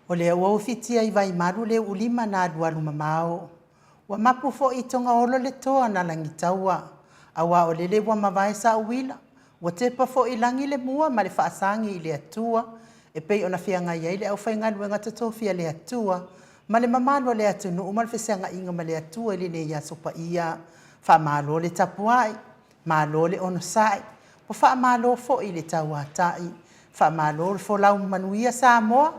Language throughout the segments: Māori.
O le ua fitia I vai maru le ulima na adualu mamao. Wa mapu fo I tonga olo le toa na langi taua. Awa o lele wa mawai sa uwila. Wa tepa fo I langi le mua ma le whaasangi I le atua. E pei ona whianga iei le au whaingalu e ngata tofia le atua. Ma le mamalo le atunu uma le wheseanga inga ma le atua ili ne ia sopa ia. Wha malo le tapuai. Malo le ono sai. Po wha malo fo I le taua tai. Wha malo le fo lau manuia sa moa.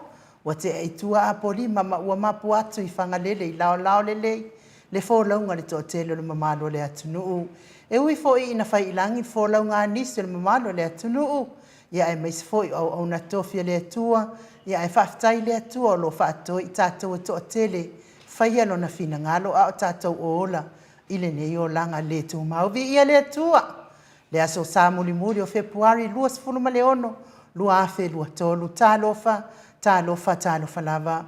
Wa te eitua a poli mama ua mapu atu I whangalele I lao lele. Le fo launga le to tele le mamalo le atunu. E ui fo I ina whai ilangi fo launga nisi le mamalo le atunu. Ia e meisi fo I au na tofia le atua. Ia e whaftai le atua o lo whaato I tātou e to tele. Whai alo na whina ngalo a o tātou o ola. Ile ne o langa le tu mauvi ia le atua. Le aso sa muri o Februari lua sifunu ma le ono. Lua afe lua tolu talofa. Talofa lava.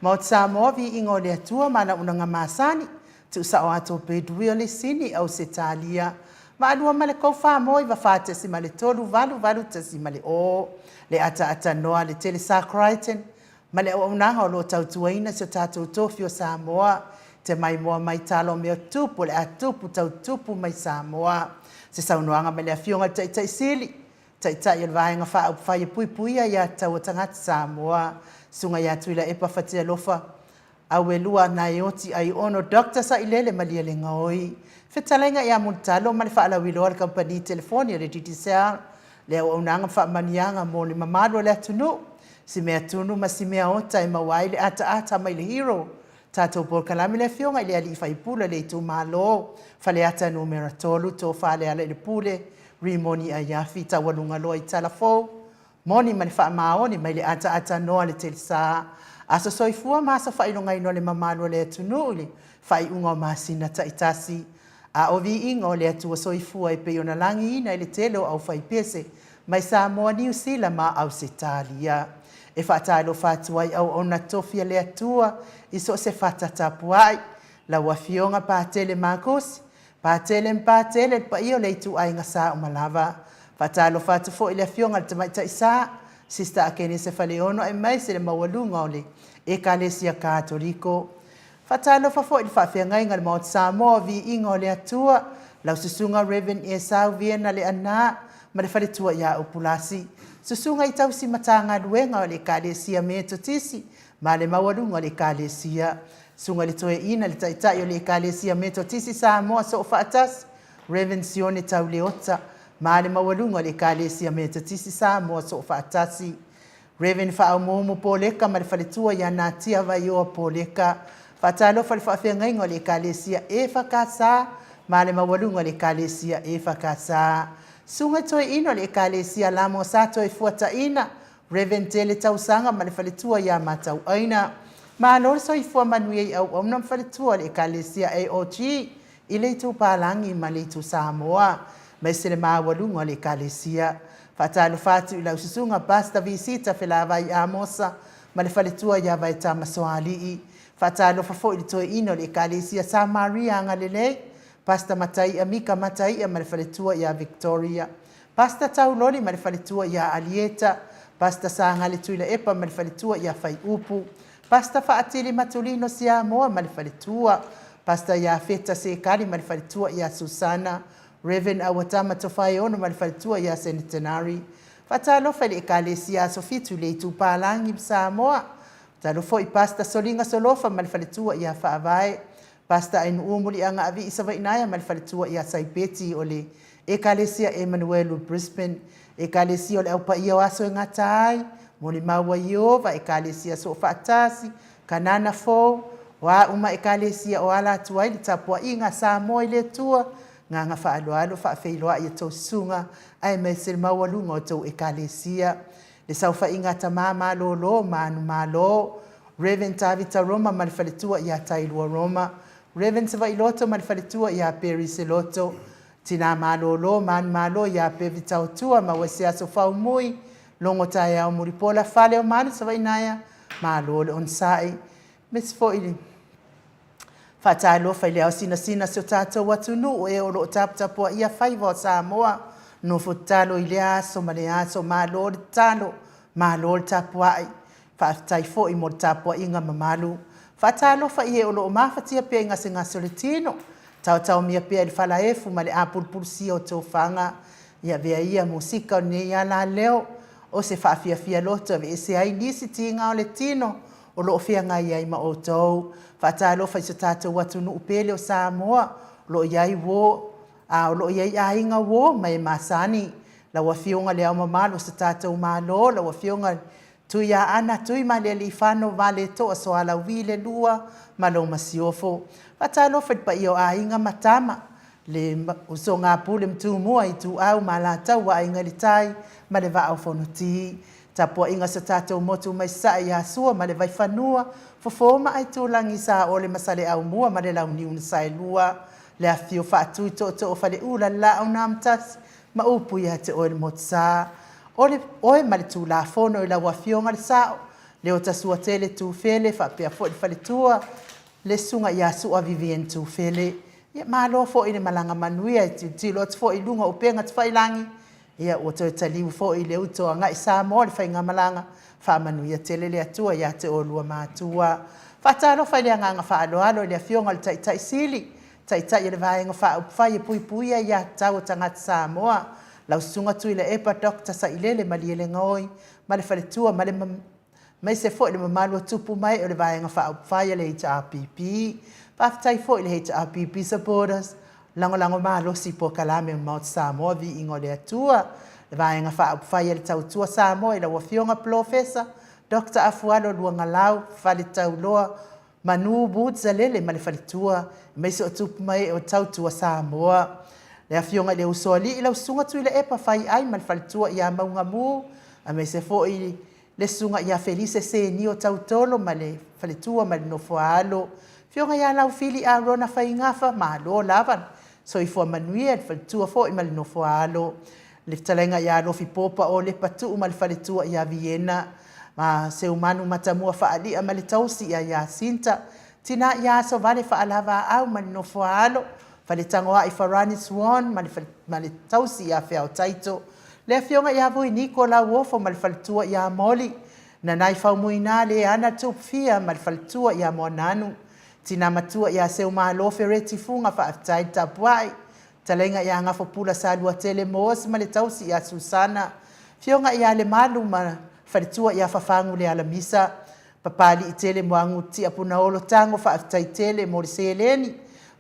Maut sa movi ingo le atua mana unanga masani. Tu sa o ato pedui le sini au se talia. Ma alua male kou wha moi wa whate si male tolu valu te si male o. Le ata noa le tele sa Crichton. Male o unanga o lo tautuaina se tatou tofio sa moa. Te mai moa mai talo meo tupu le atupu tautupu mai sa moa. Se saunoanga male a fionga tai sili. Tai il vaenga fa au fa pui ya tau tangata Samoa sunga ya tuila e pa fatia lofa au elua na yoti ai ono doctor sa ilele malia le ngoi fetalenga ya muntalo mal fa ala wilor company telefonia le TTCR le onanga fa manianga mo le mamado le tunu si me tunu ma si me ota e mawaile ata mai le hero tato por kalami le fionga ile ali fa ipula le tu malo fa le ata numero tolu to fa le ale le pule Rimoni a yafi ta walunga loa I talafo. Moni mani wha maoni mai le ata noa le telisa. Asa soifua masa wha ilonga ino le mamano le atunu uli. Wha I unga o masina ta itasi. A ovi ingo le atua soifua I peo na langi ina ile telo au wha pese. Mai sa moa New Zealand ma au se talia. E wha tailo whatuai au ona tofia le atua. Iso se whata tapuai. La wafionga pa tele makosi. Patele pa io le tu ai ngasa o malava. Fatalo fatu fo ile fionga te mai tai sa. Sista akeni se faleono ai mai se le mawalunga ole. E kalesia katoliko. Fatalo fa fo ile fa fianga ngal mo Samoa vi ingo le atua. Lau susunga Reven e sau viena le ana. Ma le fale tua ya upulasi. Susunga I tau si matanga duenga ole kalesia me totisi. Ma le mawalunga ole kalesia. Sunga le toe ina le taitai o le kalesia meto tisi sa moa so o whaatas. Revensione tau le ota. Ma le mawalunga le kalesia meto tisi sa moa so o whaatasi. Reven wha momo poleka ma le whaletua ia nā tia vai o poleka. Whatalo whale whaafengainga le kalesia e whakasa. Ma le mawalunga le kalesia e whakasa. Sunga toe ina le kalesia la mo sa toe fuata ina. Reven tele tau sanga ma le whaletua ia matau aina. Ma lor so I fua manui au nam whaletua le kalesia AOG I le tu palangi ma le tu Samoa. Mai se le mawalunga le kalesia. Whatalo fatu I lau susunga pasta visita whelava I amosa. Ma le whaletua ia vai tamasoalii. Whatalo fafo I le toe ino le kalesia Sa Maria ngalele. Pasta matai a Mika matai a ma le whaletua ia Victoria. Pasta tau lori ma le whaletua ia Alieta. Pasta sa ngale tuila epa ma le whaletua ia Whai Upu. Pasta faatili matulino sia moa ma le whaletua. Pasta ia feta se kari ma le whaletua ia Susana. Reven awatama tofai ono ma le whaletua ia Centenary. Fatalo whale ekalesia sofitu le tu palangi msa moa. Talo foi pasta solinga solofa ma le whaletua ia whaavae. Pasta ainu umuli anga avi isawa inaya ma le whaletua ia Saipeti ole. Ekalesia Emmanuelu Brisbane. Ekalesia ole au pa ia waso ngatai. Moni maua Iova ekalesia so fatasi kanana fo wa uma ekalesia o ala tuai le tapua inga sa moi le tua nganga fa alo fa feiloa ia to sunga ai me sel mawalunga o to ekalesia le saufa inga tamama lo manu malo Reven Tavita Roma malfaletua ia tailua Roma Reven Seva Iloto malfaletua ia Periseloto tina malo man malo ia Pevita Otua mawesia so faumui longo taia o muripola fale o mani sa vainaya malo le onsai mes foili fatai lo fai leo sina so tatou atunu e o lo taputapu ia faiva o Samoa no futalo i le aso ma le aso malo le talo malo le tapuai whaafitai fo I mo tapua inga mamalu. Whaatalo wha I he olo o mawhatia pia inga se ngā soletino. Tau mia pia I whala efu ma le apulpulsi o tō whanga. Ia vea ia musika o ne ia la leo. O se whaafia loto ve se ai nisi ti ngā o le tino. O lo fia ngai ai ma o tau. Whaatalo wha iso tātou watu nu upele o Samoa. Lo iai wo. O lo iai ainga wo mai masani. La wafionga le au mamalo sa tātou malo. La wafionga tui a ana tui ma le li whano vale to a soala wile lua. Malo masiofo. Whaatalo wha pa i o ainga matama. Le uso ngā pule mtu mua I tu au ma la tau wa ainga li tai. Ma le va au whanoti. Tapua inga sa tātou motu mai sa I asua ma le vai whanua. Fofoma ai tūlangi sa o le masale au mua ma le lau ni una sai lua. Le a fio whaatui to o whale ula la au nā mtasi. Ma upu ia te oe le motu sa. Oe ma le tū la whono I la wafionga le sao. Le o tasua tele tū whele whapea fo le whale tua. Le sunga I asua Vivian tū whele. Ia maa loa fo I le malanga manuia I tilo atu fo I lunga o penga tu whailangi. Ia o toi taliu fo I le uto a ngai sa mo le whainga malanga. Whamanuia tele le atua ia te olua mātua. Whataro whai le anganga whaaloalo le fionga le tai sili. Tai le vaenga whai pui ia tau tangata Samoa. Lau sunga tui le epa Dr. Sailele mali le ngoi. Ma le whaletua ma le mai se fo I le mamalu tupu mai o le vaenga whai le HRPP. Whaftai fo I le HRPP supporters. Lango malo si po kalame Mount Samoa vi ingo le atua. Le vaenga whai le tautua Samoa I la wafionga professor. Dr. Afualo luanga lau whale tau loa. Manu Budza lele ma le whaletua. Mai se o tupu mai o tautua Samoa. Le afionga le usoli I lau sunga tui le epa whai ai ma le whaletua I a maunga mu. A mai se fo I le sunga I a Felice se ni o tautolo ma le whaletua ma le nofoalo. Fionga ia lau fili a rona whai ngafa ma lo lavan. So I fua manuia le whaletua fo I ma le nofoalo. Le talenga ia lofi popa o le patu ma le whaletua I a Vienna. Ma se umanu matamua whaalia ma le tausi ia sinta. Tina ia so vale whaalava au ma le nofoalo. Whale tangoa I Farani Swan ma le tausi ia whiao taito. Le fionga ia vui Nikola Wofo ma le whaletua ia moli. Na nai whaumuina le ana tupfia ma le whaletua ia monanu. Tina matua ia se umalo fereti funga whaafitai tapuai. Talenga ia ngafo pula sa lua tele moos ma le tausi ia Susana. Fionga ia le malu ma whaletua ia whafangu le alamisa. Papali I tele moangu ti apuna olo tango whaafitai tele mo le seleni.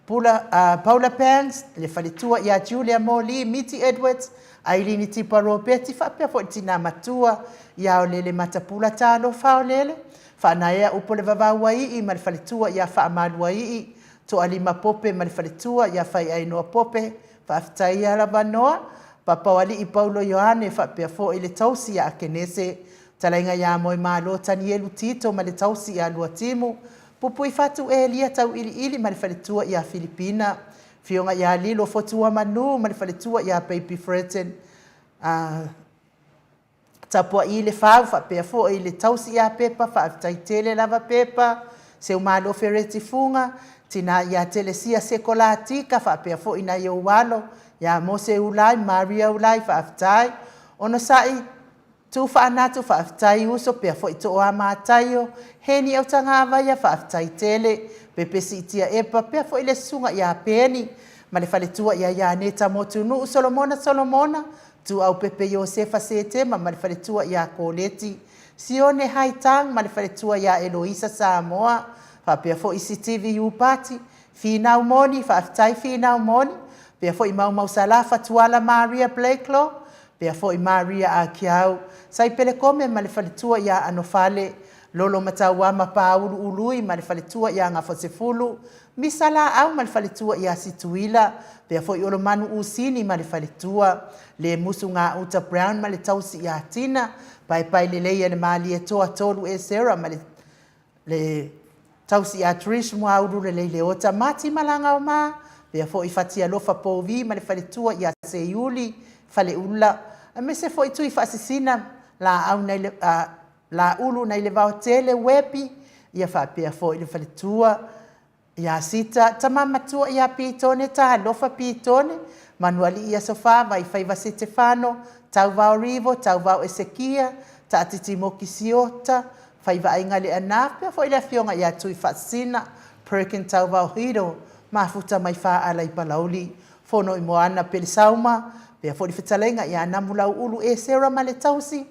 Paula Pangs, le whaletua ia Julia Moli, Mitty Edwards, Aileen Tipa Robeti, whapea fo tina matua, ia o lele matapula talo whao lele. Whanaea upo le vavaua I ma le whaletua ia whaamalua I. To alima pope ma le whaletua ia whai ainoa pope, whaafitai ia lava noa. Papawali I Paulo Ioane, whapea fo I le tausi ia akenese. Talainga ia moi malo Tanielu Tito ma le tausi ia lua timu. Pupui fatu lia tau ili ma le whaletua ia Filipina. Fionga ia lilo fotua manu ma le whaletua ia Baby Fretten. Tapua I le whau whapea fo I le tausi ia pepa whaafitai tele lava pepa. Se umalo fereti funga. Tina ia telesia sekola tika whapea fo ina I walo. Ia Mose Ulai, Maria Ulai whaafitai. Ono sai tu whaanatu whaafitai uso pea fo ito o a mātaio. Heni au tanga vaya whaafitai tele. Pepesi itia epa pea fo ile sunga ia peni. Ma le whaletua ia neta motunu Solomona. Tu au pepe Josefa Setema ma le whaletua ia Koleti. Sione Haitang ma le whaletua ia Eloisa Samoa. Whapea fo isi TV Upati. Finau moni, whaafitai finau moni. Pea fo I mau salafa tuala Maria Blakelaw. Pea fo I Maria Akiau. Sai pele kome ma le whaletua ia Anofale. Lolo mataua ma paulu ului ma le whaletua ia Ngafosefulu. Misala au ma le whaletua ia Situila. Pea fo I olo manu usini ma le whaletua. Le musu ngā uta Brown ma le tausi ia Tina. Pai le leia le maali e toa tolu e Sarah ma le tausi ia Trish mua uru le leile ota mati malanga o ma. Pea fo I fatia lofa povi ma le whaletua ia Seiuli. Fale ula. A me se fo I tui whaasisina la au nei la ulu nei le vau tele wepi. Ia whapea fo I le whaletua. Ia sita. Tamamatua ia pitone ta lofa pitone. Manuali ia sofa vai whaiva Stefano. Tau vau Rivo, tau vau Esekia. Ta atiti moki siota. whaivainga le ana, pia fo ile fionga ia tui whaasina, Perkin tau vau hiro, mafuta mai wha alai palauli, fono i moana pele sauma, pia fo li whetalenga ia namulau ulu e sera ma le tausi,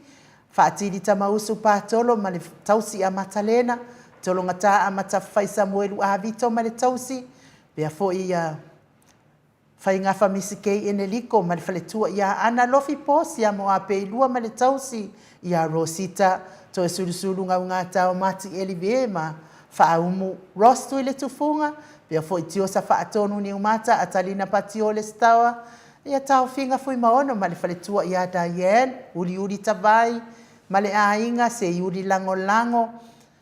whaatiri ta mausu pātolo ma le tausi a matalena, tolo ngata a mata whai Samuelu a vito ma le tausi, pia fo ia whai ngā whamisi kei ene liko ma le whaletua ia ana lofi posi a mo a peilua ma le tausi, ia Rosita, to e suru ngau ngā tau mati eli veema, whaumu rostu i le tufunga, pia fo i tio sa whaatonu ni umata a talina pati o le stawa, ia tau whinga fui maono ma le whaletua ia Diane, uri tawai, ma le ainga se yuri lango,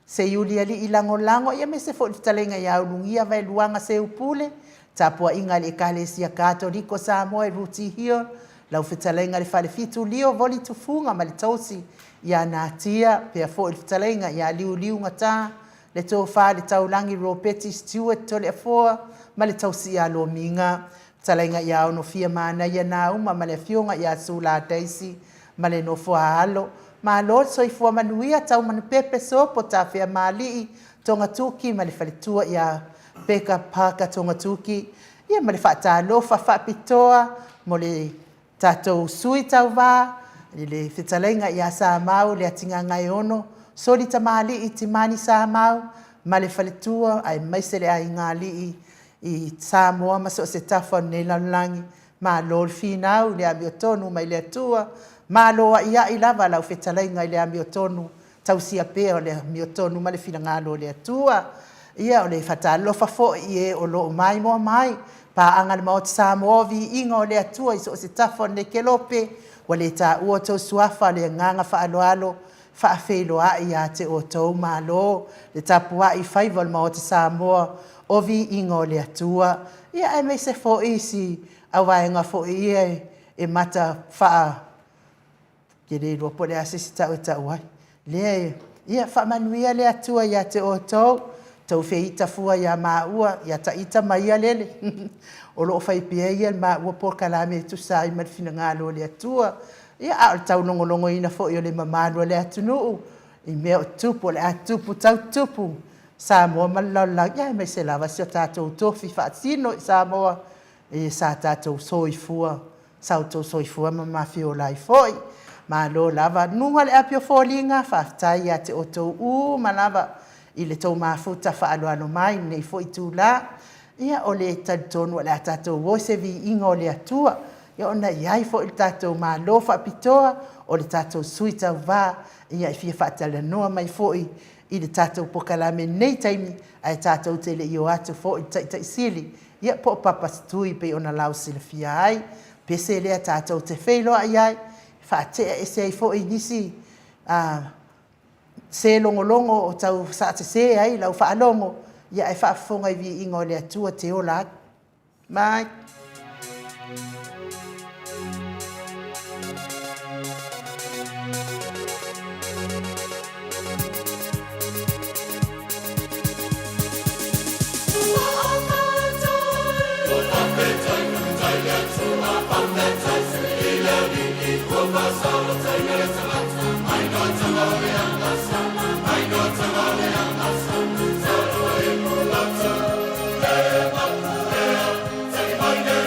se yuri ali i lango, ia me se fo i talenga ia ulungia vai luanga se upule, tapua inga le ekalesia Katolika Samoa e ruti hio, lau whetalenga le whale fitu lio voli tufunga ma le tausi, ia Natia, pia fo i whetalenga ia liu ngata, le tō wha le taulangi Robeti Stewart to le afoa, ma le tausi ia lo minga, whetalenga ia ono fia mana ia na uma, ma le fionga ia Sula Daisy, ma le no fua halo, ma lo so i fua manuia tau manu pepe sopo ta fia malii, tonga tuki, ma le whaletua ia Peka Paka tonga tuki, ia ma le whaata lofa whapitoa, mo le tatou sui tau wā, le whitalenga ia sa mau, le atinga ngai ono, soli ta maali i timani sa mau, ma le whaletua, ai maisele ai ngali i Samoa, ma so se tafa ne laulangi, ma lo le finau, le ami o tonu, mai le atua, ma loa ia i lava lau whitalenga i le ami o tonu, tau sia peo le ami o tonu, ma le fina ngalo le atua, ia o le whatalofa fo i e o lo mai mo mai, pa anga le maot Samoa vi inga o le atua i so se tafa ne kelope, wa le ta ua tau suafa le nganga whaaloalo, whaafeiloa i a te o tau malo, le tapua i whaiva le maot Samoa o vi inga o le atua, ia e me se fo i si awaenga fo i e mata wha ke re roa po le asisi tau e tau ai, le ia wha manuia le atua i a te o tau, tau feita fua ia maua, ia taita maia lele. O loo fai pia ia maua por kalame tu sai ma fina ngalo le atua. Ia a tau longo ina fo i le mamano le atunu. I mea tupu le atupu tau tupu. Samoa malala ia me se lava se tatou tofi faatino Samoa e sa tatou soifua. Sautou soifua ma mafio lai foi. Ma lo lava nunga le apio folinga faaftai ia te otou malava. I le tau mafuta whaaloano mai, nei fo i tūla, ia o le talitonu o le atatou wose vi inga o le atua, ia ona iai fo i le tatou malo whaapitoa, o le tatou sui tau wā, ia i fia whaatala noa mai fo i le tatou pokalame nei taimi, ai tatou te le io atu fo i tai sili, ia po papa stui pe ona lau sila fia ai, pese lea tatou te wheiloa iai, whaatea ese ai fo i nisi, se longo o tau sa te se ai lau whaalongo ia e whaafonga i vi ingo le atua te o lat. Mai. Find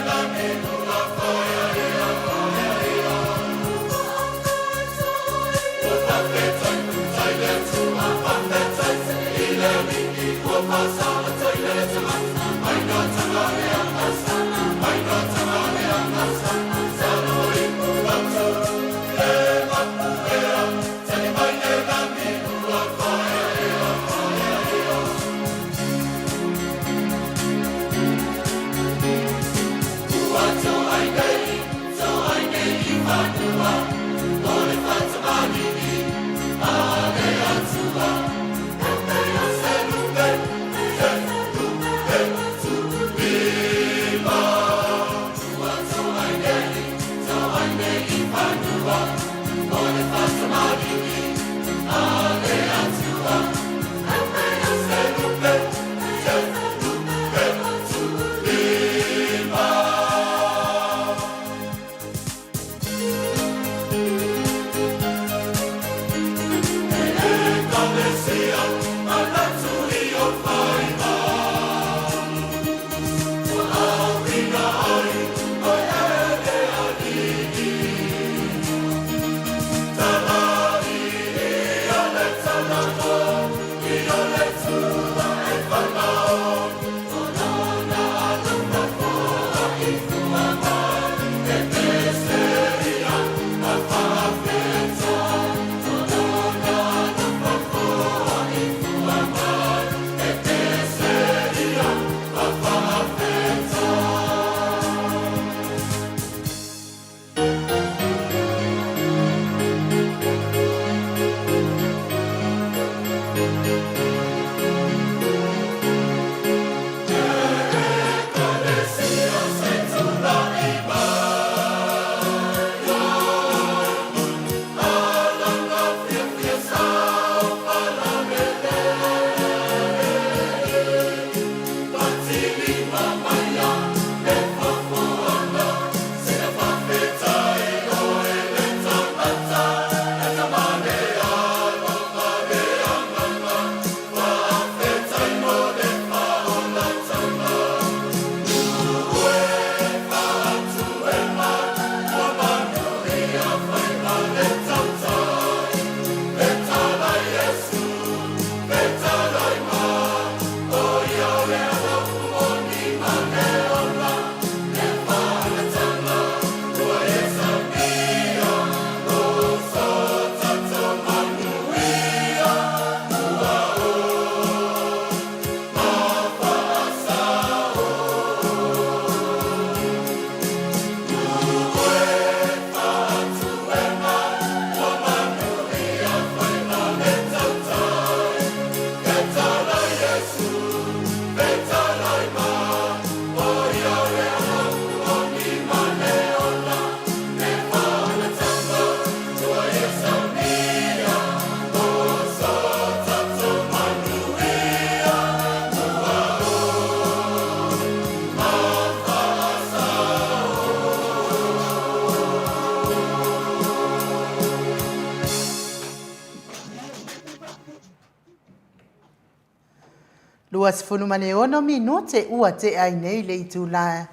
Ua sifunu mane ono minute ua te ai nei le itu la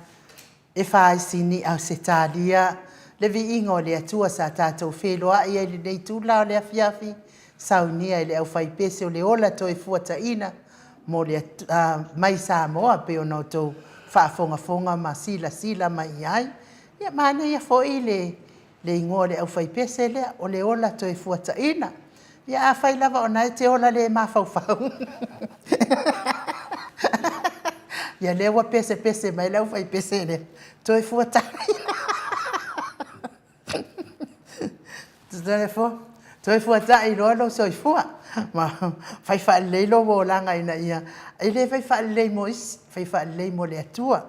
e whae sini au se tālia le vi ingo le atua sa tātou wheloa ia le nei tu la le afiafi saunia i le au whai pese o le ola to e fuata ina mo le mai sa moa pe o no tau whaafonga ma sila mai ai ia mana ia fo i le ingo le au whai pese le o le ola to e fuata ina ia a whai lava o nai te ola le mawhauwhau ia lewa pese mai lau whai pese le to e fuata ina toi fuata i lo so i fua ma fai fa le lo wo langa ina ia i le fai le mo is fai le mo le atua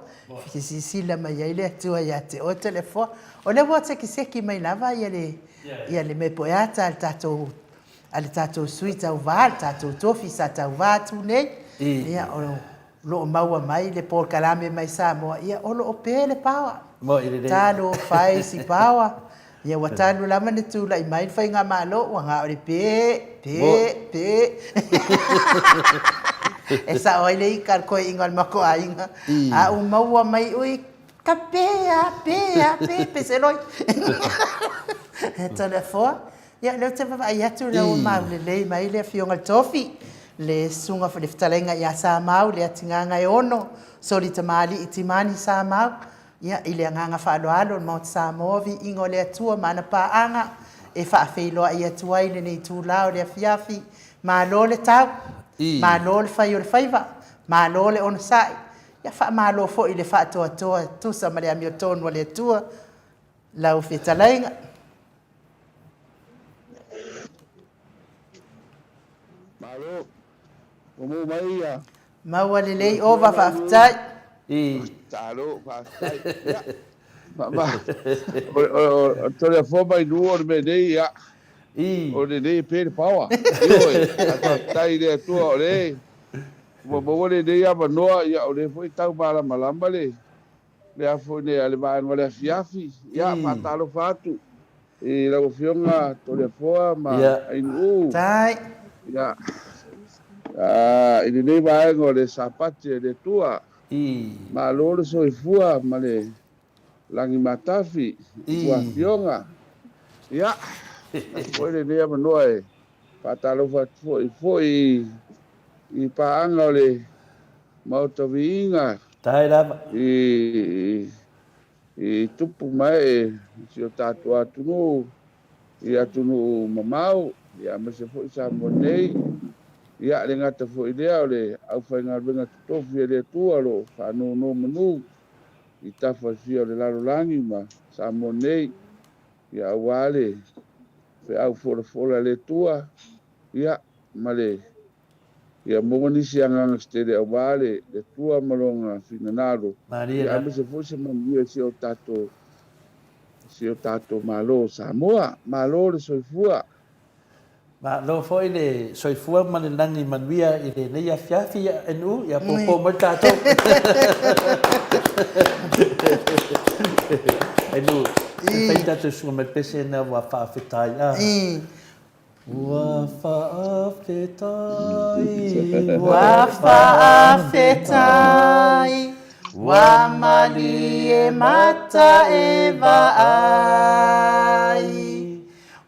si la mai le atua ia te o telefo o le wo te ki mai lava ia le me poeta al tato suita o va tato tofi sa ta va tu ne ia o lo maua mai le por kalame mai sa mo ia o lo pele pawa mo i le talo fai si pawa ia watanu lama ne tula i mai fai ngā malo wa ngā ori pe e sa oi le ikar koe ingal mako ainga a maua mai ui ka pe se loi e telefo ia leo te wawai atu leo mau le mai le fionga tofi le sunga fa le ftalenga ia sa mau le atinganga e ono soli tamali itimani sa mau ia ile nganga whaaloalo mo te Samoa ingo le atua mana paanga e whaafeiloa i atua i le nei tūlao le afiafi ma lo le tau ma lo le whai o le whaiva ma lo le ono sai ia wha ma lo fo i le wha toa tusa ma le ami o tonu le atua lau whetalainga Malo o mo mai ia maua le lei o whaftai talo pasai ya ma o telefone mai nu o me dei ya o le dei pe power oi tai le tu o le mo le dei ya no ya o le foi tau para malamba le afo ne ale ba no le fiafi ya patalo fatu e la fionga telefone ma ai tai ya ini ba ngo le sapati le tua ma loro so ifua ma le langi matafi wa fionga ya pode dia manoe patalo foi i paanga le mautovinga tai lava i tupu mai si o tatu atunu i atunu mamau ia me se foi sa monei ia le ngata foi lea o le au whainga runga tofi le tua lo whanu no manu i tafa si o le lalo langi ma sa monei ia awale fe au fola le tua ia ma le ia mongoni si anga stele awale le tua malonga finanaro ia me se foi se mamia si o tato malo Samoa malo le soifua ma lo foi le soifua ma le langi manuia i le nei afiafi enu ia popo mo tato enu fai tato sunga me pese na wa whaafetai wafa'afetai wa mali e mata e vai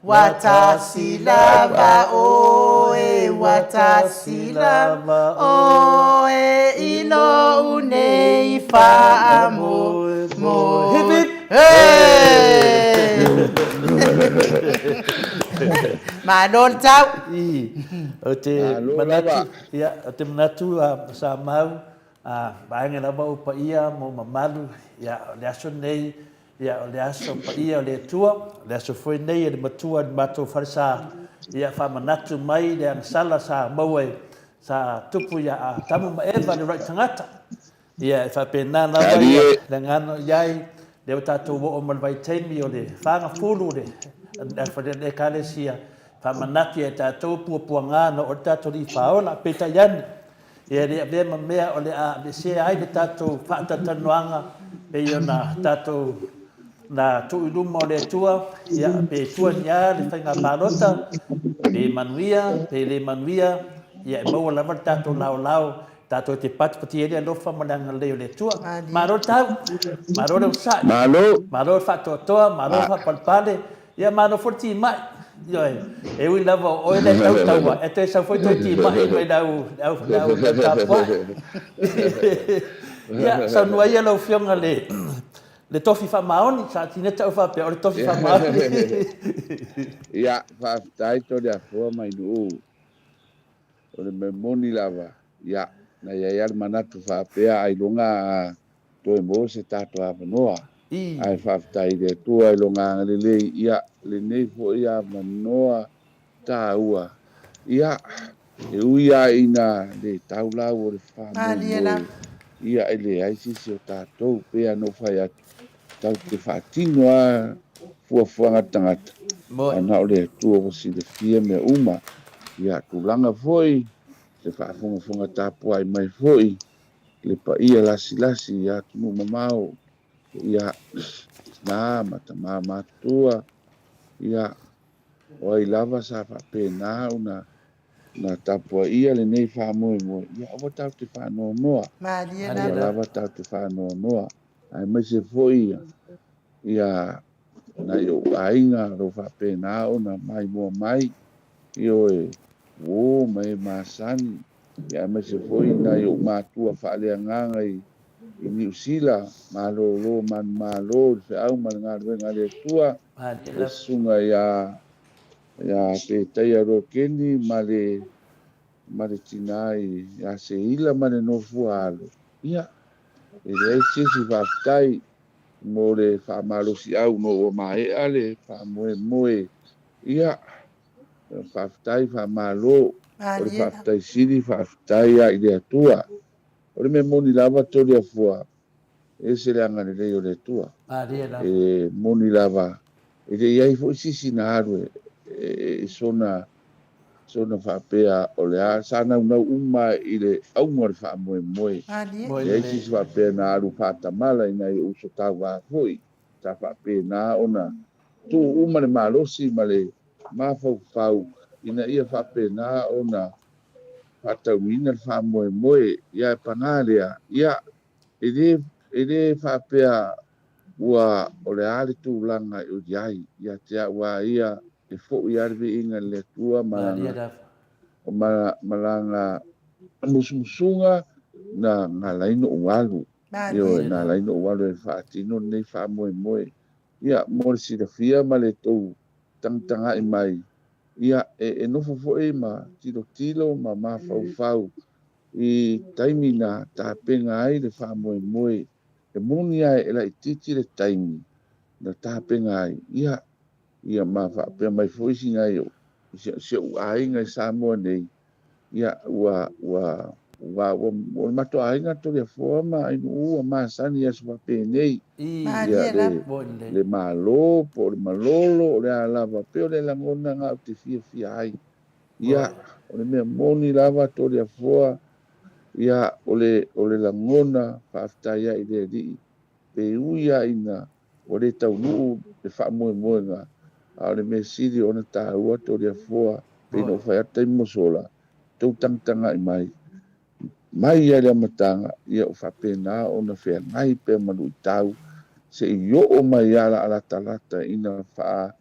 watasilava oe watasilava oe ilo unei fa'amo mo Manol tau o te manatu ia o te manatu sa mau baenga lava o pa ia mo mamalu ia le aso nei ia o le aso pa ia o le tua le aso foi nei le matua de mato farsa ia fa manatu mai le sala sa maue sa tupu ia tamu ma eva le right tangata ia fa pena na ia le ngano iai le tato o mal vai temi o le fanga fulu le fa le kalesia fa manatu ia tato puanga no o tato li faola peta yan ia le ave mea o le a le se ai le tato fa tatanuanga pe ona tato na tu iluma o le tua ia pe tua ia le whainga palota le manuia ia e maua lava tato lau tato te pat pati ele alofa malanga leo le tua. Maro tau, maro le usai. Maro whatotoa, maro whapalpale. Ia maro forti mai. Ioi, e ui lava o ele tautaua. E te sa foi toi ti mai mai dau tapua. Ia, sa nua ia lau fionga le tofi whamaoni, sa tina tau whape o le tofi whamaoni. Ia, whaftai to le afua mai nuu. O le memoni lava. Ia, na ia manatu whapea ai longa toe mo se tato awanoa. Ai whaftai le tua ai longa le ia, le nei fo ia manoa ta ua. Ia, e uia ina le taulau o le whamoi. Ia ele aisisi o tātou pea no whai atu. Tau te whaatino a fuafuanga tangata. Ana o le tua o si le fia me uma. Ia tulanga foi. Le whaafunga tāpua ai mai foi. Le pa ia lasi ia tunu mamau. Ia nā matama matua. Ia o ai lava sa whapena una. Na tapua ia le nei whamoe moe. Ia awa tau te whanoa noa. Ia lava tau te whanoa noa. Ai mai se foi ia na yo ainga ro whapena ona mai mua mai. Io o mai masani. Ia mai se foi na yo matua whaaleanganga i New Zealand. Malo malo se au man ngā le tua. E sunga ia pe teia ro keni male tinai ya se ila mane no fualo. Ia e le sisi whaftai mo le whamalosi au no o mai ale whamoe. Ia whaftai whamalo o le whaftai siri whaftai a i le atua. O le me moni lava tori a fua e se le angane le o le tua. E moni lava e le iai fo sisi na haru e sona whapea o le a sana unau uma i le aunga le whamoe. E sisi whapea na aru whatamala ina i uso tau whafoi. Ta whapea na ona tu uma le malosi ma le mawhau ina ia whapea na ona whatauina le whamoe. Ia e pangalea. Ia e le whapea ua o le ale tūlanga i o iai. Ia te ua ia e fo i arve inga le tua malanga musumusunga na ngalaino ualu. Io na laino ualu e whaatino nei whamoe. Ia mori sirafia ma le tau tangtanga i mai. Ia e nofo fo e ma tilo ma mawhau. I taimina ta penga ai le whamoe. E moni ai e la ititi le taimi. Na ta penga ai. Ia ma whapea mai foisi ngai o. Se ai ngai Samoa nei. Ia ua mato ai ngā tori a fuama ai ua maasani ia suwapea nei. Ia le malo, po le malolo, le alava peo le langona ngā o te fia ai. Ia o le mea moni lava tori a fua. Ia o le langona whaftai ai le rii. Pe uia ina o le taunuu le whamoe ngā. A le me siri ona tāua tori a fua. Pe no whai atai mosola. Tau tangtanga i mai. Mai ia le amatanga. Ia o whapena ona whea ngai pe manu i tau. Se i o mai ala alata ina wha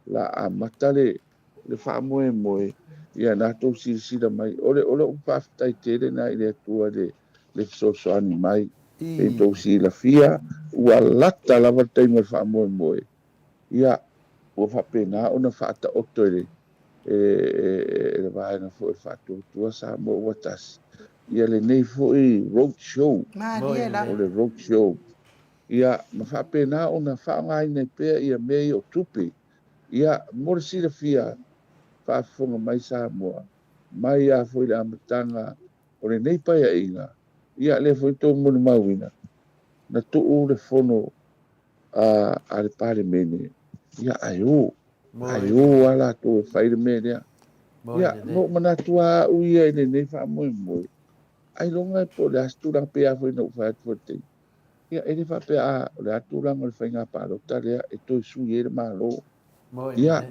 la amata le whamoe. Ia nā tau sira mai. Ole o whaftai tere na i le atua le soani mai. Pe tau sira fia. Ua lata lava taima whamoe. Ia o whapena ona whaata otoere. E vaenga fo e whātua sa mo watasi. Ia le nei fo i road show. O le road show. Ia ma whapena ona whaangai nei pea ia mei o tupi. Ia morisi le fia whaafonga mai sa moa. Mai a fo i le amatanga o le nei pai a inga. Ia le fo i tō moni mauina. Na tuu le fono a le pare mene. Ia ai ala to faile media. Ia no manatua uia ine nei whamoe. Ai longa e po le asturang pea fo ina ufai atuate. Ia ene whapea le aturang o le whainga pārota lea e toi sui ere malo. Ia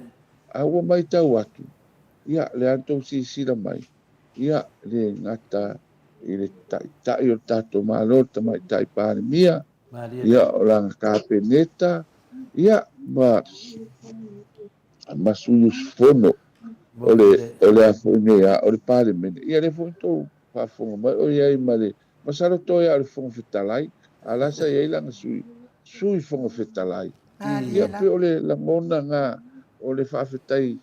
aua mai tau atu. Ia le antou sisira mai. Ia le ngata i le taʻitaʻi o le tatou malo tamaitaʻi palemia Maria ia o laga kapeneta ia ma suiusifono o le afoʻinea o le palemene ia le foʻi tou faafoga mai o iai ma saloto ia o le foga fetalai alasa iai laga sui foga fetalai ia pe o le lagona ga o le faafetai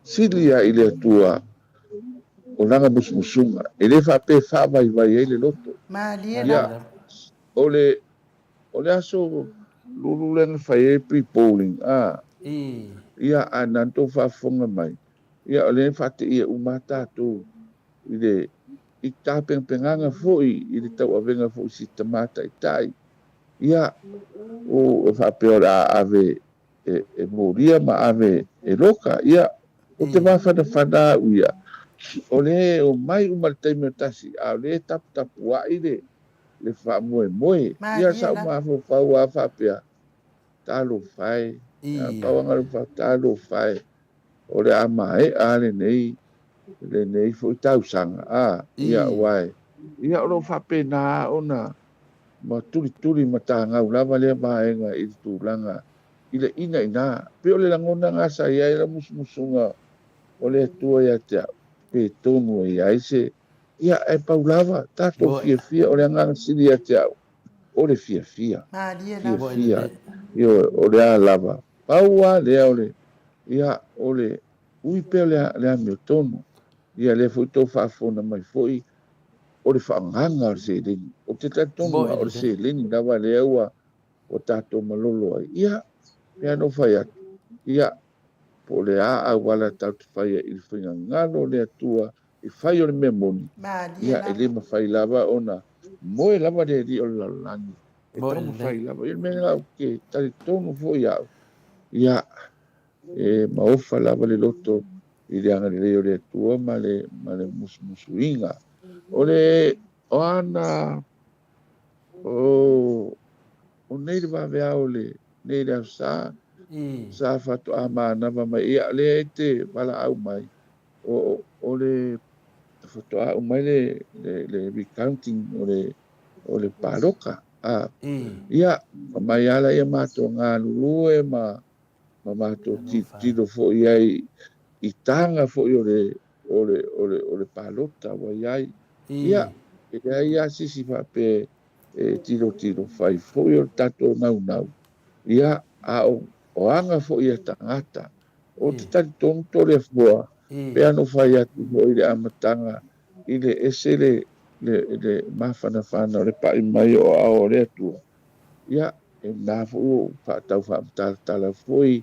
sili ia i le atua o laga musumusuga e lē faape faavaivai ai le loto ia o le aso lululega fai ai pre-polling ia ana tou faafoga mai ia o le faateʻia uma tatou i tapegapegaga foʻi i le tauavega foʻi si tamataʻitaʻi ia o faapea o le aave e molia ma ave e loka ia o te mafanafana au ia o lē o mai uma le taimi o tasi a o lē taputapuaʻi le faamoemoe ia saʻumafofau a faapea talofae pauaga le faatalofae o le a maeʻa lenei foʻi tausaga ia uae ia o loo faapena ona ma tulituli ma tagau lava lea vaega i le tulaga i le inaina pe o le lagona gasa iai la musumusuga o le atua ia te a'u pe tonu ai se ia e paulava tatou fiafia o le agagasili ia te a'u o le fiafia ia o le a lava paua lea o le ia o le ui pe le amiotonu ia le foʻi tou faafona mai foʻi o le faagaga o le seleni o te tatonu o le seleni lava lea ua o tatou malolo ai ia pea no fai atu ia po le a auala tautafai i le faigagalo o le atua i fai o le mea moni ia e lē mafai lava ona moe lava le alii o le lalolagi e tau mafai lava ia le mea gau ke talitonu foʻi a'u ia e maofa lava le loto i le agalelei o le atua ma le musumusuiga o ana o nei le vaveao nei le ausā sa fatoʻā manava mai ia lea e te valaau mai o le fatoʻāʻu mai le recounting o le paloka ia mai ala ia matou galulue ma matou titilo foʻi ai i taga foʻi o le palota ua iai ia e leai ia sisi faape e tilotilo fai foʻi o le tatou naunau ia o aga foʻi e tagata o te talitonu tole afua pea no fai atu foʻi le amataga i le ese le mafanafana o le paʻi mai o ao o le atua ia e na foʻi o faatau faamatalatala foʻi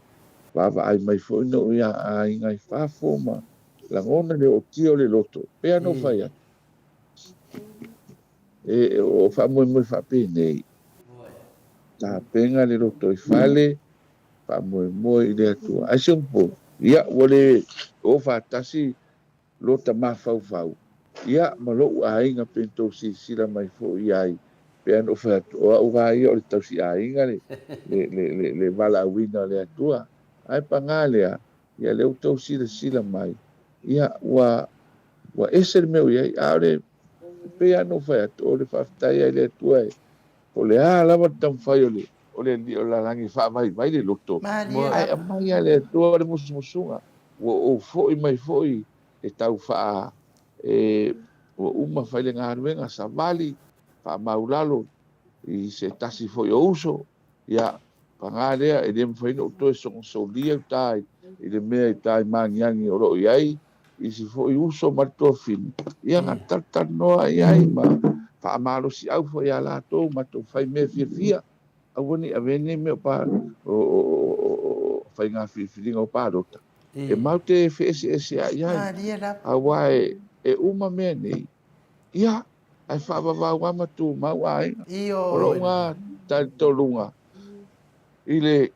vaavaai mai foʻi no ia aiga i fafo ma lagona le otia o le loto pea no fai atu e o faamoemoe faapenei tapega le loto i fale faamoemoe i le atua aise po ia ua le o faatasi lo tamafaufau ia ma loʻu aiga pe tou silasila mai foʻi ai pea no fai atu o aʻu gaia o le tausiaiga le valaauina o le atua ae pagā lea ia leu tou silasila mai ia ua ese le mea iai a o le pea no fai atu o le faafetai ai le atua o le a lava tamafai o le lalagi faavaivai le loto ae amai a le atua o le musumusuga ua ou foʻi mai foʻi e taufaa ua uma fai le galuega savali faamaulalo i se tasi foʻi o uso ia pagā lea e lē mafaina ou toe sogosolia utā i le mea i tā i magiagi o loo i ai isi foʻi uso ma le tuafini ia gatalanoa i ai ma faamalosi au foʻi iā latou matou fai mea fiafia aua ni avene mea o faiga filifiliga o palota e mau te feeseese ai ai auā e uma mea nei ia ae faavavau ama tumau aiga o loo ga talitoluga i le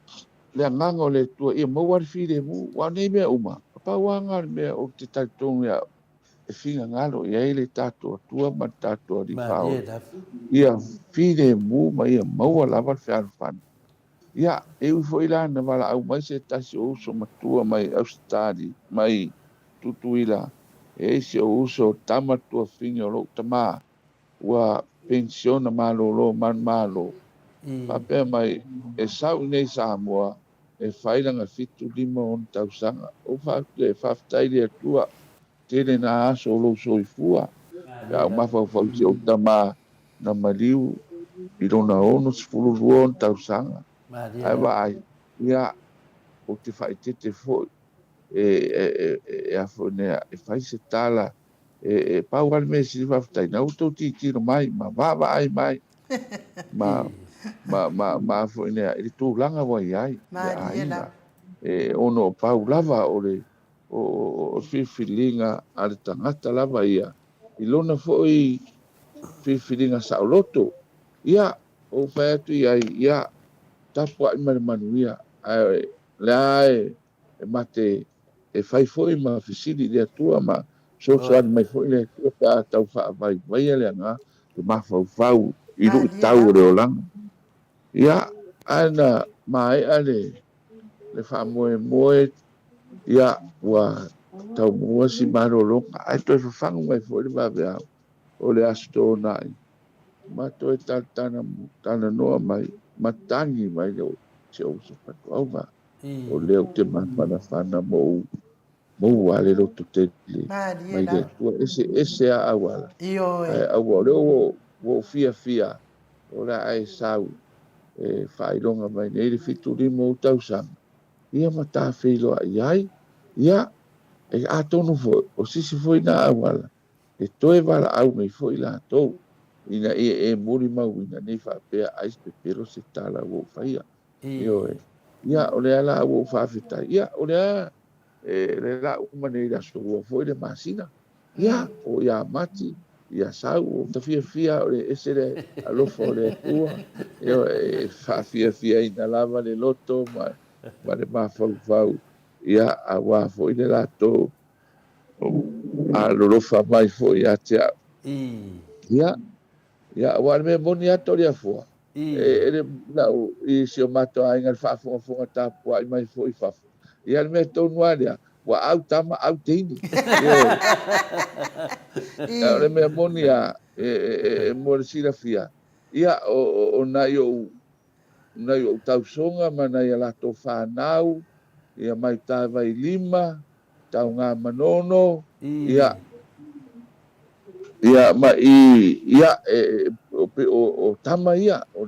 agaga o le atua ia maua le filemu ua nei mea uma papauaga o le mea o te talitonu ia e figagalo i ai le tatou atua ma le tatou alifao ia filemu ma ia maua lava le fealofana ia e ui foʻi la na valaau mai se tasi o uso matua mai ausitali mai tutuila e se o uso tama tua finga lo tama wa pensiona malo man malo pa pe mai e sau nei Samoa e whairanga fitu lima on tausanga o whakte whaftai rea tua tere na aso lo soifua ya mafa fauti o tama na maliu i rona ono sifuru rua on tausanga ai ai ia o te whaitete foi e a fone e fai se tala e pau al me si whaftai na uto ti tiro mai ma vava ai mai ma fone e tu langa wai ai Mariela. e ono pau lava o fifilinga ale tangata lava ia i lona foi fifilinga sauloto ia o fai atu ia tapu ai manuia le mate e fai foi ma fisili le tua ma so mai foi le tua tau fa vai le nga te ma fau i lu tau le olang ia ana mai ale le fa moe ia wa tau mua si maro lo ai to fa mai foi le va ver o le asto nai ma to e tana no mai matangi mai le se o so pa o leo te mana fana mo wale lo te mai le tua ese a awala awale o fia o la ai sau e failonga mai nei le fitu limo tausanga ia mata filo ai ia e atonu fo o sisi foi na awala e toe wala au mai foi la to ina e muri mau ina nei fa pe ais pe pero se tala o faia io ia o le ala o fa fita ia o le le la o maneira so o foi le masina ia o ia mati ia sau o ta fia o ese le alo fo le tua io fa fia ina lava le loto ma le ma fau ia a wa foi le la to a lo fa mai foi a tia ia wa me boni ato le fo ele na i se o mato ai ngal fa fo ta po ai mai foi fa ia me to noalia wa au tama au tini ele me monia mo sila fia ia o na yo tau songa mana ia la to fa nau ia mai ta vai lima tau nga manono ia ma ia o tama ia o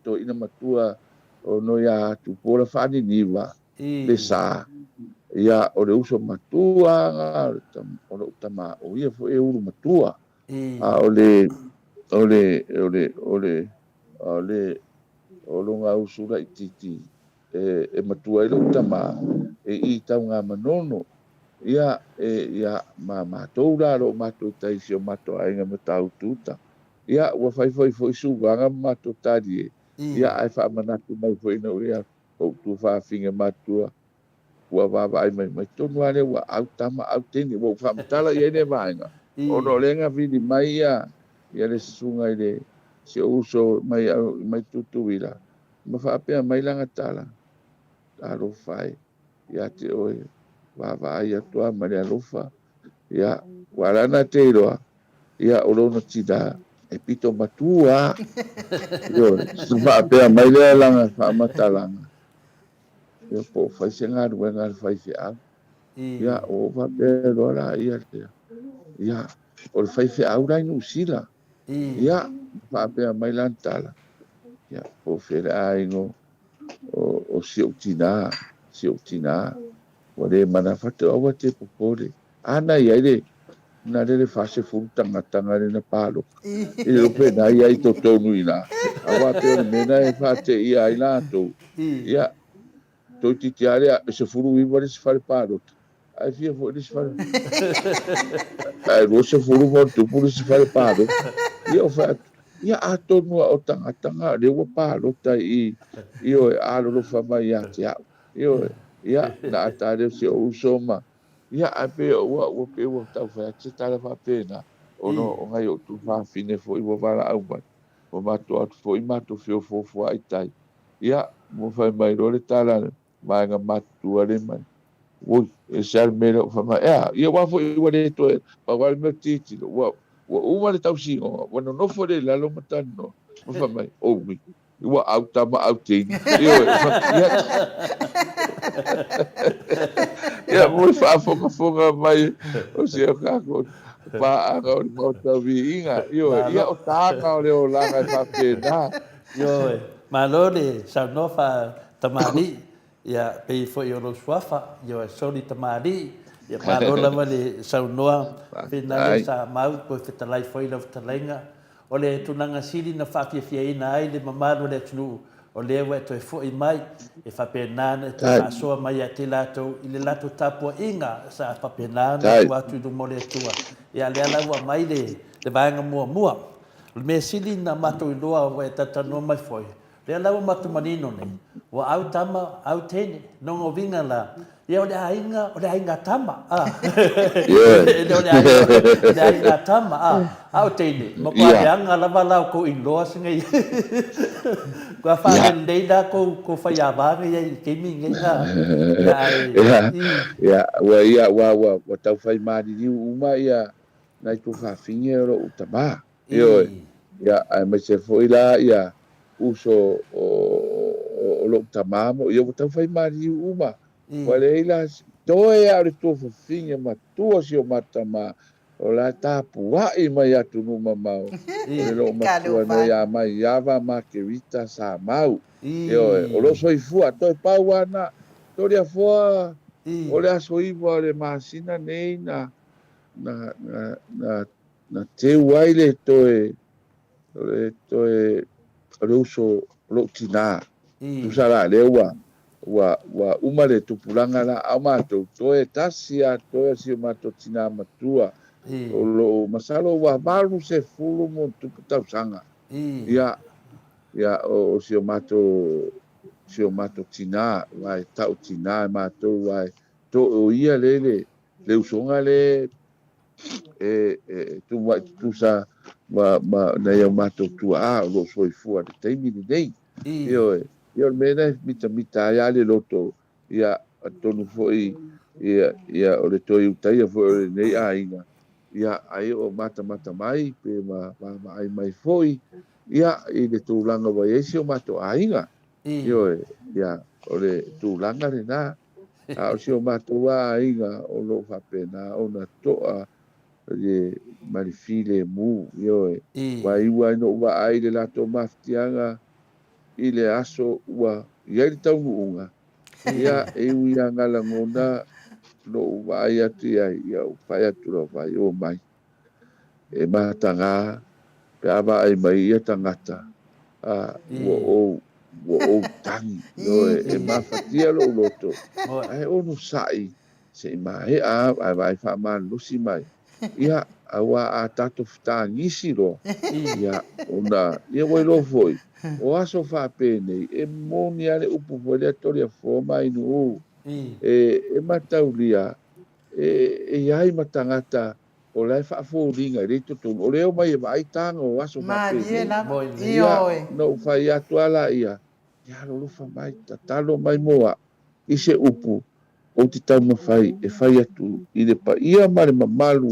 to ina matua o no ia tu pola fani niva le sa ia o le uso matua o le tama o ia fo e uru matua a o lo nga usura ititi e matua i lo tama i tau nga manono ia ma toura lo mato tai si o mato ai nga matau tuta ia wa fai su ganga mato tadi ia ai fa manatu mai foi no ia o tu fa finga matua wa ai mai tonu ale wa au tama au teni wa fa mtala ia ne vainga o no lenga vidi mai ia le sunga ile se uso mai tutu ila ma fa pe mai langa tala alo fai ia te oi va ia tua maria lofa ia warana te roa ia olono tida e pito matua yo suba pe mai le langa fa matalanga yo po fai senga ruenga fai fia ia o va pe rola ia o fai fia ura no sila ia fa pe mai lantala ia po fera ai no o siutina wale mana fatu awa te popore ana ia ile na le fase fu tanga le na palo e lo pe na ia i to tonu ina awa te mena e fate ia ina to ia to ti tiare se furu i vole se fare palo ai fia fu se fare ai lo se furu mo tu pu se fare palo ia fa ia ato no o tanga le wa palo tai io alo lo fa mai io ia na atare se o soma ia ape o pe o tau fa se tala fa pena o no ngai o tu fa fine fo i vo vala au ba o mato at fo i mato fio fo ai tai ia mo fa mai ro le tala mai nga matu ale mai oi e sal melo fa ma ia wa fo i wa le to pa wa me titi wa uma le tau singo wa no fo le la lo matano fa mai o mi wa au tama au te io ia ia mo fa fo mai o se ka ko pa aga o mo ta vi inga ia o tanga o le o langa fa pena Yo, malole sa nofa tamani ya pe fo yo lo swafa yo soli tamani ya malola mali sa noa finale sa mau ko fitalai foi lo talenga ole tunanga sili na fa fia ina ai le mamalo le tunu o le wa to fo i mai e fa penana to fa so mai ate lato ile lato tapo inga sa fa penana tu atu do mole tua ya le ala wa mai le banga mua me sili na mato i loa wa e tatano mai foi. Lea lau matu manino nei. Wa au tama, au tene, nongo vinga la. Ia o le hainga tama. O le hainga tama. Au tene. Ma kua le anga lava lau ko i loa singa i. Kua whaare leida ko whai awanga i keimi ngai. Wa tau whai maari uma ia nai tu whawhinge ro utama. Ya me se foi la ya uso o lo tamamo yo botan fai mari uma wale ila toe a le to finge ma tu si o matama o la tapu wa i mai atu no mamao le lo matua no ya mai yava ma ke vita sa mau yo o lo soi fu a to pauana to le fo o le aso i le masina nei na te waile toe le uso lo tina tu sala le wa uma le tupulanga la ama to e tasia to e si mato tina matua o lo masalo wa balu se fulu mo tu tau sanga ya o si mato tina wa tau tina mato wa to o ia le usonga le tu sa ma na ia mato tua lo foi fu a te mi nei io mena mita ya le loto ia tonu foi ia o le toi utai foi nei ainga ia ai o mata mai pe ma ai mai foi ia i le tulanga wa ese o mato ainga ia o le tulanga le na a o si o mato wa ainga o lo fa pena ona toa ye marifile mu yo wa iwa no wa ai le lato maftianga ile aso wa ye tau unga ya e uia ngala ngona no wa ai ati ai ya pa ya tu va yo mai e matanga pe aba ai mai ya tangata wo tangi yo e mafatia lo loto ai onu sai se mai a vai fa man lusi mai ia awa a tato fta ngisi ro ia ona ia wai lo foi o aso fa pene e moni ale upu vole toria fo mai no e mataulia e ai matangata o lai fa fo ringa re to o leo mai vai tanga o aso fa pene ia no fa ia tuala ia lo fa mai tatalo mai moa ise upu o te tau mawhai e whai atu i le pa ia mare mamalu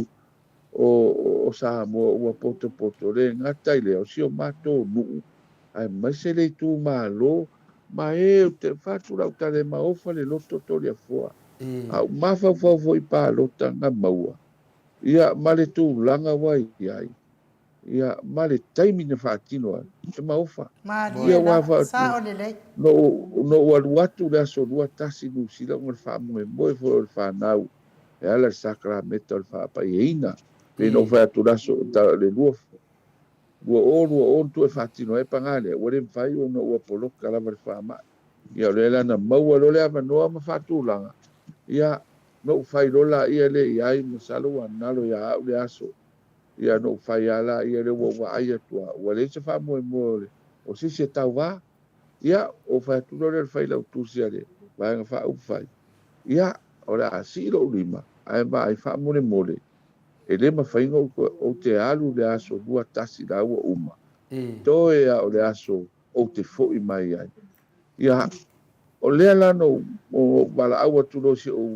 o sa mo ua poto le ngata i leo si o mato nuu ai mai se le tu malo ma e o te whatura o tale maofa le loto tori a fua au mafa fo i pa lota nga maua ia male tu langa wai ai ia male taimi na whaatino ai te maofa ia wafa no waluatu le aso lua tasi nu sila ngal whaamu e moe fo le whanau e ala sakramento le whaapaieina pe no fa tu raso le lua o tu e fatino e pangale o le fai o no polo kala ver fama ia le la na mau lo le ava no ma fatu langa ia no fai lo la ia le ia i masalo analo ia le aso ia no fai ala ia le wa ia tu o le se fa mo o si se tau va ia o fa tu le fai la tu sia le va nga fa u fai ia ora si lo lima ai va ai fa mo le mole e le mawhainga o te alu le aso lua tasi la ua uma. Toe a o le aso o te fo'i mai ai. Ia, o lea lano o wala aua tulo si o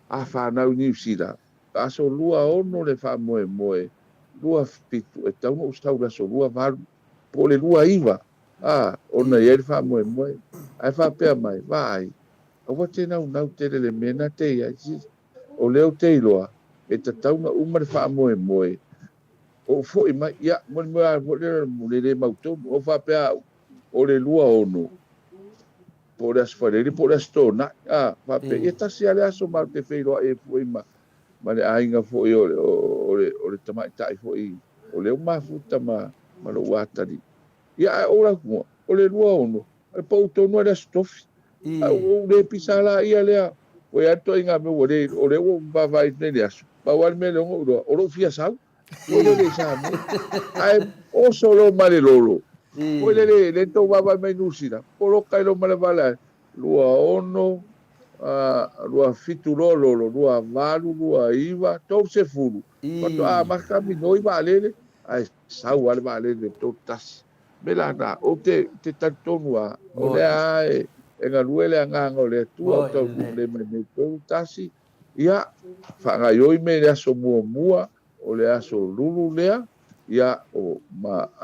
a whanau New Zealand. Aso lua ono le wha moe moe. Lua fitu e tau o stau raso lua varu. Po le lua iwa. Ona i eri wha moe moe. Ai wha pea mai, vai. Awa te nau tere le mena te ia. O leo te iloa. E ta tau na umare wha moe moe. O fo i mai, ia, mo le mautou. O wha pea o le lua ono. Po le asfareri, po le astona. Wha pea, ia tasi ale aso ma te wheiroa e fo i ma. Ma le ainga fo i o le tamai tai fo i. O leo mafuta ma lo watari. Ia, ora kua. O le lua ono. E pa utonu ale astofi. O le pisala ia lea. O ia to inga me o le o vavai nele aso. Pa wale me le ongo o lo fia sau. O le sa me. Ai o solo male lolo. O le to vavai me nusira. O lo kai lo male vale. Lua ono. Lua fitu lolo, lua valu, lua iwa. Tou se furu. Pato makami noi valele. Ai sau wale valele to tas. Mela na o te tantonua. O le ai. E ngā luele a ngā ngau le tua o tau le mene tau tasi. Ia, whangaioi me le aso mua mua, o le aso lulu lea. Ia, o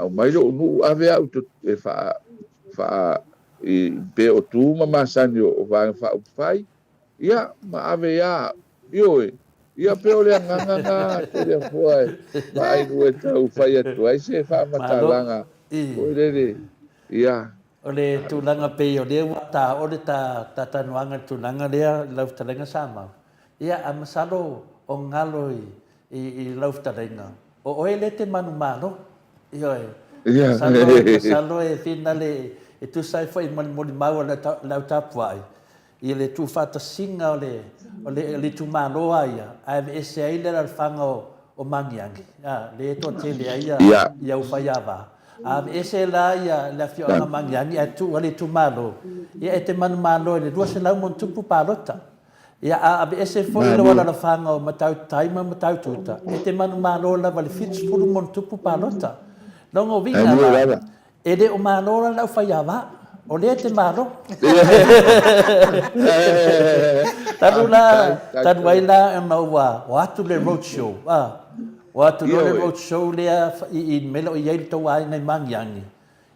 mailo o nuu ave au e wha i pe o tūma masani o vanga wha upwhai. Ia, ma ave ia, ioe. Ia pe o le nganganga, te le fuae. Ma ai nue tau whai atu, ai se wha matalanga. O le ia. O le tūlanga pei o le wata o le ta tanuanga tūlanga lea lauftalenga sama. Ia a masalo o ngalo i lauftalenga. O oe le te manu malo. Ioe. Masalo e fina le e tu sai foi moni mau lau tapuai. Ia le tu fata singa o le tu malo aia. Ai ese ai le alfanga o mangiangi. Le to te le aia ia ufaiava. Ese la ia la fio nga mangiani atu ale tu malo ia e te manu malo le dua se lau mon tupu palota ia ese foi lo wala la fanga o matau taima matau tuta e te manu malo la vale fits pulu mon tupu palota longo vinga la e de o malo la faiava o le te malo tanu la na wa atu le roadshow Watu lole road show lea i melo i eiri tau ai nei mangiangi.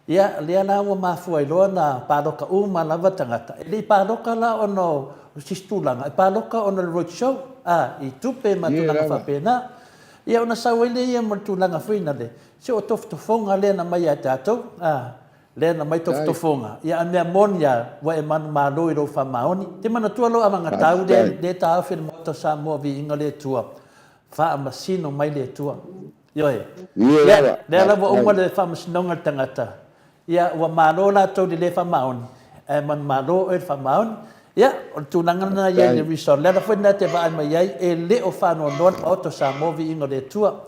Ia lea la ua mafua i loa na pāroka uma lava tangata. E li pāroka la ono sistulanga. E pāroka ono le road show. I tupe matulanga whapena. Ia ona sau ele ia matulanga whina le. Se o toftofonga lea na mai a tātou. Lea na mai toftofonga. Ia a mea monia wa e manu malo i ro whamaoni. Te mana tua lo amanga tau le tā awhiri moto sa mua vi inga le tua. Fa masino mai le tua. Ioe. Le la wa uma le fa masinonga tangata. Ia wa malo la tau le fa maoni. E man malo e fa maoni. Ia o tunanga na ia le resort. Le la fwena te va ai mai ai e le o fa no non auto sa movi ingo le tua.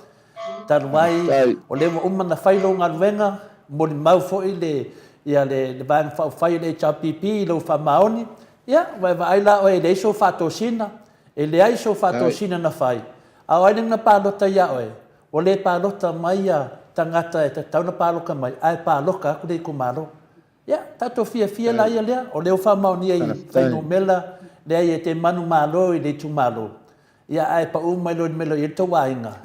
Taruai o le wa uma na failo ngaluenga mo le mau fo i le ia le van fa fai le HPP lo fa maoni. Ia wa ai la o e le so fa tosina. E le ai so fa tosina na fai. Ai na palota ia oe. O le palota mai a tangata e te tau na paloka mai. Ai paloka ku le kumaro. Ia, tato fia la ia lea. O leo whamauni ai whaino mela. Lea i te manu malo i le tu malo. Ia ai pa umelo i melo i te wainga.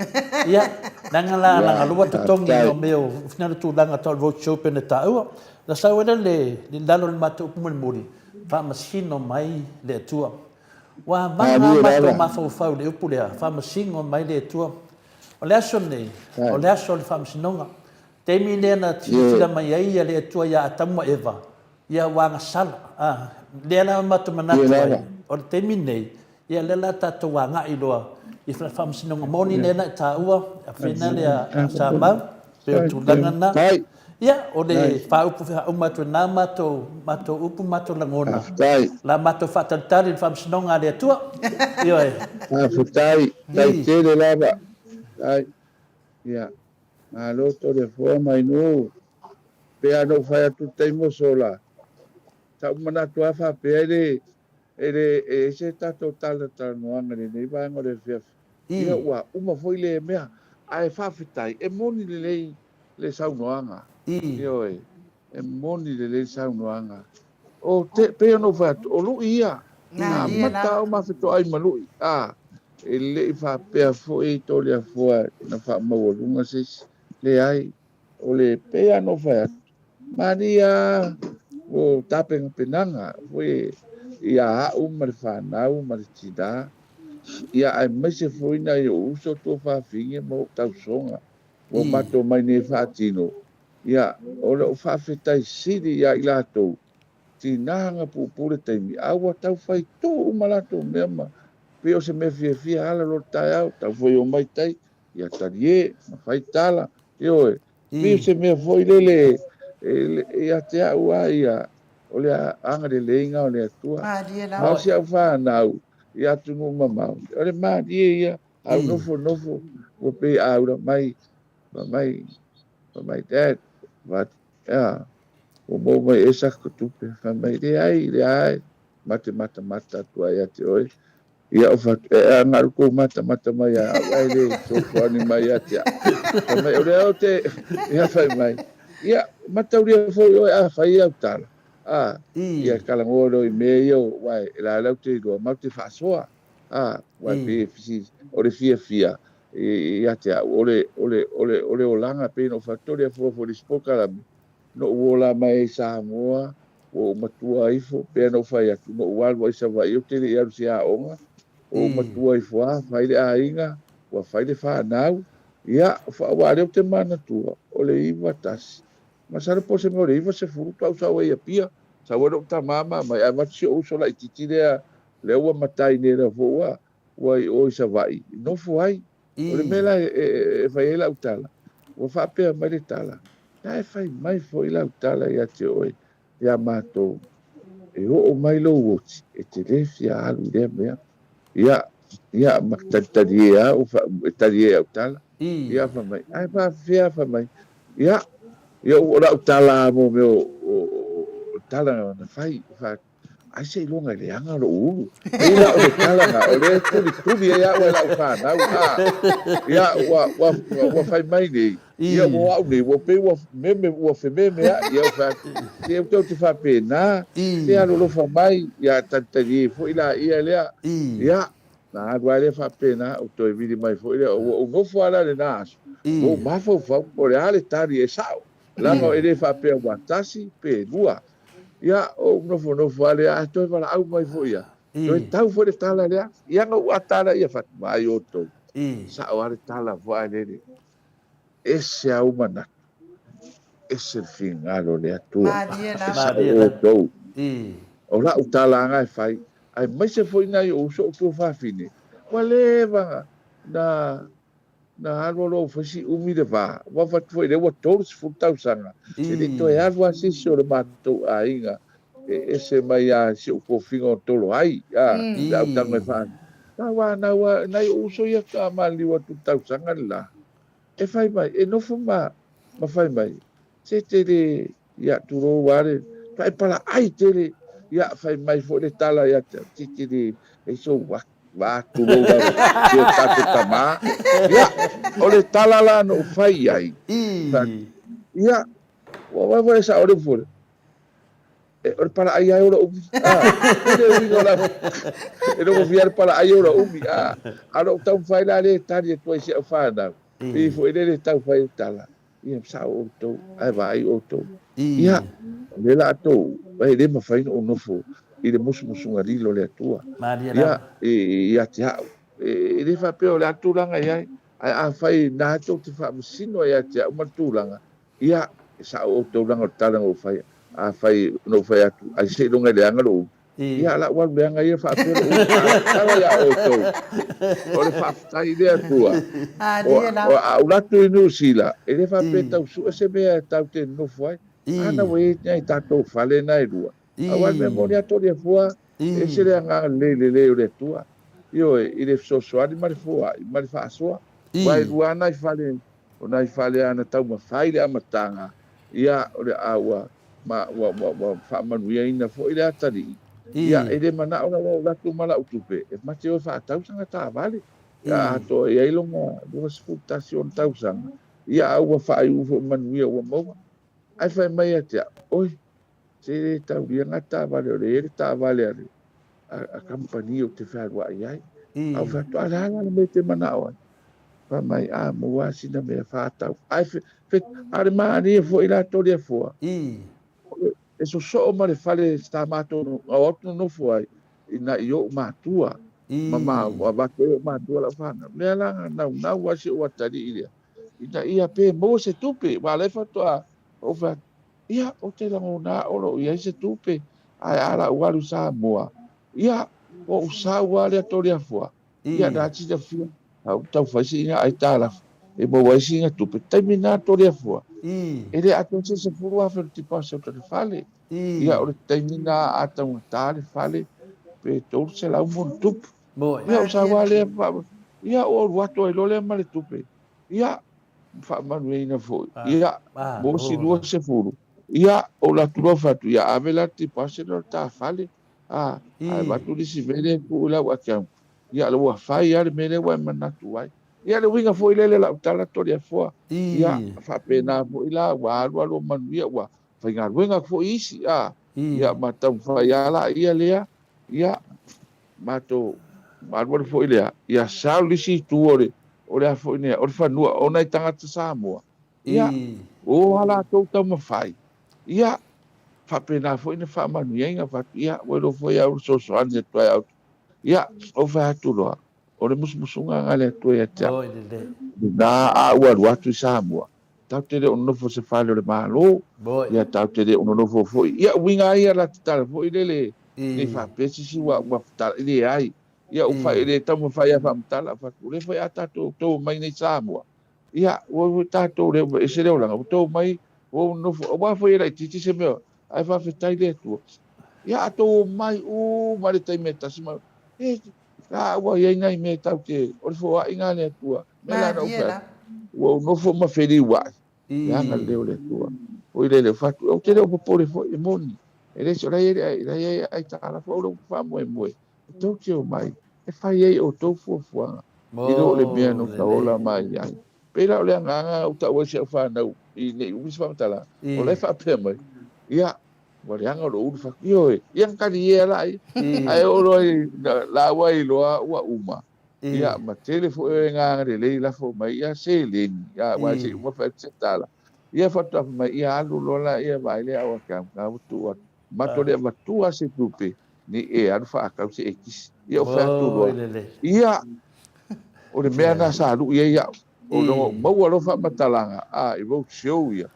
Ia, nangala langa lua tatongi o meo. Finana tu langa tau road show pene ta ua. Na sauera le lalo le matu upumuri. Whamasino mai le tua. Wa manga mato mafau le upu lea famasingo mai le tua o le aso nei o le aso le famasinonga te mi le na tila mai ai le tua ia atamu eva ia wanga sala le na mato manatu ai o te mi nei ia le la tatu wanga i loa i famasinonga moni le na ta ua a fina le a sama pe tu langa ia o le fa upu fa mato na mato upu mato langona la mato fa tantari fa msnonga le tua io e futai dai tele lava ai ia a loto de forma inu pe ano fa tu temo sola ta mana tu fa pe ele se ta total ta no angre ni va ngore fe ia wa uma foi le mea ai fa fitai e moni le sau noanga Ioe, e moni le saunoanga. O te peo no fatu, o lu ia, mata o mafito ai malui ele fa pe foi to le foi na fa mo lunga se le ai o le pe no fa Maria o tapeng penanga foi ia mar fa na mar tida ia ai mese foi na yo uso to fa finge mo tau songa o mato mai ne fa tino ia o le fa fetai siri ia ilato tinanga pupule taimi awa tau fai tō umalato mema pe o se me fia ala lo tai au tau foi o mai tai ia tarie ma fai tala io pe o se me foi lele ia te au ia o le anga de leinga o le atua ma se au fa nau ia tunu mama o le ma ia au nofo o pe au mai dad but yeah o mo mai esa kutupe fa mai le ai mata tua ia te oi ia o fa ngal ko mata mai ai le so fani mai ia te fa mai o le o te ia fa mai ia mata uri fo ia fa ia tal ia kala ngoro i me io wai la la te do ma te fa soa wai pe fisi o le fia ia te ole o langa pe no fattoria fo di spoka no wola mai sa moa o matua ifo pe no fai atu no wal wa sa vai o te ia sia onga o matua ifo fai le ainga wa fai le fa nau ia fa wa le te mana tua o le iwa tas ma sa po se mo le iwa se furu tau sa wa ia pia sa wa do ta mama mai a mat si o so la titi le wa matai ne la vo wa o sa vai no foi o le mela fai la utala o fa pe mai le tala ai fai mai foi la utala ia te oi ia matou e o mai lo woti e te le fia alu le mea ia maktadia o fa tadia utala ia fa mai ai fa fia fa mai ia o la utala mo me o tala na fai fa ai sei longa le anga lo ulu ia o tala na o le tu ia o la fa na ia wa fai mai nei ia mo au nei wo pe wo me wo fe me ia fa ia te fa pe na ia lo fa mai ia tantari fo ila ia le ia na agora le fa pe na o to vidi mai fo ia o go fo ala le nas o ma fo o le ale tari e sao la no ele fa pe wa tasi pe lua ia o no fo ale a to para au mai fo ia to tau fo le tala le ia no atala ia fa mai o to sa o ale tala fo ale esse é uma na esse fingalo le atua o la utala nga fai ai mai se foi na o so to fa fine wale va na alolo fasi umi de va wa fa foi le wa todos futau sanga e to e algo assim so le mato ainga esse mai a se o fingo tolo ai da utala fa na o so ia ka mali wa tutau sanga la e fai mai e no fuma ma fai mai se te le ia turo wale fai para ai te le ia fai mai fo le tala ia te le e so wa turo wa ke ta tama ia o le tala la no fai ai ia wa sa o le fo o para ai ai ora umi e no vier para ai ora umi alo tau fai la le tari e tu se fa na e foi ele tau fai tala ia sa o to ai vai o to ia le la to vai le ma fai o nofo i le musu ngari lo le tua ia ia tia e le fa pe o le atulanga ia a fai na to te fa sino ia tia o matulanga ia sa o to langa tala o fai a fai no fai atu ai se longa le anga lo ia la wa le anga ia fa pe o ia o to o le fa tai le tua o la tu no sila e le fa pe tau su se be tau te no foi ana we nei tato fale na rua awa memoria to le fua e se le anga le le tua io i le so di mari fua mari fa so vai rua na fale o na fale ana tau ma fai le amatanga ia o le awa ma wa fa manuia ina fo ile atari ia ele mana ona la tu mala utupe e ma te o fa tau sanga ta vale ia to ia ilonga duas futasion tau sanga ia awa fa ai fo manuia o mo ai fai mai atia oi se tau ia ngata vale o le ta vale ale a company o te whaua i ai. Au whatua ala me te mana o ai. Pa mai a mua sina mea whātau. Ai are maani e fo i la tori a fua. E so o ma le fale sta mātou a otu no fua ai. Ina i o mātua. Mama wa bako e mātua la whana. Mea langa nau wasi o atari iria. Ina ia pe mo se tupe. Wa le whatua o whatua. Ia o te lango nā oro ia se tupe. Ai ala uaru sa mua. Ia o usa uare a tori a fua. Ia nā tina fua. Au tau whaisi inga ai tāla. E mo waisi inga tupe. Taimi nā tori a fua. E le ato se furu a wharu tipa se o tari whale. Ia o le taimi nā atau tāle whale. Pe tōru se lau mon tupe. Ia o sa wale. Ia o ruato e lole ma le tupe. Ia whaamanu e ina fo. Ia mo si lua se furu. Ia o la tulo fatu. Ia avela tipa se no tā whale. Ai watu lisi vele ku ula wakiam. Ia le ua whai ale mele wa manatu ai. Ia le winga fo ilele la utala tori a fua. Ia whapena fo ila wa alu manu ia wa. Whainga ruenga fo isi. Ia matau whai ala ia lea. Ia mato maruare fo ilea. Ia sao lisi tu ore. Ore a fo inea. Ore whanua. Ona i tangata Samoa. Ia o ala tau mawhai. Ia whapena fo ina whamanu ia whatu. Ia wero fo ia uru sosoani e tuai au. Ia o whatu roa. Ore musumusunga ngale tuai a tia. Nā a uaru atu i Samoa. Tau tere onofo se whale ore mahalo. Ia tau tere onofo fo. Ia winga ia la titara fo i lele. Ni whapesi si wa whaputala. Ile ai. Ia uwhai ele tau mwhai a whamutala. Ure fo ia tato tau mai nei Samoa. Ia o tato reo e se reo langa. Tau mai o onofo. O wafo i rai titi se meo. Ai whawhetai le tua. Ia ato mai mare tai me tasi mai. Ua ia ngai me tau te. Ore fo a inga le tua. Mela na uwhai. Ua onofo ma whiri wai. Ia nga leo le tua. O i le whatu. O te reo popore fo e moni. E reso rai ai tāra fo ora wha moe. E tau te o mai. E whai ei o tau fuafuanga. I ro le mea no ka ola mai ai. Pera o le nganga o tau esi au whanau. I ne umisi whamatala. O le whapea mai. Ia. Wale anga ro uru whakio e. Ia nkari e alai. Ai oro ai la wai loa ua uma. Ia ma tele fo e nganga le lei la fo mai. Ia se leni. Ia wai se uma whai se tala. Ia whatu apa mai. Ia alu lola ia vai le awa kam. Kamutu watu. Matore matua se tupe ni e alfa akau se ekis ia o fatu ro ia o le mea na salu ia o no mau alo fa matalanga I vo show ia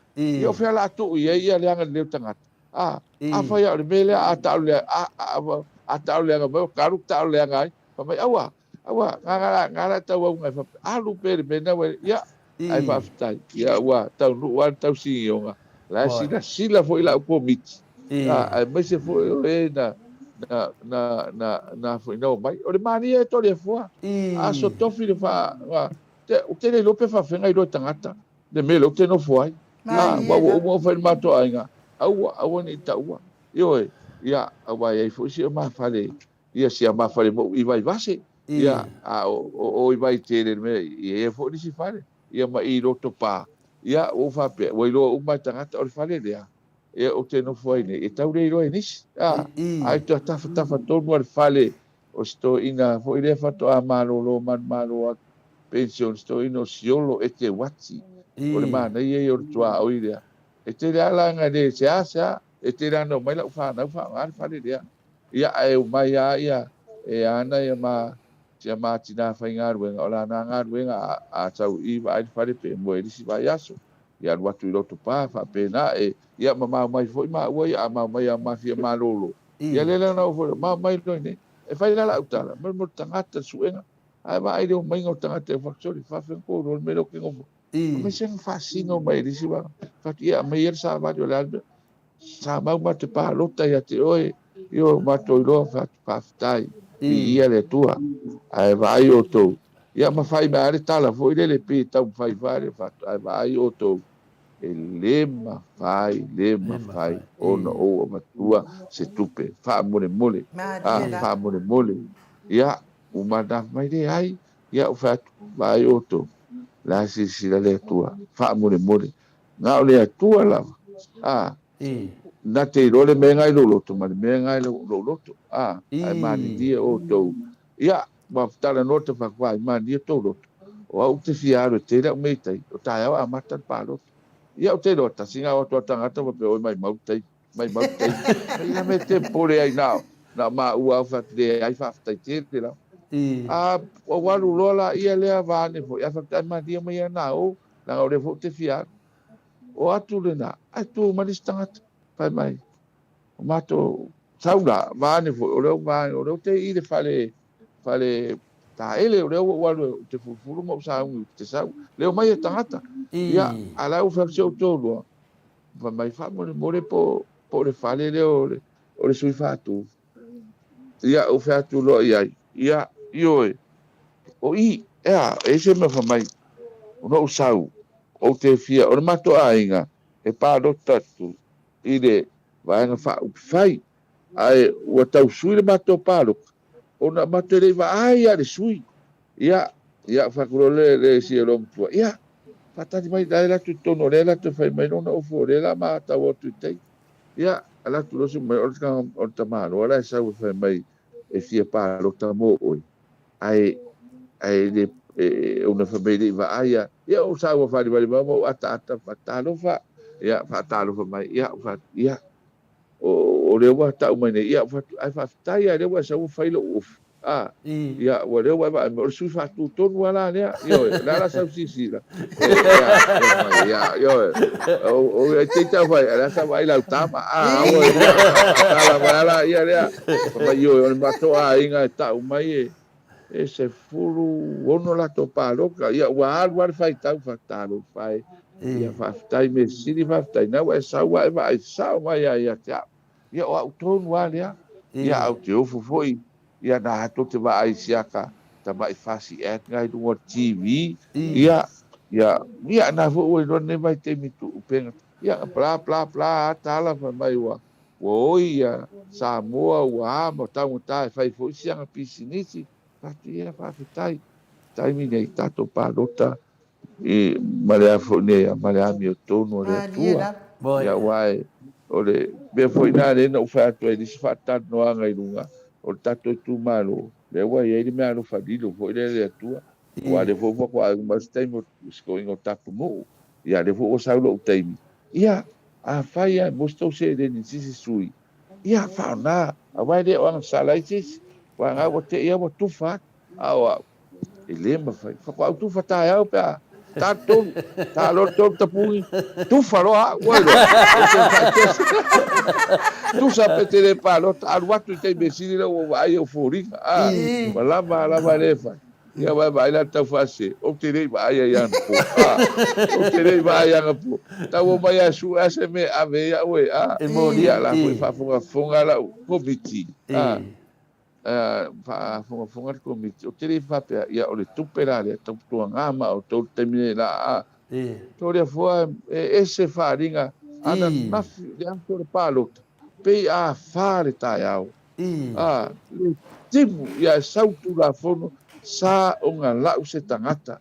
o fe la tu ia le anga le tanga a fa ia le mele a taule nga mo karu taule nga fa mai awa ngara tau nga fa alu pe le na ia ai fa ftai ia wa tau wa tau si nga la sila fo ila ko mit mai se fo e na fo no mai o le mani e to le fo a so tofi le fa o te le lope fa fenga I do tangata le me lo te no fo ai wa mo fa ma to ainga au ni taua yo ia awa ia fo si ma fa le ia si ma fa le mo I vai vase ia o I vai te le me e fo ni si fa le ia ma I lo to pa ia o fa pe o lo ma tangata o fa le dia e o te no foi ne e tau rei roi nis ai to tafa tonu al fale o sto ina foi le fato a malo man pension sto ino siolo e te wati o le mana ie o tua o ile e te ala nga de se asa e te rano mai la fa al fale dia ia e mai ia e ana ia ma tia ma tina fa ngaru ola na ngaru a tau I vai fale pe mo e si vai aso ia watu I loto pa fa pena e ia mama mai foi ma oi a ma mai a mafia malolo ia le na foi ma mai no ne e fai la utala mo tangata suenga ai vai de mai ngo tangata factory fa fen ko ro me lo que ngo me sen fascino mai disi ba fa ia mai sa va de la sa ma te pa lota ia te oi io ma to lo fa tai ia le tua ai vai o to ia ma fai ma ale tala foi le pi tau fai fa ai vai o to le mafai ona o matua se tupe fa mole ia o mada mai de ai ia o fa vai oto la si la le tua fa mole nga o le tua la na te role me ngai lo loto ma me ngai lo loto ai mani dia o to ia ma tala nota fa kwa mani dia to loto o au te fiaro te ra me tai o ta ia mata pa lo ia o te lota singa o to tanga to pe o mai mautai mai na me te pore ai na ma ua fa te ai fa tai te la o walu lola ia lea vane fo ia fa ta ma dia mai na o na o le fo te fiaro o atu le na atu manistanga pai mai mato sauna vane fo o leo te i le fale ta ele o leo walu te fulu mo sa te sau leo mai tangata ia ala o fa se o tolo va mai fa mo le po le fale leo o le sui fatu ia o fa tu lo ia io o i e se me fa mai o no sau o te fia o le mato ainga e pa do tatu i le vai na fa fai ai o tau sui le mato palo ona mato le va ai ale sui ia fa ko le si lo mtua ia fatati mai dai la tu tono le la tu fai mai no o fo le la ma ta o tu te ia ala tu lo su mai o ta malo ala sa o fai mai e fia palo ta mo oi ai le una famiglia va aia ia o sa o fa di mo ata fa lo fa ia fa ta lo fa mai ia o le wa ta mai ne ia fa ai fa ta ia le wa sa o fa lo uf ia o le wa ba mo su fa tu ton wala ne yo la sa si la ia yo o te ta fa la sa vai la ta ma o ia ta la wala ia fa yo ma to inga ta mai e se furu ono la to paloka ia wa alwar fai tau fatalo fai ia fa tai me siri fa tai na wa sa wa vai sa wa ia ta ia o auton wa ia au te ofu foi ia na to te va ai siaka ta mai fasi et ngai do TV ia na vo o no ne vai te mitu penga ia bla ta la fa mai wa o ia Samoa wa mo tau tai fai foi sianga pisinisi ia whawhetai. Taimi nei tato pālota i malea whonea, malea mi o tono le atua. Ia wae, o le mea whoina rena u whātua e nisi whātano anga i runga. O le tato e tū malo. Le wai e ni mea no whanilo, whoina le atua. Wa le whoa kwa agu mas taimo sko ingo tapu mo. Ia le whoa saulo u taimi. Ia, a whai ai, mostou se reni sisi sui. Ia whaona, a wae le o anga salaisis. Wa nga o te ia wa tufa awa ele ma fai fa kwa tufa ta ya pa ta lo to tapu tufa lo a wa lo tu sa pe te le pa lo al watu te besili lo wa ai ofori la ma le fa ia va la ta fa se o te le va ai ya po o te le va ya po ta wo ma ya su ase me ave ya we ia la fa fonga la komiti fonga komiti o tere whapea ia o le tupera le tautua ngama o tau temine la to le fua e se wharinga ana nafi le anto le pālota pei a whare tai au le timu ia sautu la fono sa o ngā lau se tangata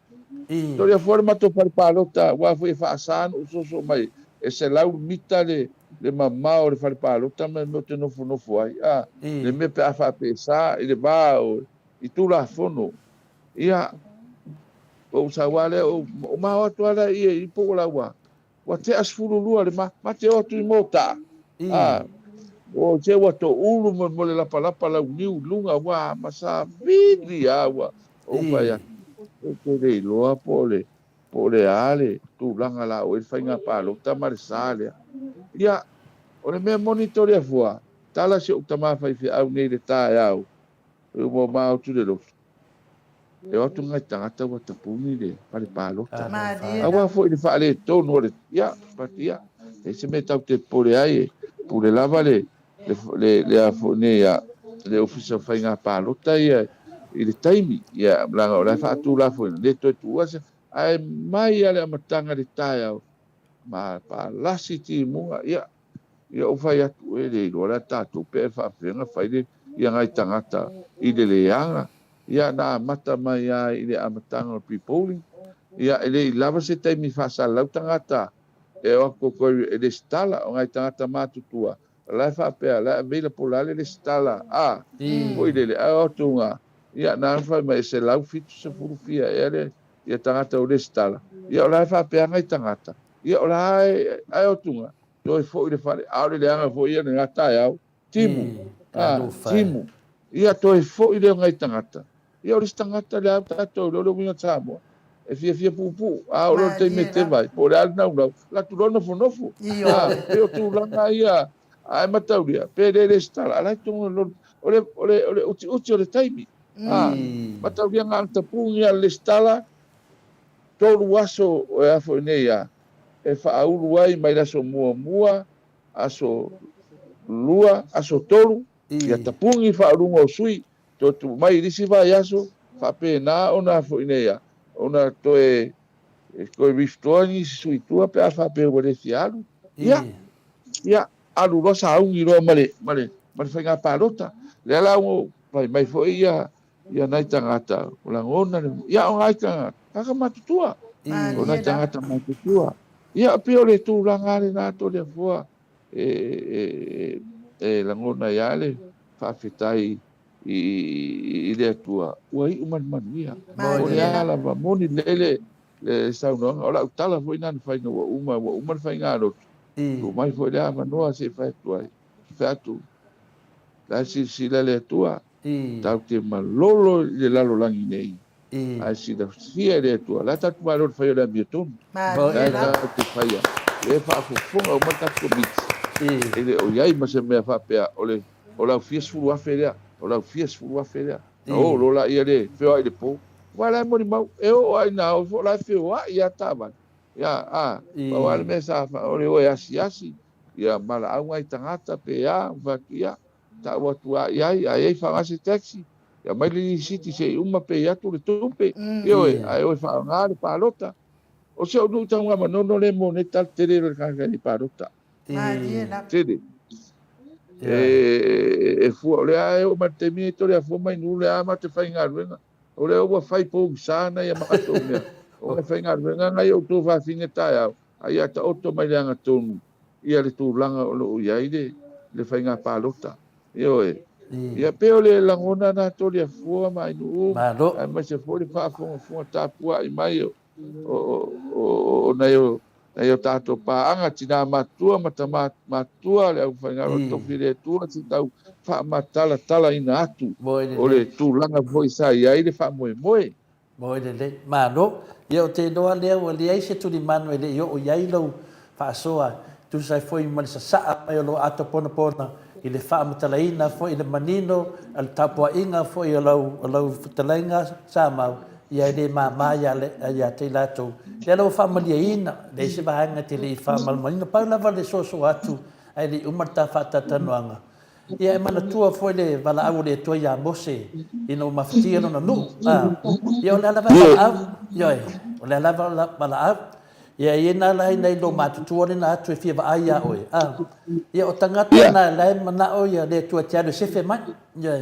to le fua le mato pare pālota wa fui whaasano usoso mai e se lau mita le mamao le fare pālota me no te nofo ai le me pe a whapesa i le bao i tūla fono ia o sawale o ma o toala i po la wa te asfulu lua le ma te o tu mota o te wa to ulu mo le la la niu lunga wa masa vidi awa o fa ya o te le loa po le ale tu langa la o fainga palo ta marsale ia o le me monitoria fua tala se o tama fai fi au nei le ta au o mo ma o tu le lo e o tu ngai tangata wa tapuni le pale palota awa fo i fa le to no le ia patia e se me tau te pore ai pure lava le a fo ne ia le ofisa fainga palota ia i le taimi ia langa o la fa tu la fo le to tu asa ai mai ale matanga le tai au ma pa lasi ti munga ia ia o fai atu e le ilo tatu pe fa fenga fai le ia ngai tangata i le leanga ia na mata mai ai i le amatanga o pipoli ia ele lava se taimi fa sa lau tangata e o ko ko le stala o ngai tangata matutua la fa pe la vela polale le stala a o ile a o tunga ia na fa mai se lau fitu se furufia ele ia tangata o le stala ia la fa pe ngai tangata ia o la ai o tunga to fo ile fa a le anga fo ia nga ta ia timu timu ia to fo ile ngai tangata ia o le tangata le ta to lo minga tsamo e fia pupu a o lo te mete vai por al não la tu no fonofu eu tu langa ia ai matauria pere le stala ala tu ole uti ole taimi matauria nganta pungia le stala tolu aso o afo neia e fa aulu ai mai la so mua aso lua aso tolu ia tapungi fa lungo sui to tu mai disi vai aso fa pena ona afo neia ona toe ko bistoni suitua pe afa pe wale fialu ia alu rosa au ngiro male fai palota le la mai foi ia nai tangata la ngona ia o ngai tangata ka matutua o nai tangata matutua ia pe ole tu la ngale na to le fua la ngona ia le fa fitai i le tua ui man ia o le ala va moni le sauna ola utala foi nan fai no uma fai ngalo o mai foi le manoa se fai tuai fatu la si le tua tau te malolo le lalo langi nei ai si da fia le tua la tatu malo fai le biotun la te fai le fa fonga o mata ko bit ele o yai ma se me fa pe ole ola fies fu afere ola fies fu afere o lola ia le feo ai le po wala mo ni mau e o ai na o la feo ia tava ia wala me sa ole o asi ia mala au ai tangata pe ia va ia ta wa tu ai fa asi taxi ia mai li city se uma pe ia tu le tumpe io ai o fa ngale palota o se o nu tanga ma no le mo ne tal tele le kanga ni palota tele fu ole ai o matemi to le fu mai nu le ama te fai ngaruenga ole o fai po sana ia makato me o fai ngaruenga ngai o to fa finga ta ai ata o to mai langa tonu ia le tu langa o ia ide le fai nga palota io ia pe ole langona na to le fu mai nu mai se fu le fa fu ta pua i mai o na yo tato pa anga tina matua matua le au fanga to file tua si tau fa matala tala ina atu ole tu langa foi sai ai le fa moi le mano yo te doa le o le ai se tu di mano le yo o yai lo fa soa tu sai foi mal sa ai lo ato pona i le fa matala ina foi le manino al tapua inga foi lo talenga sa mau ia le mama ia te lato le lo family ina le se bahanga te le family ina pa lava le so atu ai le umarta fata tanuanga ia mana tua foi le vala au le tua ia mose ino maftia no nu ia le lava au ia le lava bala au ia ina la nei lo matu tua na atu fia va ia oi ia o tangata na le mana o ia le tua tia le sefe mai ia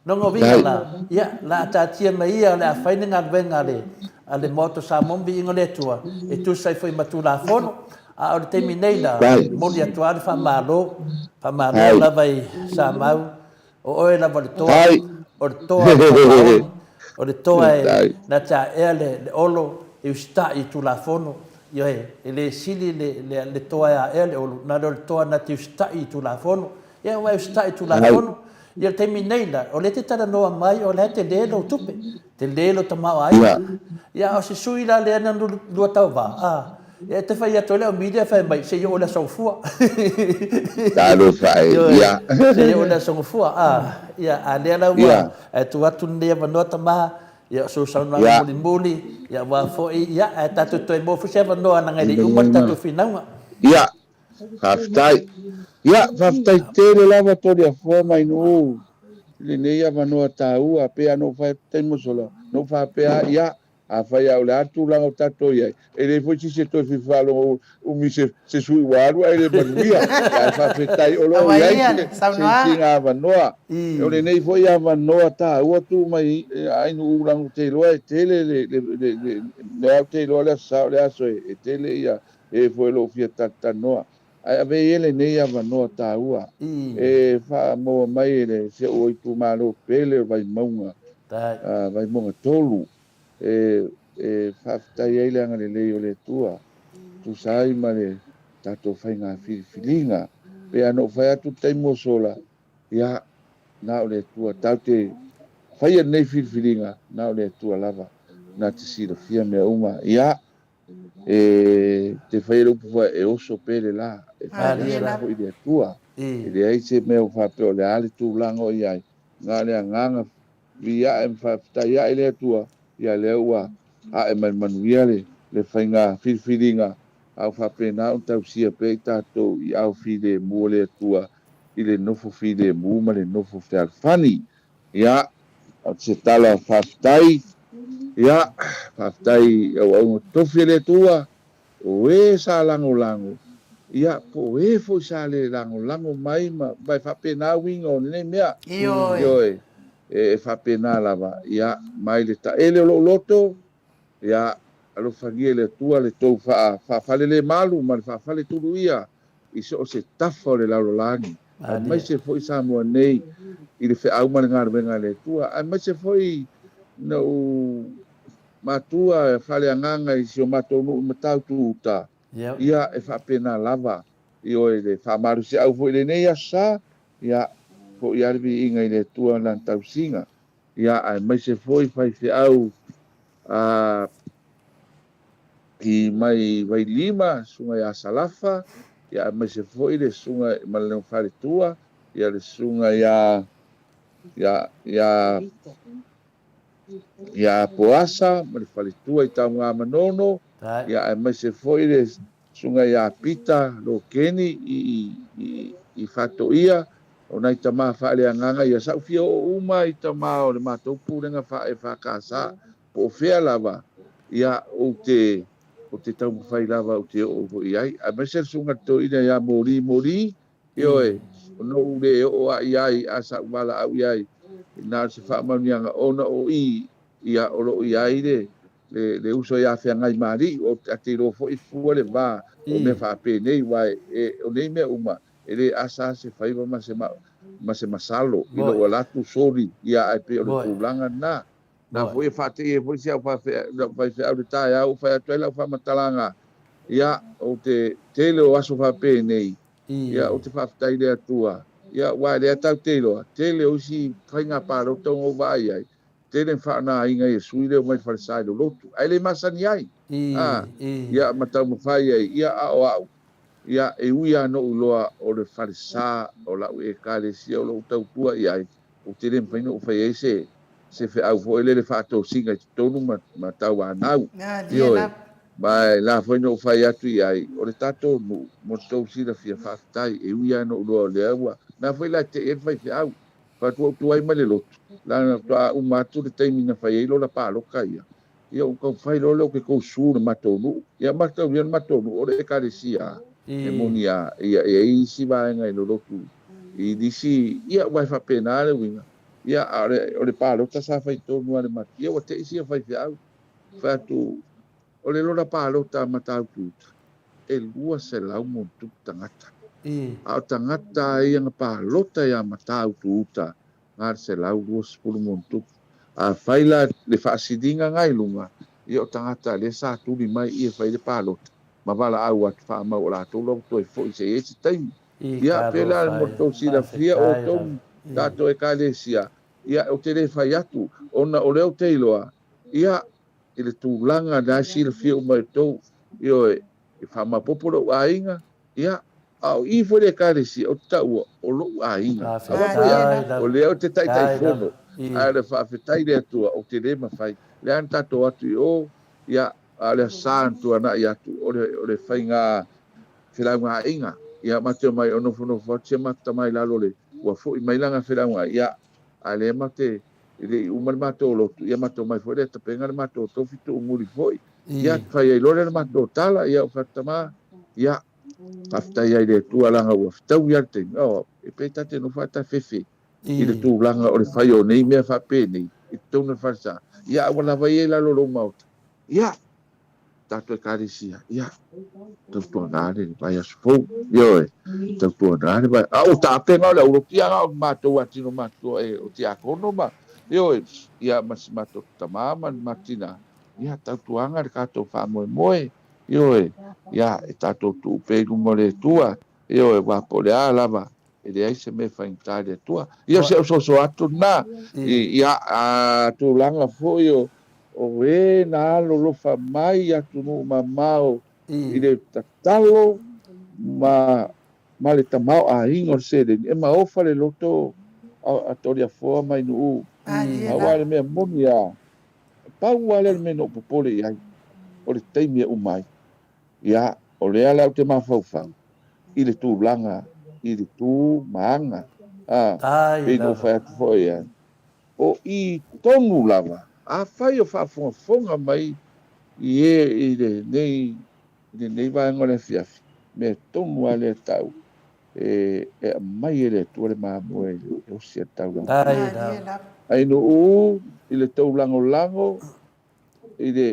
nongo vinga la ta tia mai ia le faina ngadwenga le moto sa mombi ingole tua e tu sai foi matula fono a o terminela mo dia tua fa malo la vai sa mau o la voltoa o toa na ta ele olo e sta i tu la fono io le sili le toa ele o na do toa na ti sta i tu la fono ia wa sta i tu la fono ia terminela o le te tala noa mai o le te lelo tupe te lelo tama ai ia o se sui la le na lua tau va ia te fai atu le o media fai mai se yo la sofua talo fai ia se yo la sofua ia a le la wa tu atu ne va tama ia so sa na muli ia wa fo ia tatu to mo fu se va no na ngai umar tatu finanga ia haftai tele lava toda a forma e no le neia manoa taua pe no fai temo sola no fa pe ia a fai au la tu la o tato ia e le foi se to fi falo o mi se sui waru e le manuia a fa fetai o lo ia se tinga manoa o le nei foi a manoa taua tu mai ai no ulang te lo e tele le te lo le sa le aso e tele ia e foi lo fia tatanoa ai ave ele nei ava no taua e fa mo mai le se o tu malo pele vai monga vai monga tolu e fa tai ele anga le o le tua tu sai male tato fai nga filinga pe ano fai atu tai mo sola ya na o le tua taute fai nei filinga na o le tua lava na te sira fia me uma ya te fai rupu fa e oso pele la e fai la fo i le tua e le ai se meo fa pe o le ale tu lango i ai ngā lea nganga via e fa tai ai le tua ia le ua a e man manuia le fai ngā filinga au fa pe na un tau sia pe tato i au file mo le tua i le nofo file mo ma le nofo fe alfani ia o se tala fa tai ia faafetai auauga tofi le tua o ē sa lagolango ia po ē foʻi sa le lagolago mai ma mai faapena uiga o lenei mea ioe e faapena lava ia mai le taʻele o loʻo loto ia alofagia le atua le tou faafalele malu ma le faafale tuluia i so o se tafa o le lalolagi ae maise foʻi sa moa nei i le feʻau ma le galuega le atua ae maise foʻi nau matua faleagaga i sio matou nuu matau tuuta ia e faapena lava i oe le faamalusiʻau foʻi lenei asa ia foʻi ale viiga i le atua na tausiga ia ae maise foʻi faifeʻau i mai vailima suga iā salafa ia ae maise foʻi le suga ma le faletua ia le suga ia poasa ma le faletua i taugā manono ia ae maise foʻi le suga iā pita lo keni i fatoʻia ona i tamā faaleagaga ia saʻufia o uma i tamā o le matou pulega fakasā po o fea lava ia o te taumafai lava o te oo foʻi ai ae maise le suga toʻina iā moli ioe o noʻu le oo aʻi ai a saʻumalaʻau i ai na se faamauniaga ona o ia o loo i ai le uso ia feagai mali'i o ate lo fo'i fua le va o me faapenei uae o nei mea uma e lē asa se faiva ma se masalo i lo'ua latu soli ia ae pe o le tulaga na fo'i e fa'ate'i e fo'i se au faife'au le taeau fai atu ai lau fa'amatalaga ia o te tele o aso faapenei ia o te fa'afetai le atua ia ua lea tau teiloa tele o isi faiga palota o va'ai ai tele fa'anāiga iesu i leo mai falesae lo lotu ai le masani ai ia matau mafai ai ia a'oa'u ia e ui ano'u loa o le falesā o la'u ekalesia o lo'u taupua i ai o te le mafaino'u fai ai se fe'au fo'i le fa'atosiga i totonu ma tau anau ioe mai la faino'u fai atu i ai o le tatou nu'u mo tou silafia fa'afetai e ui ano'u loa o lea ua na foi la te e fai fe'au fa'atu'utu ai ma le lotu la to'a uma atu le taimina fai ai lo la paloka ia o kau fai lo ke kou su le matou nu'u ia matou ia le matou nu'u o le ekalesia e monia ia e isi vaenga i lo lotu i disi ia wai fa'apena le uiga ia o le palota sa fai tonu ale matu ia ua te isi fai fe'au fai atu o le lona palota matau tuta e lua se lau mo tupu tangata a o tangata ia nga palota ia matau tuta ngā se lau lua sepulu mo tupu a fai la le fa'asidinga ngai lunga ia o tangata le sa tuli mai ia fai le palota ma wala au atu whaamau o lātou lau toi fo'i se esi taimi ia pela mo tau sila fia o tau tātou e kālesia ia o te le fai atu ona o leo teiloa ia i le tūlanga nā sila fia o mai tau ioe i whaamapopo lo ainga ia au i fo le kālesia o tau o lo ainga o leo te tai fono a le whaafetai le atua o te le mawhai le an tātou atu i o ia a le sāntu ana i atu o le whai ngā whilau ngā inga ia mateo mai ono fono whatia mata mai lalo le ua fo i mailanga whilau ngā ia a le mate i le umar mato lotu ia mato mai fo le tapenga le mato tofitu umuri fo ia whai ai lore le mato tala ia o whatama ia whaftai ai le tualanga ua whtau ia te e peitate no whata fefe i le tūlanga o le whai o nei mea whape nei i tōna whasa ia wala vai e lalo lo mauta ia tato karisia ia tau ngare vai asfo yo tau ngare vai au ta penga le u tia ga mato atino mato e o tia kono ma yo ia mas mato tamama matina ia tau tuanga ka to fa moe yo ia tato tu pe mo le tua yo va pole lava e de se me fa intale tua ia se so atu na ia a tu langa fo yo o e na lo fa mai atu no mamao i le tatalo ma le tamao a ingo se de e ma ofa le loto a toria fo mai no a wale me monia pa wale me no popole ia o le taimi o mai ia o le ala o te mafaufa i le tu langa i le tu maanga pe no fa atu fo ia o i tonu lava a fai o fa fonga mai i le nei vai ngole fiafi me tonu ale tau e mai ele tu le mamu e o sia tau ai no i le tau lango i le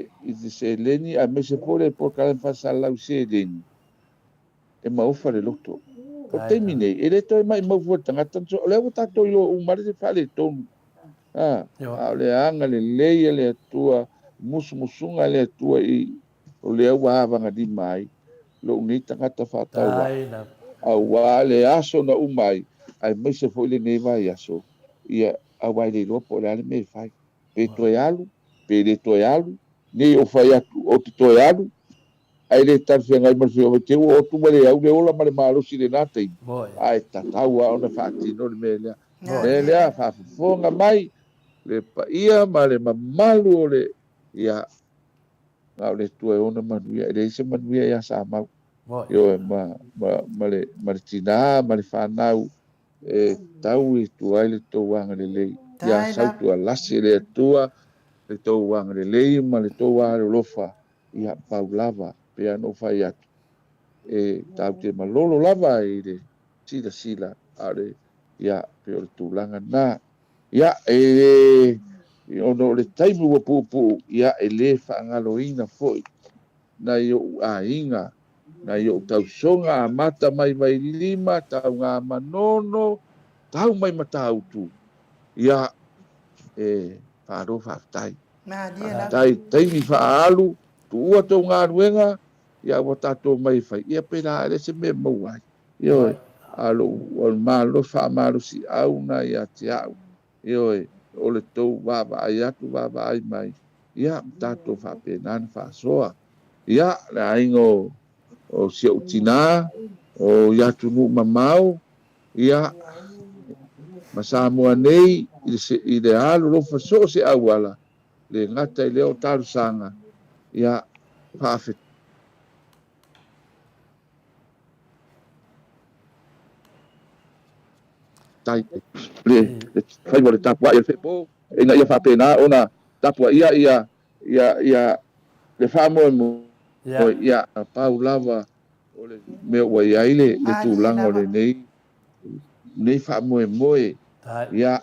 se leni a me se pole por kala fa la se leni e ma ofa le loto o termine ele to mai mo vo tanga tanto le o tato yo o mare se fale tonu le anga le leia le tua musunga le tua i o le wa vanga di mai lo ni tanga ta fata wa a le aso na umai ai me se foi le neva aso ia a wai le lopo le me fai pe toialu pe le toialu ni o fai o toialu ai le tar fe ngai mar fio te o tu male au le ola male malo si le nate ai ta taua ona fati no le le fa fonga mai le pa ia male mamalu ole ia ngau le tu ona manuia le se manuia ia sa mau yo male tina male fanau e tau i tu ai le to wanga le ia sau tu lasi le tua le to wanga le ma le to wa lofa ia paulava pe no fai atu e tau te malolo lava i le sila ale ia pe o tu langa na ia ono le taimu wa pupu ia ele fa ngaloina foi na yo ainga na yo tau songa mata mai lima tau ngā manono tau mai matau tu ia whāro whaftai taimi whaalu tu ua tau ngā ruenga ia wa tato mai whai ia pera ele se me mauai ia alo o malo whaamalo si au na ia te au ia o le tau wawa ai atu wawa ai mai ia tato whapenan whaasoa ia le aingo o sia utina o ia tunu mamau ia masamua nei i le alu lofa so se awala le ngata i leo taru sanga ia whaafe tai le fai mo le tapua ia fepo e nga ia whapena ona tapua ia le whamoe o ia pau lava o le me o ia le tūlanga o le nei whamoe ia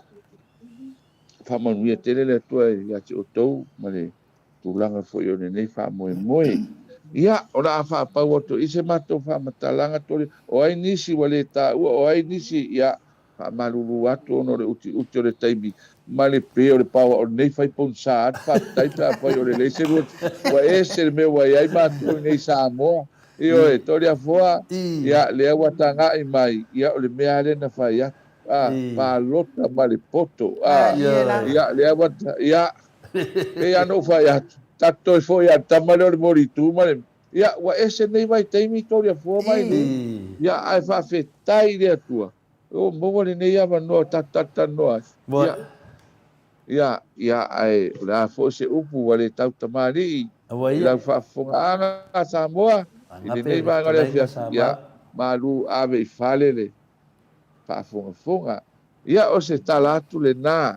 whamanuia tele le tua ia te o tau ma le tūlanga foi o le nei whamoe ia o la whapau atu i se mato whamatalanga tole o ai nisi wale tā ua o ai nisi ia whamaruru atu ono le uti o le taimi ma le pe o le paua o nei whai ponsa at whatai pia pai o le leise rua wa ese me wa iai matu nei Samoa io e tori a foa ia le awa tanga i mai ia o le mea le na whai ia pa lota ma le poto ia le awa ia pe ano whai atu tato e fo ia tamale o le moritu ma le ia wa ese nei mai taimi tori a foa mai nei ia ai whawhetai le atua o mo le nei ava no tatata no ia ai la fo se upu wale tau tamari la fa fonga Samoa i nei va ngale ia malu ave i fale le fa fonga ia o se talatu le na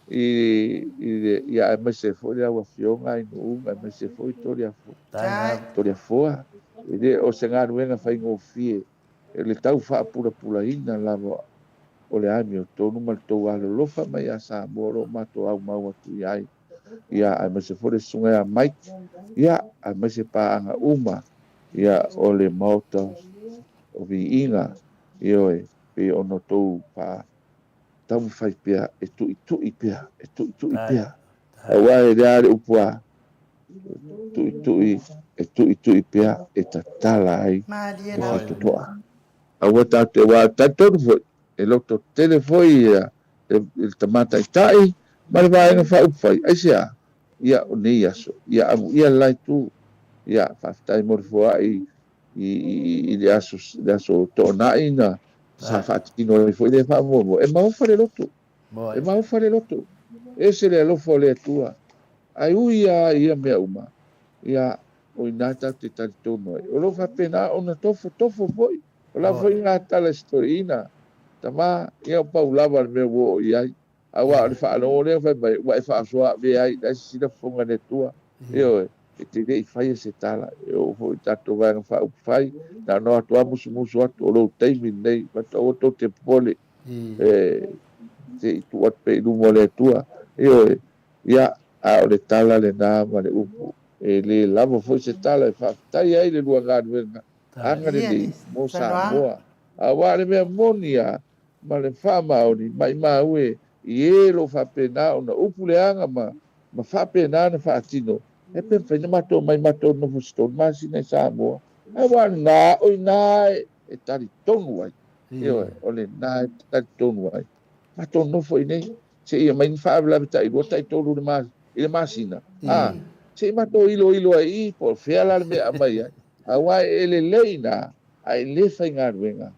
ia me se fo le agua fionga i no me se fo toria fo ide o se nga ruenga fa ingofie le tau fa pula ina lava o le ami o tonu ma tau alo lofa mai a Samoa ma to au mau atu iai ia ai ma se fore sunga mai ia ai ma se paanga uma ia o le mauta o vi inga ioe pe ono tou pa tau fai pia e tu i pia awa e rea le upua tu i pia e tatala ai Maria e na. whatutoa awa tate wa tatou foi e loto telefoi ia il tamata i tai ma le vaenga wha upwhai aisia ia o nei aso ia amu ia lai tu ia whaftai morfoa i le aso tōnai na sa whaatino i foi le whaamomo e maufa le loto e se le alofo le atua ai ui ia mea uma ia o inata te tari tono o lo fa pena ona tofo foi o la foi ngā tala storina tama ia paulava me wo ia awa le fa no le fa wa fa so ve ai da si da fonga ne tua io e te dei fai se tala o foi tato va fa fai da no atua musu atu lo teimi nei ma to te pole te tu at pe du mole tua io ia a le tala le na ma le upu e le lavo foi se tala fa tai ai le lua venga anga le mo sa moa a wale me monia ma le fa maoni mai maue i lo fa pena ona upu le anga ma fa pena na fa atino e pe fe mato mai mato no fusto ma si ne sa moa a wale na o na e tari tonu ai io o le na tari tonu ai mato no foi nei se ia mai fa la tai go tai tolu de mas ile masina se mato ilo ai por fe la me mai a wa ele leina ai le fa ngarwenga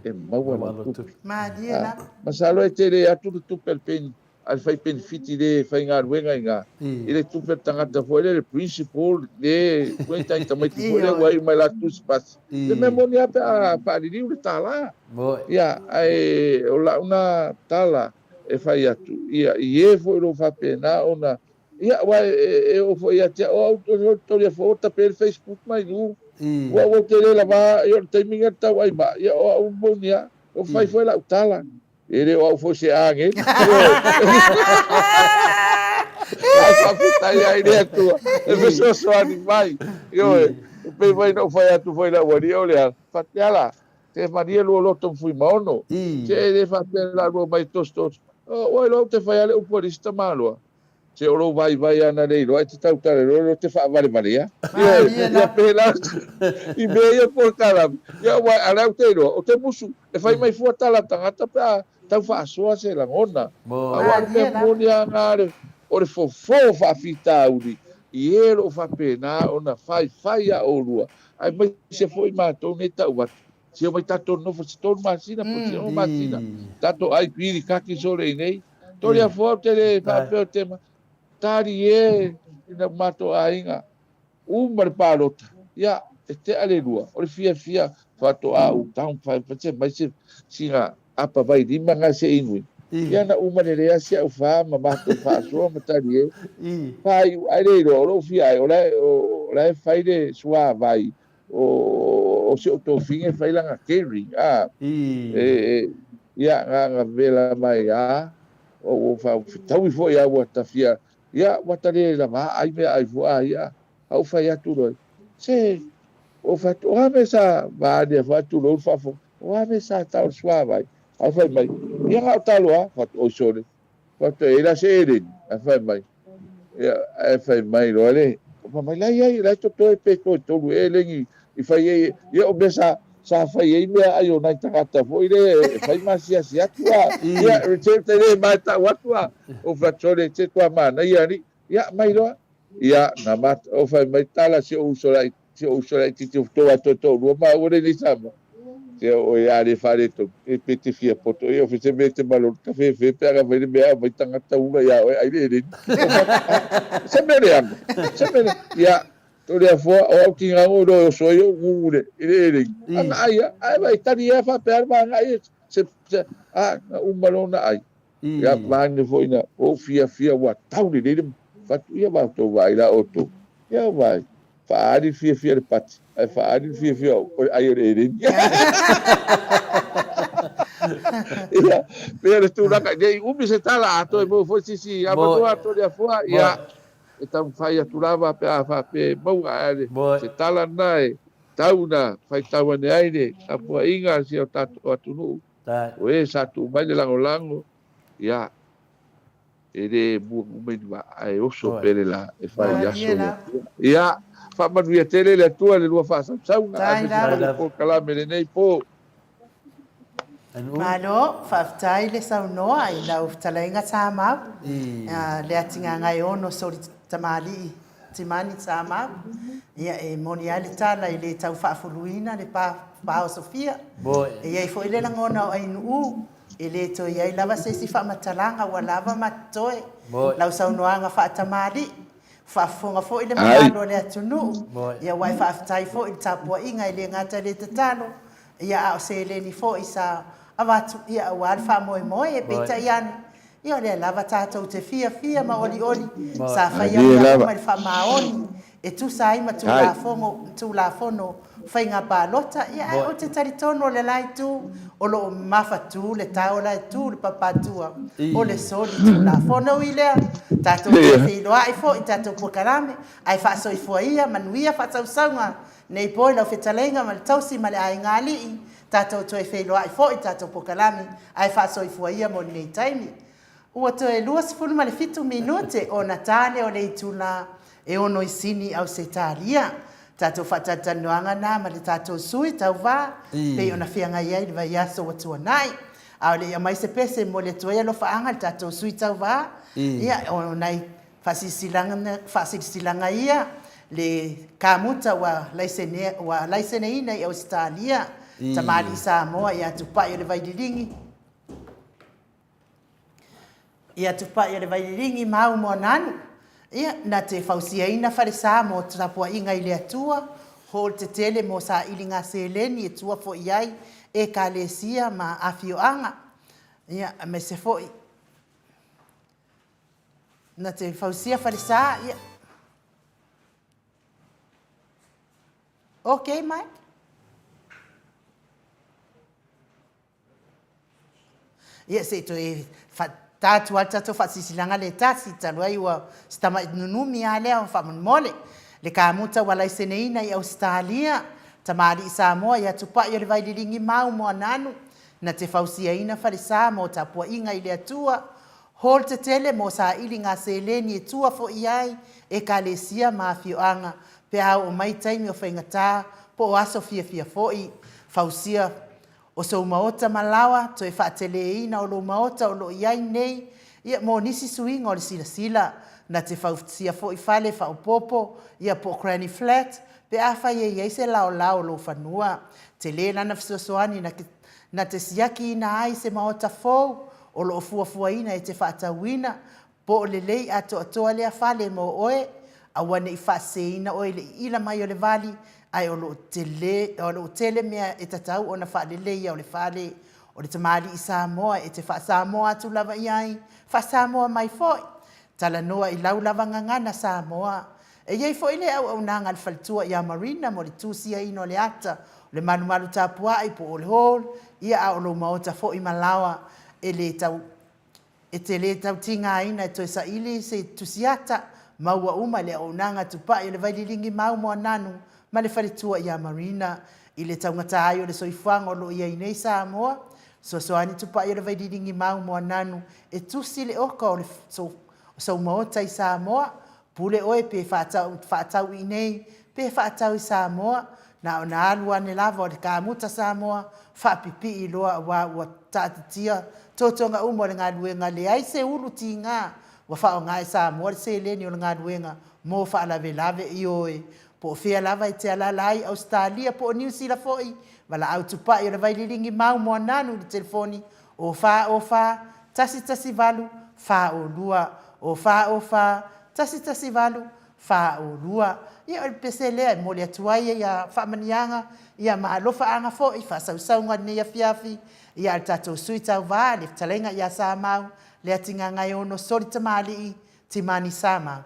e maua la tupi Maria na. masalo e tere atu tu per pen al fai pen fiti de fa ngarwenga inga ile tu per tangata foi le principal de cuenta tamai tu foi wa mai la tu spas le memoria pa di u tala ia ai o la una tala e fai atu ia e foi lo fa pena ona ia wa e o foi atia o autoria foto per Facebook mai du o te le lava io te minga ta wai ba ia o bonia o fai foi la tala ele o foi se ange a fa ia ide tu e veso so ani mai io pe vai no foi atu foi la wari o le fatiala te maria lo to fui maono che de fa la lo mai tostos o lo te fai ale o porista malo se o vai ana nei lo te tau tare lo te fa vale maria ia pela i meia por cara ia wa ala te ro o te musu e fai mai fuata la tangata pa tau fa soa se la ngona awa me monia ngare o le fofo fa fita uri i ero fa pena ona fai a orua ai mai se foi ma to ne tau wa se mai tato no fa sto masina po se no masina tato ai piri kaki sole nei toria forte le fa pe tema tari ina mato ainga umar palota ia te aleluia o le fia fato a u tau fa se mai se singa apa vai di manga se inui ia na umar le asia u fa ma mato fa so ma tari pai ai lo fia o la fai de sua vai o se to finge fai langa keri ia nga vela mai o fa tau fo ia wa tafia ia watare la va ai me ai voa ia au fai atu roi se o fa o ame sa va de fa tu lo fa fo o ame sa tau swa vai au fai mai ia ga talo fa o sole fa te ila se ere fai mai ia fai mai lo le o mai la ia la to pe to elengi i fai ia o besa sa fai ai me ai o nai tangata fo ile fai masia sia tua ia recete le mai ta watua o fa chole te tua mana ia ni ia mai lo ia na mat o fai mai tala se o solai ti to to ma o le ni sama se o ia le fare to e peti fia poto io fece mete malo cafe fe pega vai me vai tangata uma ia ai le se me ia toria fo o kinga o do so yo ngure ile ai vai tani e fa per ma ai se un balona ai ya man fo ina o fia wa tau ni ile fa ia va to vai la oto ia vai fa ari fia de pat ai fa ari fia ai ile Ia, pea le tūraka, nei umi se tala ato e mo foi sisi, a matua ato le afua, ia, e tau whai atu lava pe a wha pe maunga aere, se tala nai, tau na, whai tau ane aine, a pua inga si o tatu atu nuu, o e sa tu mai le lango lango, ia, e le mua umeni wa ai oso pere la, e whai aso le, ia, wha manuia tele le atua le lua wha sau nga, a me se whai po kalame le nei po, Malo, whaftai le saunoa i lau talainga tā mau. Le atinga ngai ono sori tamali timani tā mau. Ia e moni ale tala i le tau whaafuluina le pāo Sofia. E iai fo ile langona o ainu u. E le to iai lava se si whaamatalanga wa lava matoe. Lau saunoanga whaatamali. Whaafonga fo ile manalo le atunu. Ia wai whaaftai fo i tapua inga i le ngata le tatalo. Ia au se le ni fo i sa avatu ia wal fa moe e peta iani ia le lava tātou te fia ma oli sa fai ia mai fa maoni e tu sai ma tu la fono fai nga balota ia o te taritono le lai tu o lo mafatu le tau lai tu le papatua o le soli tu la fono ile tātou te filo ai fo i tātou pokarame ai fa so i fo ia manuia fa tau sanga nei poi la fetalenga ma tausi ma le ai ngali tātou toi wheloa i fōi tātou pokalami, ai whāso i fuaia mo nei taimi. Ua toi luas fulu ma le fitu minute o Natale o lei tūna e ono i sini au se tālia. Tātou whatatanuanga nā ma le tātou sui tau wā, pei ona whianga iai le vai aso watua nai. Au le ia mai se pese mo le tuai alo whaanga le tātou sui tau wā. Ia o nei whasisilanga ia le kāmuta wa laisene ina i Australia. Tamali Samoa ia tupai o le vailiringi. Ia tupai o le vailiringi mau mo nanu. Ia na te fausiaina whare sā mo tapua inga i le atua. Hol te tele mo sa ilinga seleni e tua fo iai e ka lesia ma afioanga. Ia me se fo i. Na te fausia whare sā ia. Okay, Mike? Ia se to e tatu alta to fasisilanga le tasi taluai wa stama nunumi ale o famole le kamuta wala seneina i Australia tamali Samoa ia tupa ia le vai lingi mau mo nanu na te fausiaina farisa mo tapua inga ile atua hol te tele mo sa ilinga seleni e tua fo iai e kalesia mafioanga pe au mai taimi o whaingata po aso fia foi fausia o so maota malawa to e whaateleina o lo maota o lo iai nei ia mo nisi suinga o le sila na te fausia fo i fale fa o popo ia po Granny Flat pe afa iei se lao lo fanua te le lana fisosoani na te siaki ina ai se maota fo o lo fuafuaina e te whaatawina po o le lei ato atoa lea fale mo oe awane i whaaseina oe le ila mai o le vali ai o lo tele mea e tatau o na whaalelei au le whale o le tamari i Samoa e te wha Samoa atu lava iai wha Samoa mai foi tala noa i lau lava ngangana Samoa e iei foi le au nanga le whalitua i a Marina mo le tūsia ino le ata le manumalu tāpua i po o le hall ia a o lo maota foi malawa e le tau e te le tau tinga ina e toi sa ili se tusiata maua uma le o nanga tupa i le vaililingi mau mo nanu ma le whalitua i a Marina i le taungata ai o le soifuanga o lo ia i nei Samoa soani tupa i le vaililingi mau mo nanu e tusi le oka o le so maota i Samoa pule oe pe whaatau i nei pe whaatau i Samoa na o na alua ne lava o le kāmuta Samoa whaapipi i loa wa tātitia tōtonga umo le ngā luenga le ai se ulu ti ngā wa whao ngā e Samoa le se leni o le ngā luenga mō whaalave lave i oe po fea lava i te alalai Australia po New Zealand foi wala au tupa i o le vaililingi mau mo nanu le telefoni o wha tasi valu wha o lua o wha tasi valu wha o lua ia o le pese lea mo le atuaia ia whamanianga ia maalofa anga foi wha sausaunga nei a fiafi ia al tatou sui tau vā le talenga ia sa mau le atinga ngai ono sori tamali i timani sa mau.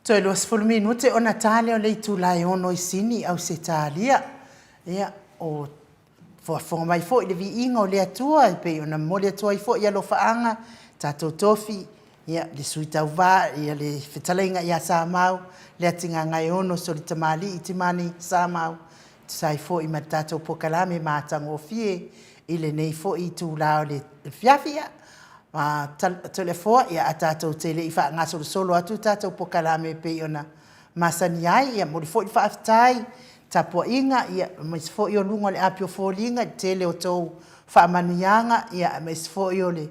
Toi lo sfulu minute ona tale o le tulai ono I sini au se talia. Ia o fo mai fo le vi inga o le atua I pe ona mo le atua I fo ia lo faanga tatou tofi ia le suita uva ia le fetalenga ia sa mau le atinga ngai ono so le tamali I timani sa mau sai fo I matatou pokalame matango fie I le nei fo I tulao le fiafia ma telefo ia atatou tele I fa ngaso solo atu tatou pokalame pe ona masani ai ia mo le fo I fa aftai tapo inga ia mas fo I lunga le apio folinga tele o tou fa manianga ia mas fo I le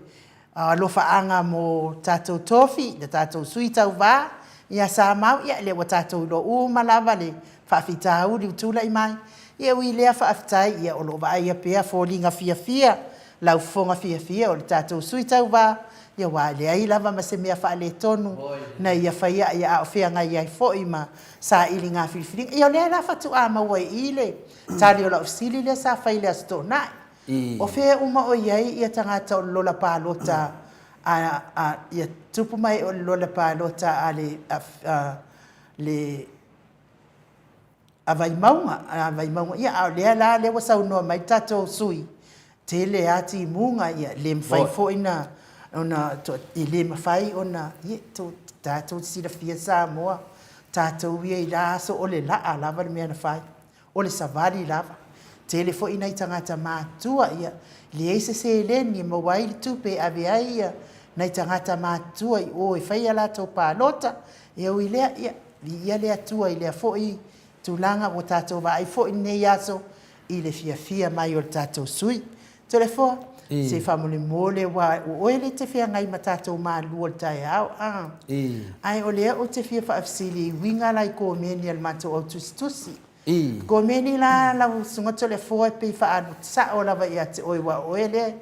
lo fa anga mo tatou tofi le tatou suita uva ia sa mau ia le wa tatou lo malava le fa fita u di tula I mai ia wi le fa aftai ia o lo va ia pe folinga fia lau fonga fia o le tatou suita uva ia wa le ai lava ma se mea fa le tonu na ia fa ia o fia ngai ai fo ima sa ili nga filifili ia le la fa tu ama wa ile tali o la usili le sa fa ile asto na o fe uma o iai ia tangata o lola palota a ia tupu mai o lola palota a le avai maunga ia le la le wasau no mai tatou sui tele ati munga ia le mfai fo ina ona to ile mafai ona ye to tatou sila fia sa moa tatou ia ila so ole la lava me na fai ole savari lava tele fo ina itangata matua ia le se le ni mo wai tu pe avia ia na itangata matua o fai ala to palota ia ile ia le atua ile fo I tulanga o tatou vai fo nei yaso ile fia mai o tatou sui telefo se famole mole wa o ele te fia ngai matatou malu o tai au ai ole o te fia fa afsili winga lai ko meni al mato o tusi ko meni la sunga telefo pe fa anu sa o la va ia te o wa o ele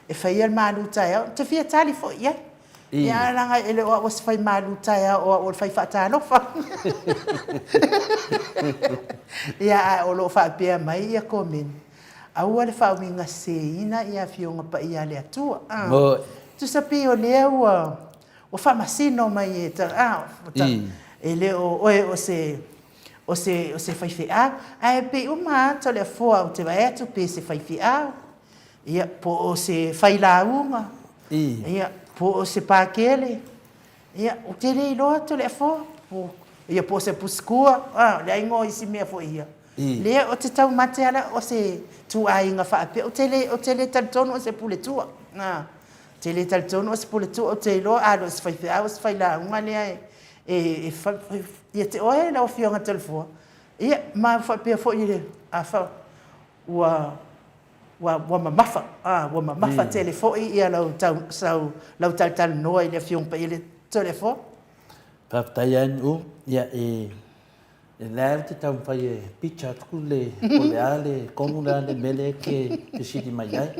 e fa ia malu tai au te fia tali fo ia ia la ngai ele o was fa malu tai au o fa fa ta no fa ia o lo fa pe mai ia ko meni au le fa winga se ina ia fionga pa ia le atua tu sapi o le o fa masino mai e ta ele o se fai fia ai pe uma to le fo au te vai tu pe se fai fia ia po o se fai la uma ia po o se pa kele ia o te le lo to le fo ia po se puskua le ingo isi me fo ia le o te tau mate ala o se tu ai nga fa pe o tele taltono o se pule tua tele taltono o se pule tua o te lo a lo se fai la nga le ia te oe la o fionga telefo ia ma fa pe fo ile a fa wa mamafa telefo ia la tau sau la tal no ile fiong pe ile telefo pa tayan u ia e lēu te tau whai e picha tuku le o le ale kongu le mele ke te siri mai ai.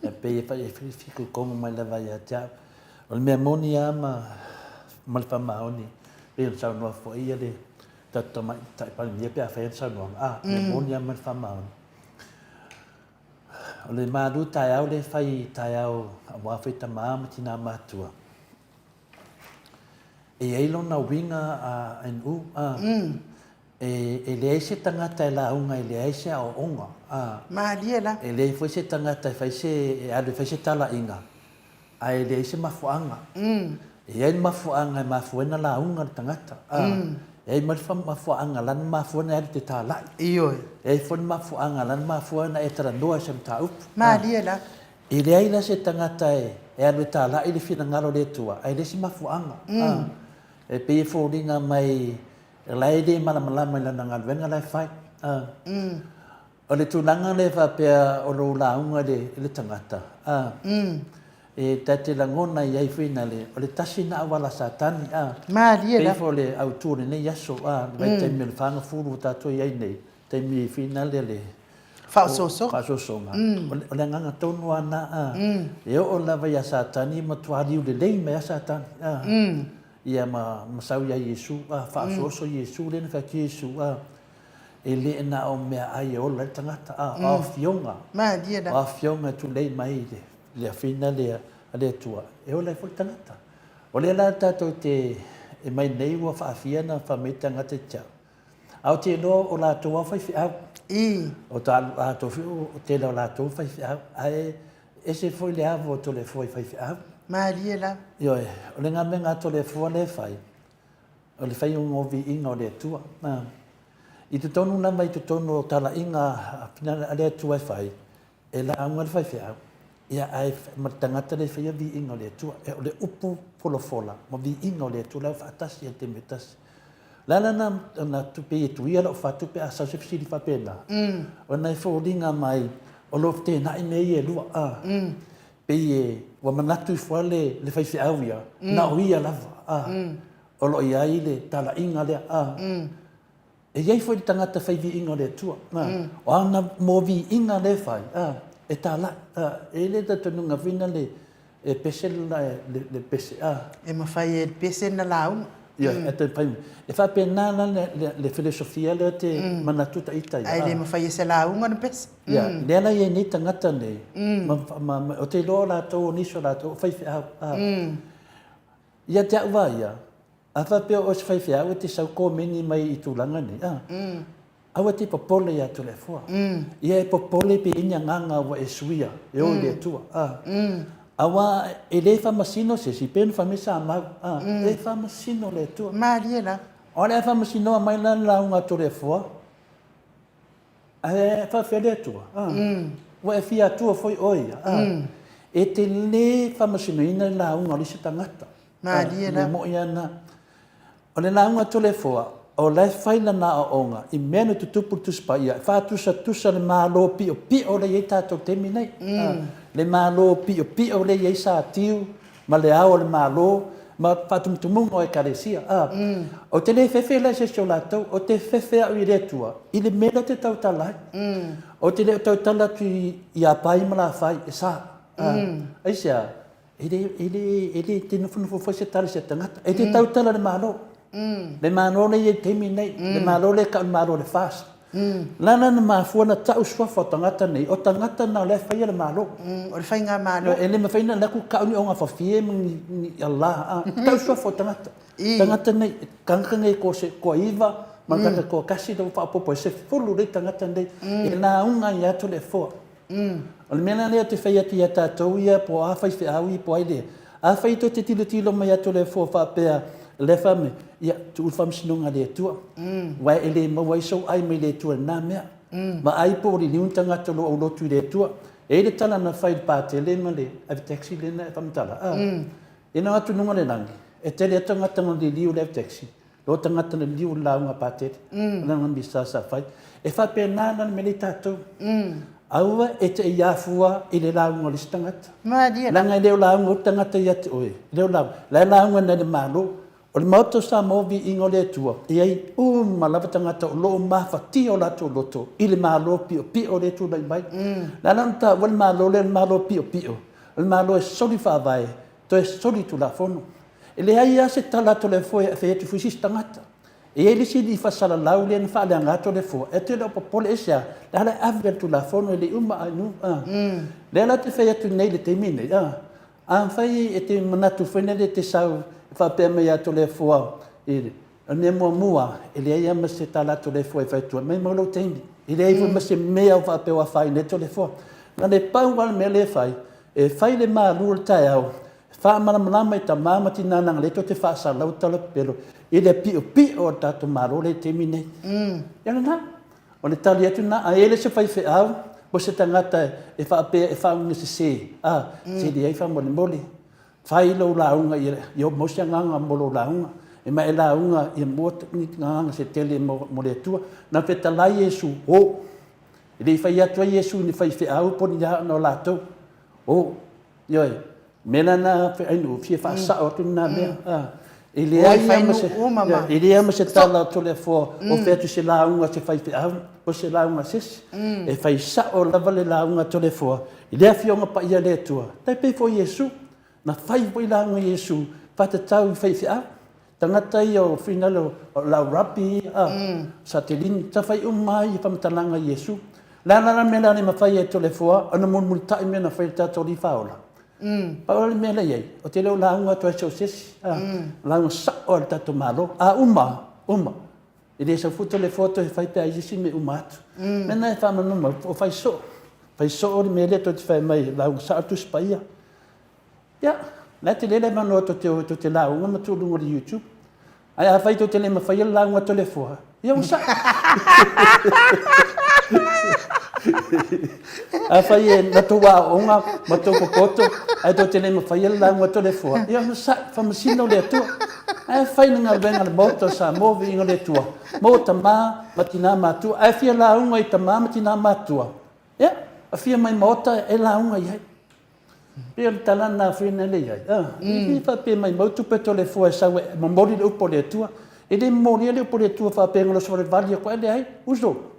E pe e whai e whiku kongu mai la vai a te au. O le mea moni a ma le whamaoni. E on sau noa fo ia le tata mai tai pari mia pe a whai sau noa. Mea moni a ma le whamaoni. O le māru tai au le whai tai au a wawhi ta maa ma tina mātua. E eilo na winga a NU e le se tangata la unga e le se o onga ma liela e le foi se tangata fai se e ade fai se tala inga ai le se mafuanga e ai mafuanga mafuena la unga tangata e mai fa mafuanga lan mafuena e te tala io e foi mafuanga lan mafuena e tra noa se ta up ma liela e le ai la se tangata e ade tala e le fina ngalo le tua ai le se mafuanga e pe fo dinga mai lai de mala mai la ngal venga lai fai o le tulanga le fa pe o lo la unga le tangata e tate la ngona ia fina le o le tasina wala satani ma liela pe fo le auture ne yaso vai te mel fanga furu ta to ia nei te mi fina le fa so o le nganga tonu ana e o la vai satani ma tuari le le me satani ia masau ia Yesu fa'asoso Yesu le na Yesu e le na o mea ai o le tangata a fionga ma dia a fionga tu le mai le fina le tua e o le fo tangata o le la tato te e mai nei ua whaafia na whamei tangata tau. Au te no o lātou au whaiwhi au. O tā lātou whiu o te lau lātou whaiwhi au. Ai, e se fwoi le awo o to le fwoi whaiwhi au. Maria la. Ioe, o le ngā menga to le fua le whai. O le whai ungo vi inga o le tua. I tu tonu nama i tu tonu o tala inga pina a le tua whai. E la aunga le whaiwhi au. Ia ai matangata le whai vi inga o le tua. E o le upu polofola. Ma vi inga o le tua lau whaatasi e te metasi. Lana na tupe e tuia lau whatupe a sau se fisiri whapena. O nei whooringa mai o lo te nai mei e lua. Pei e wa manatu fua le whaiwhi au ia. Na o ia lava. O lo ia i le tala inga lea. E iei fwoi tangata whaivi inga le tua. O ana mō vi inga le whai. E tala. E le tatununga vina le pese le pese. E mawhai e pese na launga. Ia, e te pai. E whapena le filosofia le te manatu ta itai. Ai le mawhai e se launga na pese. Ia, lea lai e ni tangata nei. O te loa lātou o niso lātou o whaiwhi au. Ia te au ia. A whapea o se whaiwhi au e te sau kōmeni mai i tūlanga nei. Aua te popole ia tu le fua. Ia e popole pe inya nganga wa e suia. E o le tua. Awa e le whamasino se si pēnu whamesa mau. E whamasino le tua. Maria la. O le whamasino a mai lan launga tu le fua. E whawhia le tua. Wa e fia tua foi oia. E te le whamasino ina launga o lisi tangata. Maria la. Mo ia na. O le launga tu le fua. O lai whaila na a onga. I menu tu tupu tuspa ia. Whātusa tusa le mālo pio. Pio le i tātou temi nei. Le mālo pio le i sa tiu. Ma le ao le mālo. Ma whātumtumunga o e karesia. O te le whewhe lai se sio lātou. O te whewhe au i le tua. I le mena te tau talai. O te le tau tala tu i a pai ma la whai. E sa. Aisia. E le te nufunufu fwai se tali se tangata. E te tau tala le mālo. Le mālo le i temi nei. Le mālo le ka le mālo le fast. Lana na mafua na tau swafa o tangata nei. O tangata na le whaia le mālo. O le whai ngā mālo. E le mawhaina laku kauni o ngā whawhie ni Allah. Tau swafa o tangata. Tangata nei. Kankanga e ko iwa. Mankaka ko kasi da whaapopo. E se fulu le tangata nei. E nā unga i atu le fua. O le mena lea te whai ati a tātou ia po a whai whiaui po ai lea. A whai to te tilo mai atu le fua whapea le whame. Ia, tu whamsinonga le tua. Wai e le mawai sau ai mai le tua nā mea. Ma ai po ri niuntanga tolo au lotu le tua. E le tala na whai pāte le ma le. Avi taxi le na e whamtala. E na atu nunga le nangi. E tele atangatanga le liu le taxi. Lo tangatanga le liu launga pāte. Nanga misa sa whai. E whapea nāna me le tātou. Aua e te iafua i le launga le stangata. Maria la. Langa i leo launga o tangata i ate oe. Leo launga. Le launga na le malo. O le mauto sa movi ingo le tua. Iai malava tangata o loo mawhati o lato loto. I le malo pio le tu lai mai. Lana nta wale malo le malo pio. Le malo e soli whawai. To e soli tu la fono. E le ai ase talato le foe e whaetu fuisis tangata. E ele si di whasala lau le na whaale angato le foe. E te leo popole e sea. Le hala avel tu la fono e le anu. Le ala te whaetu nei le te mine. An whai e te manatu whene le te sau. Whapea mai ato le fua. Ne mua. E le aia ma se tala ato le fua e whaitua. Mai maulau teimi. E le aia ma se mea o whapea wa whai ne to le fua. Nga le pau wala me le whai. E whai le maa lua le tai au. Wha malama i ta mamati nananga le to te whaasa lau tala pelo. E le pio o tato maro le teimi nei. Yana na. O le tali atu na. A ele se whai whi au. Bo se tangata e whapea e whaunga se se. Se le ai wha mole. Whai lau launga i o mosia nganga molo launga. E mai launga i mota ni nganga se tele mo le tua. Na wheta lai Yesu o. E rei whai atua Yesu ni whai whi au po ni hao no lato. O. Ioi. Mena na whi ainu. Fie wha sa o tu na mea. E le ai ama se tala to le fo. O whetu se launga se whai whi au. O se launga sisi. E whai sa o lava le launga to le fo. I lea fionga pa ia le tua. Tai pe fo Yesu. Na whai poi langa Yesu, whata tau whai whia. Tangata i o whinalo o lau rapi, sa te lini, ta whai umai i whamatalanga Yesu. Lana mena ni ma whai e tole fua, ana mon multai mena whai tato li whaola. Pa o le mea lei ai. O te leo launga tu e sesi. Launga sa o le tato malo. Uma. I le sa futo le foto e fai pe a isi me umatu. Mena e whamanuma, o fai so. Fai so o le mea le to te whai mai, launga sa atu spaia. Ia, nā te lele manoa to te launga ma tu lunga di YouTube. Ai a fai to te le ma fai launga to le fua. Ia un sa. A fai e na tu wa onga ma to kopoto, ai to te le ma fai launga to le fua. Ia un sa, fa masino le atua. Ai fai nga venga le moto sa movi inga le tua. Mo ta ma tina matua. Ai fia launga i ta ma tina matua. Ia, a fia mai mota e launga i hai. Pia talana fina le ai. I fa pe mai motu pe to le fua e sawe mamori le upo le tua. E le mamori le upo le tua fa pe ngolo sore vali ko le ai. Uso.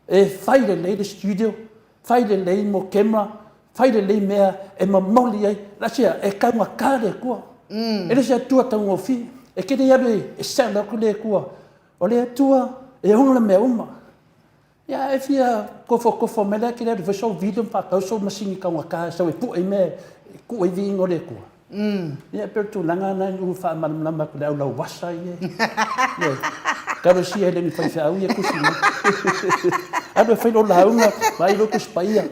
E fai le studio, fai le mo camera, fai le mea e mamoli ai. La sia e kaunga kare kua. E le sia tua tau fi. E kere yabe e sala ko le kua. O le tua e honga me uma. Ya e fia kofo mele ki le so video pa ka so masingi ka waka so e pu e me ku e vi ngore ku. Ya per tu langa na u fa man na ma ku la wasa ye. Ya. Ka ro si ele mi fa fa u ye ku si. Ado fai lo la unga vai lo ku spaia.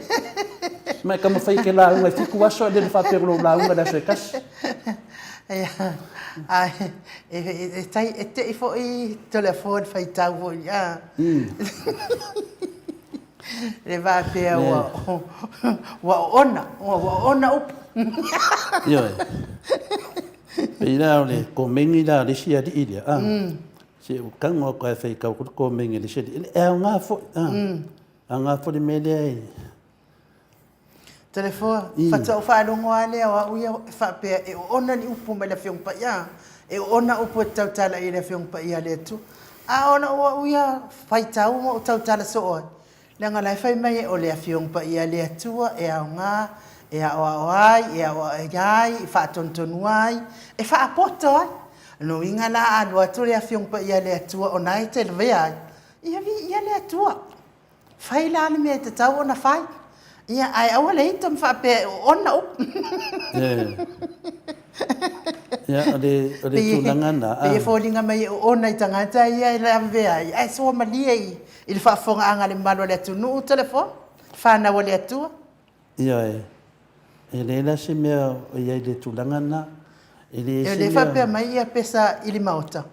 Ma ka ma fai ke la unga fi ku waso le fa per lo la unga da se kas. Ya. Ai e te fo i telefone fai tau ya. Le va pe wa ona up. Yo. Pina le ko mengi la le sia di ilia. Se o kango ka fai ka ko mengi le sia di. E nga fo. Nga fo le mele. Telefone fata o fa longo ale wa uia fa pe e ona ni upu me le fiong pa ya. E ona upu tau tala i le fiong pa ia le tu. A ona wa uia fai tau mo tau tala so o. Langa lai fai mai o le fiong pa ia le tua e a nga e a wai e a yai fa tontonuai e fa apoto ai. No inga la anu atu le fiong pa ia le tua o nai te le ai. Ia vi ia le tua. Fai la ni me te tau ona fai. Ia ai awale itam fa pe ona up. Ya ade tulanga na. Pe folinga mai ona tangata ia la ve ai. Ai so malia i il fa fonga anga le malo le tu no telefone. Fa na wale tu. Ia e le la se me ia le tulanga na. Le fa pe mai ia pesa ili mauta.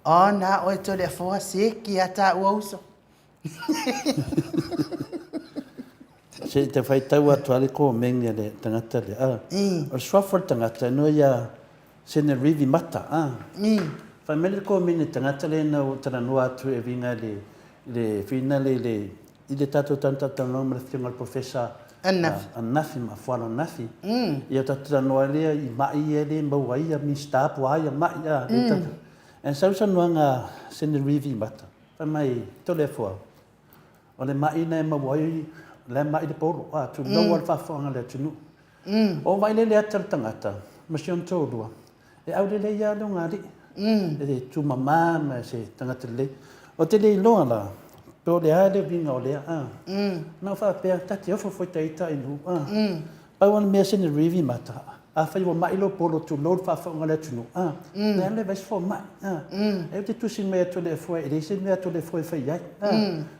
Ona o telefone se ki ata uso. Se te fai tau atu ale ko mengi le tangata le o swafol tangata no ia sene rivi mata fai mele ko mengi tangata le na tana no atu e vinga le finale le i le tato tanta tanga mele finga professor Annafi ma fuala Annafi ia tata no ale i mai ele mawai a mi stapu ai mai ia en sausa noanga sene rivi mata fai mai tole fua o le mai na mawai le mai de polo tu no wal fa fonga le tunu o vai le atar tangata mission tolua e au le ia lo ngari e tu mama ma se tangata le o te le lo ala po le ale vinga o le no fa pe tati o fo tai tai nu pa wan me se ni rivi mata a fa yo mai lo polo tu lo fa fonga le tunu na le vai fo mai e te tu sin me to le fo e se me to le fo fa ia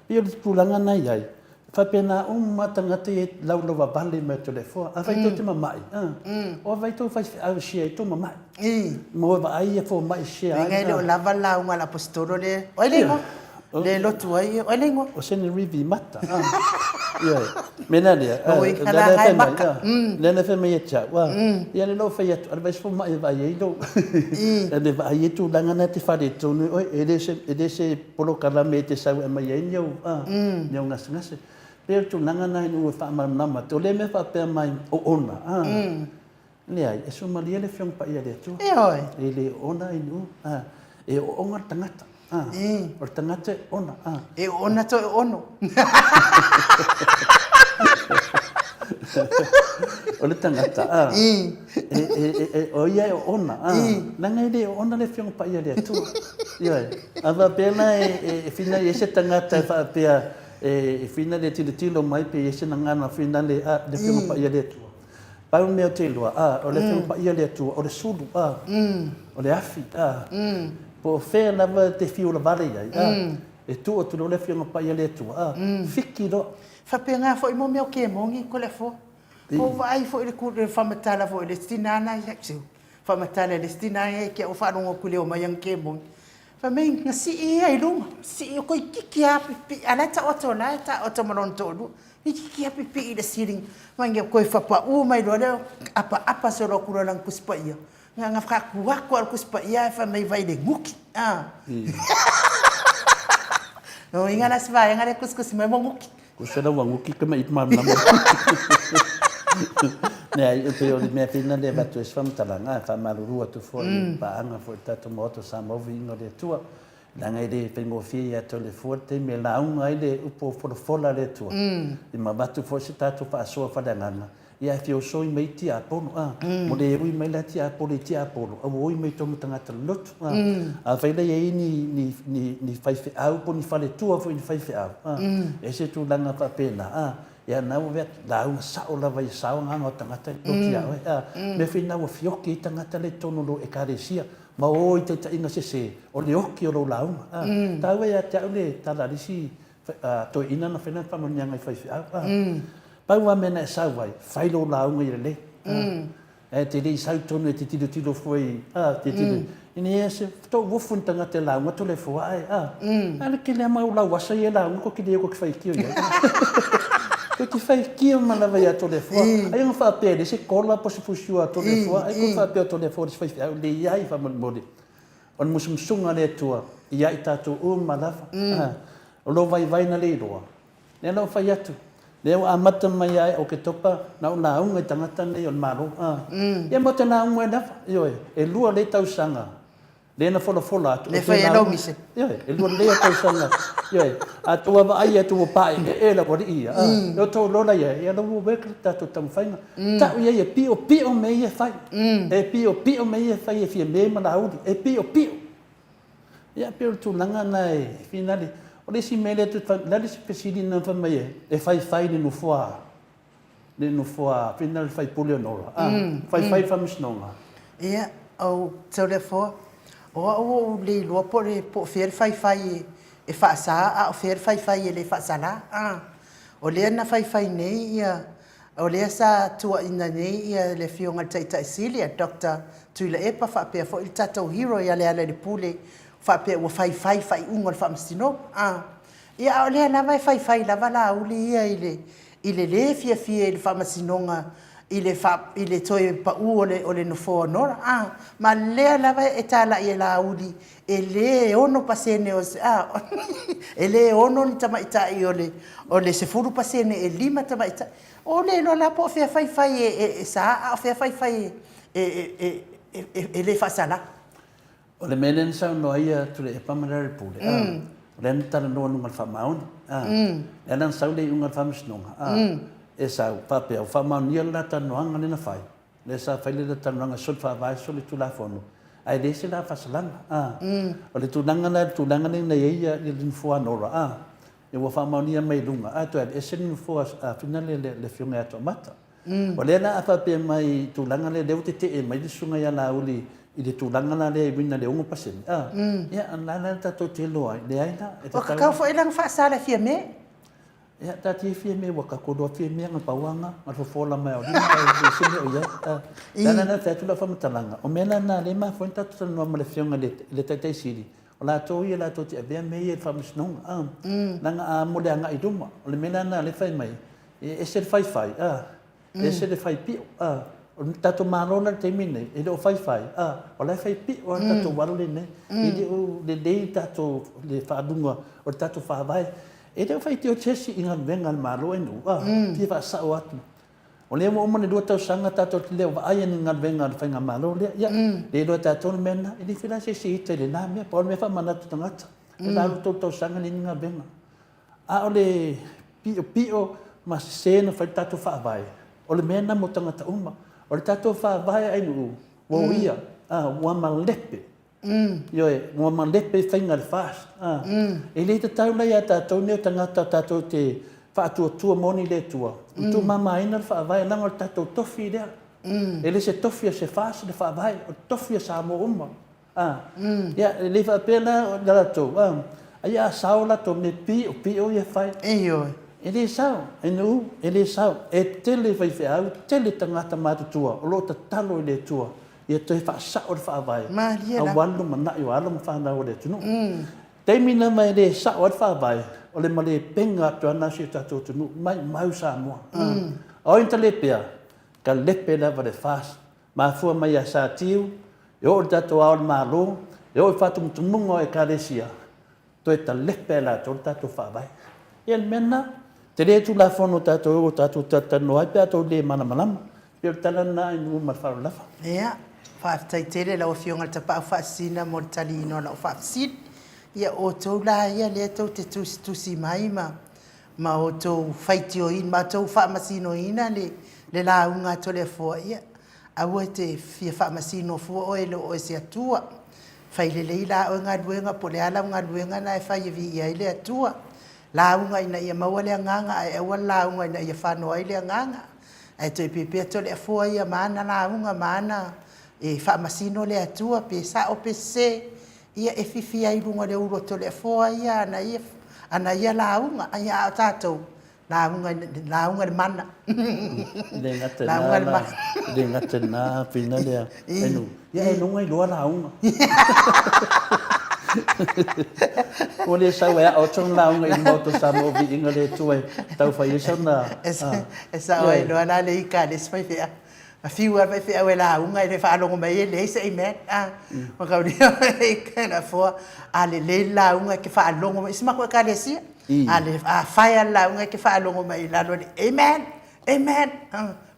io tu langa na ia fa pena matanga te lau vale me te lefo a vai to mamai o vai to faz a xia to mamai mo vai fo mai xia ngai lo lava la uma la postoro le oilengo le lo tu ai oilengo o sen rivi mata ia mena le le fe me cha wa ia le lo fe ia vai fo mai vai do le vai tu langa na te fa de to no e se polo kala me te sa mai nyo nyo ngas Peo tu nanga nai nu fa nama to le me fa pe mai o ona le ai e so malia le fiong pa ia le tu e oi e le ona i nu e o onga tangata o tangata ona e ona to ono o le tangata o ia o ona nanga i le ona le fiong pa ia le tu ia ava pena e fina e se tangata fa pe e fina le tilo mai pe ese na ngana fina le de fiong pa ia le tu Pau mea te loa, o le whiu pa ia le atua, o le sulu, o le afi, po whea lava te whiu la vale iai, e tu o tulu le whiu pa ia le atua, whiki lo. Whapea fo i mo mea o ke mongi ko le fo. O vai fo i le kure whamatala fo i le stinana i haksiu. Whamatala le stinana i kia o whanonga kule o mai ang ke mongi. Whamei nga si i ai lunga, si i o koi kiki a pipi, ana ta oto na, ta oto maron tolu. I kiki a pipi i le siring, mangi o koi whapa u mai lo leo, apa se ro kura lang kuspa ia. Nga whakakuako al kuspa ia, whamei vai le nguki. No, inga nas vai, inga le kuskus mai mo nguki. Ko se la wanguki ka mai mam na mo. Nea i te o le mea pina le batu e swamtalanga, fa marurua tu fo i paanga fo i tatu moto sa movi ingo le tua. Nanga i le pengo fie ia to le fuerte, me launga i le upo fola le tua. I ma batu fo si tatu pa asoa whadangana. Ia e fio so i mei ti apolo, mo le erui mai la ti apolo i ti apolo, a woi mei tomu tangata lotu. A whaila i ni whaife au, po ni whale tua fo i ni whaife au. E se tu langa pa pena, ia nau vea launga sao lava i sao nganga o tangata i loki au. Me whina wa fioki i tangata le tono lo e karesia, ma o i te tainga se, o le oki o lo launga. Tau e a te au le talarisi, to ina na whina whamonianga i whaife au. Pau wa mena e sau vai, whailo launga i le. E te rei sau tonu e te tilo foi, te tilo. Ini e se, tō wofun tanga te launga to le fua ai. Ana ke lea mau lau wasa i e launga, ko ki lea ko ki whaikio i. Ko ki whaikio malawa i a to le fua. Ai nga whapea, se kola po se fusiua to le fua. Ai ko whapea to le fua, se whaifia, au le iai whamon. On musumsunga le tua, iai tātou malawa. O lo vai na le roa. Nea lau whai atu. Leo amata mai ai o ke topa na unga i tangata nei o maro. Ia mo te na unga e nafa. E lua le tausanga. Le na fola atu. Le whai e lau mise. E lua le tausanga. A tua wa ai atu o pae e la wari ia. Eo tau lola ia. Ia lau wekri tato tamu whainga. Tau ia pio me ia whai. E pio me ia whai e fia me mana auri. E pio. Ia pio tu langa nai finali. O le si mele tu lale si pesidi na fa mai e fai ni no foa final fai pole no fai fa misnonga ia au tole fo o le lo po fer fai e fa sa o fer fai e le fa sala o le na fai nei ia o le sa tua ina nei ia le fionga tai silia doctor tu le epa fa pe fo il tato hero ia le pule fa pe o fai ungo fa mstino ia o le na vai fai la vala uli ia ile le fia il fa msinonga ile toi pa u ole no fo no ma le la vai etala ia la uli ele ono pasene o ele ono ni tama ita i ole se furu pasene e lima tama ita ole lo la po fia fai e sa fia fai e le fa sala. O le menen sa no ia tu le pamarare pule. Len tala no nunga whamauni. E nan sau le unga whamisnonga. E sau papea o whamauni la tanoanga nina whai. Le sa whai le tanoanga sul whawai sul tu la whonu. Ai le se la whasalanga. O le tunanga nina ia i lin fua nora. E wa whamauni mai lunga. Tu e se lin fua finale le fionga ato mata. O le na papea mai tulanga le leo te e mai sunga ia la uli i le tūlanga na le wina le ongo paseni. Ia, anana tato te loa, le aina. O kakau fo ilang whaasala fia me? Ia, tati fia me, waka kodoa fia me, nga pauanga, nga fofola mai o lima, e sini o ia. Tana na tatu la whamatalanga. O mena na le ma fwenta tu tanua ma le fionga le taitai siri. O la tō ia la tō te avea me e whamisnonga. Nanga a mole anga i duma. O le mena na le whai mai. E se le whai. E se le whai pio. O tato marona te mine, e le o whai, o lai whai pi, o tato warole ne, e le o le tato le whaadunga, o tato whaawai, e le o whai te o tesi inga venga le maro enu, tia wha sao atu. O le o omane dua tau sanga tato te leo waaya ni inga venga le whainga maro lea, le loa tato le mena, e le whila se ita le nā mea, pa o le mea wha manatu tangata, e la ruto tau sanga ni inga venga. A o le pio, ma se na whai tato whaawai, o le mena mo tangata uma, o le tatou whaavai ai nuu, wau ia, ua malepe. Ua malepe whainga le whaas. E le te tau lai a tatou neo tangata tatou te whaatua moni le tua. Tu mamaina le whaavai langa o tatou tofi lea. Ele se tofi a se whaas le whaavai, o tofi a sa mo uma. Ia, le whaapena o naratou. Ai a sao la to me pi o ia whai. Ele sao, ele sao. E tele vai au, tele tangata matutua, o lo ta talo le tua. Ia toi whaasa o le whaavai. A walu mana i o alam whanau o le tunu. Teimina mai le sa o le whaavai. O le male penga atu ana si tatou tunu, mai mau sa mua. O inta le pea, ka lepe lava le fas, ma fua mai a sa tiu, e o le tatou ao le malo, e o le whatumtumunga o e karesia, to e ta lepe la to le tatou whaavai. E mena, te le tu la fono tatou o tatou tatano ai pea to le mana manama, pe o tala na i nuu marwharo lava. Ia, whaaftai tere la o fionga le tapau whaasina mo le tali ino la o whaasit. Ia o tau la ia le tau te tusi mai ma o tau whaitio in, ma tau whaamasino ina le launga to le fua ia. Aua te fia whaamasino fua o e lo o e se atua. Whaile lei la o ngā luenga po le ala o ngā luenga na e whai vi ia i le atua. Launga ina ia maua le nganga, e aua launga ina ia whanoa i le nganga. E toi pepe to le fua ia maana launga maana e whaamasino le atua pe sa o pe se. Ia e fifi ai runga le uro to le foa ia ana ia launga ia tatou launga le mana le ngate na pina le enu ia e nunga i loa launga o le sau ea o tong launga i moto sa mo vi inga le tue tau whai e na e sa o e loa la le ika le spai fea a fiu vai fe o la unga e fa longo mai le se amen ma ka ri e kana fo ale le la unga ke fa longo mai sma ko ka le si ale a fa la unga ke fa longo mai la lo amen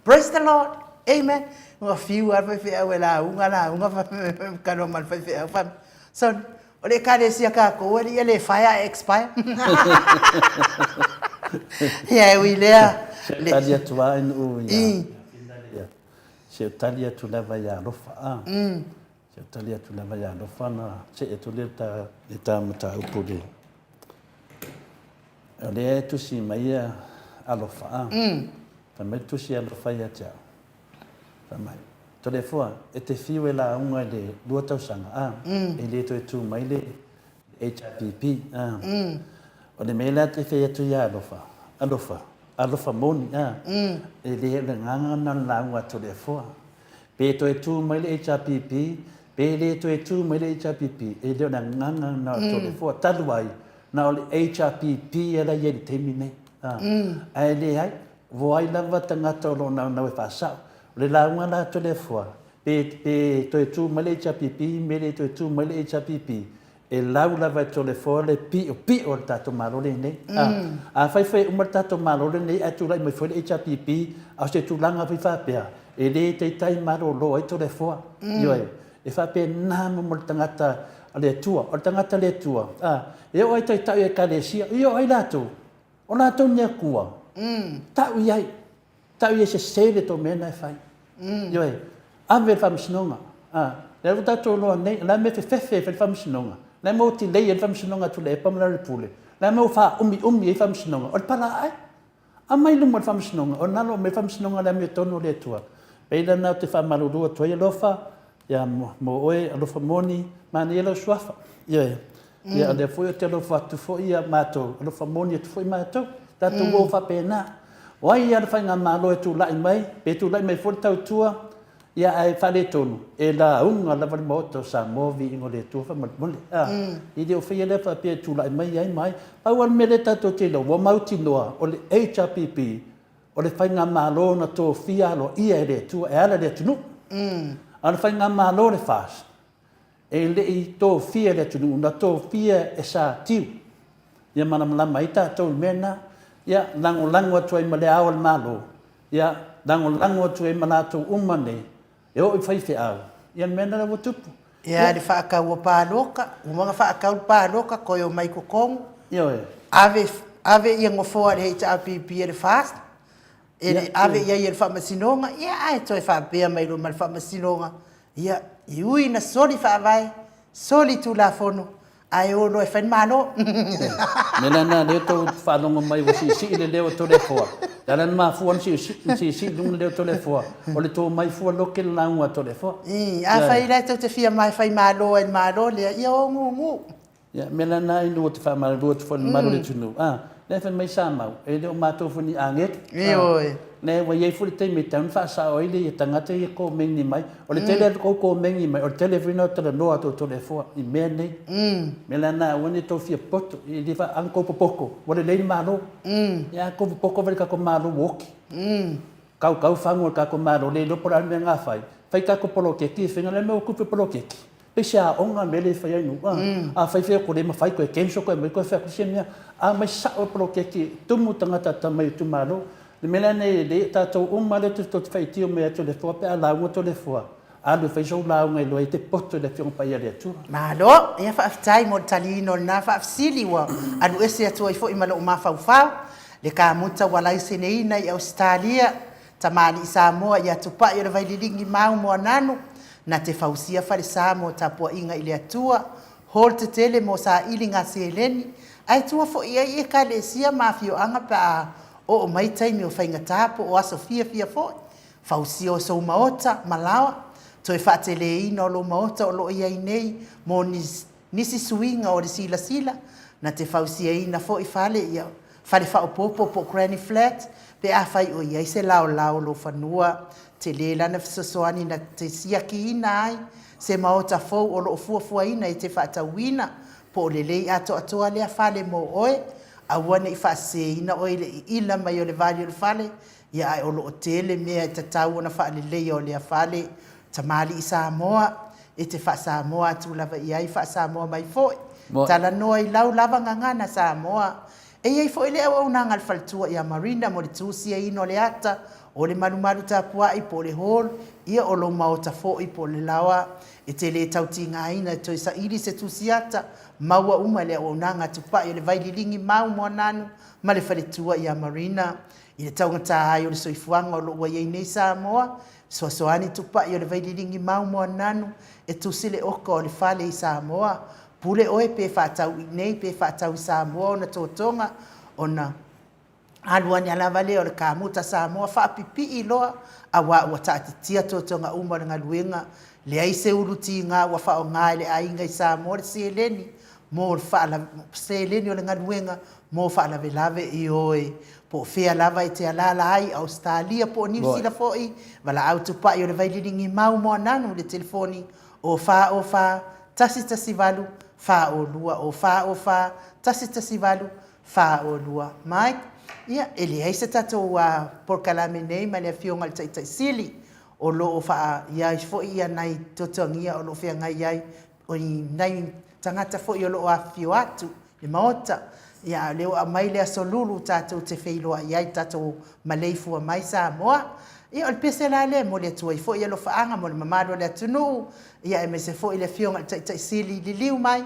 praise the lord amen ma fiu vai fe o la unga ka no mal fe fa son o le ka le si ka ko le fire expire ya wi le talia tua in u se talia tu lava ya lofa se talia tu lava ya lofa na se tu le ta mata upule le tu si mai a lofa ta me tu si a lofa ya cha ta mai to le fo e te fiwe la unga le dua tau sanga e le tu mai le HPP o le mela te fe tu ya lofa alofa moni e le nganga na launga to le foa pe to e tu mai le HPP pe le to e tu mai le HPP e le nganga na to le foa taluai na le HPP e la ye temine ai le ai voi lava tanga to lo na e fa le launga na to le foa pe to e tu mai le HPP me le to e tu mai le HPP e lau lava to le fo le pi o tato malole nei a fai umar tato malole nei atu lai mai foi HPP a se tu langa fa pea e le te tai malolo e to le fo yo e fa pe na mo tangata le tua o tangata le tua e o te tai e kalesia yo ai lato o lato ne kua ta u se sele to mena fai yo a ver fam snonga le tato lo nei la me fe fam snonga na mo ti le fam sinonga tu le pam la pule na mo fa umi fam sinonga o para ai a mai lu mo fam sinonga o na lo me fam sinonga la me tono le tua pe la na te fa malu do to ye lofa ya mo oe lo fa moni ma ni lo swafa ya de fo te lo fa tu fo ia mato lo fa moni tu fo mato ta tu wo fa pena wai ya fa nga malo tu la mai pe tu la mai fo tau tua ia ai fale tonu e la unga la vale moto sa movi ingo le tu fa mole i de ofia le fa pe tu la mai ai mai pa wan mele ta to te lo wa mauti noa o le HPP o le fainga malo na to fia lo ia le tu e ala le tunu an fainga malo le fas e le i to fia le tunu na to fia e sa tiu ia mana mai ta to mena ia lango tu ai male awal malo ia lango tu ai mana tu umane e o fai fe au ia mena la tupu ia de fa ka wo pa loka o mga fa ka pa loka ko yo mai ko kong yo ave ia ngo fo le HPP e fast e ave ia fa masinonga ia ai to fa pe mai lo mal fa masinonga ia iui na soli fa vai soli tu la fono ai o lo e whain malo. Mena na leo tau whanonga mai wa si le leo to le fua. Dala ma fuan si lunga leo to le fua. O le tō mai fua loke la ua to le fua. A whai rai tau te whia mai whai malo e malo lea ia o ngungu. Mena na i lua te wha mara lua te wha maru le tunu. Le whain mai sa mau. E leo mātou funi anget. Ioi. Ne wa ye fuli te me tan fa sa o ile ye tangata ye ko mengi mai o le tele ko mengi mai o le telefino te no ato to le fo I me nei mela na woni to fia poto I di fa anko popoko o le nei malo ya ko popoko vele ka ko malo woki kau fango ka ko malo le do por al me nga fai ka ko polo ke ki fina le me ko polo ke ki pe sha onga mele fa ya nu a fai fe ko le ma fai ko kenso ko me ko fa ko semia a mai sa o polo ke ki tumu tangata tamai tu malo le mela nei le tatou uma le to faitio me to le fo pe ala ngo to le fo alu fai so la ngai lo te poto le fiong pa ia le tu malo ia fa aftai mo talino na fa afsili wa alu ese atu I fo I malo ma fa le ka muta wala I senei na I Australia tamali Samoa ia tupa ia le vai lilingi mau mo nanu na te fausia fa le Samoa tapua inga ile atua hol te tele mo sa ilinga seleni ai tua fo ia I ka le sia mafio anga pa o mai taimi o whainga tāpo o aso fia fo fausi o so maota malawa to e whaatele ina o lo maota o lo ia I nei mo nisi suinga o le sila na te fausi ina fo I whale ia whale whao popo po Granny Flat pe a whai o ia I se lao lo whanua te lela na fisosoani na te siaki ina ai se maota fo o lo fua ina I te whaatawina po le lei atoa lea whale mo oe awana I whaaseina o ile ila mai o le vali o le whale ia ai o lo tele mea I tatau na whaale lei o le whale tamali I Samoa e te wha Samoa atu lava I ai wha Samoa mai foi tala noa I lau lava ngangana Samoa e iai foi le au nanga al faltua ia marina mo le tusia ino le ata o le manumaru tapua I po le hol ia o lo maota foi po le lawa e te le tautinga ina to isa iri se tusiata maua uma le o nanga tupa I le vai lilingi mau mo nanu ma le faletua ia marina I le taungata ai o le soifuanga o lo ua iei nei Samoa soasoani tupa I le vai lilingi mau mo nanu e tusile oka o le fale I Samoa pule oe pe whaatau I nei pe whaatau I Samoa o na tōtonga o na aluani alava leo le kamuta Samoa whaapipi I loa a ua taatitia tōtonga uma le ngaluenga le ai se uruti ngā wa whao ngā le ainga I Samoa le sieleni mo whaala sieleni o le ngaluenga mo whaala velave I oe po whea lava I te alala ai Australia po New Zealand foi wala au tupai o le vailiringi mau mo nanu le telefoni o wha tasi valu wha o lua o wha tasi valu wha o lua mai ia ele ai se tatou por kalame nei ma le fionga le tai sili o lo o wha ia fo ia nai totongia o lo whea ngai ai o nai tangata fo i o lo a fio atu le maota ia leo a mai le asolulu tatou te wheiloa iai tatou maleifua mai Samoa ia o le pese la le mo le tuai fo ia lo whaanga mo le mamado le atunu ia e me se fo i le fionga le tai sili li liu mai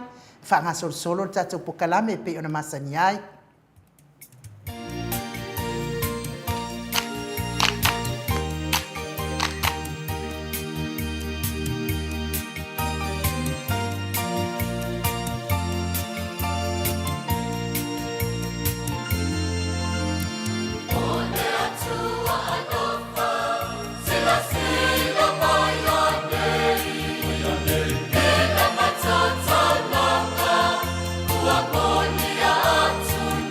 whaanga solo tatou po kalame pe o na masani ai Ua monia atu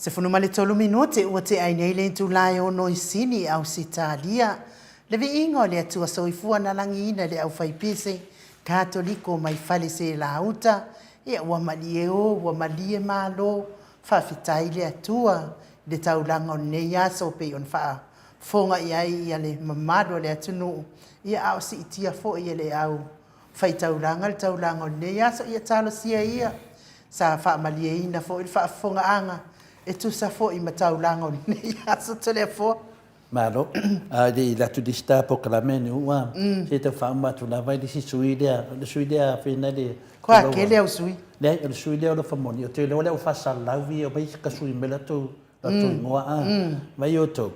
Se funumale tolu minute ua te ai nei le tulai o noi sini au sitalia. Le vi ingo le atua soifua na langiina le au faipise katoliko mai fale se lauta ia ua malie o ua malie malo fafitai le atua le taulanga o nei aso pe on fa fonga ia le mamado le atunu ia au si itia fo ia le au faitaulanga le taulanga o nei aso ia talo sia ia sa fa malie ina fo il fa fonga anga e tu sa fo i mataulanga o nei aso telefo Malo, di la tu di sta po kalamene ua, se te fa ma tu la vai di si suidea fina de. Kwa kele au sui. Le o suidea lo famoni, o te le o fa salavi o vai ka sui mela tu tu ngoa a. Vai o to.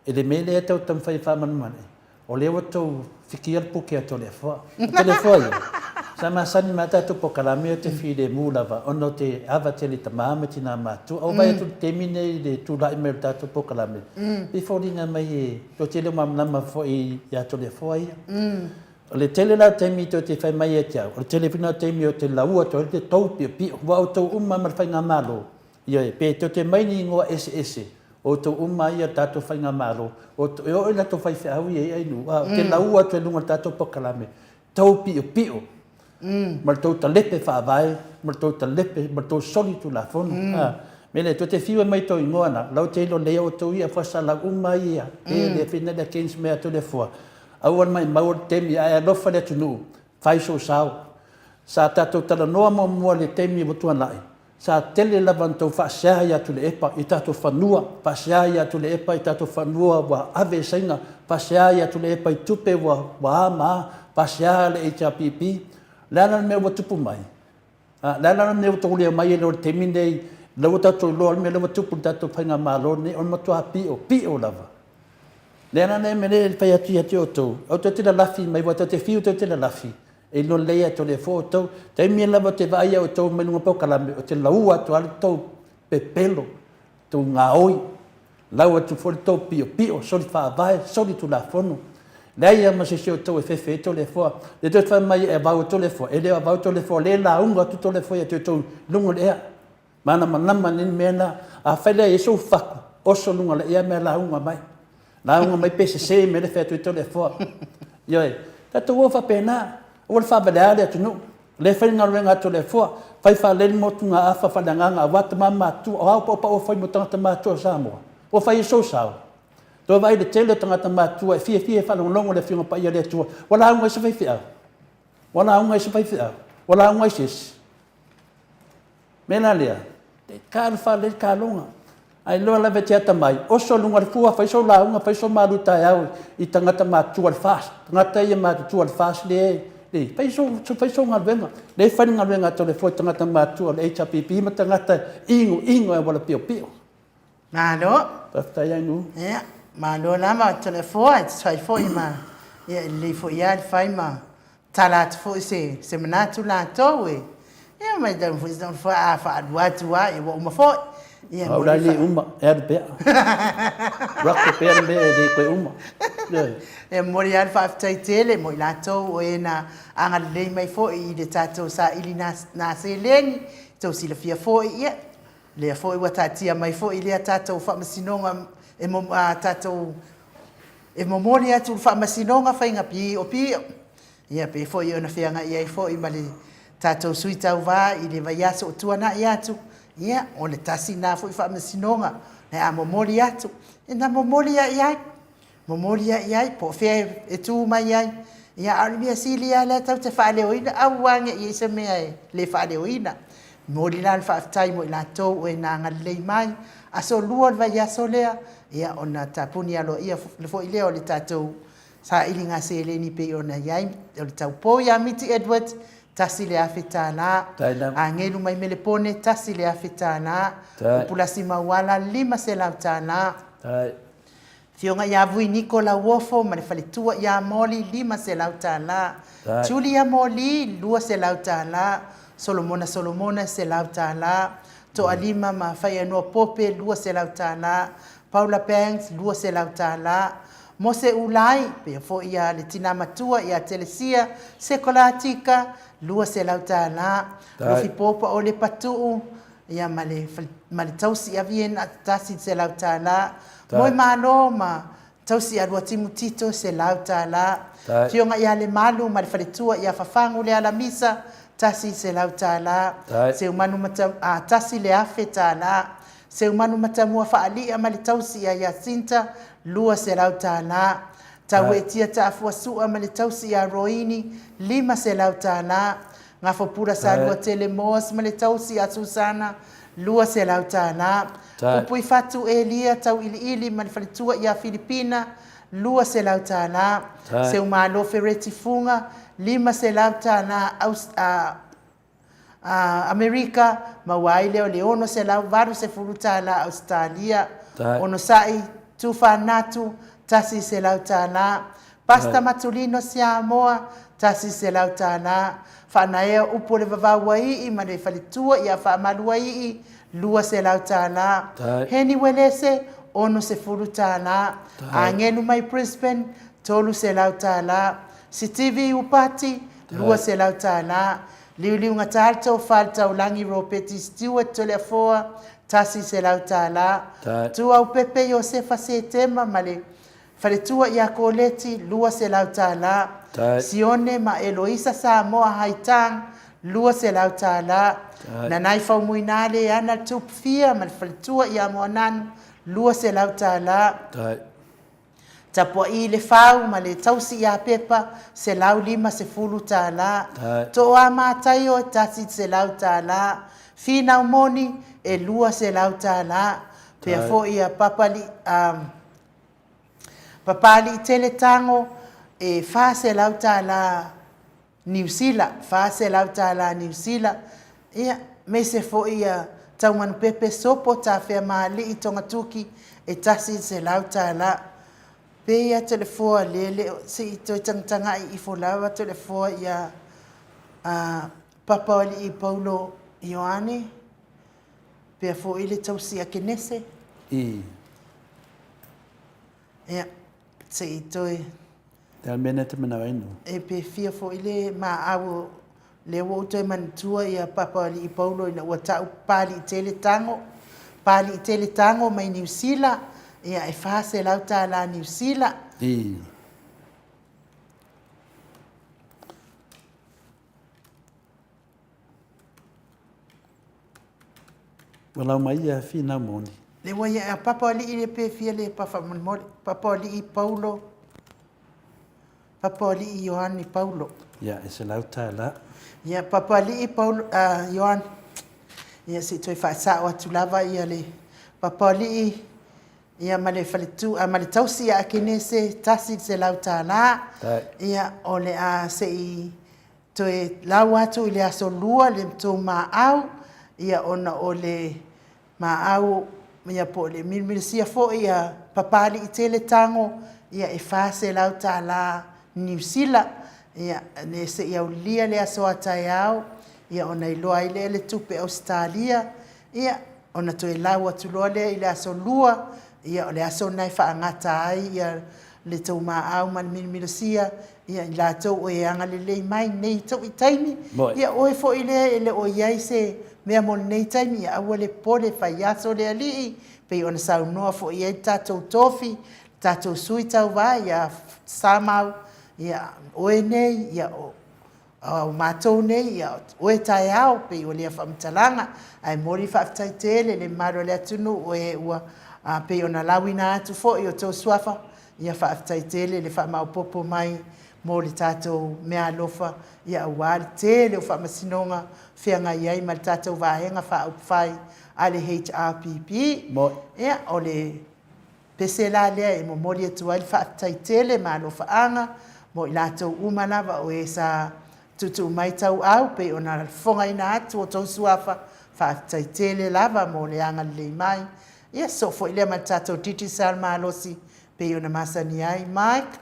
E le mele e tau tam fai fa man mane. O le o to fikial po ke to le fa. Telefone. Sama sani mata tu po kalame te fide mulava ono te ava te le tamama tina matu o vai tu temine de tu la email ta tu po kalame before dinga mai to te le mam nama fo I ya to le fo ia le tele la temi to te fai mai e tia o tele fina temi o te laua to te tau pi wa to umma mal fai nga malo ia pe to te mai ni ngo ss o to umma ia ta to fai nga malo o to e la to fai fa wi ai nu te laua to lunga ta to po kalame tau pi Mar tau ta lepe fa vai, mar tau ta lepe, mar tau soli tu la fono. Mele to te fiwa mai to ingoana, lau te ilo leo to ia fa sala uma ia. Le fina le kens mea to le foa. Awan mai mau temi ai lofa le tunu. Fai so sao. Sa tatou tala noa mo le temi mo tuan lai. Sa tele lavan tau fa sia ia tu le epa I tatou fanua, fa sia ia tu le epa I tatou fanua wa ave sainga, fa sia ia tu le epa I tupe wa ama, fa sia le HPP. Lana me wa tupu mai. Lana me to le mai le temi nei lo tatou lo me lo tupu tatou panga malo ne on matua pi o lava. Lana ne me le fai ati o to. O te la lafi mai wa te fiu te la lafi. E no le to le foto te mi lava te vai o to me lunga poka la o te laua to al to pepelo to ngaoi. Laua tu for to pi o soli fa vai soli tu la fono. Lei ma se to e fefe to le fo. Le to fa mai e va to le fo. E le va to le fo le la unga tu to le fo e to lungo le. Mana manama ni mena a fele e so fa. O so lunga le e me la unga mai. La unga mai pese se me le fe to le fo. Yo e. Tato wo fa pena. O fa badale tu no. Le fa nga renga to le fo. Fai fa le mo tu nga fa fa nga wat mama tu o pa o fa mo tanga ma to sa mo. O fa so sao. To vai le tele tangata matua fie fa longo le finga pa ia le tua wala un se vai fia wala un se vai fia wala un se menalia te kar fa le kalonga ai lo la vetia mai o so lunga fu fa so la un fa so malu ta au I tangata matua fast tangata ia matua fast le fa so nga venga le fa nga venga to le fo tangata matua le HPP ma tangata ingo wala pio Malo pa ya nu Malo lama telefo sai foi ma le foi ia fai ma talat foi se menatu la towe ma dan foi dan fa adwa e wo ma foi Ora le uma be Rock pe be de ko uma e mori al fa tele mo la to e na anga le mai foi I de tato sa ilina na se len to si le fia foi ia le foi wa tatia mai foi le tato fa masinonga e mo tato e mo mori atu fa masinonga fa inga pi ia pe foi ona fianga ia foi mali tato suita va I le vai aso tuana ia tu ia o le tasi na foi fa masinonga le a mo mori atu e na mo mori ia po fe e tu mai ia armia silia la tau te fa le oina awange I se me le fa le oina mori la fa tai mo la to e na ngale mai aso lua vai aso lea ia ona tapuni alo ia le fo ile o le tatou sa ilinga se le ni pe ona yai o le tau po ya miti Edward tasi le afitana angelu mai mele pone tasi le afitana pulasi mawala 5 se lautana fionga ya vui Nicola Wofo ma le faletua ya moli 5 se lautana Julia Moli 2 se lautana Solomona se lautana to alima ma fai no pope 2 se lautana Paula Banks 2 se lautana Mose ulai pe fo ia le tina matua ia telesia se kolatika 2 se lautana Rofi popa o le patu ia male tausi avien tasi se lau tala moi malo ma tausi alua timutito se lau tala fionga ia le malu ma le faletua ia fafangu le alamisa tasi se lau tala se umanu mata tasi le afe tala se umanu mata mua faali ma le tausi ia sinta lua se lau tala tawe tia tafua su ma le tausi ia roini 5 se lau tala nga fopura sa lua telemos ma le tausi a Susana 2 se lau tala upui fatu Elia tau ili ma le faletua ia Filipina 2 se lau tala se umalo fereti funga 5 se lau tala Amerika mawai leo leono se lau varu se fulutala Australia ono sai tufa natu tasi se lau tala pasta matulino Samoa tasi se lau tala whanaea upo le vavawai i ma le faletua ia whaamaluai 2 se lau tala heni welese ono se fulu tala angenu mai Brisbane 3 se lau tala si TV upati 2 se lau tala liu ngatalto falta ulangi Robert Stewart tole foa tasi se lau tala tu au Pepe Josefa Setema male faletua ia Koleti 2 se lau tala Sione ma Eloisa Samoa Haitang 2 se lau tala na nai fau muinale ana tupfia ma faletua ia Moanan 2 se lau tala tapua i le fau ma le tausi ia Pepa se lau 5 se fulu tala to a matai o tasi se lau tala fina umoni e 2 se lau tala pe fo ia papali teletango e fa se lau tala New Zealand fa se lau tala New Zealand ia me se fo ia tauman Pepe sopo ta fe mali i tonga tuki e tasi se lau tala pe ia telefoa lele se i toi tangtanga i folawa telefoa ia Papa i Paulo Ioane pe fo ile tausi a kenese ia se i toi Tal mena te mana waino. E pe fia fo ile ma au le wo toi mantua ia Papa i Paulo ina wa tau pali i tele tango mai New Zealand ia e fa se lau tala New Zealand Wala mai ia fina moni. le wa ia Papa i ile pe fia le Papa i Paulo Papa i Ioane Paulo Ia e se lau tala. ia Papa i Paulo Ioane ia se toi fa sa o tulava ia le Papa ia male faletu male tausi a kenese tasi se lau tala ia ole a se i toi lau atu ile aso lua le to ma au ia ona ole ma au ia po le milsia fo ia papali i tele tango ia e fa se lau tala New Zealand ia ne se ia ulia le aso atai au ia ona iloa ile le tupe Australia ia ona toi lau atu loa le ile aso lua ia le aso nai whaangata ai ia le tau maa au man milsia ia la tau o e anga le mai nei tau i taimi ia oe fo ile ele o iai se mea mo nei taimi ia aua le pole whai aso le alii pe ona sau noa fo iai tatou tofi tatou sui tau vai ia samau ia oe nei ia o mātou nei ia oe tai au pe o lea whamtalanga ai mori whaftai tele le maro le atunu oe ua pe ona lawina atu fo i o tō suafa ia whaaftai tele le whamaupopo mai mo le tātou mea alofa ia awari tele o whamasinonga whianga iai ma le tātou wahenga whaupwhai a le HRPP ia o le pese la lea e mo mori atu ai le whaaftai tele ma alofa anga mo i lātou umanawa o e sa tutu mai tau au pe ona whonga ina atu o tō suafa whaaftai tele lava mo le anga le mai ia so fo ile ma tatou titi salma alosi pe ona masani ai Mike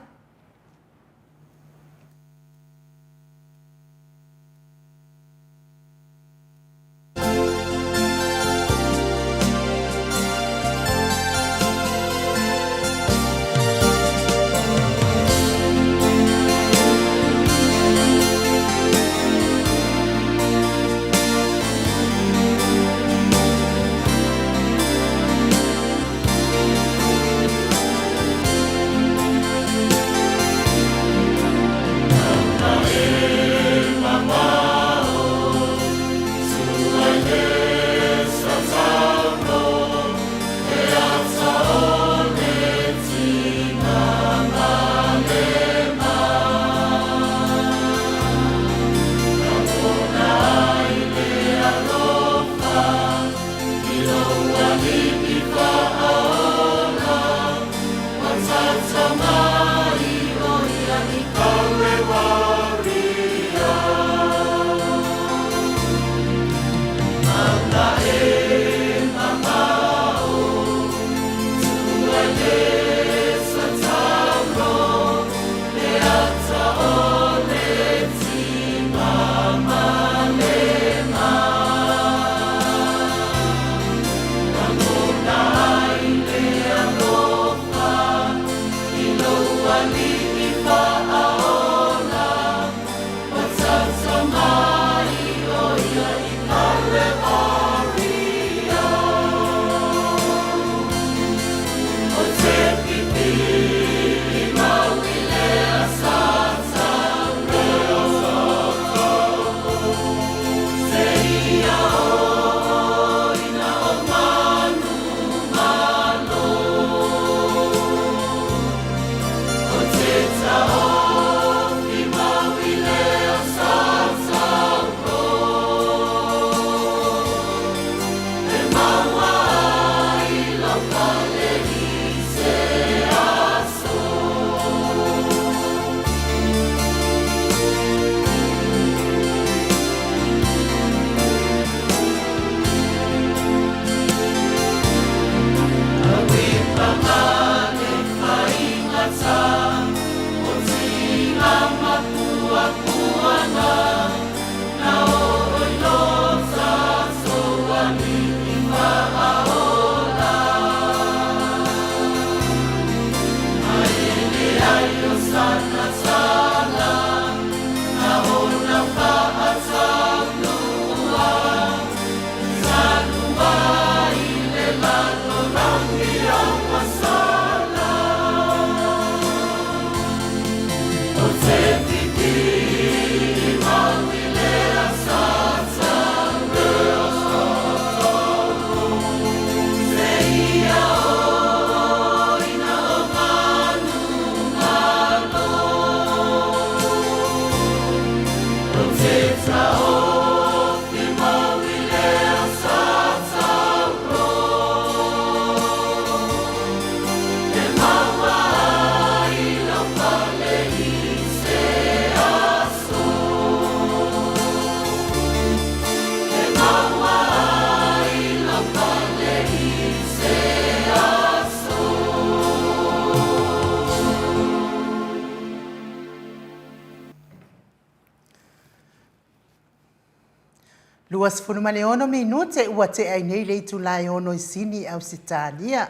Luas fulumaleono minute ua te ai nei le tulai ono I sini au sitalia.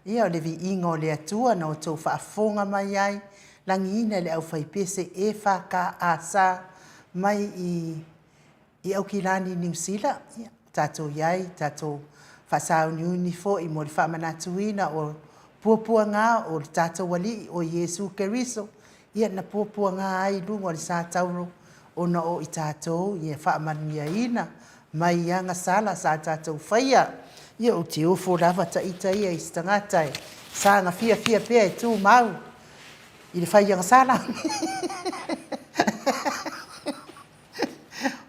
Ia o le vi ingo le atua na o tau whaafonga mai ai. Langiina le au whaipese e whaka asa mai I au kilani New Zealand. Ia, tato iai, tato whasau niuni fo I mo le whamanatuina o puapua ngā o le tato wali o Yesu Keriso. Ia na puapua ngā ai lungo le sa tauro. Ona o I tātou, ia whaamania ina, mai anga sala sa tātou whaia. Ia o te ofo lava ta ita ia I stangatai. Sa nga fia pia e tū mau. I le whaia nga sala.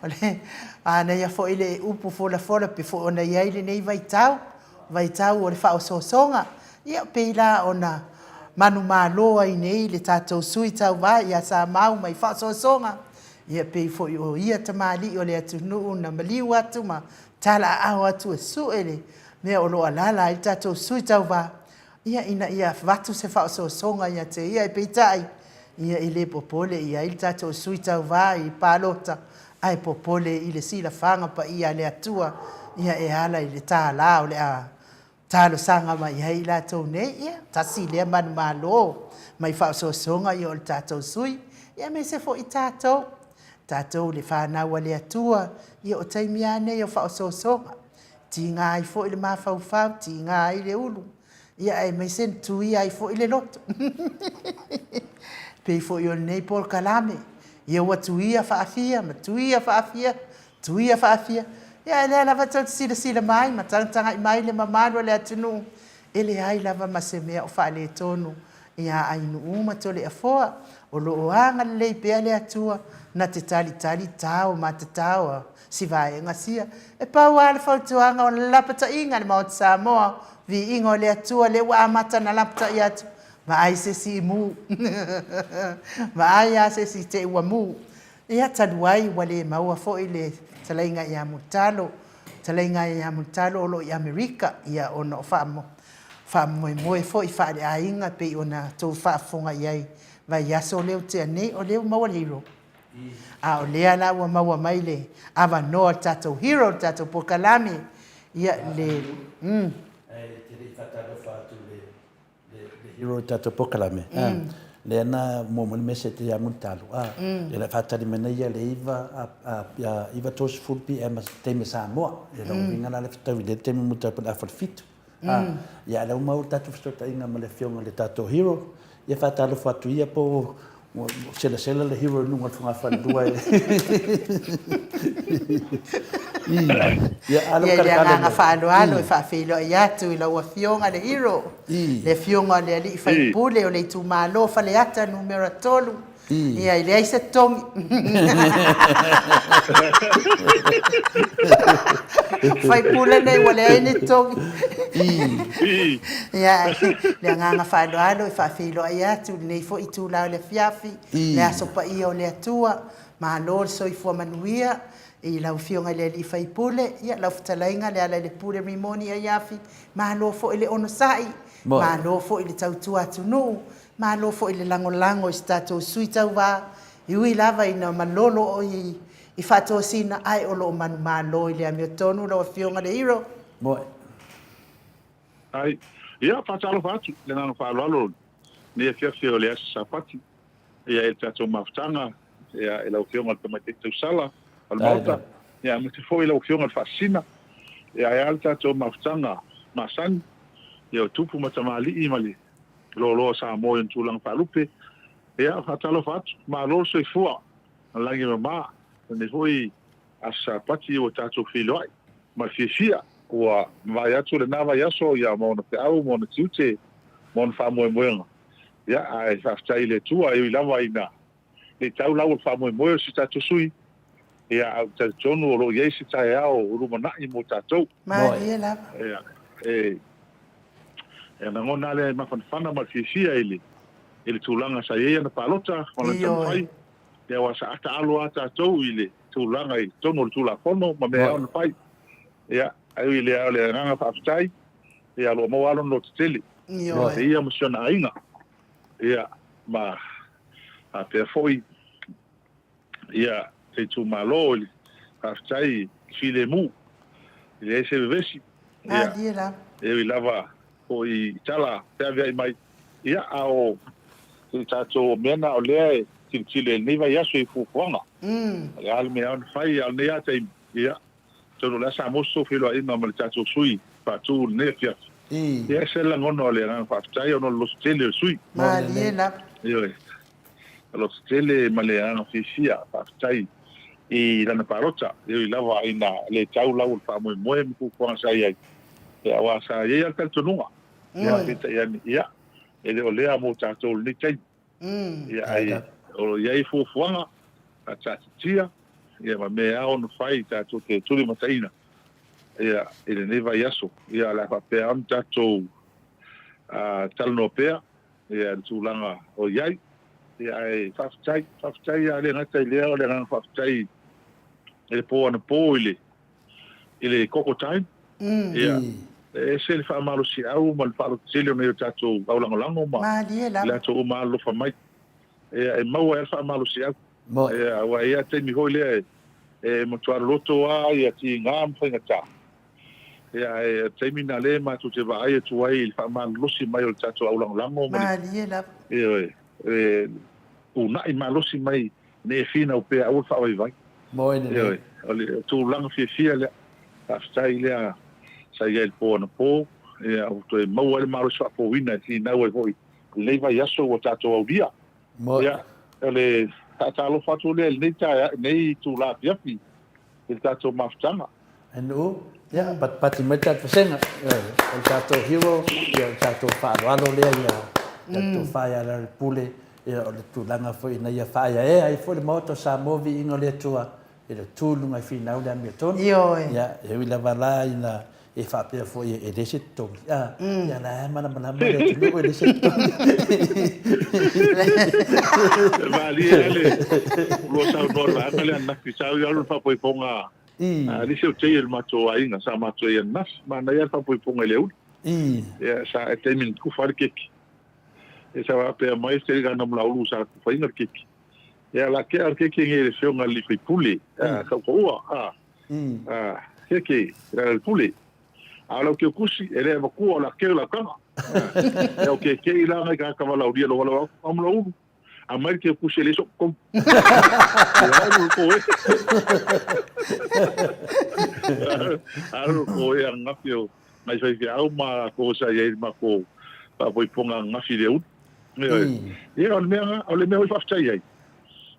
Ole, ana ia fo ile upu fola pe fo ona ia ile nei vaitau o le whao sosonga. Ia peila ona manu māloa I nei le tātou sui tau wā, ia sa mau mai whao sosonga. Ia pei fo o ia tamali o le atu nuu na maliu atu ma tala au atu e suele. Mea o loa lala I tatou sui tau wā. Ia ina ia watu se whao songa ia te ia I peitai. Ia I le popole ia I tatou sui tau wā I pālota. Ai popole I le sila whanga pa ia le atua. Ia e ala I le tā la o le a talo sanga mai hei la tau nei. Ia tasi lea manu malo. Mai whao songa ia o le tatou sui. Ia me se fo I tatou. Tātou le whānaua le atua, ia o taimi ane o whaososonga. Ti ngā I fo I le mawhauwhau, ti ngā I le ulu. Ia e mai sen tui ai fo I le loto. Pei fo I o nei Paul Kalame. Ia ua tuia whaafia, ma tuia whaafia. Ia e lea lava tau sila mai, ma tangtanga I mai le mamaro le atunu. Ele ai lava ma se mea o wha le tonu. Ia ainu uma to le afoa, o lo oanga le pea le atua. Na te tali tau ma te tau si vai ngasia e pau ala fautuanga o lapata inga le Mount Samoa vi ingo le atua le wa mata na lapata I atu ma ai se si mu ma ai a se si te ua mu ia taduai wale maua fo I le talainga ia mutalo o lo I Amerika ia ono famo moe fo I fa le ainga pe ona tau whaafonga iai vai aso leo te ane o leo mawaliro a o lea la ua maua mai le awa noa tatou hero, tatou pokalame. Ia le... Te rei whatarofa atu le hero tatou pokalame. Le ana mo mese te amutalo. Le la whatari mena ia le iwa tosi fulpi e mas teime Samoa. E lau inga la le whatau le teime muta pa la whalfitu. Ia lau mau tatou whatota inga ma le whionga le tatou hero. Ia whatarofa atu ia po... Sela le hero nunga funga whandua e. Ia alo karakana. Ia whaaloalo e whaafilo I atu I lau a fionga le hero. Le fionga le ali I whaipule o le tu malo whale ata numera tolu. Ia I le aise tongi. Whaipule nei wale aine tongi. Ia le nganga whaaloalo e whaafilo I atu nei fo I tu lau le fiafi. Le asopa ia o le atua. Malo le soifua manuia. I lau fionga le ali whaipule. Ia lau whatalainga le ala le pule rimoni a iafi. Malo fo I le ono sai. Malo fo I le tautua atu nuu. Malo fo I le lango I stato sui tau wā. I ui lava I na malolo o I whato sina ai o lo manu malo I le amio tonu lau a fionga le hero. Moe. Ai, ia whatalo whatu, le ngana whaaloalo. Nia fiafia o le asa sapati. Ia e tato mawhtanga. Ia e lau fionga le tamai te tau sala. Al mauta. Ia me te fo I lau fionga le whasina. Ia e al tato mawhtanga. Masani. Ia o tupu matamali I mali. Lo sa mo en tulang palupe ya fatalo fat ma lo se fua langi ma ne foi asa pati o tato filoi ma fia o vai atu le nava ya so ya mo no te au mo no tute mo fa mo ya ai fa tai le tua I lava ina le tau lau fa mo si tato sui ya au te tonu lo ye si tai au rumana I mo tato ma ia lava ya e na ngona le mafana ma fia ele tulanga sa ia na palota ona tamai e wa sa ata alo ata tou ile tulanga I tono tula kono ma me ona pai ia ai ile ale nganga fa ftai ia lo mo alo no tele ia mo sona ainga ia ma a pe foi ia te tu malo whaftai file mu. Ile se vesi. Malie la. E lava o I tala te avea mai. Ia ao te tato mena o lea tile nei vai aso I fufuanga. Le al me an fai al nea te ia. Tono la sa moso filo ina mal tato sui pa tu ne fia. Ia se la ngono le ran whaftai ono los tele sui. Malie la. Ia. Los tele maleana fisia whaftai. I lana parota. Ia lava ina le tau lau fa mo mo ku ko sai ai. Ia wa sa ia ka tununga. Ia pita ia. Ele o lea mo tātou ni tei. Ia ai, o iai fuafuanga, a tātia, ia ma mea ono whai tātou te turi mataina. Ia, ele ne vai aso. Ia la whapea anu tātou talano pea, ia tūlanga o iai. Ia ai, whaftai a le ngatai lea o le ngana whaftai, ele pō ana pō ele kokotain. Ia, e se le whaamalo si au, ma le whaalo tele o nei o tātou aulangolango ma. Malie la. Le ato o maalo whamai. E maua e whaamalo si au. E awa ea teimi hoi lea e motuara loto a, ia ti ngā mwhainga tā. E teimi nā le ma tu te waai e tuai le whaamalo losi mai o le tātou aulangolango ma. Malie la. E unai ma losi mai ne e whina o pēa au whaawai vai. Moine le. O le tūlanga fia lea. Tāwhitai lea. Sai el po na po e au to mau ele maro swa po wina ti na we voi le vai aso o tato au dia ya ele tata lo fatu le nei ta nei tu la piapi il tato maftanga anu ya pat meta pesenga el tato hero ya el tato faro le ya tato faya la pule ya o tu langa foi na ya faya e ai foi moto sa movi ingo le tua e tu lunga fina o le ambiton ya e la vala ina e whapea foi e rese tongi. Ia la mana mare tu lugo e rese tongi. Vali ele. Lo sau norma ale ana fisau ya lo fa poi ponga. Ali se o te el mato ainga sa mato e nas, mana ia fa poi ponga leu. Ia sa e temin ku far keki. E sa va pe mai se ga nam la ulu sa ku fa inga keki. Ia la ke ar keki nge se nga li fi pule. Ka ko keki el pule. Alo ke kusi ele va ku la ke la kama e o ke la mai ka kama la uria lo wala am la u a mai ke kusi le so kom alo ko e ngafio mai sai ke au ma ko sa ye ma ko pa poi ponga ngafi de u e o le me o fa tsaia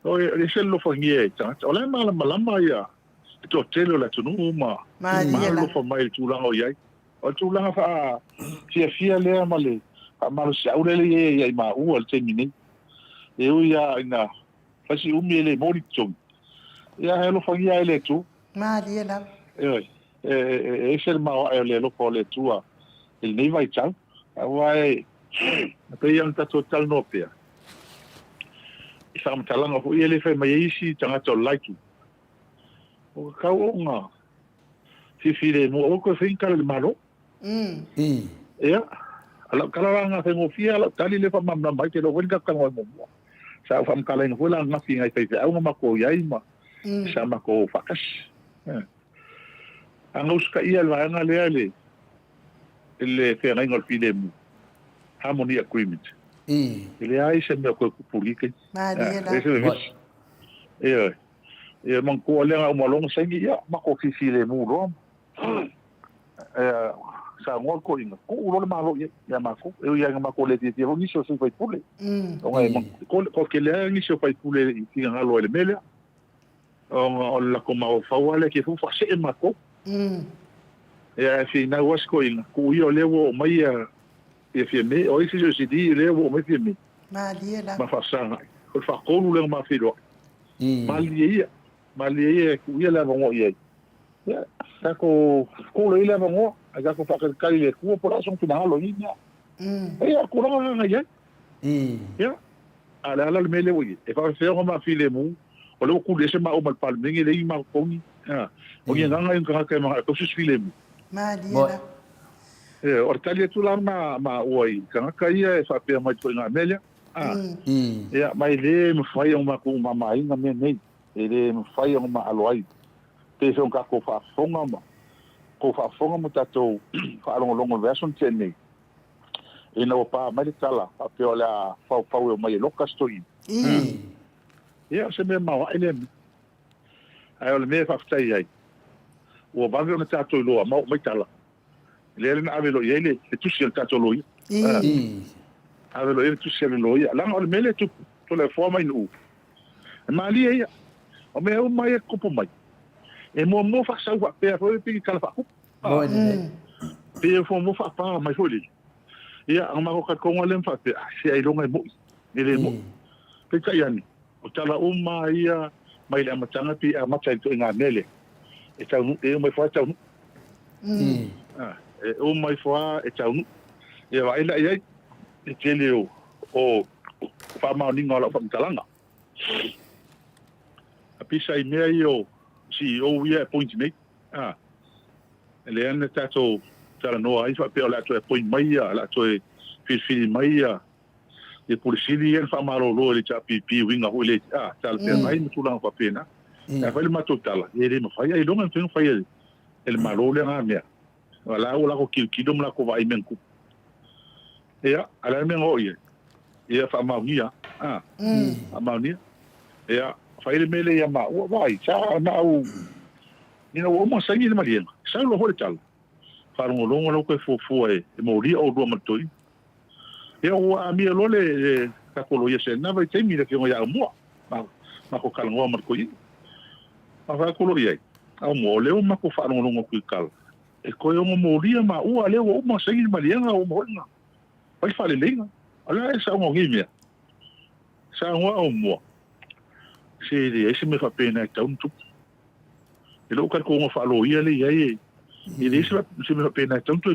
o le selo fo ngie ta o le malama ia to telo la tunu ma lo fa mai tulanga o iai o tulanga fa fia le male ma lo sa ule le ia ma u al temini e u ia ina fa si u mi le mori tong ia lo fa ia le tu ma dia la e sel ma le lo ko le tua il nei vai chau ai pe yang ta total no pea i fa mtalanga ho ile fa mai isi tanga to like o kaunga fifile mo o ko finka le malo ia ala kalanga fe mo fia ala tali le fa mamna mai te lo wenga ka mo sa fa mkala ngo la nga finga fe au ma ko yai ma sa ma ko fakas anga uska ia la nga le ele fe nga ngol file mo harmony agreement ele ai se me ko pulike ia e man ko le nga mo long sengi ya ma ko fifile mo lo sa ngol ko inga ko lo ma lo ya ma ko e ya ma ko le ti ho ni so se fai pule o ngai ko ke le ni so fai pule ti nga lo le mele o la ko ma o fa wale ke fu fa se ma ko e fi na was ko inga ko yo le wo mai ya e fi me o isi so si di le wo mai fi me ma dia la ma fa sa ko fa ko lu le ma fi do Malia ku ia la ngo ia. Ya, ta ko le la ngo, aga ko fa ka le ku por aso final lo ina. Ya ku la nga ia. Ya. Ala le mele wi. E fa fe ma file mu. O lo ku le se ma o mal palmingi le ma ko ni. Ya. O ia nga nga ka ma ko su file mu. Ma dia. O talia tu la ma oi. Ka ia fa pe ma tu nga mele. Ya, mai le mo fa ia ma ku ma mai nga me nei. Ele me fai uma aloai te so ka ko fa fonga mo tatou fa longo version tene ina o pa mai tala pa pe ola fa o mai loka story ia se me ma ele ai ole me fa ftai ai o ba me tatou lo ma mai tala le na ave lo yele e tu sil tatou lo ave lo ele tu sil lo ia la ole mele tu to le forma inu ma li ia o me o mai ko po mai e mo fa sa wa pe fo pe kala fa pe fo mo fa pa mai fo li ia ang mako kat ko ngolem fa pe si ai longa mo ele mo pe ka yani o tala uma ia mai la matanga pi a mata to nga mele e tau e mai fa tau e o mai fa e tau e vai la ia e tele o fa ma ni ngola fa talanga a pisa i mea io si o ia point nei le ane tato tala noa ai fa pe la to point mai la to fil mai e polisili en fa malo lo le chapi pi winga ho le tal pe mai mu tula fa pena e fa le matotala e le ma fa ia longa fin fa ia el malo le nga mea wala o la ko kido mla ko vai men ku ia ala men o ia fa ma nia ma nia ia fa ile mele ia ma o vai cha na o ni no mo sangi le malien sa lo ho le tal fa longo lo ko fo e mo ri o do ma toi ia o a mi lo le ka ko lo ia se na vai te mi le ke ya mo ma ko kala ngo ma ko i ma va ko lo ia a mo le o ma ko fa longo ko kala e ko yo mo ri ma o ale o mo sangi le malien o mo na vai fa le lenga ala e sa mo gimia sa ngo o mo se de ese me fa pena ta un tu e lo ka ko ngo fa lo ia le ia e de se me fa pena ta un tu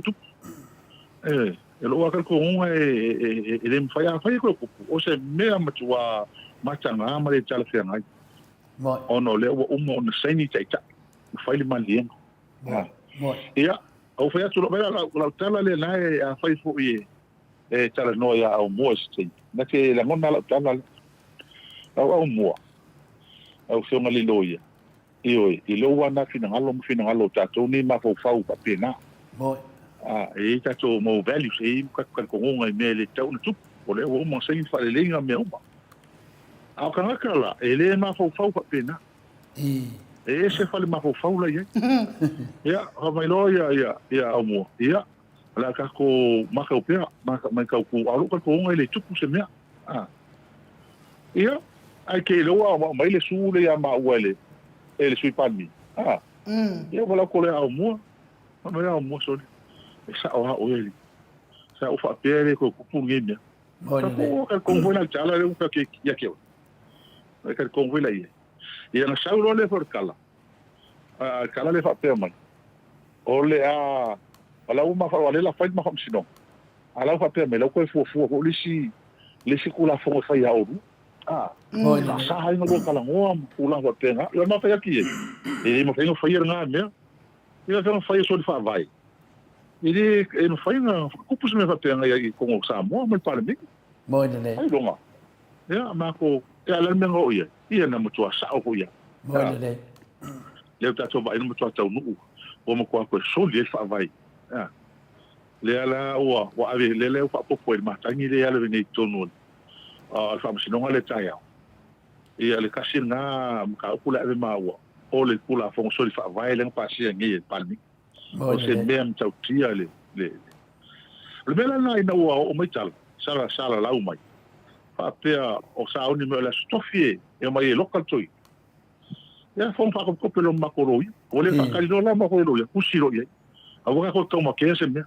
e lo ka ko ngo e le fa ya ko o se me ma tua matanga ma le tala fe ngai ono le o mo na seni taita fa le malien ia o fa tu lo la tala le na e fa fo e tala no ya o mo sti na ke la ngona la tala au mo au songa le loia i lo wana fina ngalo tatou ni ma fo fau pa pena e tatou mo values e ka ko ngai me le tau na tu o le o mo sai fa le lenga me o au kanga kala e le ma fo fau pa pena e se fa le ma fo fau la ia ha mai loia ia au mo ia la ka ko ma ka pe ma ka ko au ka ko ngai le tu se me ia ai ke lo wa mai le su le ya ma wele ele sui pani ia wala ko le au mo ma au mo so sa o ele sa o fa pere ko ku ngimia ko ka ko vola chala le ka ke ya ke ka ko vola ia na sa lo le for kala kala le fa pe mai o le ala uma fa wala la fa ma kham sino ala fa pe mai lo ko fo le si ku la fo fa ya o sa hai no kala ngo pula wa penga yo ma fa ki e mo fa no fa ir nga me yo fa so fa vai ele no fa nga ku pu me fa penga ya ko ngo sa mo pa me mo ne ai longa ya ma ko ya la me ngo ia na mo tua sa o ya mo ne le ta to ba no mo tua ta no o mo ko so le fa vai le ala o wa ave le fa po ko ma tangi le ala ni tonu fa sinonga le taia ia le kasina ka pula ave maua o le pula fo so le fa vai le pa sia ngi palmi o se mem tau tia le mela na ina o mai tal sala la mai fa pe o sa oni me la stofie e mai local toi ia fo fa ko pelo makoroi o le fa kalino la makoroi kusiro ia avoka ko toma ke se me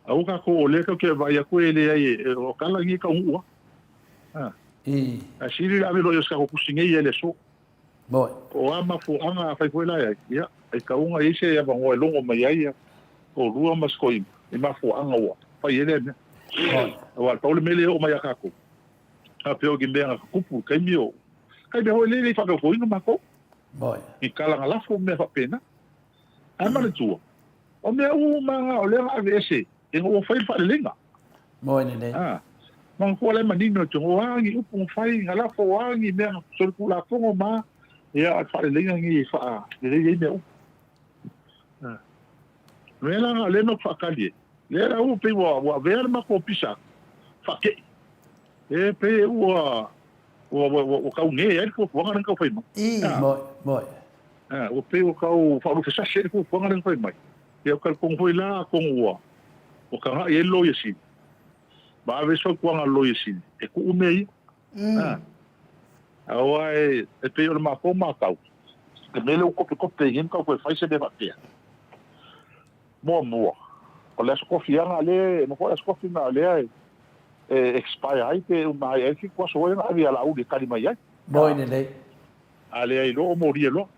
avoka ko le ko ke vai ko ele ai o kala ngi ka ua asiri la velo yo ska ko kusinge ele so o ama fo anga fa ko la ya e ka unga ise ya bango longo mai ai o rua maskoi e ma fo anga wa fa ele me o pa le mele o mai ka ko a pe o gimbe nga kupu kai mio kai be ho le fa ko ino mako i kala nga la fo me fa pena ama le tu o me u manga o le avese e o fa le lenga mang ko le manino to wangi upu fai ngala fo wangi me so ku la fo ma ia fa le ngi fa le me me la le no fa kali le la u pe wa ver ma ko pisa fa ke e pe o ka nge e ko nga ka fa mo moi o pe o ka o fa o sa se ko nga ka fa mai e ka ko foi la ko o ka nga e lo yesi ba ve so ko nga lo yesi e ku me Awai, e pe o ma ko ma kau. Ke mele o ko pe ngin ka ko fai se de batia. Mo. O le ko fianga le, no ko le ko fianga le expire ai pe o mai e ki ko so na via la u de kalima ya. Moi ne le. Ale ai lo mo ri lo.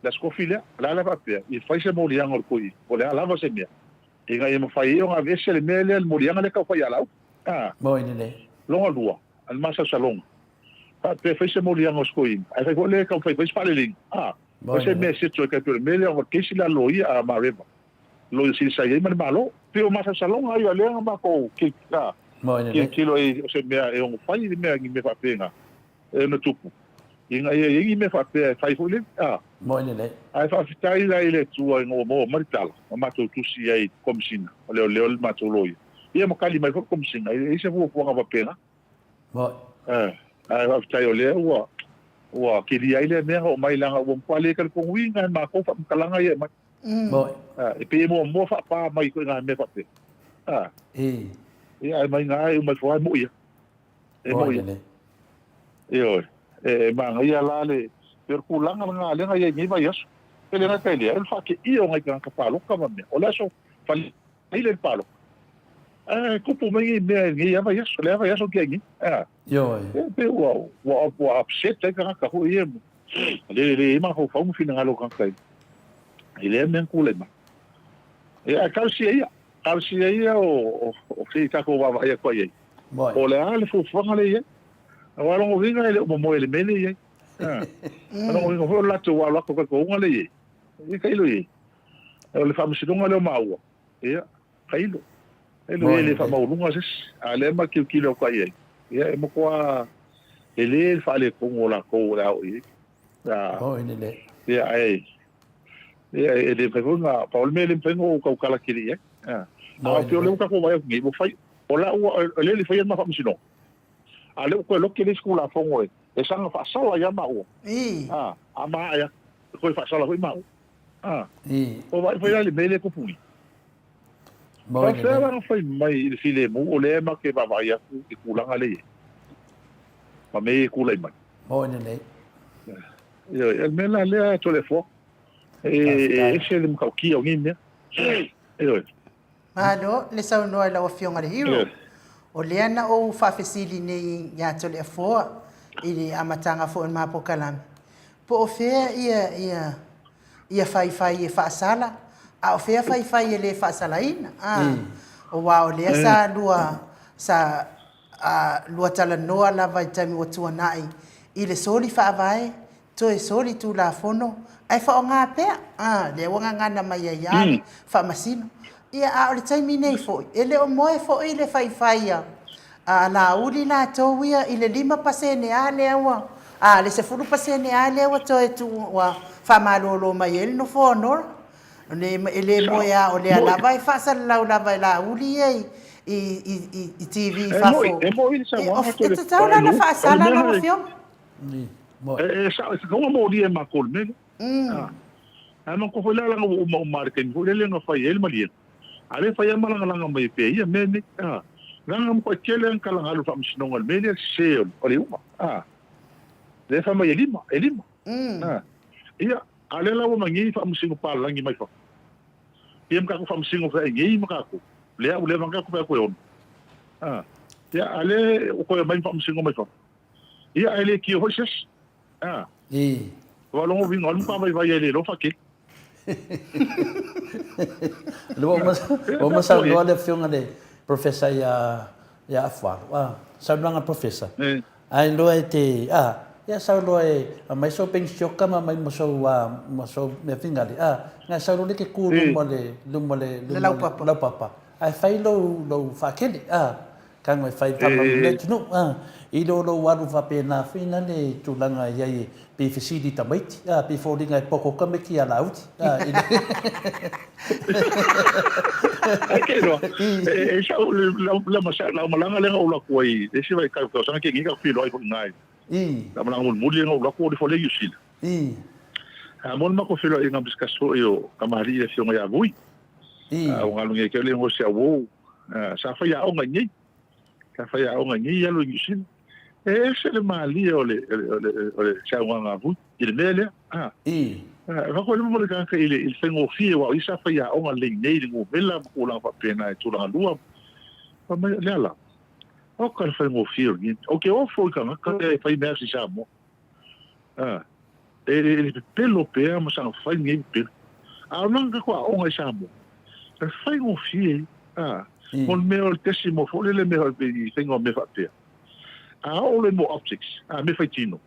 Le ko filia, la batia. I fai se mo rianga o koi. O le ala va se mia. E ga e mo fai o nga vese le mele mo rianga le ka fai ala. Moi ne le. Longa lua, al masa salong. Pe fai se mori ang oskoin. Ai fai le ka fai spaleling. Se me se tso ka pe me o ke si la loi a mareva. Lo si sa ye man malo. Pe o masa salong ai ale ma ko ki ka. Ki lo e se me e o fai me ngi me fa penga. E no tupu. Inga ye ngi me fa pe fai fo le. Moi ne le. Ai fa fitai la ile tu ngo mo marital. Ma to tu si ai komsina. Le ma to loi. Ia mo kali mai fo komsina. E se vo nga pa penga. Moi. Ai va tai ole wa ki dia ile me ho mai langa wo kwale kal ko winga ma ko fa kalanga ye ma moi e pe mo fa pa mai ko nga me fa pe ai mai nga ai mai fo mo ia mo ia ma nga ia la le per ku langa nga le nga ye ni vai aso ele na kai le fa ke io nga ka palo ka me o la so fa ile palo kupu mai me ngi ya vai aso le vai aso ke ngi Yo. Pe wa upset ka ho ye. Le ma ho fa mo fina ngalo kan kai. Ile men kule ma. E a kalsia o fi ka ko va ya ko ye. O le ale fu fa ngale ye. Wa lo vinga ile mo ele mele ye. No vinga ho la to wa la ko ngale ye. E kai lo ye. O le fa mo sidonga le ma wa. E kai lo. Ele fa mo lunga ses. Ale ma ki lo ko ye. Ia mo kwa ele fale ko ngola ko la o ne le. Ia ele pe nga pa o mele pe ngo ka kala kiri pe o le ka ko vai ngi mo fai o la o le fai ma fa msino ale ko lo ke le skula fo ngo e sanga fa sala ya ma o ama ya ko fa sala ko ma o o vai foi le mele ko pui Mo se va fai mai il file mo o le ma ke va vai ku kulanga le ma me kulai mai mo ne le el mela le to le fo se le ka ki o ngi ne Malo, le sau noa la wafionga le hero. O le ana o whawhesili nei ia to le foa i le amatanga fo en mapo kalami. Po o fea ia whai e whaasala. A o fea whai e le whaasala ina. O wa o lea sa lua tala noa la vai tami o tuanai. I le soli whaavae, to e soli tu la fono. Ai wha o ngā pea. Le wanga ngana mai a iari, wha masino. Ia a o le taimi nei foi. Ele o moe foi i le whai a la uli la tauia i le 5 pasene a le awa. Le se furu pasene a le awa to e tu wa whamalolo mai ele no whanora. Ele moe a o le alava i whaasala lau lava i la uli ei i TV whafo. E mo i sa wanga to le. E te tau lana whaasala la wafio. Sa konga mo di e makol me. Ano ko foi la nga o marken ko le nga fai ele malien. Ale fai malanga mai pe ia me ne. Nga mo ko tele ang kalang alu fa msinongal me ne se ole uma. Le fa mai elima. Ia ale la o mangi fa msingo pa langi mai fa. Ia ka ko fa msingo fa ngi ma ko. Le o le manga ko fa ko on. Ia ale o ko mai fa msingo mai fa. Ia ele ki ho ses. Walongo vinga alum pa vai ele lo fa ke. Lo mas sa lo le fiona de professor ya afwa. Sa nga professor. Ai lo te ya sa lo mai so peng shoka mai mo so me finga de nga sa lo ke ku lo mole la papa. Ai fai lo fa ke Kang mai fai tama le tunu I lo waru fa pena fina le tulanga ia pe fesidi tamaiti pe foringa e poko kame ki ala uti Ke no e sa la masa la malanga le o la koi e se vai ka sa ke ngi ka filo ai ko ngai la malanga mo le o la ko de fole yusil mon ma ko filo e ngam skaso yo kamari e fio ya vui o ngalu nge ke le ngo se wo sa fa ya o ngai ka fa ya o ngai ya lo yusil e se le mali ole sa nga vu il mele va ko le mo le ka il fengo fie wa isa fa ya o nga le nei ngo bella ko la fa pena e tu la lua pa me le ala o ka fengo fie ni o ke o fo ka e fa merci sa mo e pelo pe mo sa fa ni pe a non ka ko o nga sa mo ka fengo fie mon me o tessimo fo le me o fengo me fa pe o le mo optics me fai tino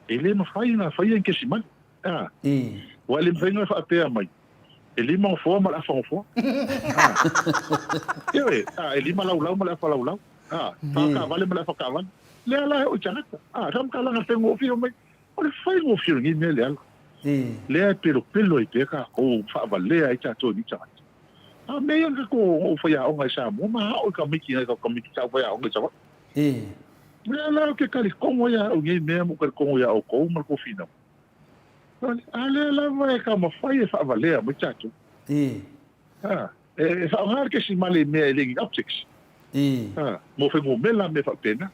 ele ma fai na fai en que si man wa le venga fa pe mai ele ma fo ma la fo ele ma la ma la fa la fa ka vale ma la fa ka van le la o chana ram ka la na tengo fi mai o le fai mo fi ni me le le pelo e pe ka o fa vale ai cha to ni cha me yang ko o fa ya o ngai sa mo ma o ka mi ki ka mi cha fa ya o ngai cha la ke kali kongo ya o ngai me mo ka kongo ya o ko ma ko fina ale la vai ka ma fai fa vale mo cha to fa ngar ke si male me le optics mo fe mo me la me fa pena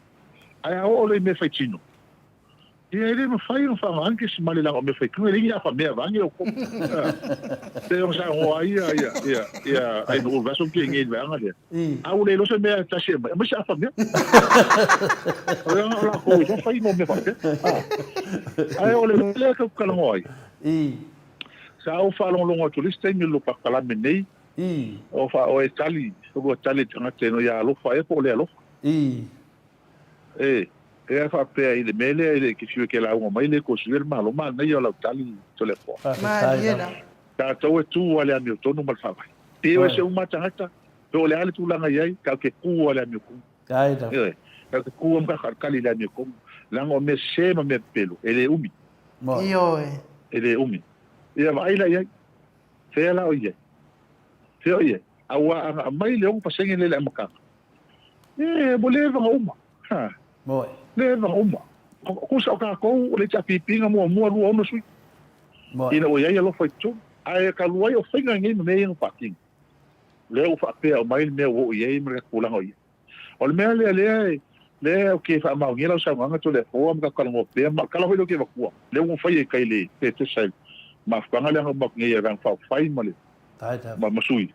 ai o le me fa chino ele me fai no fa ngar ke si male la o me fa ku le ya fa me va ngi o ko te o sa o ai ai no va so ke ngi va ngar a o le lo se me ta se me sa fa me la ko so fai mo me fa ai o le ka ka ngoi sa o fa longo tu liste ni lo pa kala me nei o fa o tali tanga te no ya lo fa e po le lo e fa pe ile mele ile ki fiu ke la o mai le ko suer malo ma nei o la tali to le fo ma yela ta to e tu wale ami to no mal fa vai te o se uma tanga to le ale tu la ngai ka ke ku wale ami ku kai da ka ku am ka kali la ami ku la ngo me se ma me pelo ele umi yo ele umi ia vai la ia fe la o ia fe o ia awa mai le o pasenge le la maka boleva uma moi leva uma ko sa ka ko le cha pipinga mo ru no sui ina o ia lo foi tu ai ka luai o finga ngi me yang paking le o fa pe o mai me o ia me ko la o ia o me le o ke fa ma ngi la sa nga to le o am ka ka mo pe ma ka la lo ke va ku le o fai kai le te sai ma fa nga le ma ngi ya fa fai ma le ma sui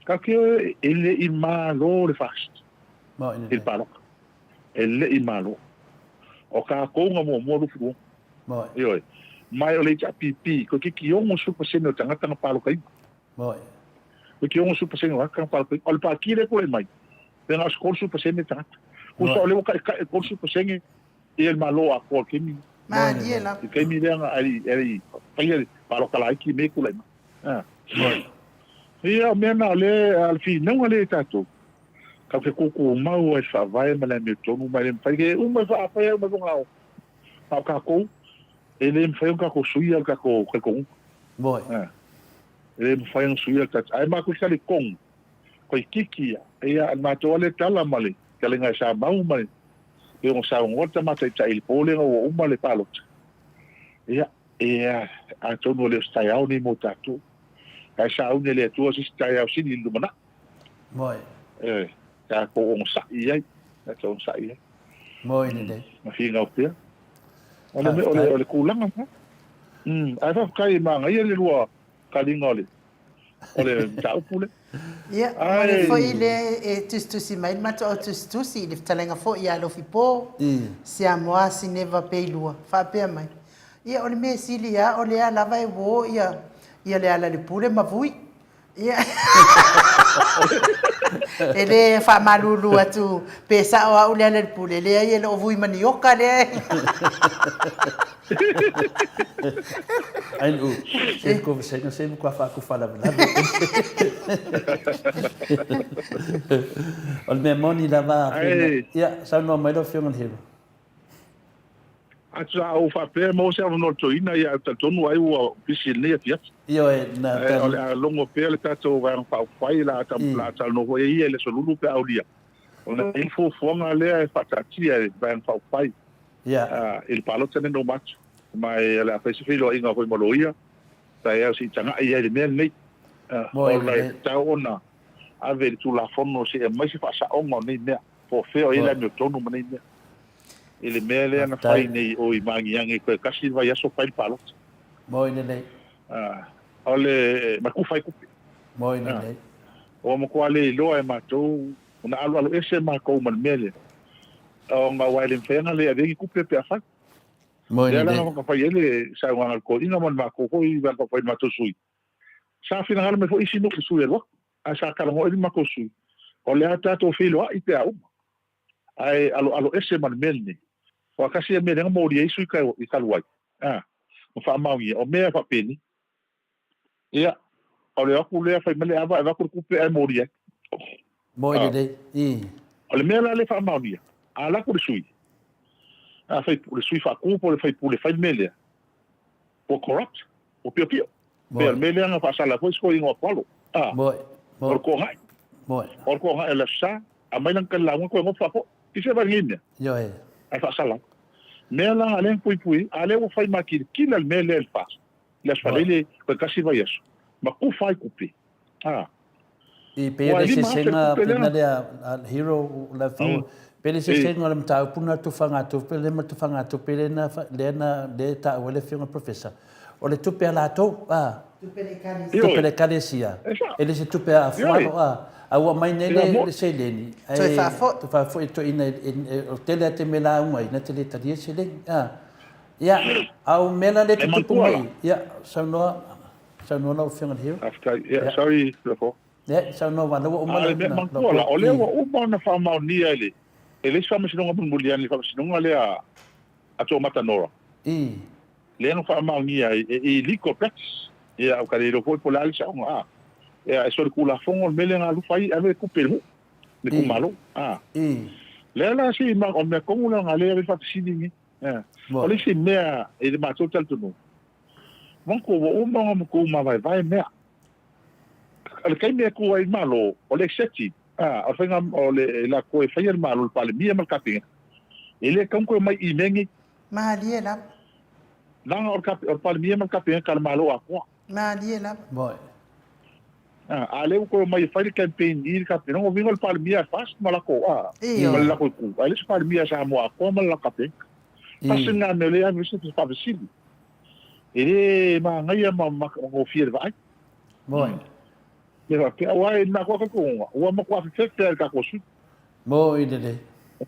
ka ke ele i ma lo le fast il palo ele i malo o ka ko nga mo lu fu yo mai o le cha pipi ko ki yo mo su pase no tanga tanga palo kai ko ki yo mo su pase no ka palo kai o pa ki le ko mai tenga skol su pase ne tanga ko so le ko su pase nge el malo a ko ki mi ma diela ki mi le ai palo kala ki me ko le ia mena le al fi non le tato ka ke kuku mau e fa vai ma le me tonu ma le fa ke uma fa fa ma ngao pa ka ko ele me fa ka ko suia ka ko boy ele me fa suia ka ai ma ko sali kong ko kiki ia ma to le tala male ka le nga sa mau male e on sa ngota ma tai tai pole o uma le palo ia a to no le sta au ni mo tatu ka sa un le tu si sta au si ni lumana boy ka ko on sa ia ka on sa ia moi ni dei ma fi ngau pia ole kulanga ai fa kai ma ngai le lua ka lingole ole tau pule ia ole foi le tu si mai ma tu si le talenga fo ia lo fi po sia moa si neva peilua fa pe mai ia ole me silia ole ala vai wo ia le ala le pule ma vui ia Ele fa malulu atu pesa o ule ale pule le ai lo vui manioka le. Ai u, se ko se ko fa ku fala bla. Ol me moni la va. Ya, sa no mai lo fiong hero. Atu au fa pe mo se no to ina ya ta tonu ai o pisine ya. Io na ta longo pe le tato va fa fai la ta plata no ho ia le solulu pe aulia. Ona info fonga le fa tatia va fa fai. Ya. Il palo tene no match. Mai la fa se filo inga ko moloia. Ta ia si tanga ia le men nei. Ona ta ona ave tu la fono se mai se fa sa onga nei me. Po feo ila no tonu nei me. Ele mele na fai nei o i mangi ange ko kasi vai aso fai palo. Moi nei. Ole ma ku fai ku. Moi nei. O mo ko ale lo e ma to una alu ese ma ko man mele. O ma wai le fena le ave ku pe pe fa. Moi nei. Ele ma fai ele sa wana ko ina man ma ko ko i va ko fai ma to sui. Sa fina gal me fo isi no sui lo. A sa kala mo ele ma ko sui. O le ata to filo i pe au. Ai alu ese man mele. O kasi me nga mo ri isu ka i kalwai. Mo fa maungi o me fa peni. Ia. O le aku le fa mele ava ava ku pe ai mo ri. Moi nei. O le me la le fa maungi. Ala ku sui. Fa le sui fa ku po le fa mele. O corrupt. O pio pio. Pe mele nga fa sala ko sko ingo palo. Moi. O ko hai. Moi. O ko hai la sa. A mai nang kala ko ngo fa po. Ki se ba ngine. Yo ai fa sala mela ale pui ale o fai makir kila mele el fas las famile ko kasi vai eso ma ku fai kupi i pele se senga pena le al hero la fa pele se senga le mta puna tu fanga tu pele ma tu fanga tu pele na le ta o le fiona professor o le tu pe la to tu pele kalesia ele se tu pe a fo Awa mai nele le se leni. Tu fa fo to ina o tele te mela mai na tele tadia se le. Ya, au mela le tu pu mai. Ya, so no no fianga here. After sorry loko. Ya, so no va no ma man ko la ole o ma na fa ma ni ele. Ele sa me sinonga muliani fa sinonga le a to mata nora. Le no fa ma ni e liko pets. Ya o kare ro foi pola sa e so ku la fongo mele nga lu fai ave ku pelu ni ku malo le la si ma o me ko una ngale ave fa sini ni o le si me e de ma total tu no mon ko o mo ko ma vai me al kai me ku ai malo o le seti o fenga o le la ko e fai malo pa le mia mal kapinga ele kam ko mai i mengi ma die la nang o pa le mia mal kapinga kal malo a ko ma die la boy ale ko mai fai campaign ni ka pero o vingo para mia fast malako malako ku ale para mia sa mo ko malaka pe passa nga mele a visto que estava sim ele ma ngai ma o fier vai boy me va que wa na ko ko o ma ko fe fe ka ko su boy dele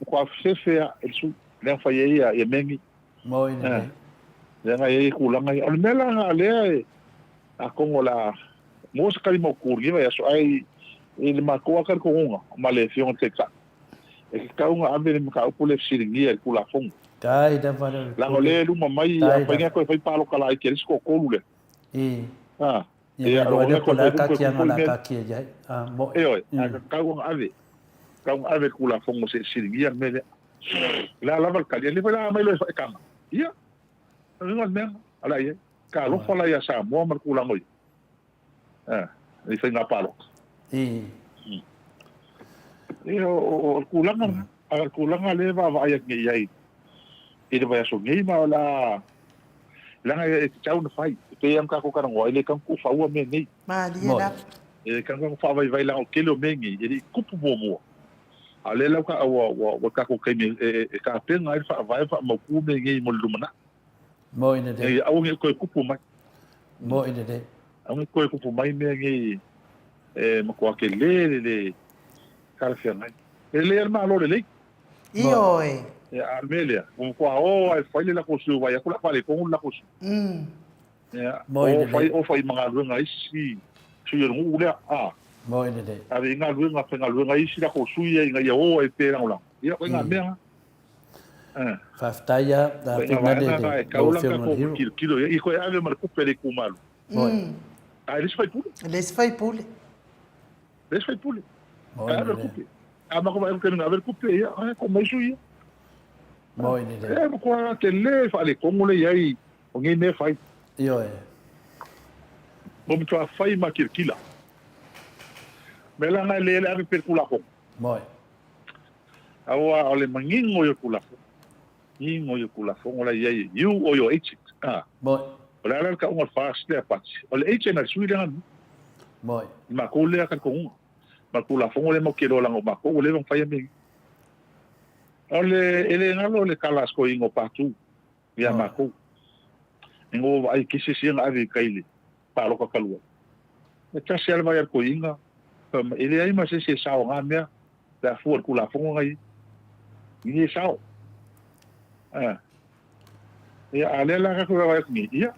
ko fe fe el su le fa ye ya mengi boy dele le ngai ku la ngai o mela nga le a ko la mo se kali mo kurgi vai so ai ele marcou a ko nga ma le fion teksa e ka nga ave me ka pule siringi el kula fong kai da vale la ole lu mamai a penga ko fai palo kala ke ko ko le ya lo le ko la ka ki nga la ka ki ya mo ka nga ave kula fong se siringi me la val kali le fa mai lo fa ka ya ringo me ala ye ka lo fa la ya sa mo mar kula ngoi ni fai nga palo o kulanga le va va ya ngi ai ide va so ngi ma la nga e tau na fai te am ka ko ka ngoi le kan ku fa wa me ni ma die la e kan ko fa vai la o kilo me ngi e ku pu mo ale la ka wa ka ko kai me e ka pe ngai fa vai fa mo ku me ngi mo lumana mo ine de e au ngi ko ku pu mai mo ine de ang ko ko mai me ngi mo ko ke le kala fe ngai ele ma lo le oi Amelia ko o ai foi la ko su vai ko la pale ko la ko su ya o foi mga lu ngai si su yo ngu le mo ine de ave nga luenga isi la ko sui nga ia o e pe la ia ko nga mea faftaya da pina de lo fiona ko kilo i ko ave mar ku pele ku malu eles fai pule Les fai pule. Ave kupe ama ko vai que não ave kupe ia ko mai sui mo ine de ko te le fa le ko le ai o ngi ne fai io Vamos tra fai ma kirkila. Mela nga le ave per kula ko. moi Awa ole mangingo yo kula ko. Ingo yo kula ko ola ye you o yo h. moi Ola ala ka unga fast le pat. Ole h na sui le moi ma ko le ka ko. Ma kula ko le mo kilo lango ma ko le mo fai mi. Ole ele ngalo le kalas ko ingo patu. Ya ma ko. Ingo ai kisi singa ave kaili. Palo ka kalua. E tasi ala vai ko inga. Ele ai ma se sao nga mea. Da fuor kula fongo ngai. Ni sao. Ya ale la ka ko vai ni ia.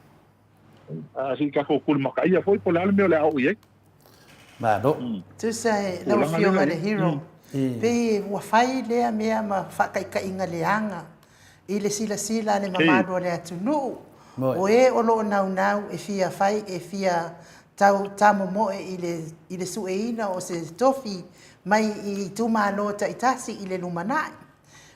Si ka ko kul makai foi po la me le au ye. ma do Tu sai la fionga le hero. Pe wa fai le mea ma fakai ka inga leanga. Ile sila le mamado le atunu. O e o lo nau e fia fai e fia tamo mo ile sueina o se tofi mai i tumano ta itasi ile lumanai.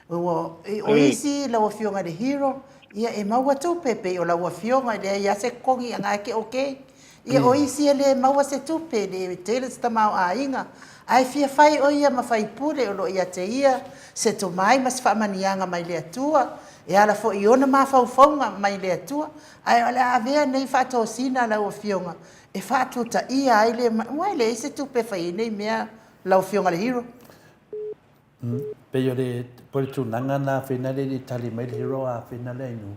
O isi la fionga de hero ia e maua tupe pe o la fionga le ia se kongi anga ke okay. Ia o isi le maua se tupe le tele sta mau ainga. Ai fia fai o ia ma fai pure o lo ia te ia se to mai mas fa manianga mai le atua. E ala fo i ona mafaufaunga mai le atua. Ai ala avea nei fato sina la o fionga. E fato ta ia ai le wai le ise tupe fai nei mea la o fionga le hero. pe yo le por tu nanga na finale di tali mai le hero a finale nu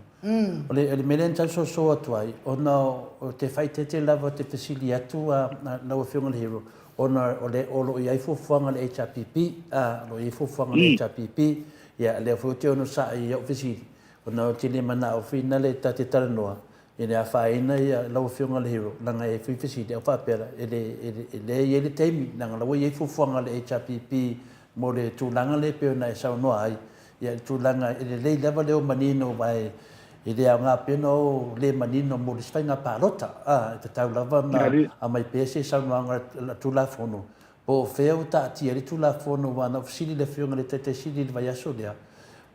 ole melen tan so atuai ona o te fai te lava te fasili atu a la o fionga le hero ona ole olo i ai fofuanga le HRPP lo i fofuanga le HRPP ya le fo te ono sa i ofisi ona te le mana o finale ta te taranoa ele a faina ia la fionga le hero langa e fisi de fa pera ele temi langa la i fofuanga le HRPP mo le tulanga le pe na sa no ai ia tulanga ele le leva le o manino vai ele a nga pe no le manino mo le sfanga palota te tau lava na a mai pese sa no nga tula fono po feo ta ti ele tula fono wana ofsili le fionga le tete sili le vai asolia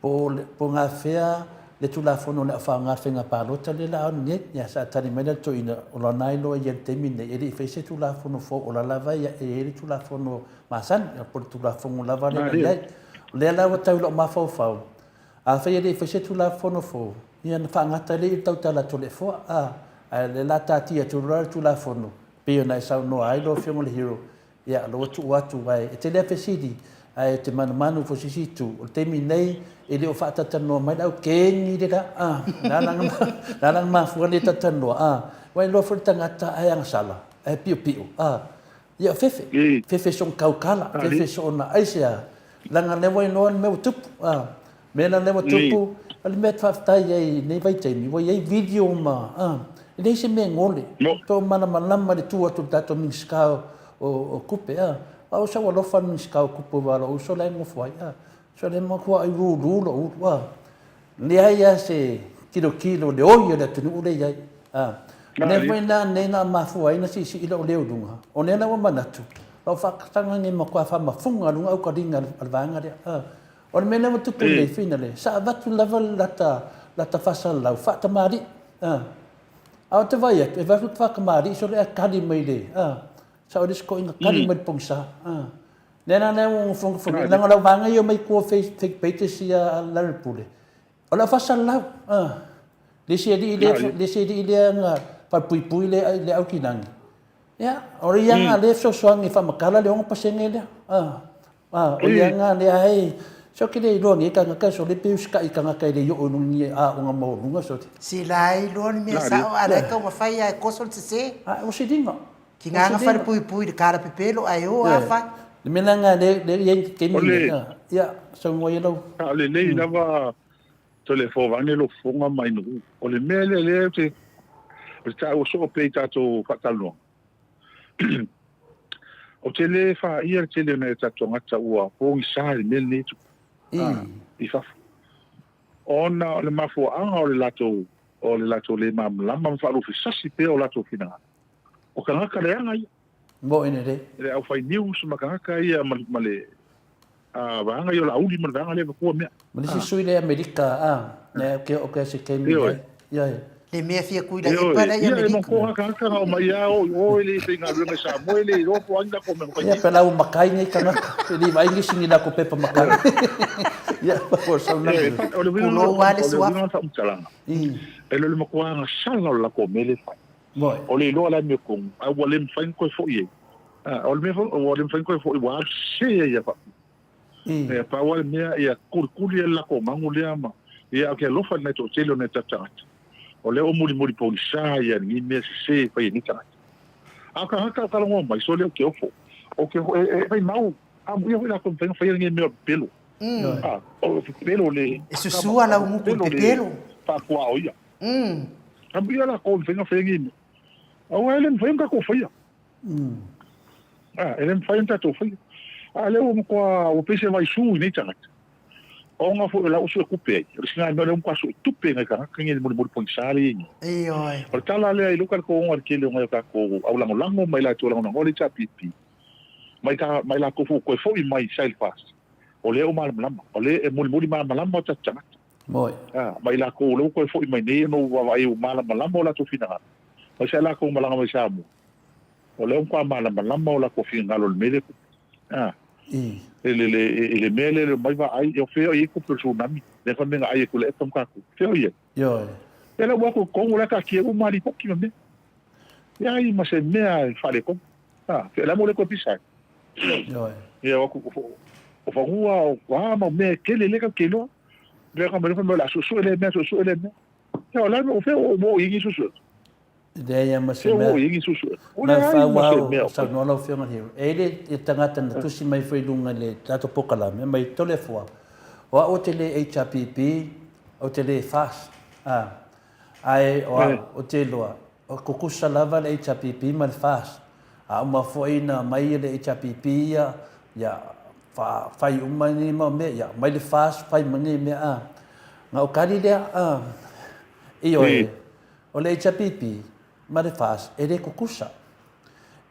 po nga fea le tula fono le fa nga fenga palota le la ne ya sa tani mena to ina o la nailo ia temine ele fese tula fono fo o la lava ia ele tula fono masan por tula fono lava le la wa tau lo ma fo fo a fa ele fese tula fono fo ia na fa nga tale tau tala to le fo le la tati e tula fono pe na sa no ai lo fionga le hero ia lo tu watu vai e te le fesidi ai te manu fo sisitu o te minei ele o fata tano mai au kengi de da nang ma fu le tano wai lo fo tangata ai ang sala ai piu ia fefe son kaukala fefe son aisia langa le wai no me tup me na le tupu al met fafta ai nei vai te mi wai video ma ele se me ngole to mana ma le tu atu dato min ska o kupe au sa lo fa min ska o kupe wala o so le mo foi so le mo ko ai ru lo wa ni ai se kilo de oio da tunu le ai ne foi na ma fu ai na si ilo le dunga o ne na ma natu lo fa tanga ni mo ko fa ma funga lunga o ka dinga al vanga de o me na tu le finale sa va tu level la ta fasal la fa ta mari au te vai e va fa ka mari so le akadi mai de sa o disko inga kali mai pongsa nena ne un fong langa la vanga yo mai ko fake page sia la pule o la fasal la le se di le nga pa pui le au kinang ya o yang le so swang fa makala le ong pasenge le o yang le ai so que le lo ni ka so le pius ka ka le yo no ni unga mo lunga so si lai lo ni sa o ara ka wa fai ai ko sol se o se dinga ki nga fa pui de cara pepelo ai o fa le menanga le yen ke mi ya so mo yelo le lava to le fo vane lo fonga mai no o le mele le te ta o so pe ta to fatalo o te le fa ia te le na tatonga ta ua po ngisari mel ni tu i fa ona le mafu anga o le lato le lama fa ru fisasi pe o lato fina o kanga ka le anga ia mo ine le au fai news makanga ka ia male vanga yo la uli vanga le ko me mali si sui le Amerika ne ke se ke mi ya le mea fia kuila e para ia me ko ka o mai o le singa le sa mo le ro po anga ko me ya pela o makai nei kana ni vai ngi singi na ko pepa makai ya por so na o le kulo wale swa swa e le mo ko anga sala la ko me le fa mo o le lo la me ko a wo le fa ko fo ye o le me fo o le fa ko fo wa se ya fa e pa wa me ya kurkuli la ko mangu le ama ya ke lo fa na to telo na tata o le o muri polisa ia ni me se fa ni tata aka haka ka lo mai so le ke ofo o ke e mau a ia la ko fa ni me pelo o pelo le susua la mu ku pelo pa kwa o ia a ia la ko fa ni o ele fa ka ko fa ia ele fa ta to fa ale o ko o pese vai su ni tata o nga fo la usu ku pe risina no le ko su tupe nga ka ngi mo pongsari e oi o tala le i luka ko ngar ke le nga ka ko au lango mai la to la ngoli cha pipi mai la ko fu ko fo i mai sail fast o le o mal lam o le e mo mal lam ta cha mo mai la ko lo ko fo i mai ne no wa ai o mal lam la to fina o se la ko mal nga sa mo o le ko mal lam la ko fina lo mele ele mele le mai va ai eu feo i ko personami de fa menga ai ko le tom ka ko feo ye yo ele wa ko la ka ki o mari ko ki me ya i ma se me a fale ko la mo le ko pisa yo ye wa ko o fa rua o wa ma me ke le ka ke lo le ka me la so ele me ya la o feo mo i so de ya ma se o i so na fa wa sa no lo fio ngani ele e tangata na tusi mai foi lunga le tato pokala me mai tole fo o o tele HPP o tele fast ai o telo o kukusa lava le HPP mal fast ma foi na mai le HPP ya fa fai umani ma me ya mai le fast fai mani me nga o kali le io o le HPP ma le fast ele kukusa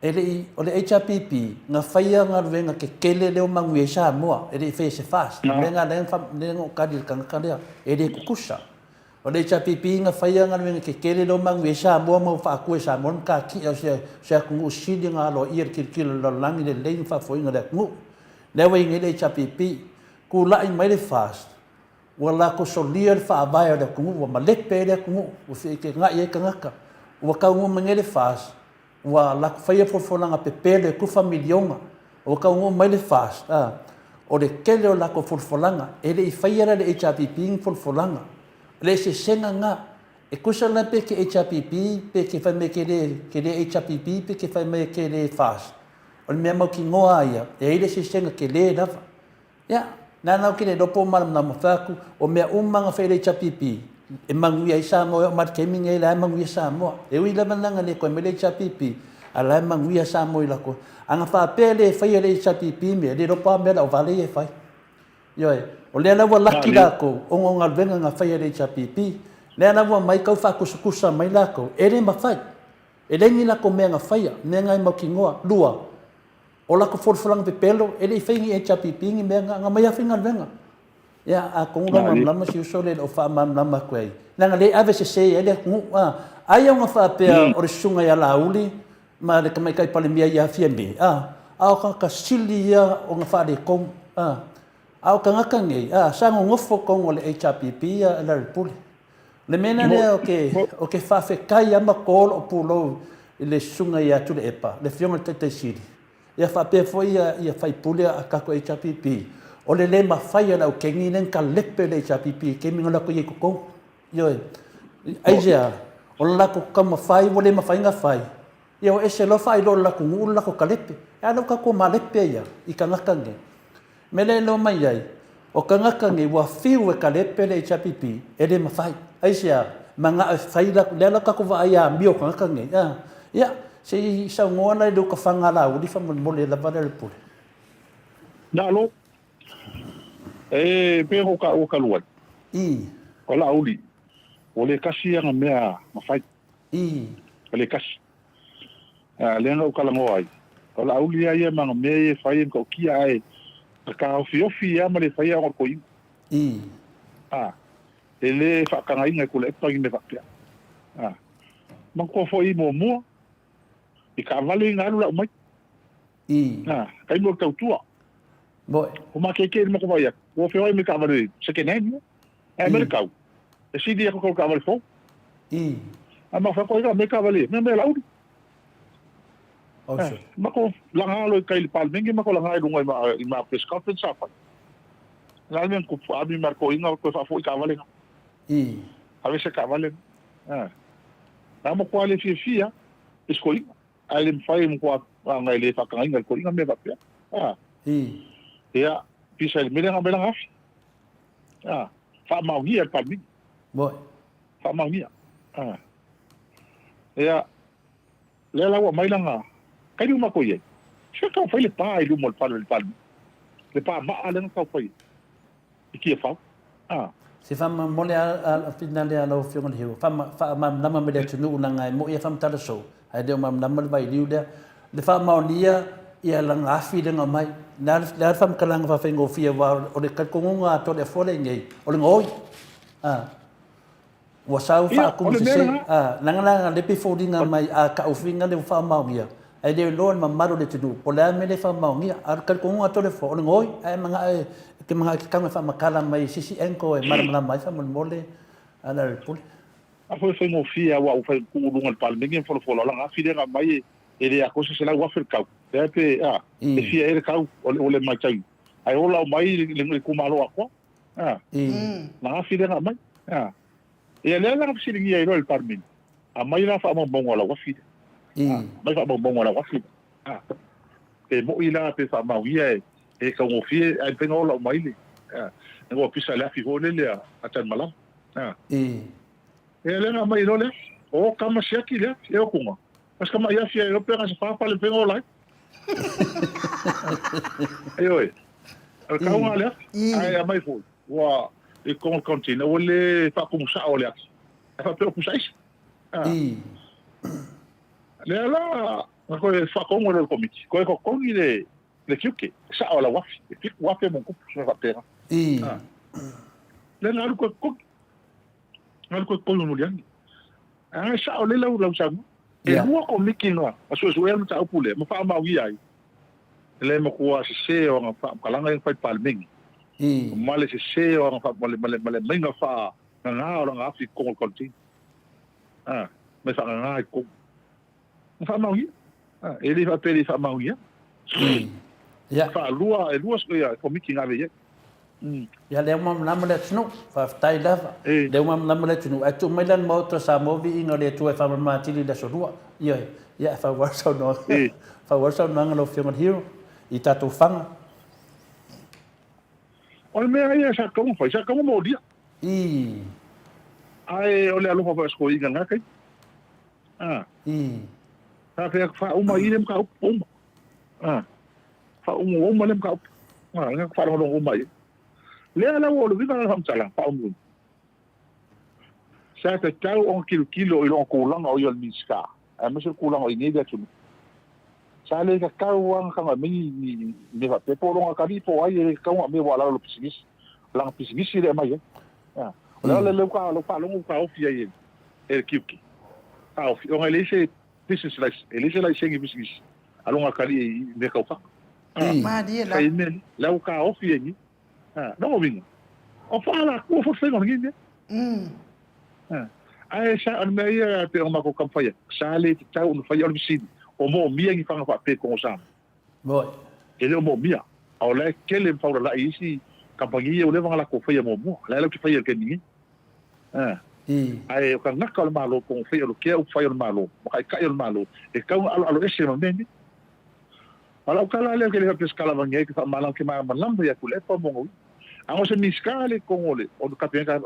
ele o le HPP nga faia nga venga ke kele le mangu e sa moa ele fe se fast menga le ngo kadi kan kale ele kukusa o le HPP nga faia nga venga ke kele le mangu e sa moa mo fa ku e sa mon ka ki se ku sidi nga lo ir kil lo langi le lein fa foi nga le ngu le wa ngi le HPP ku la mai le fast wala ko solia fa vai le ku wa malek pe le ku o fe ke nga ye kanga wa ka ngu mangele fast wa la faia forfolanga pepele ku familionga o ka ngu mai le fast o le kele o la ko forfolanga ele I faia le HPP forfolanga le se senga nga e kusa la pe ke HPP pe ke fa me ke le HPP pe ke fa me ke le fast o me mo ki ngoa ia e ele se senga ke le lava ya na na ke le dopo mal na mo faku o me umanga fa le HPP e mangu ia sa mo mar keming e la mangu ia sa mo e wi la mananga le ko mele HPP ala mangu ia sa mo ila ko anga fa pele fa ia le HPP me le ropa me la vale e fa yo o le la wala ki la ko o nga venga nga fa ia le HPP le na wa mai ka fa kusa mai la ko e le ma fa e le ni la ko me nga fa ia me nga mo ki ngoa lua o la ko for fulang pe pelo e le fa ngi HPP ngi me nga mai fa nga venga ya a konga mamma si usole o fa mamma kwai nanga le ave se ele ngu ai nga fa pe o sunga ya lauli ma le kamai kai palemia ya fiambe au ka silia o nga fa de kom au ka ngaka ngi sa ngofo kong ole HPP ya la puli le mena le o ke fa fe kai ya makol o pulo le sunga ya tu le epa le fiona tete siri ya fa pe foi ya fai puli a ka ko HPP o le ma faia na o kengi nen ka lepe le HPP ke minga la ko ye ko yo ai ja o la ko kama fai o le ma fai nga fai yo ese lo fai lo la ko ngul la ko ka lepe ya lo ka ko ma lepe ya I ka ngaka nge mele lo mai ai o ka ngaka nge wa fiu e ka lepe le HPP e le ma fai ai ja manga fai la le la ka ko va ya mi o ka ngaka nge ya Se sa ngona do ka fanga la uli fa mo le la vale pule. Na lo. Pe o ka luat. I. O la uli. O le kasi nga mea mafai. I. O le kasi. Lenga o ka lango ai. O la uli ai mga mea fai ko kia ai. Ka ofi ya ma le fai o ko i. I. Ele fa kanga inga ko le pangi me fa. Man ko foi mo. I ka vale nga la mai. I. Kai mo tau tua. Boy. O ma ke mo ko vai. O fe oi me ka vale. Se ke nem. Me ka. E si dia ko ka vale fo. I. Ma fa ko me ka vale. Me la udi. Oso. Ma ko langa lo kai pal mengi ma ko langa lu ngai ma press conference apa. La men ko fa mi mar ko inga ko fa fo ka vale. I. A veces ka vale. Mo ko ale fia. Escolhi. Ale fai mo ko ngai le fa ka inga ko inga me va pia. I. Ya, pisa el mira nga belang afi. Fa mau ni el palmi. Boy. Fa mau ni. Ya. Le la wa mai langa. Kai du ma ko ye. Se ka fa le pa i lu mo le palmi. Le pa ma ale nga fa ye. Iki fa. Se fama mole a finale a lo fiona hiu. Fama nama me le tunu na ngai mo ia fam tala so. Ai de mam nama vai liu de. Le fama onia ia lang afi de ngai. Na fam kalang fa fengo fia wa o le kalkonga to le fole ngai. O le ngoi. Wa sau fa ku se nanga le pe fodinga mai a ka ufinga le fa ma ia. Ai de lon mamaro le tunu. O le me le fa ma ia. Ar kalkonga to le fo o le ngoi. Ai manga ke mga kama fa makala mai sisi enko e maramala mai fa mole ala pule a foi fengo fia wa u fa ku lunga palmi ngi fo la nga fi de nga mai e le akoso se la wa fer kau pe e fia e kau o le mai tai ai ola mai le ku malo ako na fi de nga mai e le la fi ngi ai ro palmi a mai la fa mo bongo la wa fi mai fa mo bongo la wa fi e mo ila pe fa ma wi e ka mo fie ai penga ola mai le ngo pisa la fi hole le a tan mala e le na mai lo le o kama siaki le e o kunga mas kama ia fia e o pega se fa le penga ola e oi al ka unga le ai mai fo wa e con continua o le fa como sa o le fa pe o sai le la ko fa como le komiti ko ko ni le kiuke sa ola wafi e fiku wafi mo kupu sa vatera le na ko no liang sa ole la sa e mo ko mikino aso so el ta opule mo fa ma wi ai le mo ko se o nga fa kalanga fa palming male se o nga fa male minga fa nga o nga afi ko konti me fa nga ko fa ma wi e li fa pe fa ma wi ya fa lua so ya ko miki ngave ye ya le mam nam le tnu fa tai lava le mam nam le tnu atu melan mo to sa mo vi ino le tu fa ma tili da so lua ya fa war so no fa war so no ngalo fiona hero i tatu fanga o me ai sa como mo dia ai o le alo fa sko i nga kai fa fa uma i dem ka fa uma lem ka nga fa ro uma i le ala wo lo viva na sala fa sa te tau on kilo i lo ko langa o yo miska a me se ko langa i ne tu sa le ka kau ang ka mi va pe po longa ka di po ai e ka me wala lo pisigis lang pisigis le mai o le ka lo pa lo ka o fi ai e kiuki o le se business like ele se la sengi pisigis alonga ka di me ka fa ma dia la la ka o fi ai no vinga o fala ko fo fengo ngi ai sa an me ia te o ma ko kampaya sa le te tau no fa yo bisidi o mo mia ngi fanga fa pe ko sa boy ele o mo mia o le kele fa la isi kampanya o le vanga la ko fa mo la le fa ke ni ai o ka ngaka o malo ko fa yo ke o fa yo malo ka ka yo malo e ka alo ese no mendi ala ka la le ke le pescala vanga ke fa malang ke ma malam ya ku le pa mo amo se miskale kongole o ka penga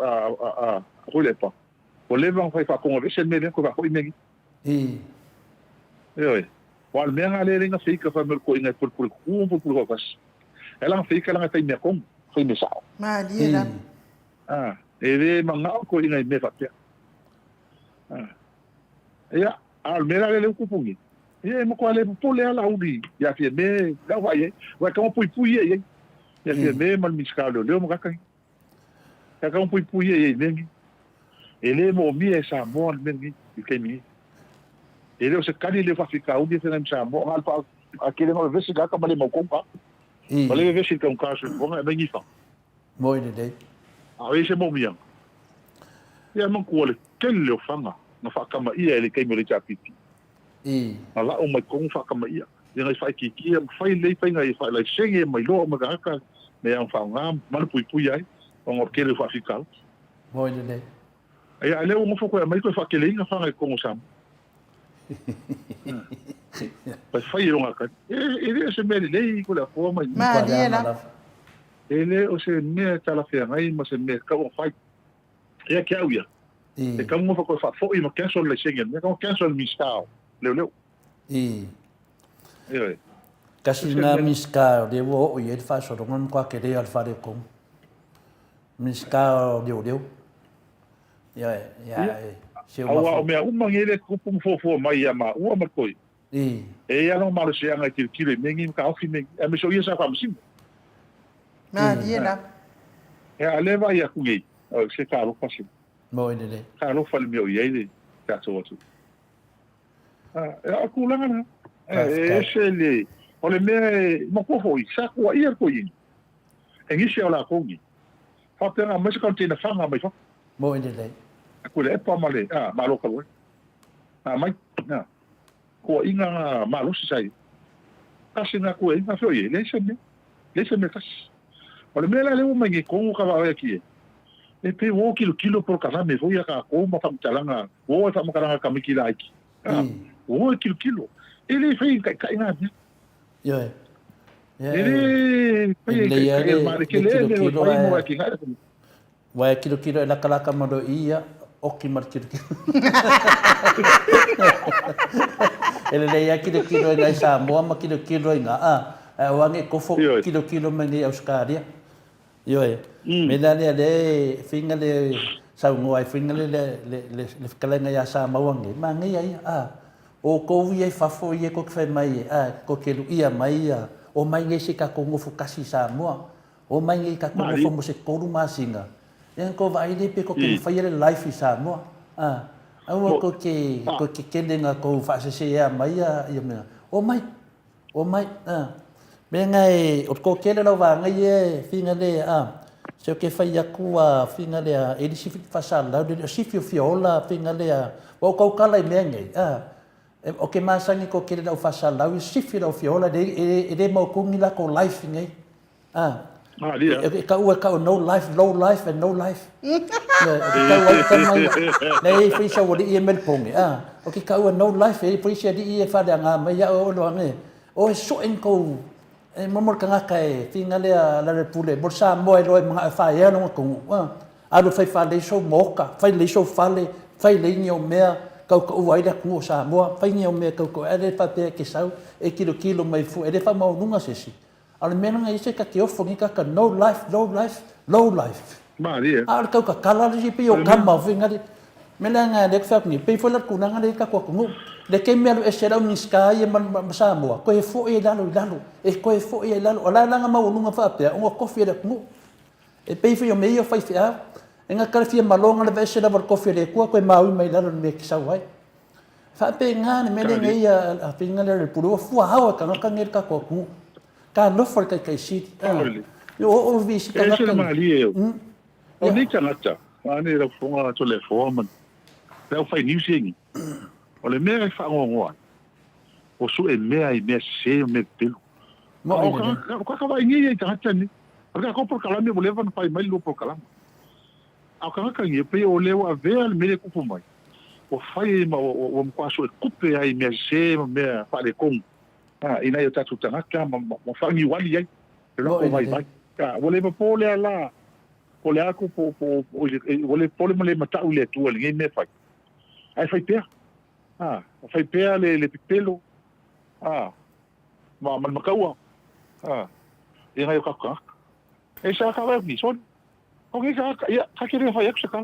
ko le pa o le vanga fa kongole se me ko ba ko imegi Oi. Wal menga le ringa fika fa mer ko inga por pas. Ela fika la ngai me kom, foi me sao. Malia la. Ele manga ko inga me fa pia. Ia, al mera le kupungi. Ia mo ko le pole ala udi. Ya fie me, la vai. Vai ka mo pui ye. Ya fie me mal miskalo le mo kakai. Ya ka mo pui ye nengi. Ele mo mi esa mo nengi, ke mi. Ele o se kali le fa fika udi fe na sa mo alfa aquele no vesi ga ka male mo kompa. Male vesi ka un caso, bonga bengi fa. Moi de. A ese mo mi. Ia mo ko le kele o fanga. Na fa kama ia ele kai mo le chapiti. Ala o mai kong fa kama ia. Ia ngai fa ki am fai le fa ngai fa la senge mai lo ma ga ka me am fa ngam mal pui ai. O kele fa fika. Moi de. Ia le o mo fa ko mai ko fa kele nga fa ngai kong sam. Pas fai o ngaka. Ele se me le ko la forma. Malia la. Ele o se me tala fia ngai ma se me ka o fai. Ia ke au ia. E ka mo fa ko fa fo i ma cancel le singen. Me ka cancel mi style. Leo. Kasi na miska de wo o ye fa so ngam kwa ke de alfa de kom. Miska de. Ya. Awa o mea umangele kupung fo mai ya ma ua makoi. E ya no malo se anga kile mengi ka ofi mengi. E me so ia sa fa msim. Malia la. E aleva ia kugi. O se ka ro pasi. Moi de. Ka ro fa le meu ye de. Ka so watu. A kulanga na. Se le o le me mo ko foi sa ko ia ko yin. E ngisi ola kongi. Fa pena mo se kontina fanga mai fa. Moi de. Ko le pa male malo ka lo. Mai na. Ko inga malo sai. Kasi na ko inga fo ye le se me kas. O le mela le o mai ko ka va aquí. E pe wo kilo por cada me foi ka ko ma fa mtalanga. Wo fa mo kana ka mikila aki. Wo kilo. Ele fez ka inga. Yo. Ele fez ma ke le pai mo aki ngara. Wa kilo la kala mado ia oki mar kilo. Ele le kilo na sa mo ma kilo nga wange ko fo kilo mani Australia. Yo. Me dale le finga le sa ngoi finga le kala nga ya sa mawange. Ma ngai ai o ko ia fa fo ia ko fe mai ko kelu ia mai o mai ngai se ka ko ngofu kasi sa mo. O mai ngai ka ko ngofu mo se koru masinga. Yang ko vai de pe ko ke fa ile life sa mo au ko ke lenga ko fa se ya mai ya me o mai me ngai o ko ke le va ngai finga le se ke fa ya ku finga le e di si fa sa la de si fiola finga le o ko kala me ngai o ke masangi ko ke le fa sa la si fiola de mo ku ngi la ko life ngai ka no life and no life. Nei fi sa wodi e mel pongi okay ka no life e fi sa di e fa da nga ma ya o lo nge o so en ko e momor ka nga kai fi nga le la repule bor sa mo e lo mga fa ya no ko alo fa le so moka fa le so fa le nyo me ka ko wai da ko sa mo fa nyo me ko e fa pe ke sa e kilo mai fu e fa mo nunga sesi al mena ngai se ka ke ofo ni ka no life low life Maria al ka kala ji pe o kama finga de mena nga de fa ni pe fo la ku na nga de ka ko ngu de ke melo e sera ni ska ye man sa mo ko e fo e lalo e ko e fo e lalo ala nga ma nunga fa pe o ko fi de ngu e pe fo yo me yo fa fi nga ka fi malonga le se da ko fi de ko e ma wi mai lalo me ki sa wai fa pe nga ni mena ngai a finga le puro fu ha ka nga ngir ka ko ngu ka no for kai sit yo o vi si ka ka mali o ni ka ngata ani ra fonga to le forma le fai ni singi o le mea fa ngo o su e mea I me se me pelo mo ka vai ni ka ngata ni ka ko por kala me mo leva no pai mai lo por kala a ka ngi pe o le wa ve al me ku mai o fai ma o mo kwaso e kupe ai me se me fa le kong ina yo tatu tanga mo fangi wali ai lo ko vai ka wole mo pole ala pole ako po wole pole mo le mata ule tu le me fai ai fai pe le pelo Ma man makaua. E ngai ka. E sa ka wa ni son. O ngi ka ia ka kire fa yak sa.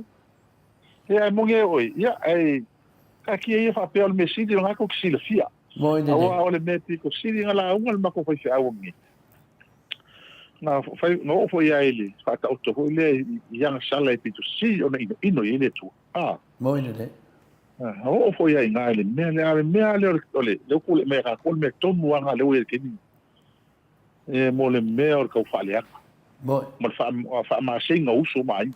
E mo nge oi. Ia ai ka ki e fa pe al mesi di nga ko ksila fia. Mo ine Awa ole meti ko sili ngala ungal mako fa fa awangi. Na fai no fo ia ele fa ta auto ho le yang sala e pitu si ona ino ele tu mo ine le o fo ia nga ele me ale ole le ku le me ka ko me tomu anga le we kini e mo le me or ka fa le mo fa ma singa uso mai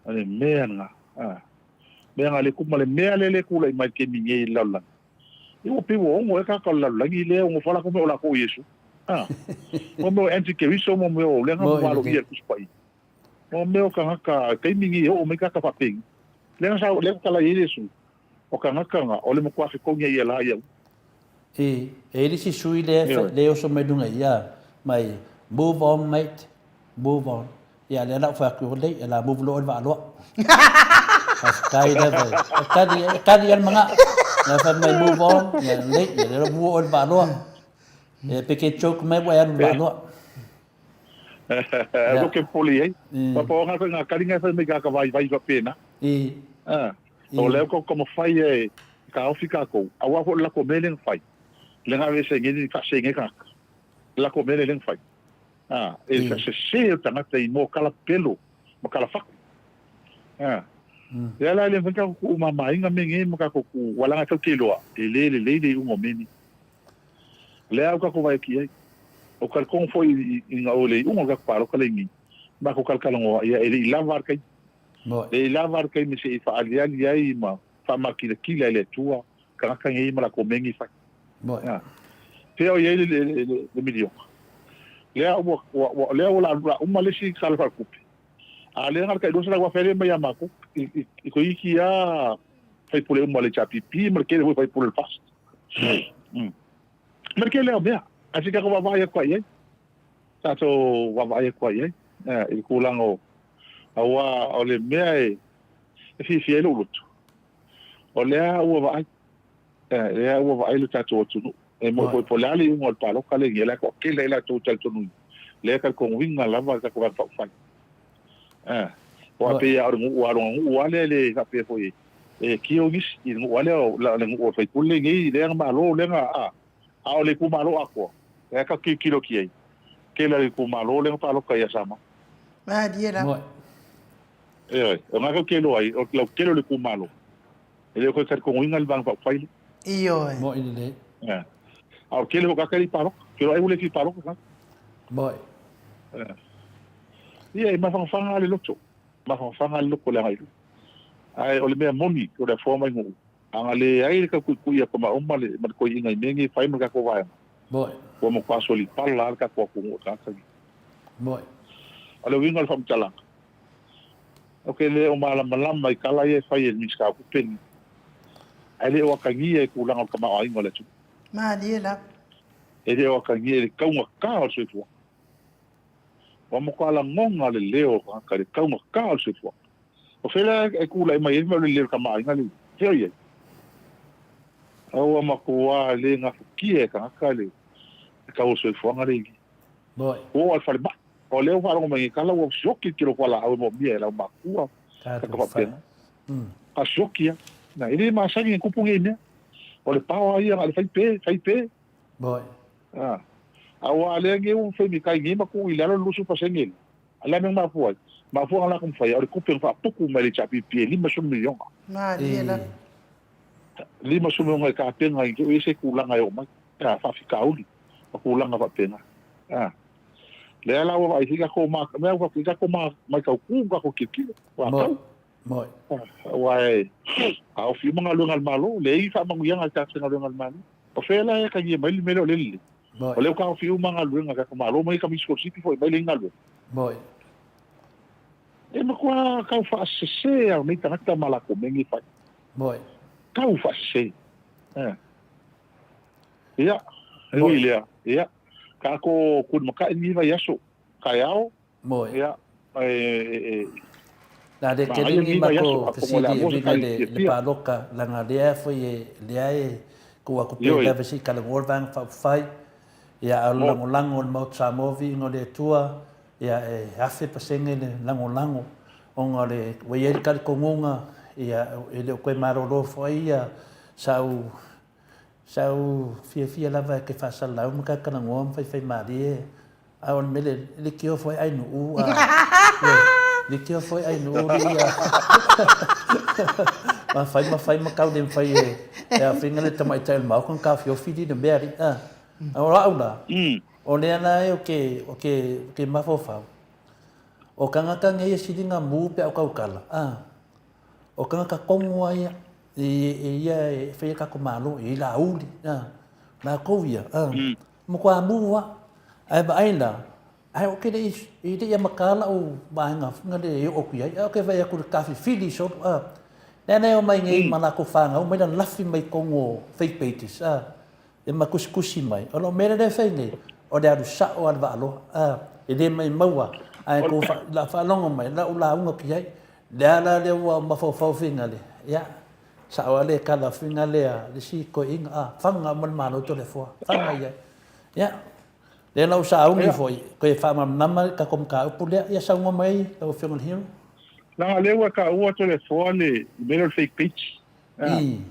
ale me nga me nga le ku ma le me ale le ku le mai kini nge la la o pe wo mo ka ka la la ngi le o fa la ko me la ko yesu mo me anti ke wiso mo me o le nga mo lo ia ku spai mo me o ka kai mingi o me ka ka paping le nga sa le ka la yesu o ka nga o le mo kwa fi ko ngia la ia e ri si sui le o so me dunga ia mai move on mate move on ia le la fa ku le la move lo va lo kai da ka di al manga la fa mai move on ia le move on va lo e peke chok me wa an ba no o ke poli pa po nga karinga fa me ka vai va pena o le ko como fai e ka ofika ko awa ho la ko melen fai le nga ve se ngi ka se ngi ka la ko melen fai e se tanga te mo kala pelo mo kala fa ya la le ka ku mama inga me ngi mo ka ku wala nga to kilo e le un momeni le au ka ko vai ki o kal kon foi inga ole un ga paro kala ngi ba ko kal kala ngo ya ele lavar kai e lavar kai mi se fa ali ai ma fa ma ki le tua ka ka ngi ma la ko mengi fa te o ye le milion le au le au la uma le si kala fa kupi a le ngar kai do sa wa fere ma ya ma ko ko iki ya fai pule uma le chapi pi ma ke le fai pule fast Mereka leo bea, asik aku bawa ayah kuat ye, satu bawa ayah kuat ye, ikulang o, awa oleh bea, fi lulut, oleh awa bawa ayah lu satu tu, mau kau polali ungol palo kali ni, lek okey lek tu tu, lek kau wing ngalam baca kau bawa fai, wapi warung wale tapi apa ye, kiogis, wale la lengu fai pulling ni, lek malo lek a le ku malo ako e ka kilo ki ai ke le ku malo le pa lo ka ya sama ma diera o nga ka kilo ai o lo kilo le ku malo e ko ka ko wingal bang pa fai iyo mo ine le a kilo ka ka li palo kilo ai ule ki palo ka mo ia ma fa le lo ma fa le ko le ai o le me moni ko le forma ngu angale ai ka ku ya ko ma umale ma ko inga mengi fai ma ka ko vai boy ko mo paso li pala ka ko ku ka ka boy ale wingal fam tala okay le o mala malam mai kala ye fai ni ska ku pen ale o ka ngi e ku lang ka ma ai ngole tu ma diela ele o ka ngi e ka ka o se tu o mo kala ngonga le leo ka ka o se tu o fela e ku la mai le ka ma ai ngali ye o ma ko le nga fukie ka kale ka o se fo ngari boy o al fal ba o le fa ngo mai kala o shoki kilo pala o mo bie la ma ku ka ka pena ka shoki na ile ma sa ngi kupunge ne o le pa o ia al fai pe boy a le ngi un fe mi kai ngi ma ku ile lo su pa sengel ala me ma fu ala kum fai o kupen fa puku ma le chapi pi li ma so million ma diela lima sumo ngai ka penga i ke se kulang ai o mai ka fa fikauli o kulang fa penga le ala o ai ka ko ma me ka ko ma mai ka ku ka ko kiki wa ka moi wai a o fi manga lungal malo le i fa mangu yang ta senga lungal malo o fela e ka ye mai melo le o le ka o fi manga lunga ka malo mai ka mi sko sipi foi mai lingal moi e ma kwa ka fa se a mi ta mala ko mengi fa moi kau fa se ia ia ka ko kun maka ni va yaso ka yao moi ia la de que ni ma ko si di vi le pa loka la nga dia foi le ai Kua ko pe lava si kala ngorvang fai. Ia au lango mo Samovi ngole tua ia e hafe pasenge le lango o ngole wei kal kongunga ia ele ko maroro foi ia sau fia lava ke fa sala um ka kana ngom fai marie aon mele le kio foi ai nu le kio foi ai nu ia ma fai kau dem fai e a finga le tamai tel mau kan ka fio fidi de beri Ora. O le ana e o ke mafofau. O kanga kanga ia sidinga mu pe au kaukala. O kanga ka kongo ia ia e fai ka ko malo i la uli. Na kovia. Mo kwa mua. Ai ba ainda. Ai o ke le i ia makala o bainga ngale o ku ia. O ke vai ku ka fili so. Nene o mai ngai mana ko fanga o mai na lafi mai kongo fake pages. E makuskusi mai. O lo mera de fai o de aru sa o al valo. E de mai maua. Ai ko la fa longo mai la ula unga ki ai. Le ala le wa mafofau finga le. Ya. Sa o le kala finga le le si ko inga fanga man mano to le fo. Fanga ia. Ya. Le la sa ungi foi. Ko e fa mam nama ka kom ka upule ya sa unga mai o finga hiro. La le wa ka o to le fo le mera fake pitch.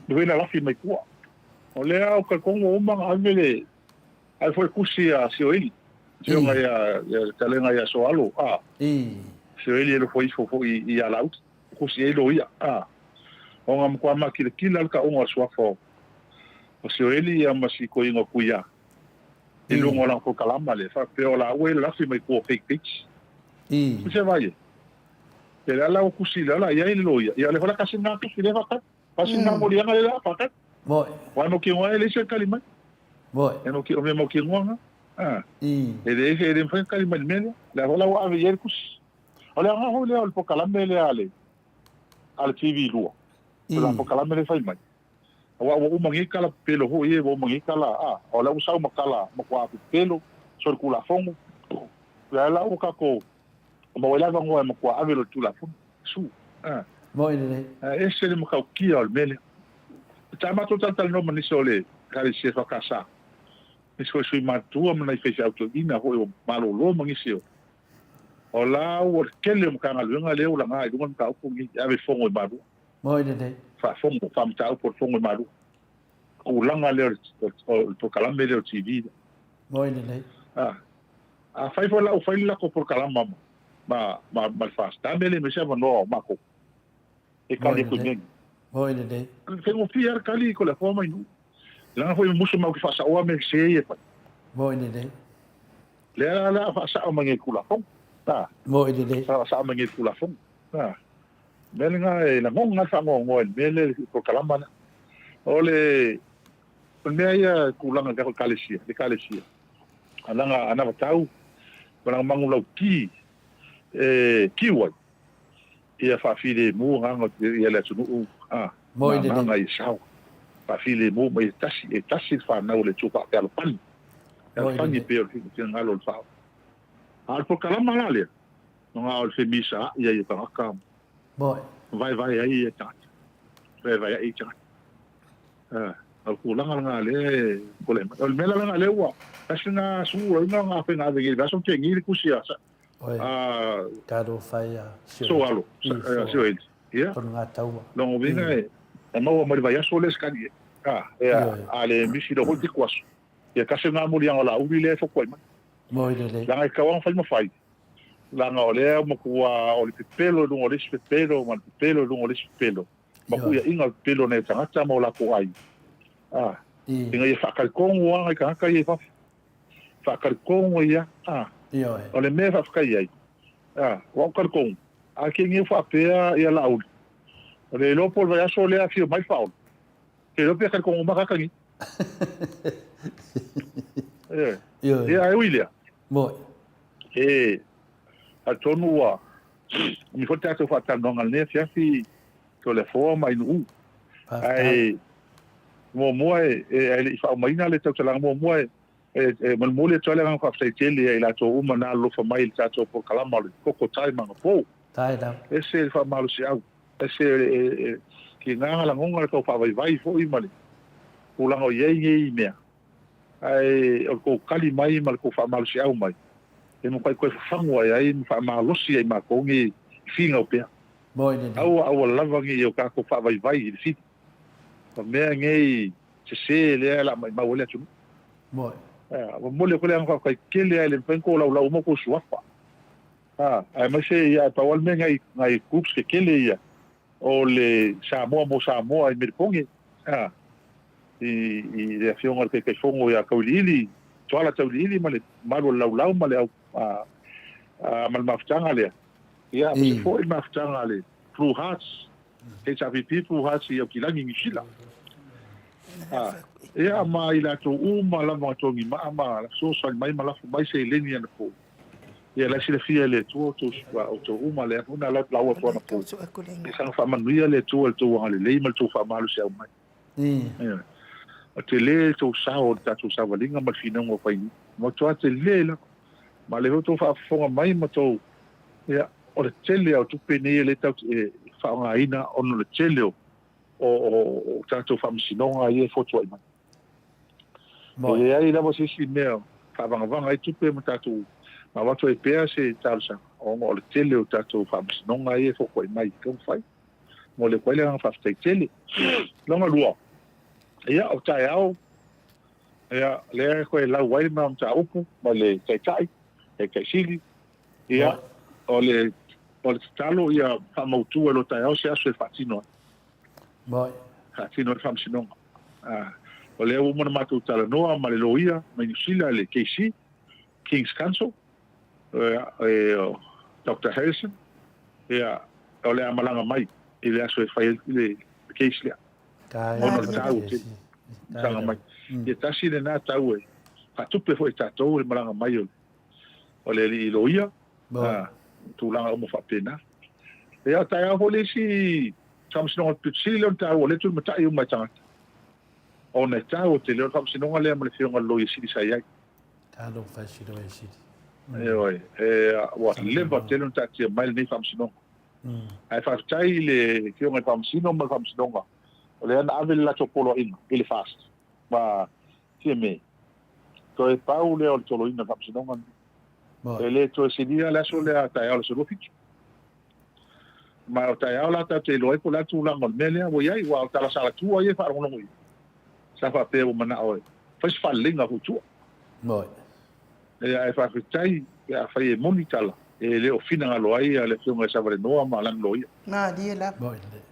Le la lafi mai kwa. O lea o ka kongo umanga amele ai foi kusi a sioili sio ngai a talenga ia soalo sioili ele foi i ala out kusi elo ia o ngam kwa makila ka onga swafo o sioili ia masiko inga kuia i lungo lang ko kalama le fa pe o la we la fi mai ko fake pitch se vai ele ala o kusi la ia elo ia le fala kasina ki le fa kasina mo dia ngale la fa Boy. Wano ki ngwa ele se kalima. Boy. Eno ki ome mo ki ngwa. Ele ele foi kalima mele. La hola wa ave yerkus. Ola nga ho le ol po kalamele ale. Al TV lua. La po kalamele fai mai. Wa umangi kala pelo ho ye wo mangi kala ola usau makala mo kwa pelo sol kula fongo. La o ka ko. Mo wala ngwa mo kwa ave lo tula fongo. Su. Boy le. Ese le mo ka ki ol mele. Tama to tal no mani sole kali se fa kasa. Iso sui matua mana fez auto ina ho malo lo mangisio. Ola o kele mo kanga lunga le ola nga dunga ka ko ngi ave fongo maru. Moi de. Fa fongo fam tau por fongo maru. O langa le to kalambe le TV. Moi de. A fai fola o fai la ko por kalamba. Ma fast. Tambele me se no mako. E kali ko ngi. Moi de. Tengo fiar kali ko la forma inu. Langa foi muso mau ki fa sa o me se e fa. Moi de. Le la fa sa o mangi kula fong. Moi de. Sa mangi kula fong. Melinga e la ngonga fa ngongo e mele ko kalamba na. Ole meia kulanga ka kalesia, de kalesia. Alanga ana tau. Ko mangulau ki kiwa. Ia fa file mu hanga ia la tunu Moi de. Ngai sao. Fa file mu mai tasi fa na ole chupa pe al pan. El pan pe o ki ngalo fa. Al po kalama la le. Nga al se misa ia ia ta ka. Boy. Vai ai ta. Vai ai ta. Al kulanga nga le kole. Al mela nga le wa. Kasina su nga pe nga de ga so ke ngi kusia. Kado faya soalo soel ia con ngataua longo vinga e mau mai vai aso les kani ale misi do hoti kwaso ia kase nga muri anga la ubi le fo koi moi le la ka wan fai mafai la nga ole mo kwa ole pelo do ole pelo man pelo do ole pelo ma ku ia inga pelo ne tanga mo la ko ai inga ia fakal kongo anga ka ia fakal kongo ia ole me fa kai ai wa kar kong a ke ngi fa pe ia la u ole lo por vai aso le a fio mai faul ke lo pe kar kong ma ka ngi ai William moi a tonu wa mi fo ta fa ta ngal ne fi to le fo mai nu ai mo e fa mai na le ta la mo mal mole tole nga fa tele ila to umana lo fa mai ta to por kalama ko tai manga po tai da ese fa malu si au ese ki nga la ngonga ko fa vai fo i mali pulango ye mea ai o ko kali mai mal ko fa mal si au mai e mo kai ko fango ai fa malosi ai ma ko ngi finga o pea au lava ngi o ka ko fa vai i fi pa mea ngi se le la mai ma wole tu mo o mole ko le an ka kele ai le pen ko la mo ko suafa ai ma se ia pa wal me ngai kups ke kele ia o le Samoa i Meripongi i le afionga le kai fongo ia kaulili toala taulili ma le malo laulau ma le mal maftanga le ia se foi maftanga le True Hearts HRVP True Hearts ia kilangi ngisila ia ma ila to la mo to ngi ma so mai ma la mai se leni ana po ia la sila fia le to le una la lawa po na po sang fa manuia le to le mal to fa malu se mai o te le to sa o ta valinga ma fina ngo pai mo to te le la ma le to fa fonga mai ma to ia o le tele o tu pene le ta fa nga ina on le tele o ta to fa msinonga ia foto ai mai ia ila mo se sineo fa vanga ai tu pe mo ta to ma watu e pea se talsa o le tele o tatou whamsinonga e foko i mai kau whai mo le koele ang whaftai tele longa lua ia o tai au ia lea koe lau wai ma mta upu ma le tai e kai sili ia o le talo ia whamautua lo tai au se aso e whatino whatino e whamsinonga o le au umana mātou tala noa ma le loia ma inusila le KC King's Council Dr. Harrison ia o le amalanga mai i le aso e whai le case lea ono le tau te tanga mai ia tasi le nā tau e whatupe fo e tātou e malanga mai o le li loia tūlanga o mo whapena ia tai au le si tamsinonga pitsili leon tau o le tu matai umai tangata o nei tau te leon tamsinonga lea ma le whionga loia siri sai ai talo whaisiro e siri oi wa leva tele ta tia mai nei famsino ai fa tai le que un famsino ma famsino o le ana ave la chopolo in ele fast ma tieme to e paule o tolo in famsino ele to se dia la so le ata ya so fit ma o ta ya la ta te lo e pola tu la mo mele o ia wa ta la sala tu o ia fa no mo sa fa pe o mana o fa fa linga fu moi e ai fa fitai ya fa e monitala e le ofina ngalo ai le fiunga sa vale noa ma lan loia na di la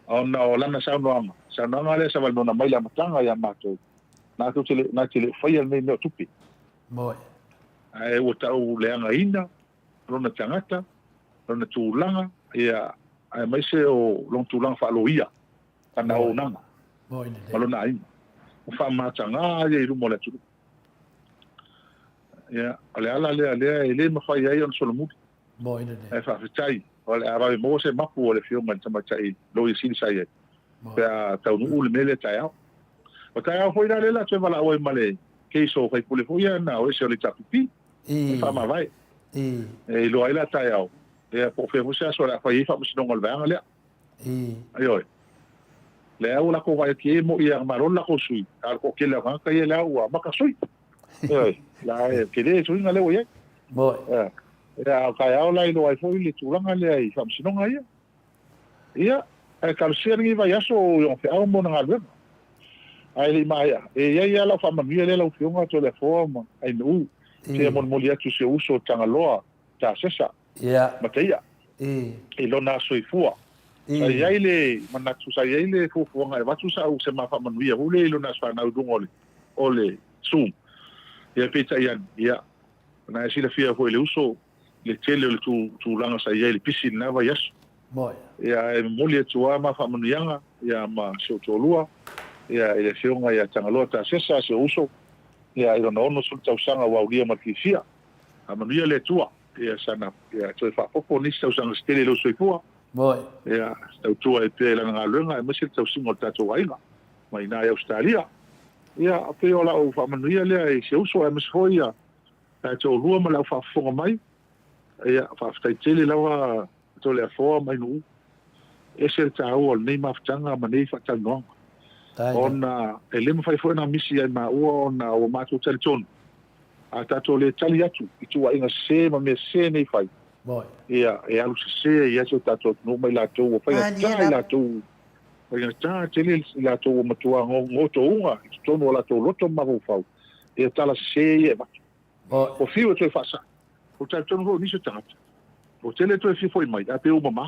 ona o lana sa noa ma sa noa le sa vale noa mai la matanga ya mato na tele fa ia nei no tupi moi ai o tau le anga ina rona tangata rona tulanga ia ai mai se o long tulanga fa loia kana o nanga moi malona ai o fa matanga ia i rumo le tu ia ale ala le ma fai ai on solo mo ina e fa fitai ole ara mo se mapu ole fiunga tama tai lo i sili sai pa tau no ule mele tai au o tai au foi la tse vala o male ke so fai pule foi na o se ole tapipi fa ma vai e lo ai la tai au e po fe mo se so la fai fa mo se no ngol va le ai oi le au la ko vai ke mo ia marola ko sui ar ko ke la ka ia la u ma ka sui la ke le sui ngale o ye mo ia ka ia la ilo ai foi le tulanga le ai famsinonga ia e kalsiani vai aso yo fe au mo na alwe ai li mai e ia la fama mi le la fiunga to le forma ai no se mon molia tu se uso tangaloa ta sesa ia matia e lo na soifua ai ai le manatu sai ai le fufuanga e watu sa u se ma fama mi o le lo na sa na dungole ole sum ia pita ia na si la fia foi le uso le tele le tu langa sa ia le piscina vai as moi ia e moli tu ama fa manianga ia ma so tolua ia ele fionga ia tangaloa ta sesa se uso ia ilo no sul tau sanga wa ulia ma kifia amania le tua ia sana ia tu fa popo ni tau sanga stele lo soifua moi ia tau tua e pe la nga lunga e masil tau singo tatu waina mai na Australia ia pe ola o fa mania le se uso e mesfoia to lua ma la fa fonga mai ia fa ftai tele lawa to le fo mai no ese tau o nei maftanga ma nei fa tangong ona e le mafai foi na misi ai maua ona o matu telefon a tato le tali atu i tua inga se ma me se nei fai ia e alu se ia so tato no mai la to o fai ta la to ia ta tele la to o matua ngo to unga to no la to loto ma vo fau ia tala se ia ma o fio to fa sa o tato no ni se tata o tele to fi foi mai a pe o mama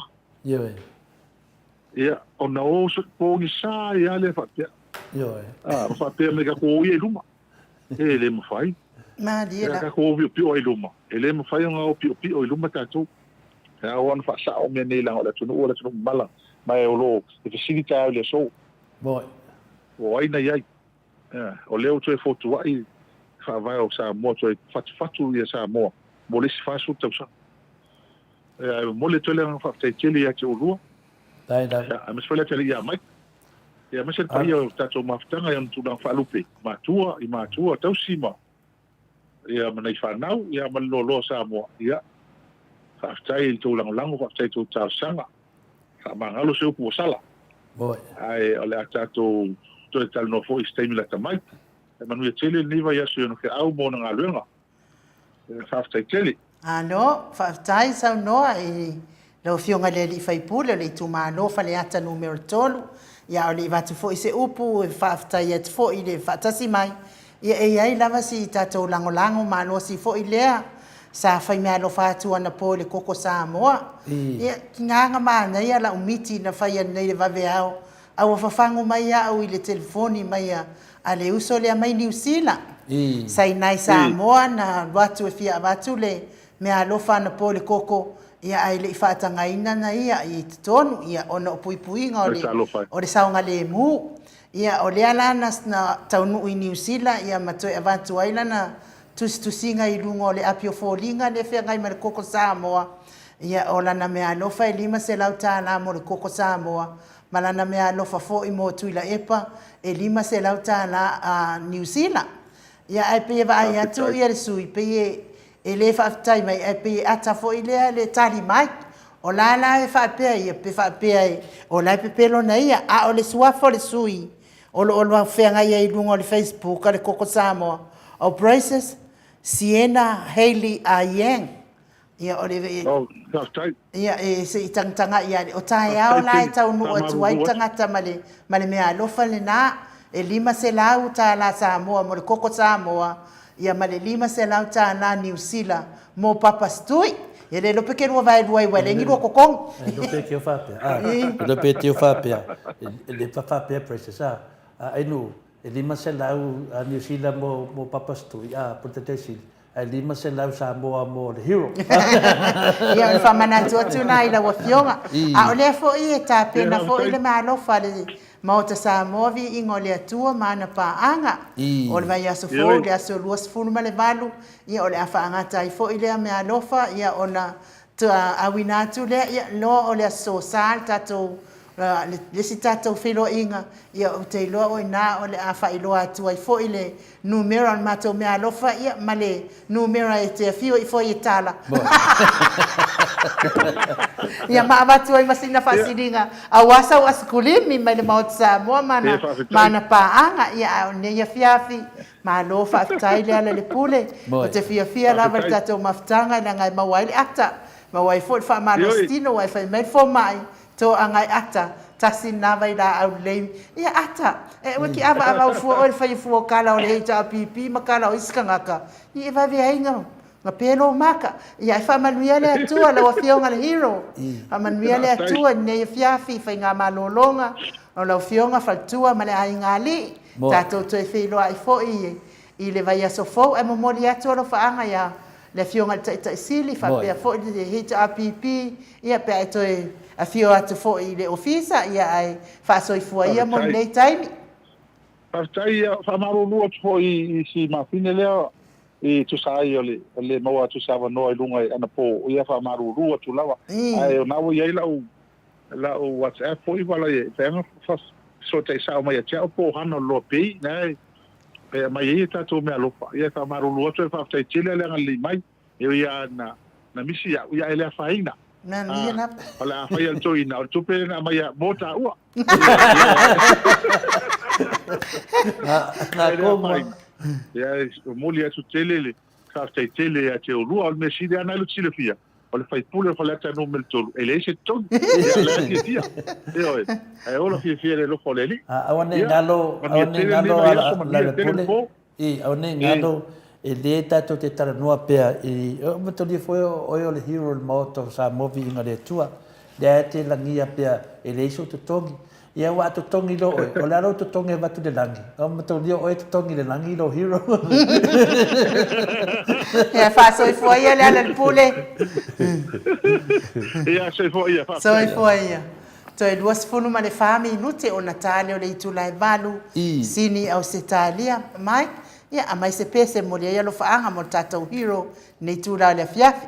ia ona o so po ni sa ia le fa fa pe me ka ko ia luma e le mo fai ma dia ka ko pio i luma ele mo fai nga o pio i luma tatu ka wan fa sa o me nei la ola tunu mala mai o lo e sigi ta le so o ai na ia o leo to e foto ai fa vai o sa mo to fatu ia sa mo le si fa su tau sa mo le to le fa te tele ia te o lu a me fa le tele ia mai ia me se pa ia tatu maftanga ia tu na fa lupe matua tau sima ia mana i whanau, ia malolo sa moa, ia whaftai i tō langolango, whaftai tō tāo sanga, ka mangalo se upu o sala. Ai, ole a tātou, tō e talo no fo i steimi la tamai, e manu ia tele niwa ia sui no ke au mōna ngā luenga, whaftai tele. Ano, whaftai sau noa i lau fionga le li whaipule, le i tū māno, whale ata numero tolu, ia ole i watu fo i se upu, e whaftai at fo i le whatasi mai, ia e ai lava si tatou langolango mano si fo i lea sa fai mea lo fatu ana po le koko Samoa ia nganga mana ia la umiti na fai nei le vaveao au fafango mai au i le telefoni mai a le uso le mai New Zealand sai nai Samoa na watu e fia watu le mea lo fa na po le koko ia ai le fatanga ina na ia i tonu ia ona puipuinga o le saunga le mu ia o lea lana na taunu i New Zealand ia matoe avantu ai lana tusinga i lungo le apio folinga le fea ngai ma le koko Samoa ia o lana mea alofa e lima se lau tāna mo le koko Samoa ma lana mea alofa fo i mo tuila epa e lima se lau tāna a New Zealand ia ai pe va ai atu ia le sui pe e le whaftai mai ai pe ata fo i lea le tali mai o la e whapea ia pe whapea o la pe pelo na ia a o le suafo le sui o lo whenga ia i lungo le Facebook le koko Samoa o Braces Sienna Hailey Yang ia o le ia e se i tangtanga ia o tae ao lai tau nu o tuai tangata male mea alofa le na e lima se lau ta la Samoa mo le koko Samoa ia male lima se lau ta la New Zealand mo papastui ia le lope ke rua vai le ngi ro kokong lope ke o fapea lope te o fapea le fapea Braces ai no e lima se lau a New Zealand mo papastui protetesi ai lima se lau Samoa mo le hero ia fa manatu atu nai la wafionga a ole fo i ta pena fo i le malofa le mauta Samoa vi ingole atua mana paanga o le vai aso fo le aso luas funu ma le valu ia ole afa angata i fo i le malofa ia ona ta awinatu le ia lo ole aso sal tato le si tatou filo inga ia o te iloa o ina o le afa iloa atua i fo i le numero an matou mea alofa ia ma le numero e te afio i fo i tala ia maavatua i masina faasilinga auasa o askulimi mai le maota Samoa mana paaga ia ne ia fiafi malo faafetai le ala le pule o te fiafia lava le tatou mafutaga i le agai maua ai le ata maua i fo i le faamalositino ua e fai mai fo mai to agai ata tasi nava i la au lei ia ata e ua ki ava ufua o le faifua kala o le hei taapipi ma kala o isikagaka i e vaveaiga nga pelo maka ia e faamanuia le atua lau afioga le hero faamanuia le atua nei e fiafi faiga malolonga o lau fioga faletua ma le aigalii tatou toe feiloaʻi foʻi i le vai aso fou e momoli atu o lo faaga ia le fioga le taʻitaʻisili faapea foʻi le hei taapipi ia pe ae toe afio atu foʻi i le ofisa ia ae faasoifua ia mo lenei taimi Pastai whamarurua tō i si mawhine lea i tusai o le maua tusawa noa i lunga i ana pō o ia whamarurua tu lawa. Ai o nawa iai lau WhatsApp po i wala i whenga so te sao mai a tia pō hana loa pei nei mai i tatou mea lopa. Ia whamarurua tō i whaftai tele lenga li mai e ia na misi ia e lea whaina. Na ia na. Ala whai al tō ina o tupe na mai a mōta ua. Ngā kōma. Ia, muli atu tele le, ka tai tele a te urua, o me sile ana ilu tile fia. O le faipule o le ata no mel tolu. E le se tongi, ia le ati fia. E oe, e ola fia le loko le li. Awane ngalo la le pule. Awane ngalo e le tato te tara noa pea. O matoli foi o le hero le moto sa movi inga le tua. Le te langia pea e le iso te tongi. Ia wa to tongi lo o le aro to tongi va tu le langi. O matoli o to tongi le langi lo hero. Ia fa so foi ia le pule. Ia so foi ia fa. So foi ia. Toi duas funu ma le fami inute o Natale o le itula e valu. Sini au setalia mai. Ia a mai se pese mo le ia lo faanga mo tatou hero ne itula le fiafi.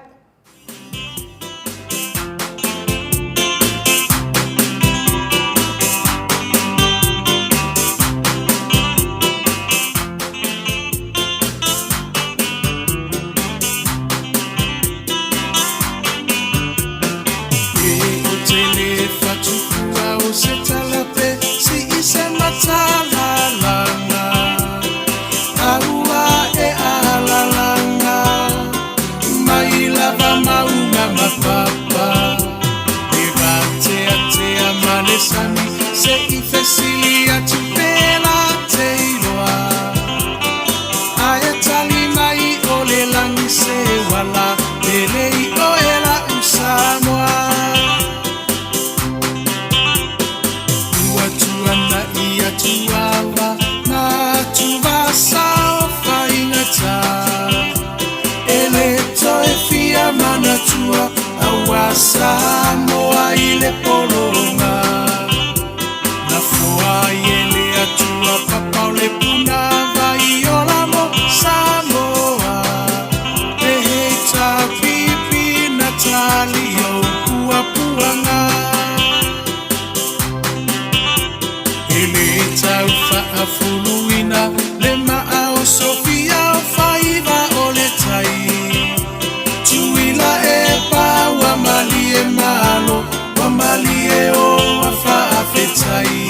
Se i fesilia tu pela te iloa Aia tali mai o le langi se wala Pele i o ela usamoa Ua tuana ia tuawa Na tuva sao whaingata Ele toe fia mana tua Awa Samoa i le poronga Ele atua papau le puna vai ola mo Samoa E hei ta pipi Natali o pua puanga Ele tau whaafuluina le maa o Sofia o whaiva o le tai Tuila e pa wa mali e malo Wa mali e o wa whaafetai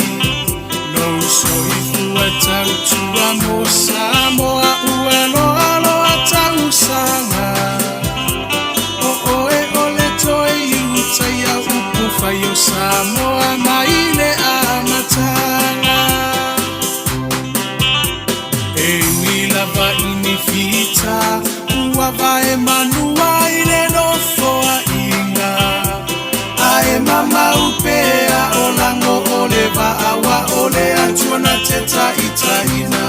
So ifua tau tua mo Samoa uelo alo a tau sanga O oe ole toe iuta ia upu fai o Samoa maile a matanga E mila va inifita ua vae manua ile no foa inga Ae mama upea o lango ole va awa ole atuana teta itaina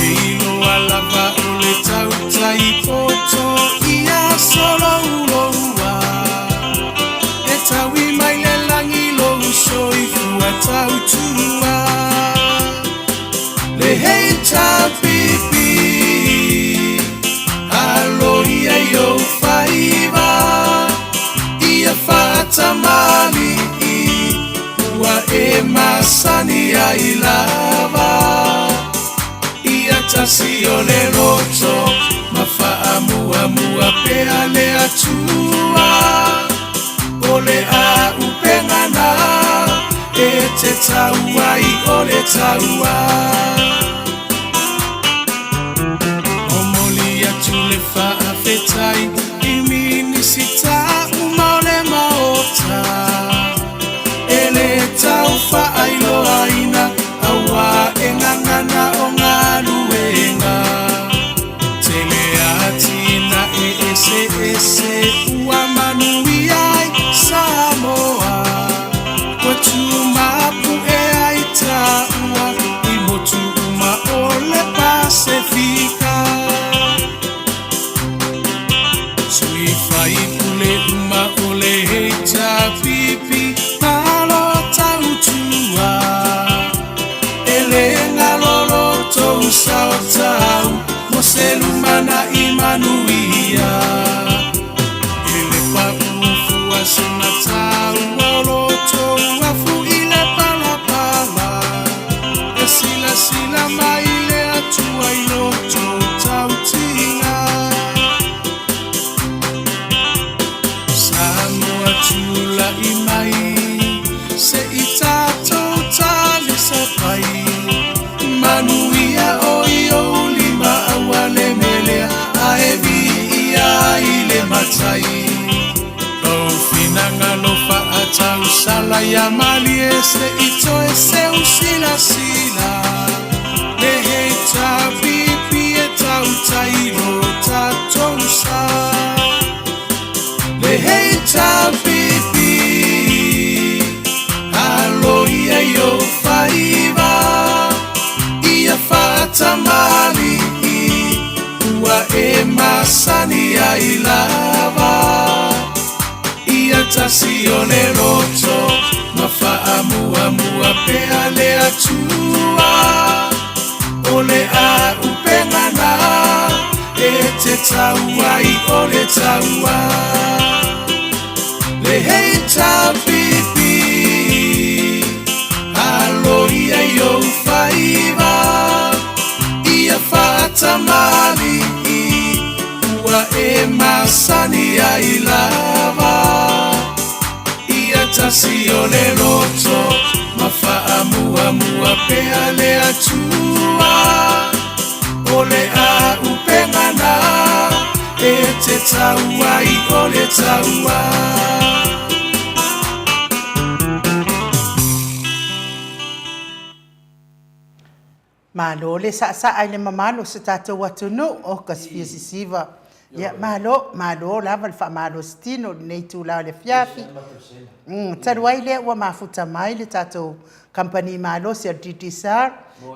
E ilo alava ole tauta I poto ia solo uloua E tawi mai le langi lo uso I fua tautua Le heita pipi Alo ia yo faiva Ia fata mali Ua e masani ai lava Ia tasi o le roto Mafaa mua mua pea le atua O le a upengana E te taua I o le taua O moli atu le faa fetai I minisita umole maota Ele tau whaailo aina Awa e ngangana o ngā luenga Tele atina e ese ese Ua manui ai Samoa Kwa tu mapu e ai taua I motu uma o le Pasifika Sui fai pule uma o le heita pipi Sao tau mo selumana imanuia Ele pa ufua sena tau Oloto afu ile pala pala E sila sila maile atua iloto tau tinga Samoa tula imai Se itato tali sapa ia mali e se ito e se usila sila le hei ta pipi e tau tailo tatou sa le hei ta pipi alo ia yo faiva ia fata mali ua e masani ai lava ia tasi o le roto ma faa mua pea le atua o le a upengana e te taua i o le taua le hei ta pipi alo ia yo faiva ia fata mali ua e masani ai lava ia tasi o le roto ma faa mua pea le atua o le a upengana e te taua i o le taua Malo le sa ai le mamalo se tatou atunu o kasfiasisiva. Ia malo lava le faamalo stino nei tula le fiafi. Taru ai le ua mafuta mai le tatou company malo se DTSR.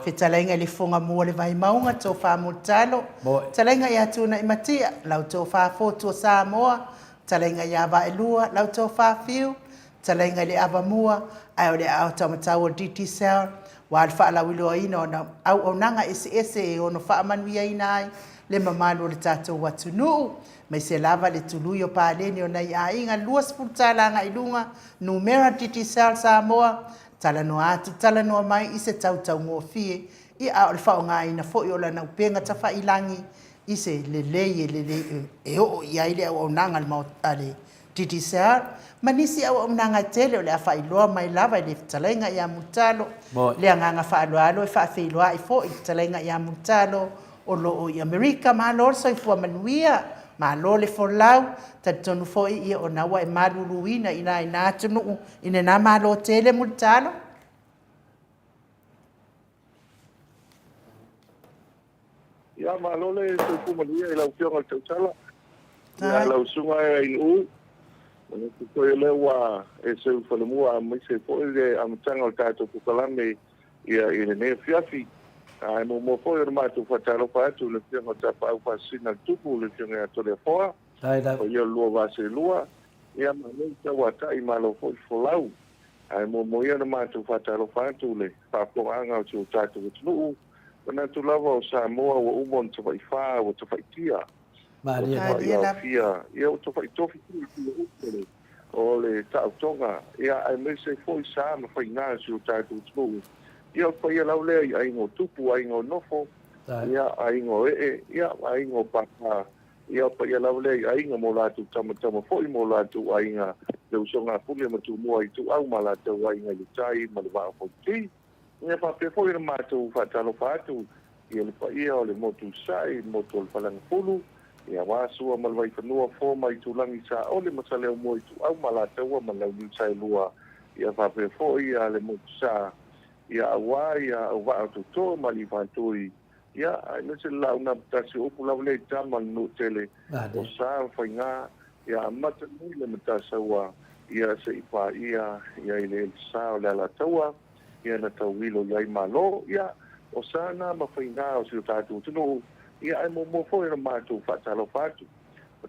Fetalainga le fonga mua le vai maunga tō whamutalo. Talainga ia tūna i matia lau tō whafotua Samoa. Talainga ia va elua lau tō whafiu. Talainga le ava mua ai o le au tamatau o DTSR. Wa al fa la wilo ina ona au onanga ese e ono fa manuia ina ai le mamalo le tatou watunu mai se lava le tuluio pa leni ona ia inga luas putala nga ilunga numera TTSR Samoa tala no atu tala no mai ise tau ngofie i a fa nga ina fo yo la na penga tafa ilangi ise le e o ia ile onanga le mau ale TTSR manisi au nanga tele o le afa iloa mai lava i le talainga ia mutalo le anganga fa aloalo e fa feiloa i fo i talainga ia mutalo o lo i Amerika ma lo so i fua manuia ma lo le folau tatonu fo i o nawa e maluluina ina ina tunu ina na ma lo tele mutalo ia ma lo le so fu manuia i la ufianga tau tala ia la usunga i u Ona ko le wa e se fo mua mai se fo le am tanga o tato ko kalame ia ile ne fiafi ai mo fo ir ma tu fatalo pa tu le fianga tapa u pasina tupu le fianga to le foa o ia lua va se lua ia ma nei ta wa tai ma lo fo lau ai mo ia ma tu fatalo pa tu le pa ko anga o tu tato tu ona tu lava o Samoa o umon tu vai fa o tu vai tia Maria fia eu tô tofi o le tautonga ia ai me se foi sa ma foi na su tatu tu ia foi ia lau le ai ngo tupu ai ngo nofo ia ai ngo ia ai ngo papa ia foi ia lau le ai ngo mola tu tama foi mola tu ai nga le usonga pule ma tu mo ai tu au mala tu ai nga tai ma va fo ti ia pa pe foi ma tu fa talo fa tu ia le pa ia o le motu sai motu palang pulu ia wasu mal vai fanua fo mai tu langi sa ole masale mo tu au mala taua malau ni sai lua ia fa pe fo ia le mo sa ia wa ia wa tu to mali fantui ia ai no se la una tasi o pula le tama no tele o sa fa nga ia mata ni le mata sawa ia se pa ia ile sa ole la taua ia na tawilo ia malo ia o sa na ma fa nga o se tatu tu ia ai mo fo era ma tu fa talo fatu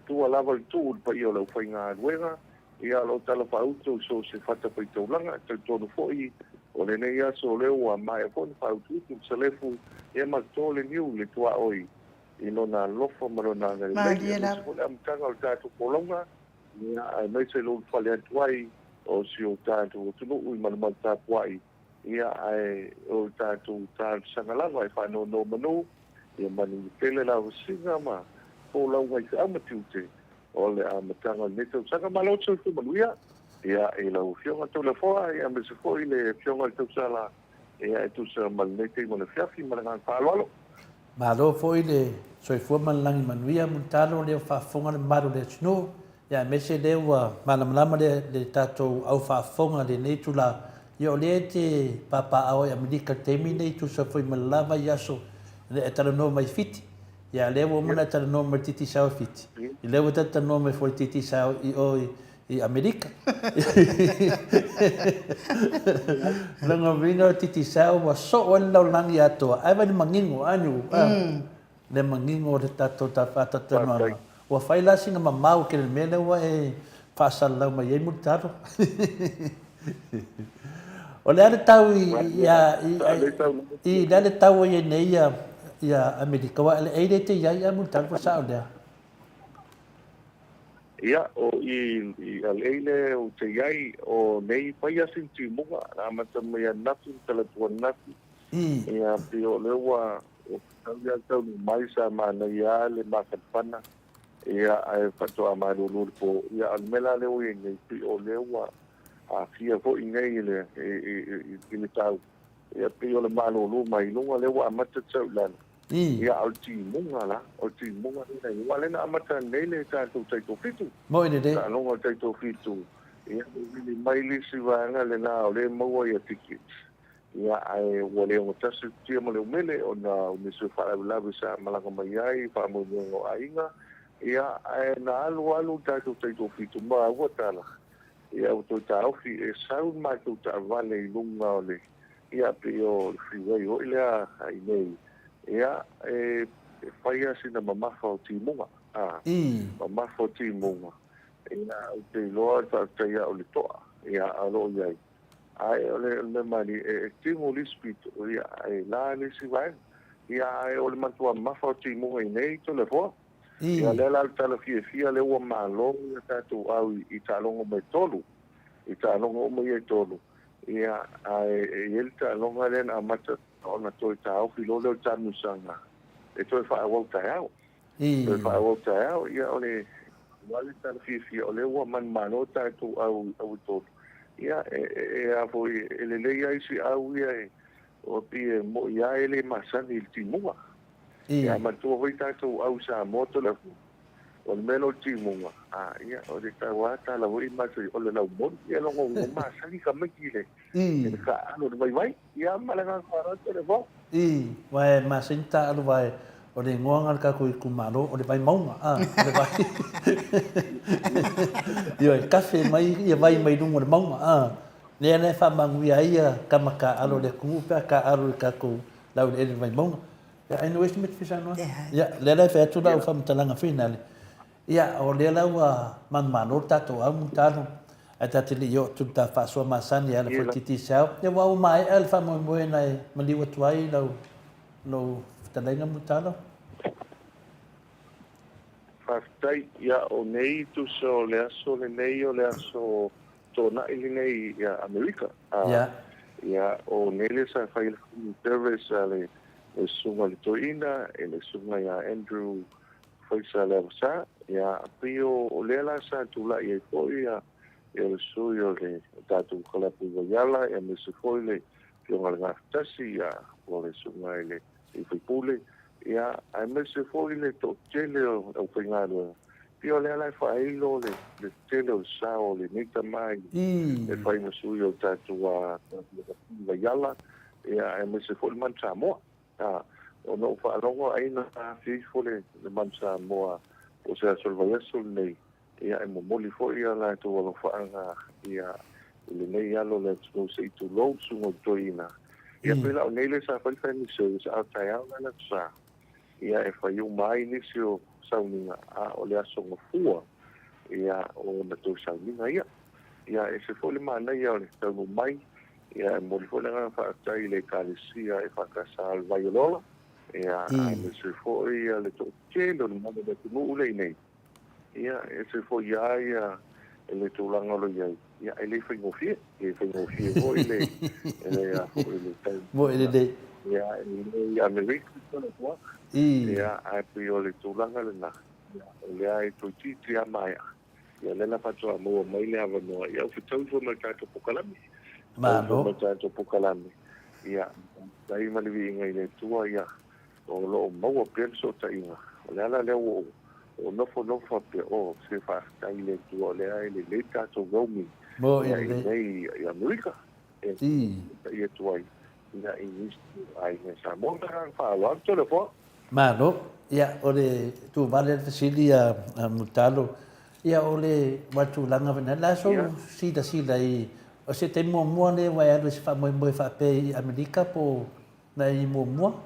tu ala val tu pa io lo fai nga luega ia lo talo fa auto so se fata pa to langa to no foi o le nei aso le o mai fo fa tu se le fu e ma to le niu le tua oi i no na lo fo ma na le o le am tanga o tatu polonga ia ai mai se lo fa le tuai o si o tatu tu no i ma ta puai ia ai o tatu tal sangala vai fa no manu ia mani tele la singa ma o la wai sa matute o le amatanga neto sanga malo tsu tu maluia ia e la ufionga to le foa ia me se foi le fionga to sala ia tu sa malnete mo le fiafi malanga falolo malo foi le soi fu malangi manuia muntalo le fa fonga le maru le sno ya me se le wa malama le tatou au whaafonga le nei tula ia o le te papa au e Amerika temi nei tu sa foi malama yaso le e tala no mai fiti ia le wa mana tala no mai titi sao fiti i le wa tala no mai foi titi sao i o i Amerika langa vinga titi sao wa so o lau langi ato ai wani mangingo anu le mangingo le tatou ta fata tanoa wa fai la singa mamau ke le mele wa e pasal lau mai e mutaro o le ale tau i le ale tau i nei ia Amerika wa le eire te ia mutaro pa sao lea ia o i aleile o te iai o nei paia sinti munga na mata mai nafi tala tua nafi ia pio lewa o tau ni mai sa mana ia le makapana ia ai pato amaro lurpo ia almela le o nei pio lewa a fia fo ingai le i tau ia pio le malo lu mai lunga lewa mata tau lana ia al ti munga la o ti munga nei wale na mata nei le ta tu tai to fitu mo ine de ta longa tai to fitu ia ni mai li si vanga le na o le mo ia ticket ia ai wale o tasu tia mo le mele o na ni su fa la bisa malanga mai ai fa mo mo ainga ia ai na alu tai to fitu ma o tala ia o to ta ofi e sau mai to ta vale lunga le ia pio freeway o ile ai nei ia faia sina mamafa o timunga mamafa o timunga ia o te loa ta ia o le toa ia alo iai ai o le mani timu lispito ia ai la le sivae ia ai o le matua mamafa o timunga i nei to le foa ia le la tala fia le ua malo ia tatu au i talongo mai tolu i talongo mai tolu ia ai el talonga le na mata ona toi tau filo le tanu sanga e toi fa wa tau toi fa wa tau ia ole wale tal fi ole wa man mano ta tu au to ia a foi ele le ia si au ia o pi mo ia ele masan il timua ia ma tu voi ta tu au sa moto la o melo timua ia o de ta wa ta la voi ma o le la mo ia lo ngo ma sa li ka makile ka alo vai ia malanga fara te le vo vai ma sinta alo vai o le ngoanga ka ku malo o le vai maunga o le vai ia kafe mai ia vai mai dungo le maunga le ne fa mangui ia kamaka alo le ku pa ka alo ka ku la le vai maunga ia ai no estimate fisa no ia le fa tu la fa mtalanga final ia o le la wa man malo tato au mutalo ata te yo tu ta fa so masani ala fo titi sao e wa mai alfa mo mo nai mali wa tuai lo talenga mutalo fastai ia o nei tu so le aso le nei o le aso to na ili nei ia Amerika ia o nei le sa fa il service ale e sunga le toina e le sunga ia Andrew foi sa le sa ia pio o le la sa tu la ia ko ia el suyo le tatu kola pu yala e me se foi le pio ngal tasi ia o le sunga ile i foi pule ia ai me se foi le to tele o fingado pio le la fa ilo le tele o sao le nita mai e fai me suyo tatu a yala ia ai me se foi man samo o no fa longo ai na fi foi le man samo o se solva eso nei ia e momoli foi ia la tu o faanga ia le nei alo le tu se tu lo su mo toina ia pela o nei le sa fai fai ni so sa tai ala na sa ia e fai u mai ni so sauninga o le aso mo fua ia o na tu sauninga ia e se foi le mana ia o le tau mai ia e moli foi na fa tai le kalisia e fa kasal vai lola ia e se foi ia le to kelo mo de tu le nei ia e se foi ia ele tulanga lo ia ele foi ngofie o ele a foi ele mo ele de ia ele ia me rico solo qua ia a pio le tulanga le na ele ai to titi a mai ia le na fato mo mai le ava no ia fu tau fo mercato pokalami mercato pokalami ia dai mali vi ngai le tua ia o lo mo penso ta inga le ala le o o nofo pe o se whaatai le tua le ai le tātou gaumi. Mo Ia ina nei i Amerika. Ia tuai. Ia i nistu ai ne sa monta rang whaaloa tole fo. Malo, ia ole tu vale fasili a mutalo. Ia ole watu langa vena la so sida I o se te mo le wa ya se fa mo fa pe I Amerika po na I mo.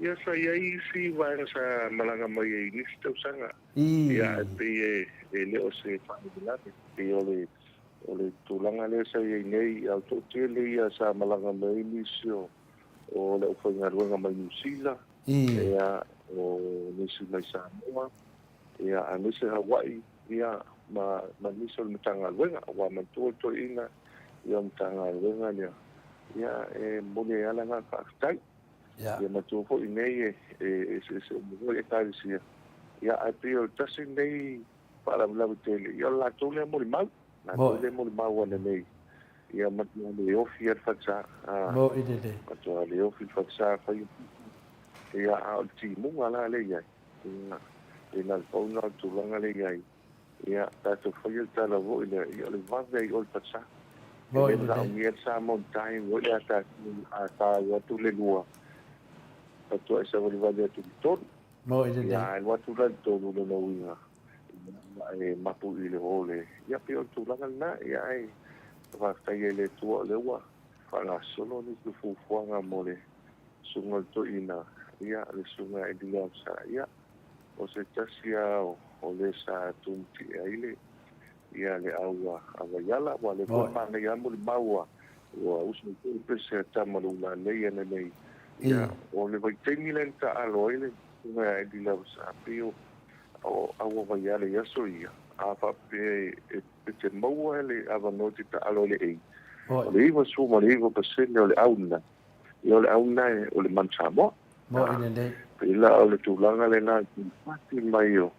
Ia sa ia I si wanga sa malanga mai I nistu sanga. Ia pe le o se whaidilate. Pe ole tulanga le sa ia nei au tōtele ia sa malanga mai nisio. O le uwhaingaruanga mai New Zealand. Ia o nisi mai Samoa. Ia a nisi Hawaii. Ia ma nisi o le matanga luenga. Wa mantua to ina. Ia matanga luenga nia. Ia mone ala ngā whakatai. Ia matua fo inei se umungo e tarisia. Ia a pio tasi nei para mlavu tele. Ia la tole mori mau. Na tole mori mau ane nei. Ia matua le ofi ar whaksa. Mo idede. Matua le ofi whaksa whai. Ia a ti munga la le iai. Ia na pauna tulanga le iai. Ia tato whai tala vo ina. Ia le vave I ol whaksa. Mo idede. Ia ngia sa montai. Ia ta watu le lua. Patua isa wali vale atu ki tonu. Mo idede. Ia watu la tonu le nauinga. Ia mapu I le hole. Ia pio tulanga na. Ia ai. Whakatai le tua le ua. Whangasolo ni tu fufuanga mo le sunga to ina. Ia le sunga e dila sa ia. O se tasia o le sa tumti e aile. Ia le aua awaiala. Wa le kumanga ia mo le maua. Wa usni kupe se tamaru la nei ane nei. Ia o le vaitengi len ta alo ele. Sunga e dila sa pio. O awa waiale yaso ia. A whape te maua ele awa noti ta alo le ei. O le iwa suma le iwa pasene o le auna. I o le auna e o le mansamo. Mo inende. Pila o le tūlanga le nā pati mai o.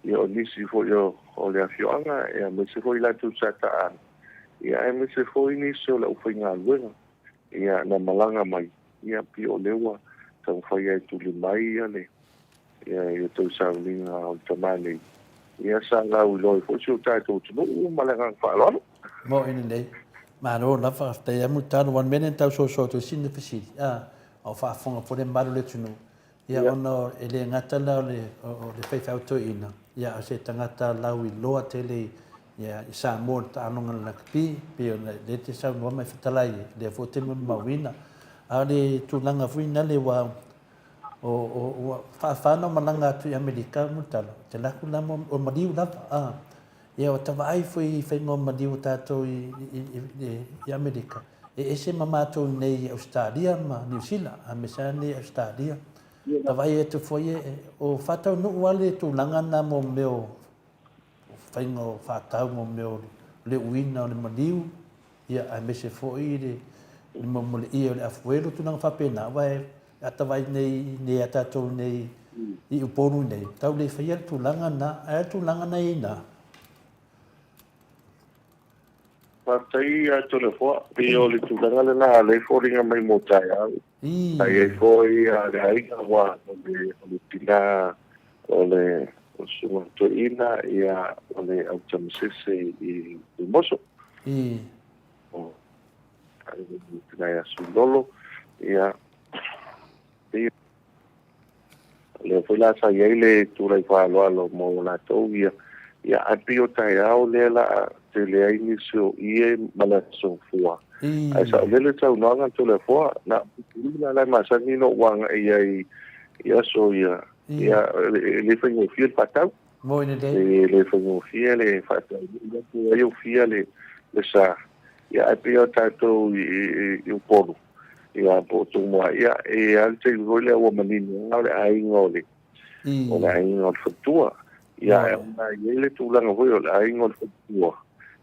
I o nisi fo i o le awhioanga e a mese fo I la tu sa ta an. I a mese fo I nisi o le ufai ngā luenga. I a na malanga mai. I a pi o lewa tau whai ai tuli mai I a le. I a tau sa ulinga o tamane. Ia sa lau loi fo si o tātou tunu malanga whaaloano. Mo inende. Maro na te amu tano wan menen tau so to sin de fisi. O fa fonga po le maru le tunu. Ia ono ele ngata la o le fai auto ina. Ia se tangata lau I loa tele ia sa mo ta anonga na pi pe le te sa no mai fatalai le fo te mo mawina. A le tulanga fuina le wa o fa no mananga tu Amerika mutalo. Te la kula mo o madiu la ia o tawa ai foi ngo madiu tato I Amerika. Ese mamato nei Australia ma New Zealand, a mesane Australia. Tawa ai te foi o fatau no wale tu langa na mo meo whaingo whatau mo meo le uina o le madiu. Ia a mese foi le mo le ia le afuelo tu nang whapena wai atawai nei atatou nei I uponu nei. Tau le whaia tu langa na, a tu langa na ina. Patai a tole fo, pe o le tūlanga le nā le fōringa mai mo tai au. Tai e fōi a le aiga wa o le tina o le sunga to ina ia o le au tamasese I moso. O tina ia sundolo ia le fōi la sa iei le tūrai whaaloalo mo la tau ia api o tai au le la te le aini so ie mana sofua. Ai sa lele tau nanga to le foa na pula la masani no wanga ia so ia le fengo fiel patau. Mo ine de. Le fengo fiel e fatau. Ia fiel le sa ia api o tato I polo. Ia po tu mo ia e alte gole o manino le ai ngole. O le ai ngol fatua. Ia na ele tu langa voi o le ai ngol fatua.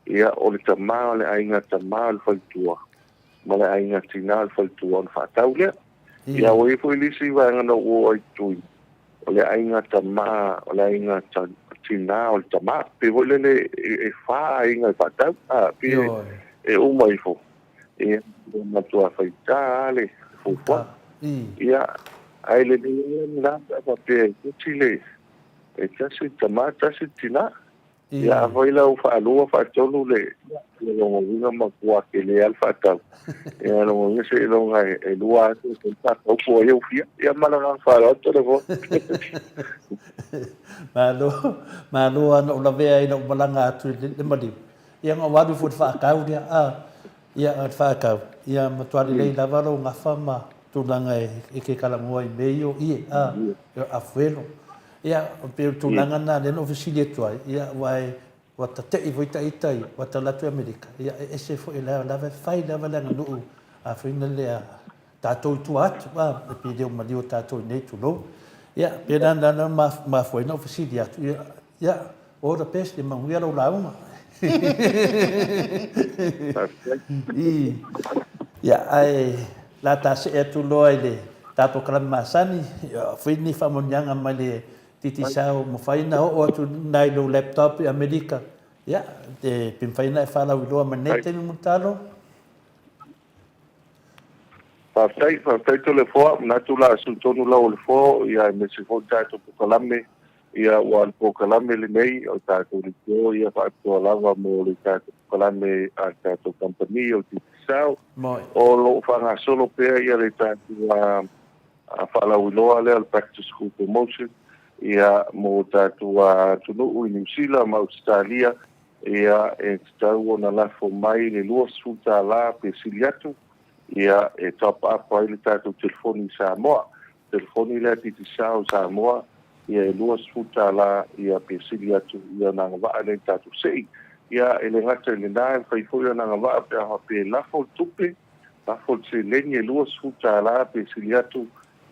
Ia o le tamā o le ainga tamā o le whaitua. Ma le ainga tina o le whaitua o le whaatau lea. Ia o e fo ilisi wanga no o ai tui. O le ainga tamā, o le ainga tina o le tamā. Pe vo lele e wha ainga I whaatau. Pe e umai fo. Ia matua whaita ale fufua. Ia ai le ni na pa pe Chile e tasi tamata si tina ya foi la fa lu fa tonu le lo nga ma kwa ke le alfa ta ya lo nga se lo nga e lua se ta ko po yo fia ya mala nga fa lo to lo malo ana o lave ina o malanga atu le mali ia nga wadu fu fa ka dia ia fa ka ia matwali le lava lo nga fama tulanga e ke kala mo i meio a fuelo ia pe tulanga na le ofisili tua ia vai wata te i voita itai wata latu Amerika ia ese fo ila lava fai lava langa no a fina le tatou tu atu e pe de uma dio tatou nei tu lo ia pe na ma foi na ofisili atu ia ora peste manguia lo lauma ia ai la ta se tu lo ile tatou kala masani foi ni famonyanga male titi sao mo faina o tu nai lo laptop Amerika ya te pin faina fa la lo manete no mutalo fa tai to le fo na tu la su tonu la o le fo ia me se fo ta to kalame ia wan po kalame le nei o ta to le ko ia fa to lava mo le ta to kalame a ta to company o titi sao o lo fa nga solo pe ia le ta a fa la uloa le al practice school promotion ia mo tatua tunu i New Zealand ma Australia ia e tau na la fo mai le lua suta la pe siliatu ia e top up ai le tatu telefoni Samoa telefoni le titi Samoa ia e lua suta la ia pe siliatu ia na va le tatu sei ia e le ngata le nai fai fo ia na va pe la fo tupe la fo se le ni lua suta la pe siliatu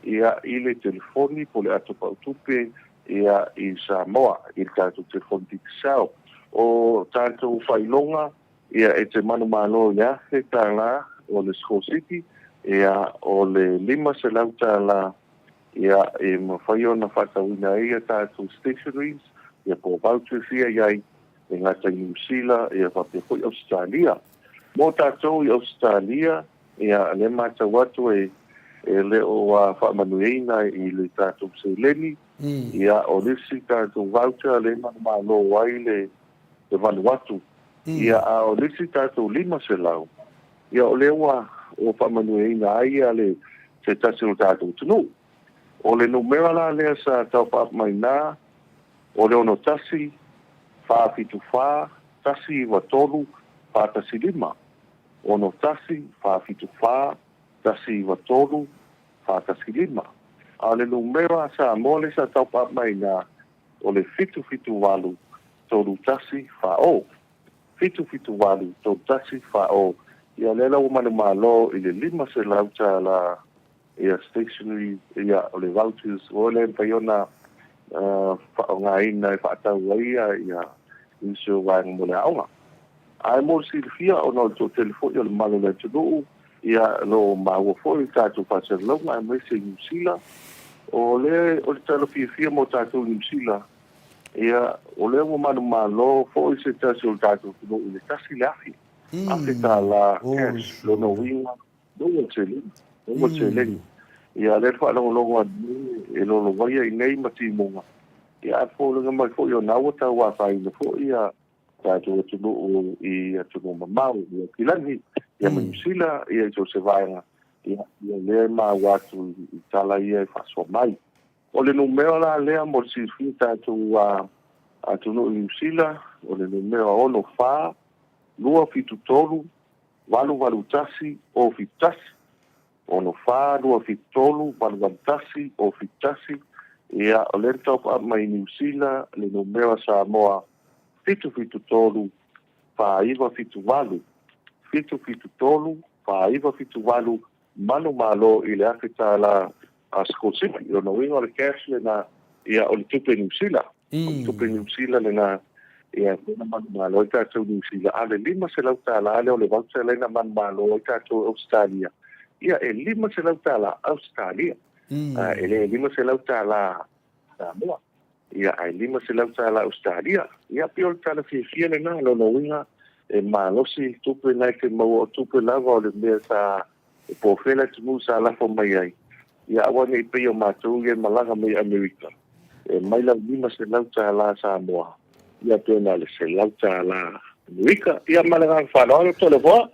ia i le telefoni po le ato pautupe ia i Samoa i tātou telefoni tikisao o tātou whailonga ia e te manu malo ia he tāla o le School City ia o le 5 se lau tāla ia e mawhaio na whatawina ia tātou stationaries ia po vouchers ia iai e ngata i New Zealand ia whapehoi Australia mo tātou i Australia ia le mata watu e le o whaamanueina i le tātou seileni ia o lisi tātou voucher le malo wai le Vanuatu ia o lisi tātou 5 se lau ia o le wa o whaamanueina ai le se tasi o tātou tunu o le numera la lea sa tau paapmaina o le ono tasi whaafitu wha tasi watolu whaatasi 5 ono tasi whaafitu wha tasi watolu whaatasi 5 a le numera sa mole sa tau paapmaina o le fitu walu tolu tasi whao fitu walu tolu tasi whao ia lela o manu malo i le 5 se lauta la ia stationery ia o le vouchers o le paiona whaongaina e whaatau ia iso wang mo le aonga ai mo silfia o no to telefoni o le malo le tunu ia lo maua foi tātou whasalonga e mese New Zealand o le talo fia mo tātou New Zealand ia o le mo manu malo foi se tātou tunu i le tasi le afi afi tā la cash lo no winga no tele ia le whaalonga e lo waia i nei matimonga ia fo le mai fo yo na wata wa fai le fo ia tātou tunu i tunu mamau ia kilani ia New-Zealand ia jo se vaenga ia le ma watu i tala ia e faso mai o le numero la lea mo si fi tātou a tunu i New-Zealand o le numero ono fa lua fitu tolu walu tasi o fitasi ono fa lua fitu tolu walu tasi o fitasi ia o le top up mai New Zealand le numero Samoa fitu tolu faiva fitu walu fitu tolu faiva fitu walu manu malo i le afita la a School City o no wingo le cash le na ia o le tupe New Zealand tupe New Zealand le na ia na manu malo i tātou New Zealand a le 5 se lau tāla ale o le voucher le na manu malo i tātou Australia ia e 5 se lau tāla Australia e le 5 se lau tāla Samoa ia ai 5 se lau tāla Australia ia pio le tāla fia le na lo no winga e malosi tupe nai ke mau o tupe lava o le mea sa e po fela tumu sa la fo mai ai ia wane i pei o mātou ia malaga mai Amerika. E mai lau lima se lau tā la Samoa. Ia pēna le se lau tā la Amerika. Ia malaga whanau tole hoa.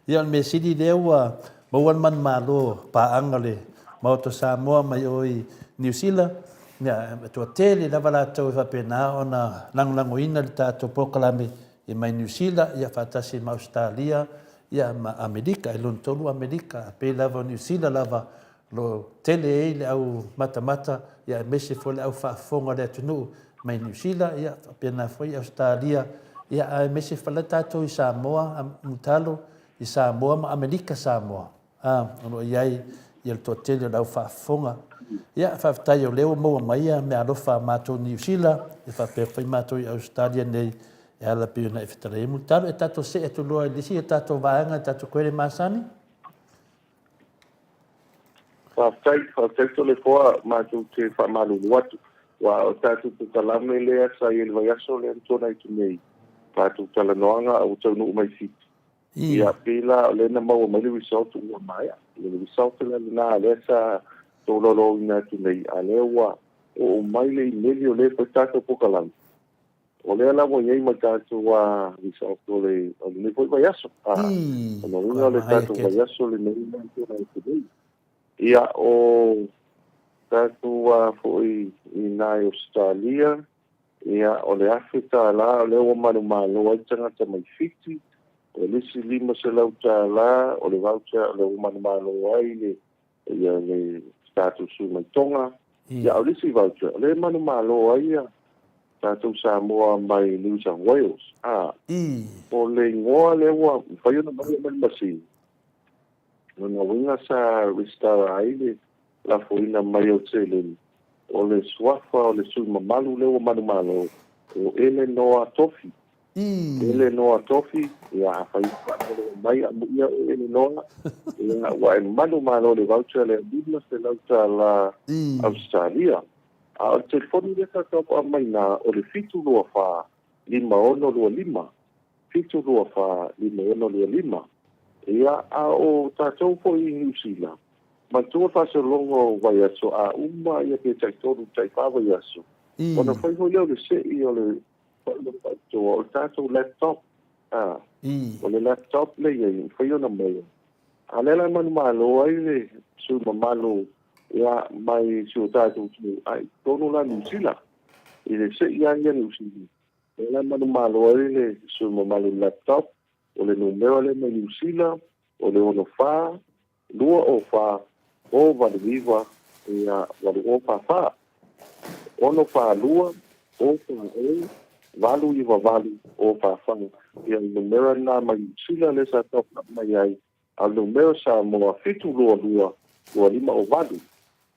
Ia me sidi lea ua mauan man malo paanga le mauto Samoa mai o i New Zealand. Ia tua tele lava lātou e whapena o na langolangoina le tātou pokalame i mai New Zealand, ia whatasi ma Australia, ia ma Amerika, e lontolu Amerika, pe lava New Zealand lava lo tele e le au mata-mata, ia mese fo le au whaafonga le atunu mai New Zealand, ia whapena fo i Australia, ia a mese whala tātou i Samoa, mutalo i Samoa, ma Amerika Samoa. Ono iai, ia le toa tele le au whaafonga. Ia whaftai o leo maua mai me alofa mātou New Zealand, e whapewhai mātou i Australia nei, e ala pio na e whetare e mutaro, e tato se e tu loa i lisi, e tato vaanga, e tato koere māsani? Whaftai tole hoa mātou te whamalu watu. Wa o tātou te talame lea sa i elwa yaso lea tōna i tu nei. Tātou talanoanga au tau nuu mai fiti. Ia pila o lena maua mai le wisautu ua maia. Le wisautu le na lea sa tōlolo ina tu nei. A lea ua o mai le i meli o lea pa tātou pokalangi. O lea la mo iei ma tātou wa wisautu le o le nepoi vai aso. O no inga le tātou vai aso le nei mai tōna i tu nei. Ia o tātou wa foi i nai Australia. Ia o le Afrika la o le o manu malo ai tangata mai fiti. O lisi lima se lau tā la o le voucher o le o manu malo ai le ia le tātou sui mai tonga. Ia o lisi voucher o le manu malo ai ia tātou Samoa mai New South Wales. O le ngoa le ua whaiona mai masi. Nona winga sa restara ai le la foina mai o tele. O le swafa o le sui mamalu le o manu malo. O ele noa tofi. Ele noa tofi. Ia a whai mai a muia o ele noa. Ia wa e manu malo le voucher le bidna se lauta la Australia. A o telefoni le kakapa a mai na o le fitu lua wha 5 Fitu lua wha 5 Ia a o tātou po i New Zealand. Ma tua whasalongo vai aso a uma ia ke taitoru taipa vai aso. Ona whai hoi leo le se i o le o tātou laptop. O le laptop le iei, whai ona mai. A lela manu malo ai le su mamalo ia mai su tātou tu ai tono la New Zealand. I le se ia ia New Zealand. Lela manu malo ai le su mamalo laptop. O le numero le mai New Zealand, o le ono wha, lua o wha, o waliviva, ia wali o wha. Ono wha lua, o wha o, walu iwa walu, o wha. Ia numero na mai New Zealand le sa top mai ai, a numero sa moa fitu lua, lua lima o walu.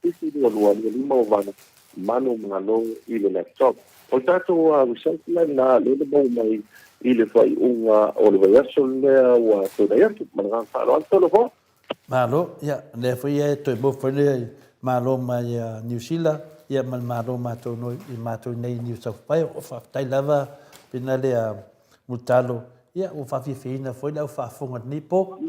Fitu lua, lima o walu, manu malo i le laptop. O tātou a wisautila na le mau mai, i le whai unga o le vaiaso lea ua tōna iatu, mananga whaaro antolo ho. Malo, ia, le whai e toi mōwhane malo mai New Zealand, ia malo mātou noi i mātou nei New South Wales, o whaftai lava pina lea mutalo, ia, o whawhiwhina whai lau whaafonga nipo,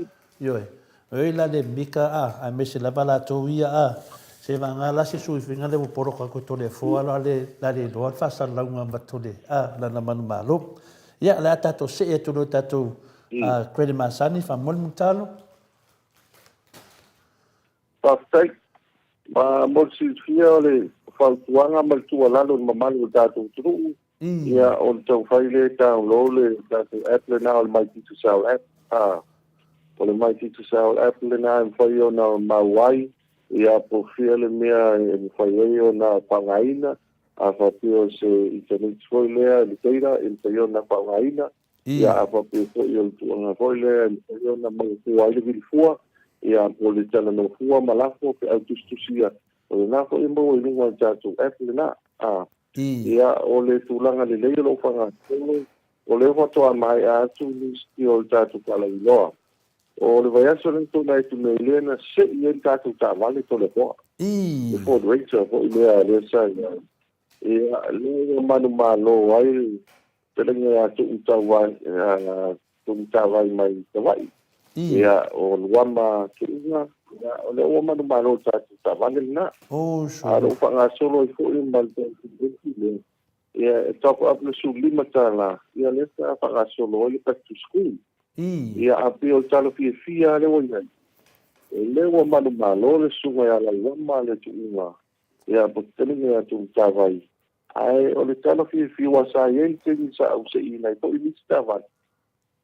ioi, oi la le mika a mese lava la tō ia se vanga la se sui finga le poroka ko tole fo ala la le loa fa launga matole la na manu malo. Ia la tato se e tulo tato Credit Masani fa mol mutalo. Pastai ma mol si fia le fa tuanga mal tu ala lo mamalu tato tru. Ia on tau faile download le tato Apple now my to sell app. O le mai to sell Apple now and for you now Mawai. Ia profile le mea e whai o na pangaina. A whapio se internet foi lea le teira e te na pangaina. Ia a whapio foi o tuanga foi lea e te na mau kua ile vilfua. Ia o le tala no fua malafo pe au tustusia. O le nako e mau i lunga tātou Apple na. Ia o le tūlanga le leio lo whanga. O le whatoa mai a tu niski o le tātou kala i loa. O le vaiaso le tōna e tu mei lena se i en tātou tā wale tole hoa. E Ford Ranger ho i lea le sa ia. Ia le manu malo ai telenga a tu utawai mai tawai. Ia o luama tuunga o le o manu malo ta vale na O so. a lo fa nga solo i fo i mal le ia top up le su lima tala ia le ta fa nga solo i back to school ia a pe o talo fia le o ia le o manu malo le su ia la lama le tu ia ia po tele ia tu ta vai ai o le talo fia wa sa ia te sa o se i nei po i sta va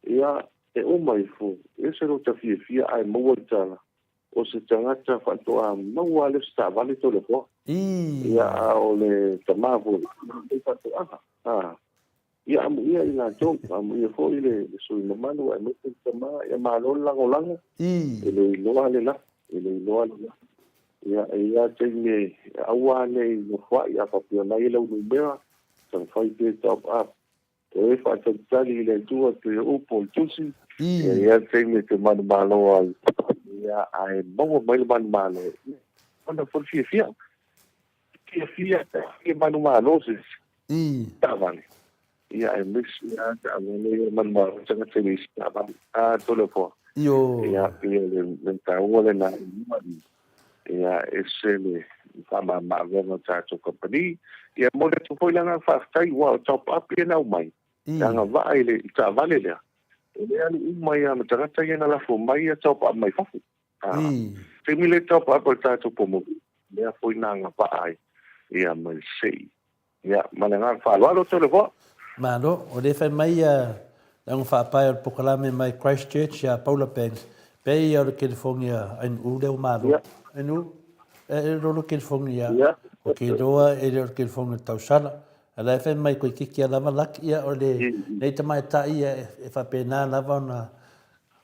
ia e o mai fu e se ro ta fia ai mo tala o se tangata whantoa maua le sta vale tole po. Ia o le tamavu. Ia amu ia i ngā tōng, amu ia fo i le sui mamanu, ai mute tama, ia malo lango lango. E le iloa le la, Ia teine aua nei no wha, ia papia mai lau numera, tang whai te top up. E whatatari le tua te upo tusi, ia teine te manu malo ai. Ia ai mau mai man malo ona for fia ke manu malo se ta vale ia ai mix ia ta vale man malo tanga te mix ta vale a tole po ia le ta wala na ia esele fama ma vena ta to company ia mo le to foi langa fa tai wa top up ia na mai nga vai le ta vale le ia ni mai ama tanga ia na la fo mai top up mai fa te mile top up o tato pomo ia foi nanga pa ai ia mai sei ia mananga fa lo tole vo Mano, o le fai mai lang fa pai o pokalame mai Christchurch ya Paula Pens pe ia o California en ule o malo en e lo California o ke doa e o California tausala ala fai mai ko kiki ala malak ia o le nei te mai ta ia e fa pena lava na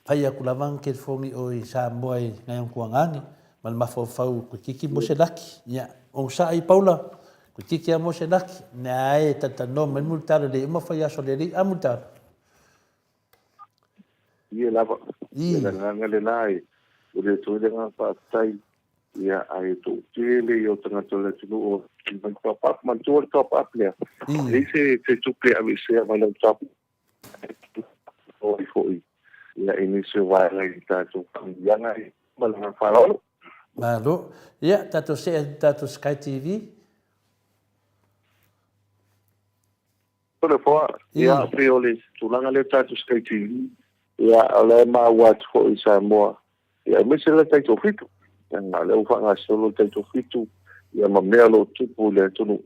Paya kulavang ke fongi o i sa moi ngayong kuangani mal mafofau ku kiki mo se laki ya o sa i Paula ku kiki mo se laki na e tata no men multar de mo fa ya so le amutar ia lava ia ngale nai o le to le nga tai ia ai to tele yo tanga to le tulu o man top up man top up le se tupe a se ma le top o foi ia ini se vai lai tato yanga malanga falo malo ia tato Sky TV Pero ia prioli tulanga le tato Sky TV ia ale ma watch for isa mo ia mese le tato fitu nga le ufa nga solo tato fitu ia ma melo tupu le tunu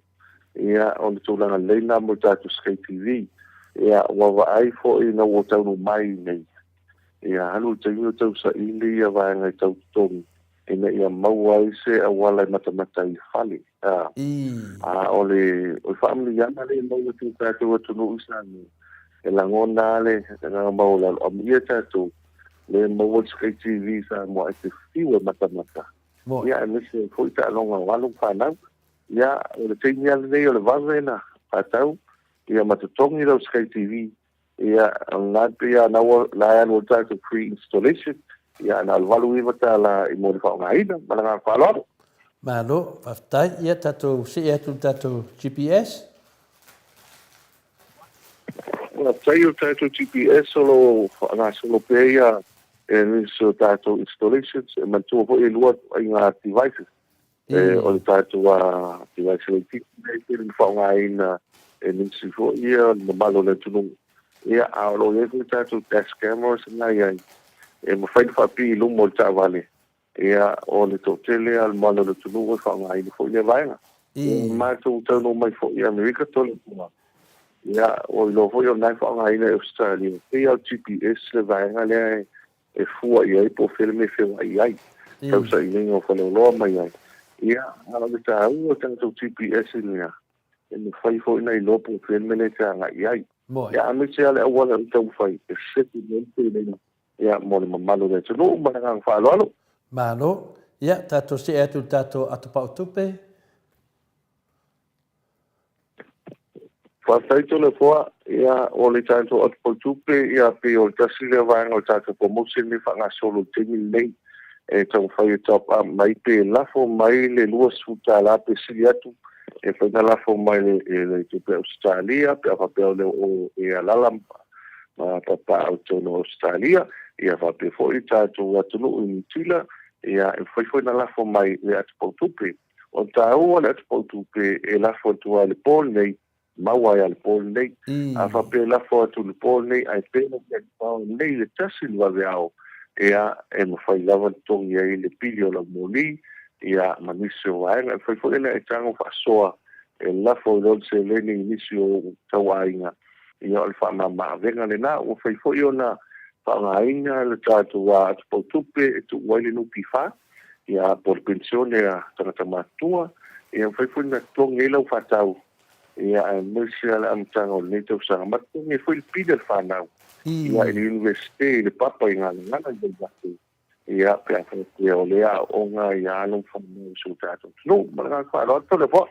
ia on tulanga le na mo tato Sky TV ia wa ai fo ina wo tau mai nei ia halu tau sa ili ia vai ngai tau tonu ina ia mauai se awala matamata i fali ole o family yana le mau tu tatu tunu usani e langona le nga maula o mia tatu le mau Sky TV sa mo ai te fiwa matamata ia nisi foi ta longa walu fana ia ole tenia le ole vazena patau ia matutongi lo Sky TV ia ngapia na la no tato pre-installation ia na valu iva la i mo fa ngaida malanga falo malo aftai ia tato se ia tato GPS na tayo tato GPS solo na solo peia e so tato installations e mantu ho e lua ai nga devices o tato device e fa ngaina e nisi fo ia no malo le tunu ia alo e tato dash cameras na ia e mo fai fa pi lu mo ta vale ia o le to tele al malo le tunu fa ngai fo ia vai ma to no mai fo ia America to ia o lo fo ia nai fa ngai na Australia ia GPS le vai ngale e fu ia po filme fe ai tau sa i o fa lo mai ia ala le ta u tanto GPS ia e mo fai fo nai lo po filme le ta ngai ia me se ale wala tau fai e settlement le ia mo le malo de tulu mana fa lo malo ia tato se tato atupa utupe fa sai to le foa ia o le tato atupa utupe ia pe o tasile va o tato promotion ni fa nga solo tini nei e tau fai top up mai pe la fo mai le lua suta la pe siliatu e fa la fo mai le tupe Australia pe fa pe le o e ala ma papa auto no Australia ia fa pe fo tato atu no in tila ia e foi na lafo mai le atu pautupe o tāua le atu pautupe e lafo atua le pol nei maua ia le pol nei a whape lafo atu le pol nei ai pēna ki atu pao nei le tasi lua veao ia e mawhai lava tongi ai le pili o la moli ia manisi o aenga foi na e tango whaasoa e lafo i lol se leni inisi o tauainga ia o le whaamama venga le na o foi o na whaangainga le tātua atu pautupe e tu waile nupi wha ia por pensione a tangata matua ia foi na tongi lau whatau ia e mersi ala amtanga o le tau sanga matungi foi le pili le whanau ia i le universite le papa i ngana i le ia pe a fe o le a onga ia alo famu su tato no malanga fa lo to le fo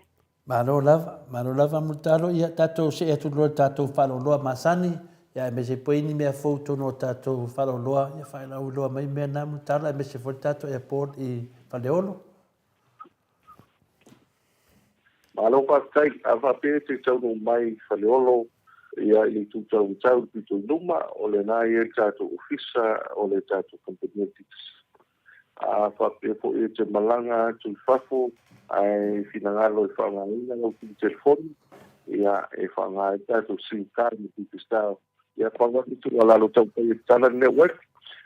Mano lava multalo ia tato se atu lo tato falo loa masani ia me se poini me foto no tato falo loa ia fa la loa mai me na multalo me se fo tato e port i faleolo malo pa tai ava pe te tau no mai faleolo ia i tu tau tu numa o le na ia tato ofisa o le tato community a fa pe po e te malanga tu fafo ai finangalo e whangaina o ki telefoni ia e whangai tato sinkai ni ki stao ia whangai tu alalo tau pai tala network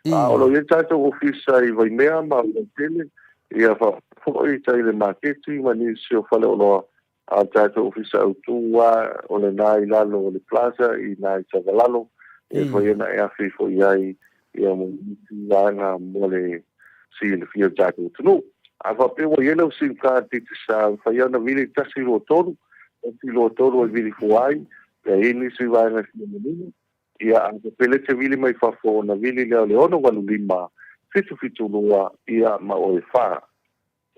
o lo ia tato ofisa i vai mea ma o tele ia fa po e tai le marketing mani si o fale o loa a tato ofisa autua o le nai lalo o le plaza i nai tagalalo e foi na e afi foi ai ia mo langa mo le si le fio tato tunu ava pe o yelo sim card ti sa fa ia na vili tasi lo todo e vili fuai e ini si vai na menino ia anche pele te vili mai fa fo na vili le ono wa lima fitu lua ia ma o fa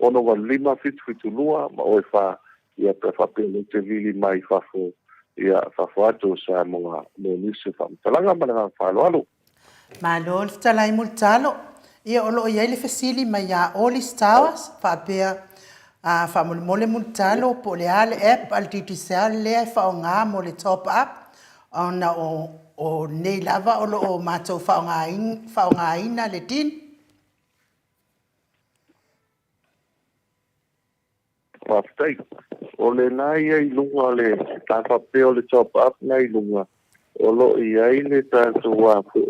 ono wa lima fitu lua ma o fa ia pe fa pele te vili mai fa fo ia fa fo ato sa mo ni se fa talanga mana fa lo Malo talai multalo ia o loo iai le fesili mai a Olis Towers faapea faamole multalo po le a le app a le titisea lea e faaaogā mo le top up ona o nei lava o loo matou faaaogāina le tini Waftai. O le nai ai lunga le tāwhapea o le top up nai lunga. O lo i ai le tātua fu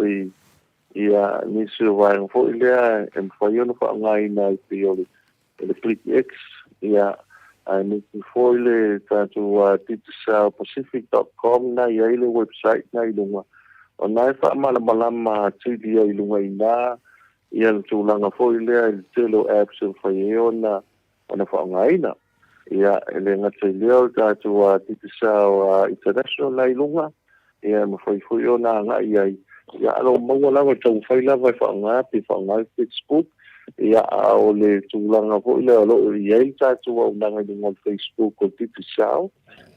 ia nisi o vai fo lea e mwhai ono whaangai nai pi o le Click X ia a nisi fo le tātua titisaupacific.com nai ai le website nai lunga. O nai whaamalama tidi ai lunga i nā ia le tūlanga fo lea i telo apps e mwhai ona whaangai na. Ia ele ngata leo tātua titisau international nai lunga ia mawhai ona ngai ai ia alo maua lava tau whai lava whaangai Facebook ia o le tūlanga fo leo lo i ai tātua unanga lunga Facebook o titisau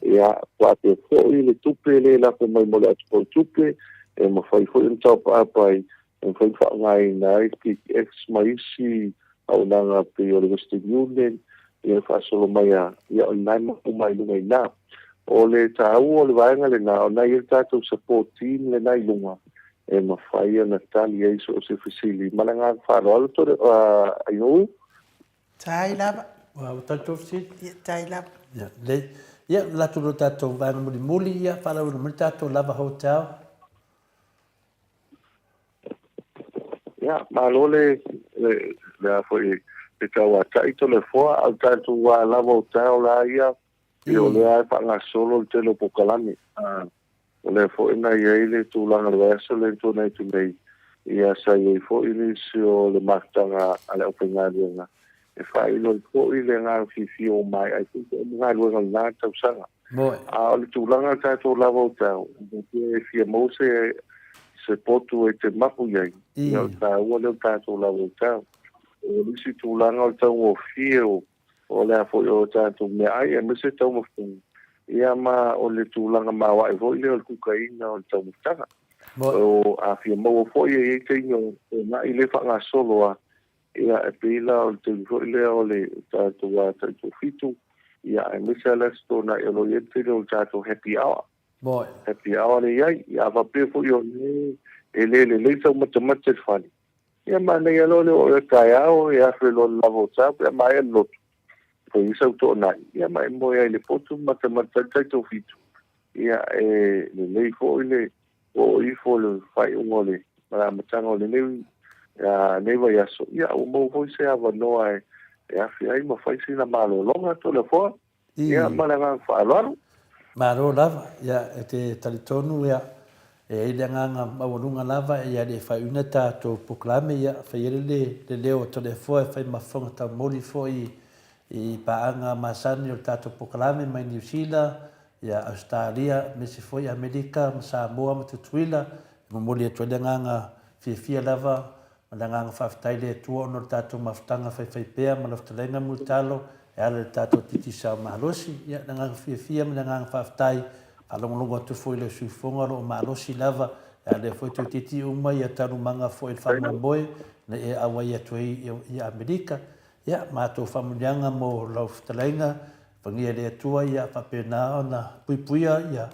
ia wate fo i le tupe le lapa mai mo le atu tupe e mawhai on top up ai e mwhai whaangai nai PX mai si au nanga pe o le Western Union ia fasolo mai ia o nai mai lunga ina o le tau o le vaenga le na o nai e tātou support team le nai lunga e mawhai ana tali e so se fasili malanga wharoalo tore aio tai lava wa tātou si tai lava ia latu lo tātou vaenga muli ia whalau no muli tātou lava hotel ia malole le foi te kaua taito le foa au tātou wa lava o tau la ia i o lea e panga solo te lo pokalani o le fo ina i le tūlanga le aso le tūnei tu nei ia sa i fo ini si o le maktanga ale o pengarianga e whai lo i fo i le ngā fifi o mai ai tuke ngā luenga ngā tau sanga o le tūlanga tātou lava o tau e fia mose se potu e te mapu iai i o tāua leo tātou lava o tau o lisi tūlanga o tau o fio o lea fo i o tātou me ai e mese tau mafu ia ma o le tūlanga mawa e fo i leo kukaina o tau mutanga o a fia mau fo i e te ingo na i le whanga solo a ia e pila o te fo i leo le tātou a tātou fitu ia e mese alasto na e lo i e te leo tātou happy hour happy hour le iai ia vape fo i o le tau matamata whani ia mana ia lo le kai ao ia fe lo lavo tap ia mai lo po isa to na ia mai mo ia le potu mata to fitu ia le fo le o i fo le fai ngole para matanga le le ya ne va ya so ia o mo fo se ava no ai ia fi ai mo fai sina malo longa to le fo ia mana nga fa lo Maro lava, ia te talitonu ia e le nganga mawalunga lava ia le fai una tātou poklame ia fai le leo to le fo fai mafonga ta moli fo i paanga masani o tātou poklame mai New Zealand ia Australia me se foi Amerika ma Samoa ma Tutuila mo moli to le nganga fia lava ma le nganga faafetai le tua ono tātou mafutanga fai pea ma lafutalenga multalo e ala tātou titi sa mahalosi ia le nganga fia ma le nganga faafetai alongo atu foi le sufonga lo mahalosi lava e le foi tu titi uma ia tarumanga foi le whamamboe na e awa ia tuei i Amerika ia mātou whamunianga mo lafutalenga pangia le atua ia whapena ona puipuia ia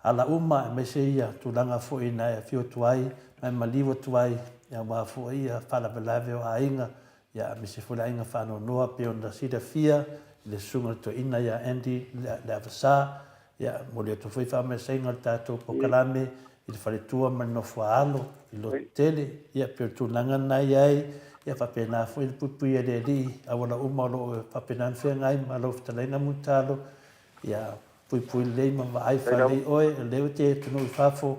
ala uma me se ia tulanga foi na e fio tuai mai maliwa tuai ia wa foi ia whalapelave o ainga ia me se foi ainga whano noa pe onda sida fia le sunga to ina ia Andy le avasa ia mo le to foi whame senga tātou pokalame i le whaletua mano whaalo i lo tele ia pe tulanga nai ai ia whapena foi le puipuia le li awala uma lo whapena nwhia ngai ma lo ftalenga mutalo ia pui lei ma vai fale oi leo te tunu fafo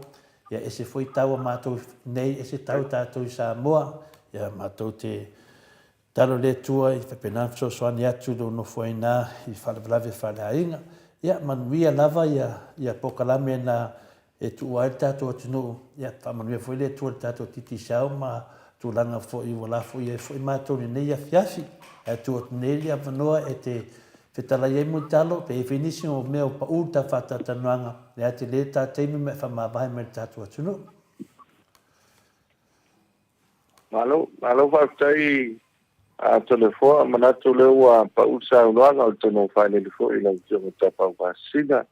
ia ese foi taua matou nei ese tau tatou Samoa ia matou te talo le tua i whapena so soani atu lo no foi na i whalablave whale ainga ia manuia lava ia pokalame na e tu ai tatou tunu ia whamanuia foi le tua tatou titi sao ma tulanga foi wala foi matou nei ia fiafi e tu nei ia vanoa e te fetala ye mutalo pe finisi o meo pa uta fata tanuanga le ate le ta temi me fa mabai me tatu atunu malo va tai a telefo manatu le wa pa usa uanga o tono fa le fo ila o ta pa vasina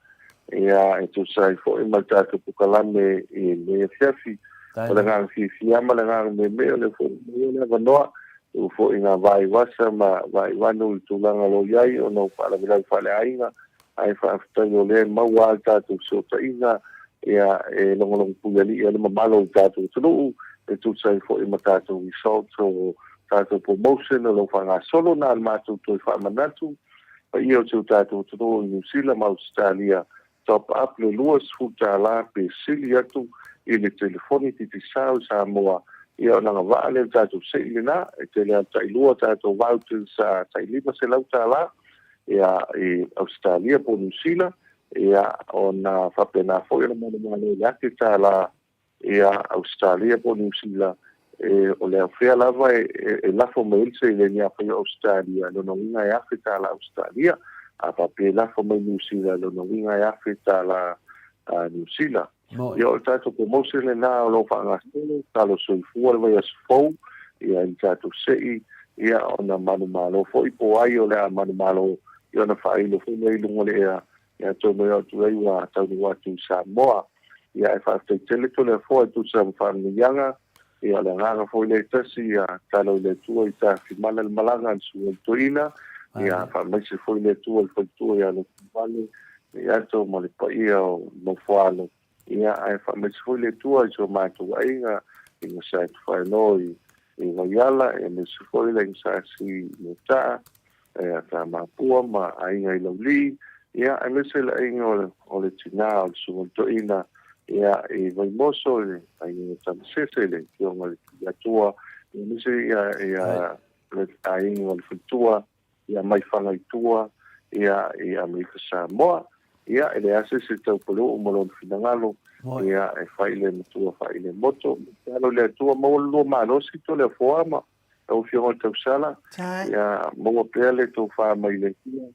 ia e tu sai fo i maltatu pukalame i le fiafi o le ngang fi ama le ngang me le fo le vanoa o fo inga vai wasa ma vai wanu tulanga lo yai o no para bila fale ainga ai fa aftango le mawa ta tu so ta inga ia e long pulali ia le malo ta tu tulu e tu sai fo i mata tu result o ta tu promotion lo fa nga solo na ma tu tu fa manatu pa io tu ta tu tulu New Zealand ma Australia top up le luas futa la pe silia tu i le telefoni ti sao Samoa ia ona vale tātou seilina e te lea tailua tātou vouchers tailima se lau tāla ia i Australia po New Zealand ia ona whapena foi ona mana laki tāla ia Australia po New Zealand e o lea whea lava e lafo mail se le nia whai Australia lono inga e afi tāla Australia a pape lafo mai New Zealand lono inga e afi tāla New Zealand ia o tātou promotion le nā o lo whaangastolo, talo soifua le vai asfou, ia i tātou sei, ia o na manu malo, fo i po ai o le a manu malo, ia na whailo, fo mei lungo le ia tō mea o tu ei wa tau ni watu Samoa, ia e whaaftai tele to le fo e tu sa mwhanuyanga, ia le nganga fo i le tasi, ia talo i le tua i tā whimana le malanga an su toina, ia whaamaisi fo i le tua i whaitua ia le kumane, ia tō mo le paia o no whaalo, ia ai fa me foi le tua so ma tu ainga in sa fa no i ngaiala e me foi le sa si mota e ta ma pua ma ainga i loli ia ai me se le ainga o le tina o su to ina ia e vai moso ai ni ta se le yo ma le tua me se ia le ainga o le tua ia mai fa ngai tua ia me sa mo ia ele ase se tau polo o malon finangalo ia e faile mutua faile moto talo le tua mo lo malo si to le forma o fio tau sala ia mo pele to fa mai le ia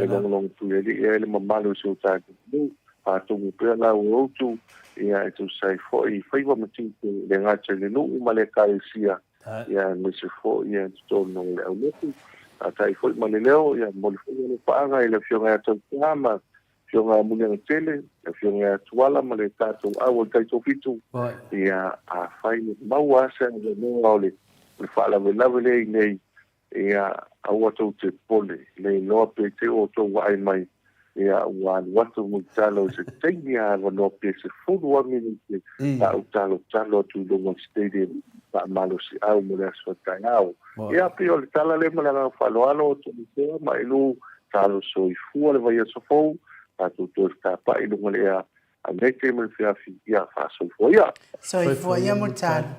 e long tu ele mamalo so ta no pa to mo pela o tu ia e tu sai foi wa mati le ngache le no male kaisia ia me se foi ia to no le o a tai foi male leo ia mo le foi pa nga ile fio nga to ama fionga mulia tele fionga tuala male tato au tai to fitu ia a fai maua se le no ole le whaalawelawe le nei ia aua tau te pole le loa pe te o tau ai mai ia wan watu mo talo se tengia no pe se fulu minute ta talo tu lo stadium pa malo si au mo le so tangao ia pe o le tala le mala faloalo to se mai lu talo so i fu le vai so fo ta tu sta pa i lo le a meke mo fia ia fa so fo ia mo talo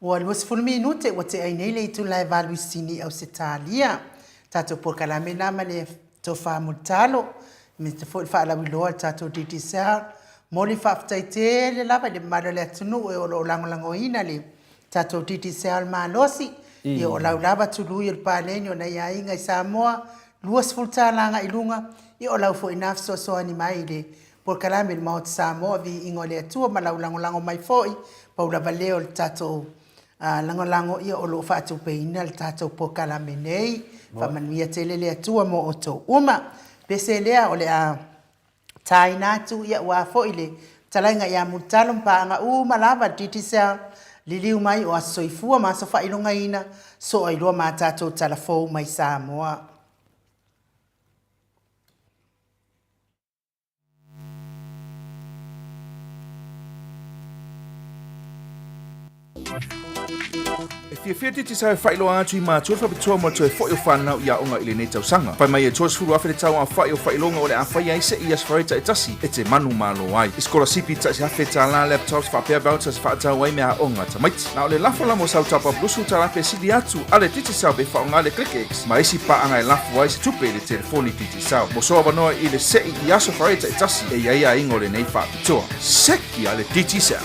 o le was fulu minute o te ai nei le tu lai valu sini au se talia tato por kalamena male to fa mo talo me te fo fa la wiloa tato titi sa moli fa ftaite le lava le malo le tunu e o lango ina le tato titi sa malosi e o lava tulu i pa lenyo na ia inga i Samoa luas fulta langa ilunga e o lau fo enough so animai le por kalame le maot Samoa vi ingo le tua ma lango mai foi pa ula valeo le tato lango i o lo fa tu pe ina le tato por kalame nei fa manuia tele le tua mo o to uma pese lea o le a taina tu ia wa fo ile talainga ia mutalo pa nga malava titisa liliu mai o soifua ma so fa ilonga ina so ai lo mata to telefo mai Samoa If you te sai whailo atu I mātua whapitoa mo toe whoi o whanau ia onga ili nei tausanga. Pai mai e tuas furu awhire tau a whai o whailonga o le a whai ai se I as whaita e tasi e te manu malo ai. Iskola sipi ta si hawhi ta la laptops whapea vouchers whaatau ai mea onga tamaiti. Na o le lafo lamo sau tapa blusu ta rape sidi atu ale titi sau be whaonga le ClickX. Ma isi pa anga e lafo ai se tupe le telefoni titi sau. Mo soa wanoa I le sei I aso whaita e tasi e iaia ingo le nei whapitoa. Seki ale titi sau.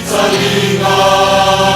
Salinga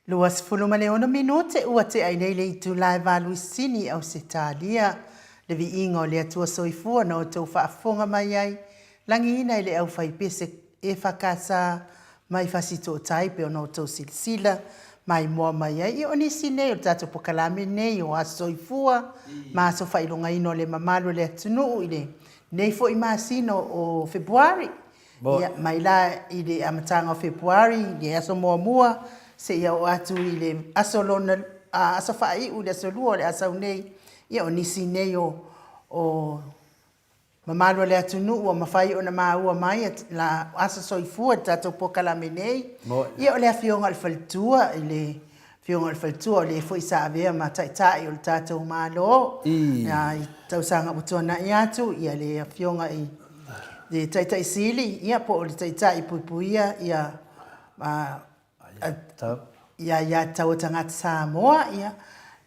Luas fulumane ona minute ua te ai nei le itu lai valuisini au se talia. Le vi ingo le atua soifua na o tau whaafonga mai ai. Langi ina le au whaipese e whakasa mai fasito o taipe o na o tau silisila. Mai moa mai ai. I onisi nei o tato pokalame nei o a soifua. Ma so whailonga ino le mamalu le atunu ile. Nei fo i maasino o Februari. Mai la i le amatanga o Februari. Ia aso moa mua. Se ia o atu i le aso lona, aso whai u le aso lua le asau nei, ia o nisi nei o mamalua le atu nu, o mawhai o na maua mai, la aso soifua tato pokalame nei, ia o le a fionga al faltua, i le fionga al faltua, o le fo isa avea ma taitai o le tato malo, ia i tausanga utona i atu, ia le a fionga i le taitai sili, ia po o le taitai puipuia, ia ia tau tangata Samoa ia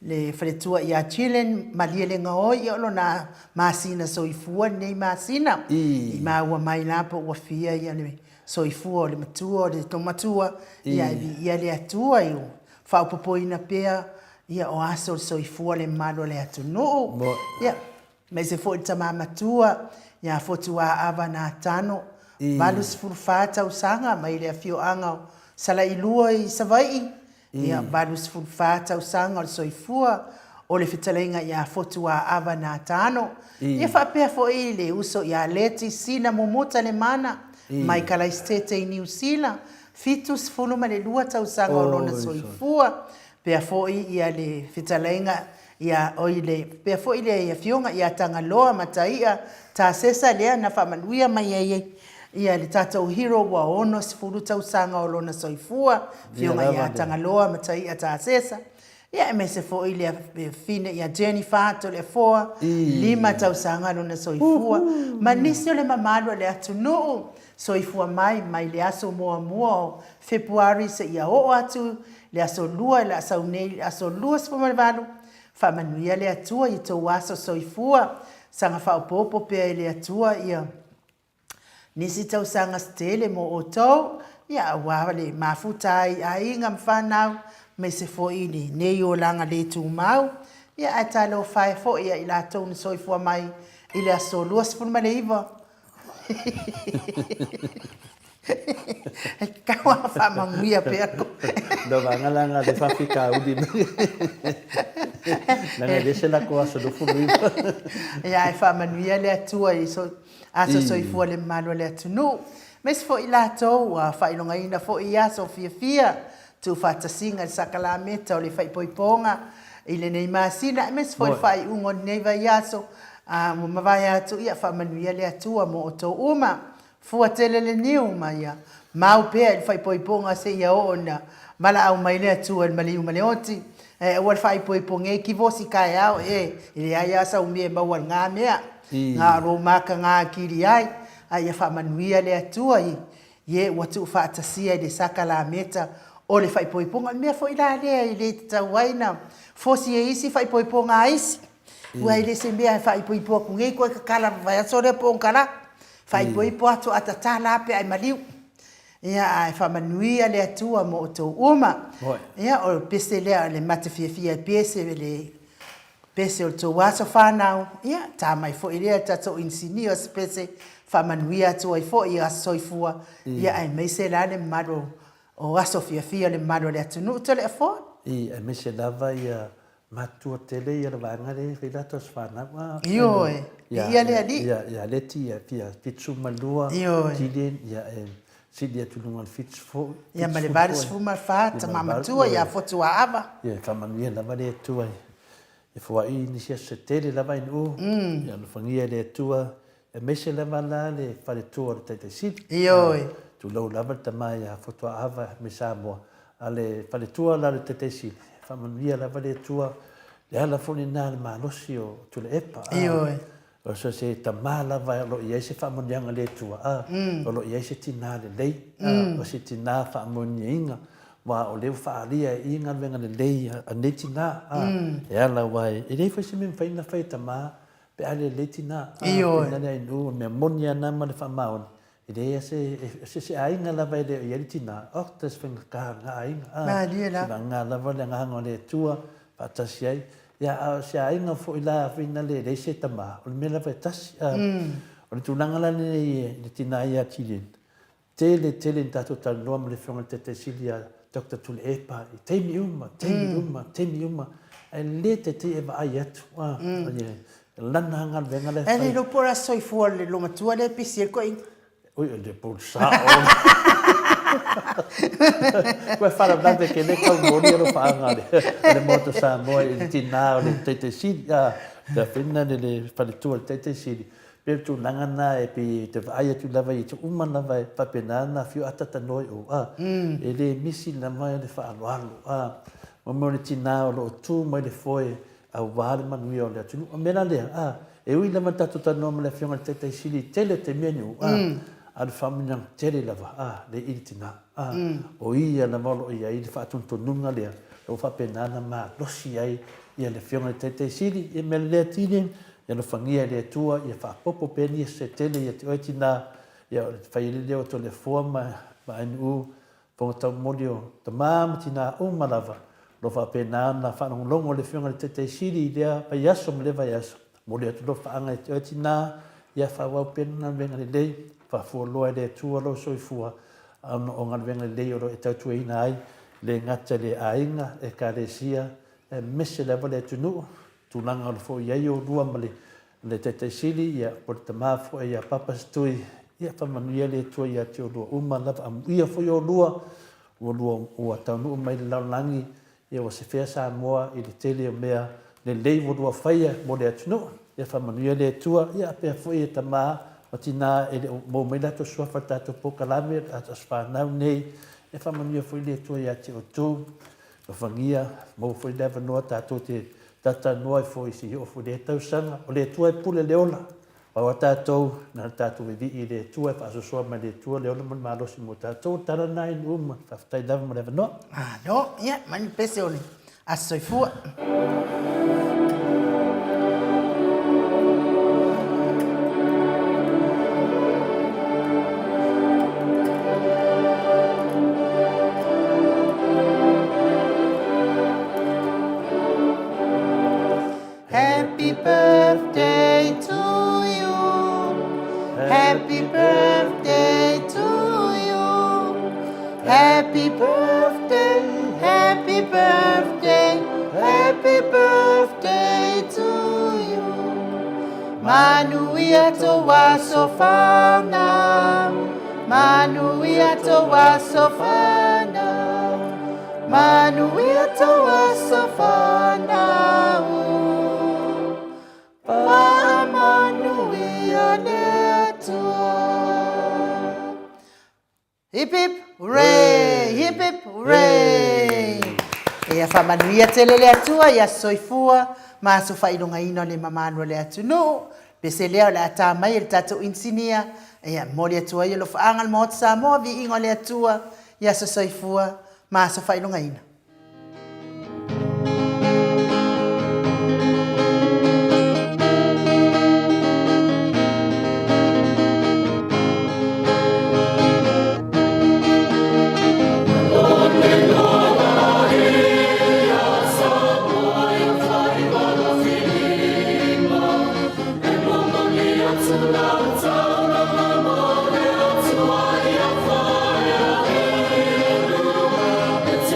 le wharetua ia Chilen malia le ngoi ia lo na masina soifua nei masina i maua mai lapo ua fia ia le soifua le matua le tomatua ia le atua i whaupopoina pea ia o aso le soifua le malo le atunu ia me se fo tama matua ia fotua ava na tano valus furfata usanga mai le afio anga sala ilua i savai ia balus fulfata usanga o soifua o le fitalenga ia fotua ava na tano ia whapea fo i le uso ia leti sina momuta le mana mai kala estete i New Zealand fitus fuluma le lua tausanga o lona soifua pea fo i ia le fitalenga ia oile pea fo i le ia fionga ia tangaloa mataia ta sesa lea na whamanuia mai ei ia le tatou hero wa ono sifuru tausanga o lona soifua fionga ia tangaloa matai ata sesa ia me se fo ile fine ia Jennifer to le foa lima tausanga lona soifua manisio le mamalu le atunu soifua mai le aso moa February se ia o atu le aso lua le aso nei aso lua se malvalo fa manuia le atua i to aso soifua sanga fa popo pe le atua ia nisi tausanga stele mo o tau, ia wawale mafutai a inga mfanau, me se fo ini nei o langa le tu mau, ia atalo fai fo ia ila tau ni soifua mai, ile aso luas fun male iwa. Kawa fa manguia perko. Do langa de fafika udi. Nanga dese la ko aso do fun iwa. Ia fa manuia le atua i so aso soifua le malo le atunu. Mes fo i lato wa whailonga ina fo i aso fia tu whatasinga le sakalameta o le whaipoiponga i le nei masina. Mes fo i whai ungo nei vai aso mo mawai atu ia whamanuia le atua mo o tō uma. Fua tele le niu mai mau pea i whaipoiponga se ia ona mala au mai le atua le maliu maleoti. Wal whaipoiponga e kivosi kai au i le ai asa umie mawal ngā mea. Ngā romaka ngā kiri ai, ai whamanuia le atua i, ye watu whaatasia i le sakalameta o le whaipoiponga, mea fo ila lea i le tauaina, fosi e isi whaipoiponga isi, ua i le se mea whaipoiponga kungei koe kakala vai asore pōngkara, whaipoipo atu atatala ape ai maliu, ia ai whamanuia le atua mo o tō uma, ia o pese lea le matawhiawhia pese le pese o tō waso whanau, ia, tā mai fo i rea tato insinio pese whamanuia atu ai fo i aso soifua, ia ai meise la le maro o aso fiafia le maro le atunu uta le afo, I e mese lava ia matua tele ia le vanga le filato sfana wa. Io ia le ali. Ia leti ia pia pitsu malua. Tiden ia si dia tulunga fits fo. Ia male varis fuma fata mamatua ia fotu ava. Ia famanuia lava le tua. E fua I ni sia se tele lava in u. Ia no fangia le tua. E mese lava la le fale tua le tete sit. Io. Tu lau lava tamai ia fotu ava me Samoa. Ale fale tua la le tete sit. Famanuia lava le tua. Le ala foni na le malosi o tu le epa. Io. O so se tama lava lo ia se famunianga le tua. O lo ia se tina le lei. O se tina famunianga. Wa o leu faalia inga venga le lei a netina. E ala wai. E rei fai me faina fai tama. Pe ale le tina. Io. Pena le inu me monia na ma le famaon. E rei se ainga lava le ia le tina. O tas fenga ka nga ainga. Ma lia la. Si nga lava le nganga le tua. Patasi ai. Ya se ainga fo ila fina le se tama. O le mela fai tasi. O le tunanga la le tina ia tilin. Tele tato tal noam le fionga te silia. Dr. Tule Epa, teimi uma. E le te eva ai atu. Lana hanga venga le fai. E lo pora soifua le lo matua le pisi e koe. Ui, le pulsa o. Koe whara nante ke le kau mori alo whaanga le. Le moto sa moa i tina o le teite siri. Te whina le whaletua le teite siri. Peo tu nangana e pi te vai atu lava i tu uma lava e papenana fiu atata noi o e le misi na mai le whaalualu mo le tina o lo tu mai le foe a wale manui o le atu o mena lea e ui lama tatu tano ma le fionga te te sili tele te menu a le whaminang tele lava le iri tina o ia na molo ia i le whaatuntununga lea o papenana ma losi ai ia le fionga te te sili e me le tinin ia no fangia le tua ia fa popo peni se tele ia te oitina ia fai le o to le forma ma anu po ta modio ta mamtina o malava lo fa pena na fa no longo le fionga te te siri ia pa yaso me leva yaso modio to fa anga te oitina ia fa wa pena venga le dei fa fo lo le tua lo soifua ano o ngal venga le dei o e tatu ina ai le ngata le ainga e karesia e mese leva le tunu tulanga o fo ia o rua male le te sili ia por te mafo ia papas tui ia whamanuia le tua ia te o rua uma lava am ia fo i o rua o taunu mai le laulangi ia o se whea sa moa i le tele o mea le lei o rua whaia mo le atunu ia whamanuia le tua ia pia fo i ta maa o tina e le mo mai lato suafa tato pokalame atas whanau nei ia whamanuia fo i le tua ia te o tu o whangia mo fo i lewa noa tato te tata noa foi si o foi le tau sanga o le tua pule le ola pa o tatou na tatou vi i le tua fa so ma le tua le ola man malo si mo tatou tara nai fa tai dava ma le no no ia mani pese oli a soifua Happy birthday to you. Happy birthday to you. Happy birthday, happy birthday, happy birthday to you. Manuia to wasofana. Manuia to wasofana. Manuia to wasofana. Hip hip hooray, hip hip hooray. Ia whamanuia tele le atua, ia soifua, ma so whailonga ino le mamanu le atunu, pese leo le ata mai le tatou insinia, ia mo le atua ia lo whaangal mo sa mo vi ingo le atua, ia so soifua, ma so whailonga ino. It's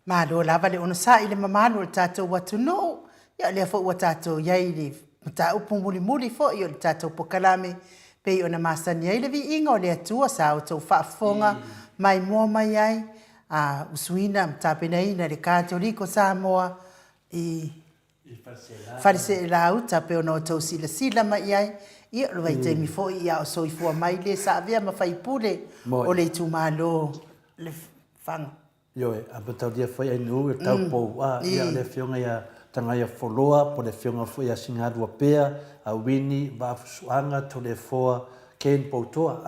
Malo lava le ono sa ile mamalo le tatou watu no. Ia le fo watatou yai le mata upu muli fo i o le tatou pokalame. Pei ona masani ai le vi inga o le atua sa o tau whaafonga mai mua mai ai. Usuina mtapena ina le Katoliko Samoa i farise la uta pe ona o tau sila mai ai. Ia lo vai teimi fo ia o soifua mai le sa avea mawhaipule o le tumalo le whanga. Ioe, a patau dia foi ai nu, tau pou, ia le fionga ia tanga ia foloa, po le fionga foi ia singadua pea, a wini, wafusuanga, to le foa, ken pou toa,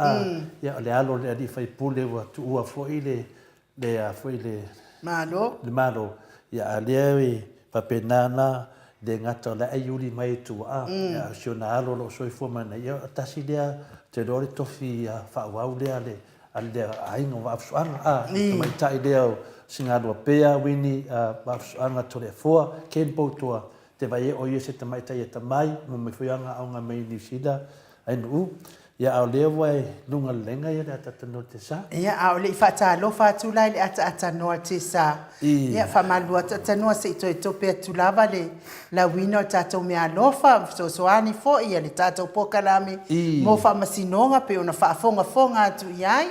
ia le alo le adi fai pule, wa tuua foi le malo, ia a lewe, papenana, de ngata le aiuli mai tua, ia siona alo lo soifua mana, ia tasi lea, te lori tofi whaawau lea le, ale ainga wafusuanga mai tai leo singadua pea wini wafusuanga to le foa ken poutoa te vai o ye se tamai tai tamai mo me fuanga aunga mai New Zealand ai nu ia au leo vai lunga lenga ia tata no te sa ia au le fata lo fatu lai le ata no te sa ia fa malua tata no se to pe tu lava le la wino tata me alofa so ani fo ia le tata pokalame mo fa masinonga pe ona fa fonga tu iai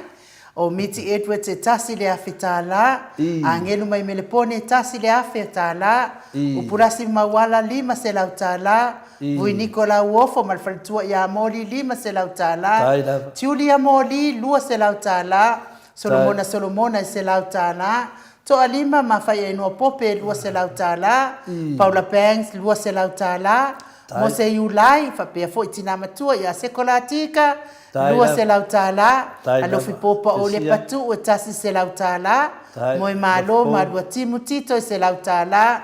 o miti etwe te tasi le afetala angelu mai melepone tasi le afetala upurasi mawala 5 se lautala vui Nicola Uofo malfaltua ya moli 5 se lautala Julia moli 2 se lautala Solomona se lautala to alima mafaya no pope 2 se lautala Paula Banks 2 se lautala Mose Yulai fa pe fo itina matua ya sekolatika lua se lautala alofi popa o le patu o tasi se lautala moi malo malua timutito se lautala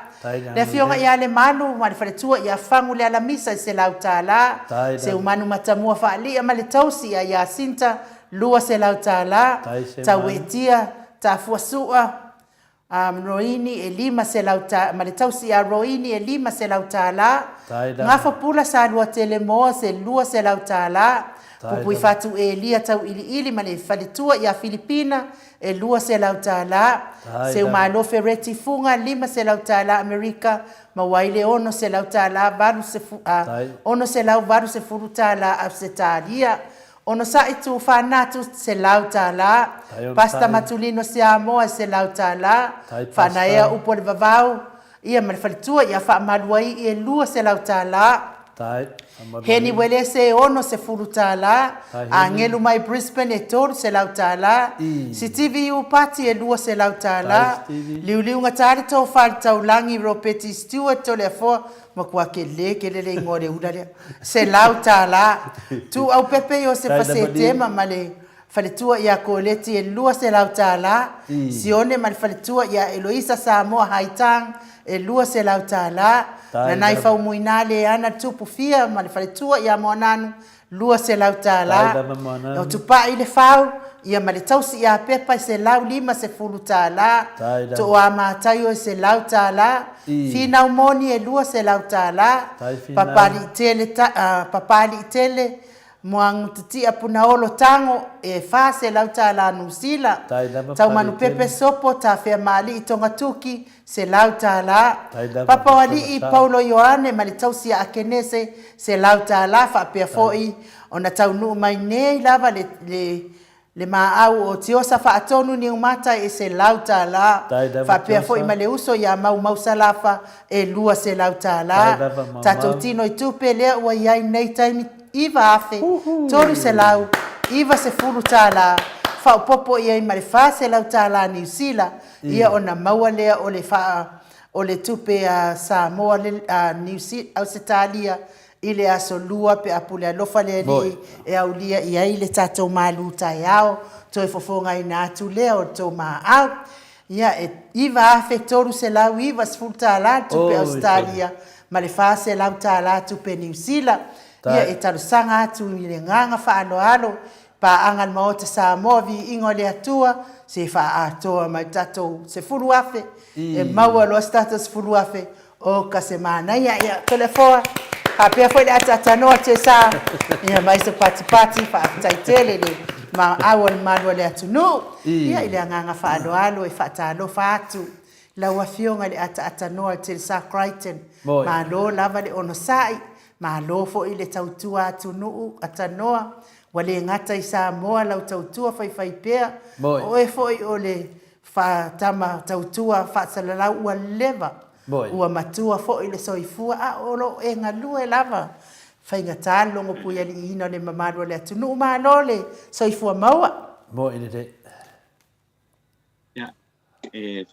le fionga ia le malu ma le faletua ia fangu le alamisa se lautala se umanu matamua faali ama le tausi ia sinta lua se lautala tawetia tafuasua Roini e 5 se lautala ma le tausi a Roini e 5 se lautala ngafa pula sa lua telemoa se lua se lautala Pupui fatu e lia tau ili ma le faletua ia Filipina e 2 se lautala se umalo fereti funga 5 se lautala Amerika ma waile ono se lautala ono se lau varu se furutala Australia ono sa itu fanatu se lautala pasta matulino se amoa se lautala fanaea upo le vavau ia ma le faletua ia fa maluai e 2 se lautala Heni wele se ono se furutala angelu mai Brisbane e toru se lautala si TV upati e 2 se lautala liu ngatari to falta ulangi ropeti Stewart to le fo makua ke le ngore udale se lautala tu au pepe yo se fase tema male faletua ia koleti e 2 se lautala sione mal faletua ia Eloisa Samoa Haitang e 2 se lautala na nai fau muinale ana tupu fia ma le faletua ia moananu 2 se lautala o tupa ile fau ia ma le tausi ia pepa se lau 5 se fulutala to ama tayo se lautala fina umoni e 2 se lautala papali tele moang titi apuna olo tango e fa se lautala nusila tau manu pepe sopo ta fe mali tonga tuki se lautala papa wali I Paulo Ioane mali tausi a kenese se lautala fa pe foi ona tau nu mai nei lava le maau o tiosa fa atonu ni umata e se lautala fa pe foi male uso ya mau salafa e lua se lautala tatotino itupe le wa yai nei time Iva afe, toru se lau, Iva se furutala, fa popo ia I marifa se lautala New Zealand, ia ona maua lea o le faa, o le tupe a Samoa New Zealand, Australia, ile aso lua pe apule alofa lea li, e au lia ia ile tatou maluta yao, toi fofonga ina atu lea o tau maa au, ia Iva afe toru se lau, Iva se furutala tupe Australia, marifa se lautala tupe New Zealand, ia e tarusanga atu I le nganga whaaloalo pa angal maota Samoa vi ingo le atua se wha atoa mai tatou se furu afe e maua loa stata se furu afe o ka se mana ia telefoa ha pia foi le atatanoa te sa ia mai se pati wha taitele le ma awal malua le atu no ia i le nganga whaaloalo e wha talo wha atu laua fionga le ata noa te sa Crichton Moi. ma lo lava le ono sai ma lo fo i le tautua atu nuu ata noa wale ngata i sa moa lau tautua fai pea Moi. o e fo i o le fa tama tautua fa salalau ua leva Moi. ua matua fo i le soifua a olo e ngalua e lava fai ngata longo puia li ina le mamadu le atu nuu ma lo le soifua maua Mo ini te. Ya,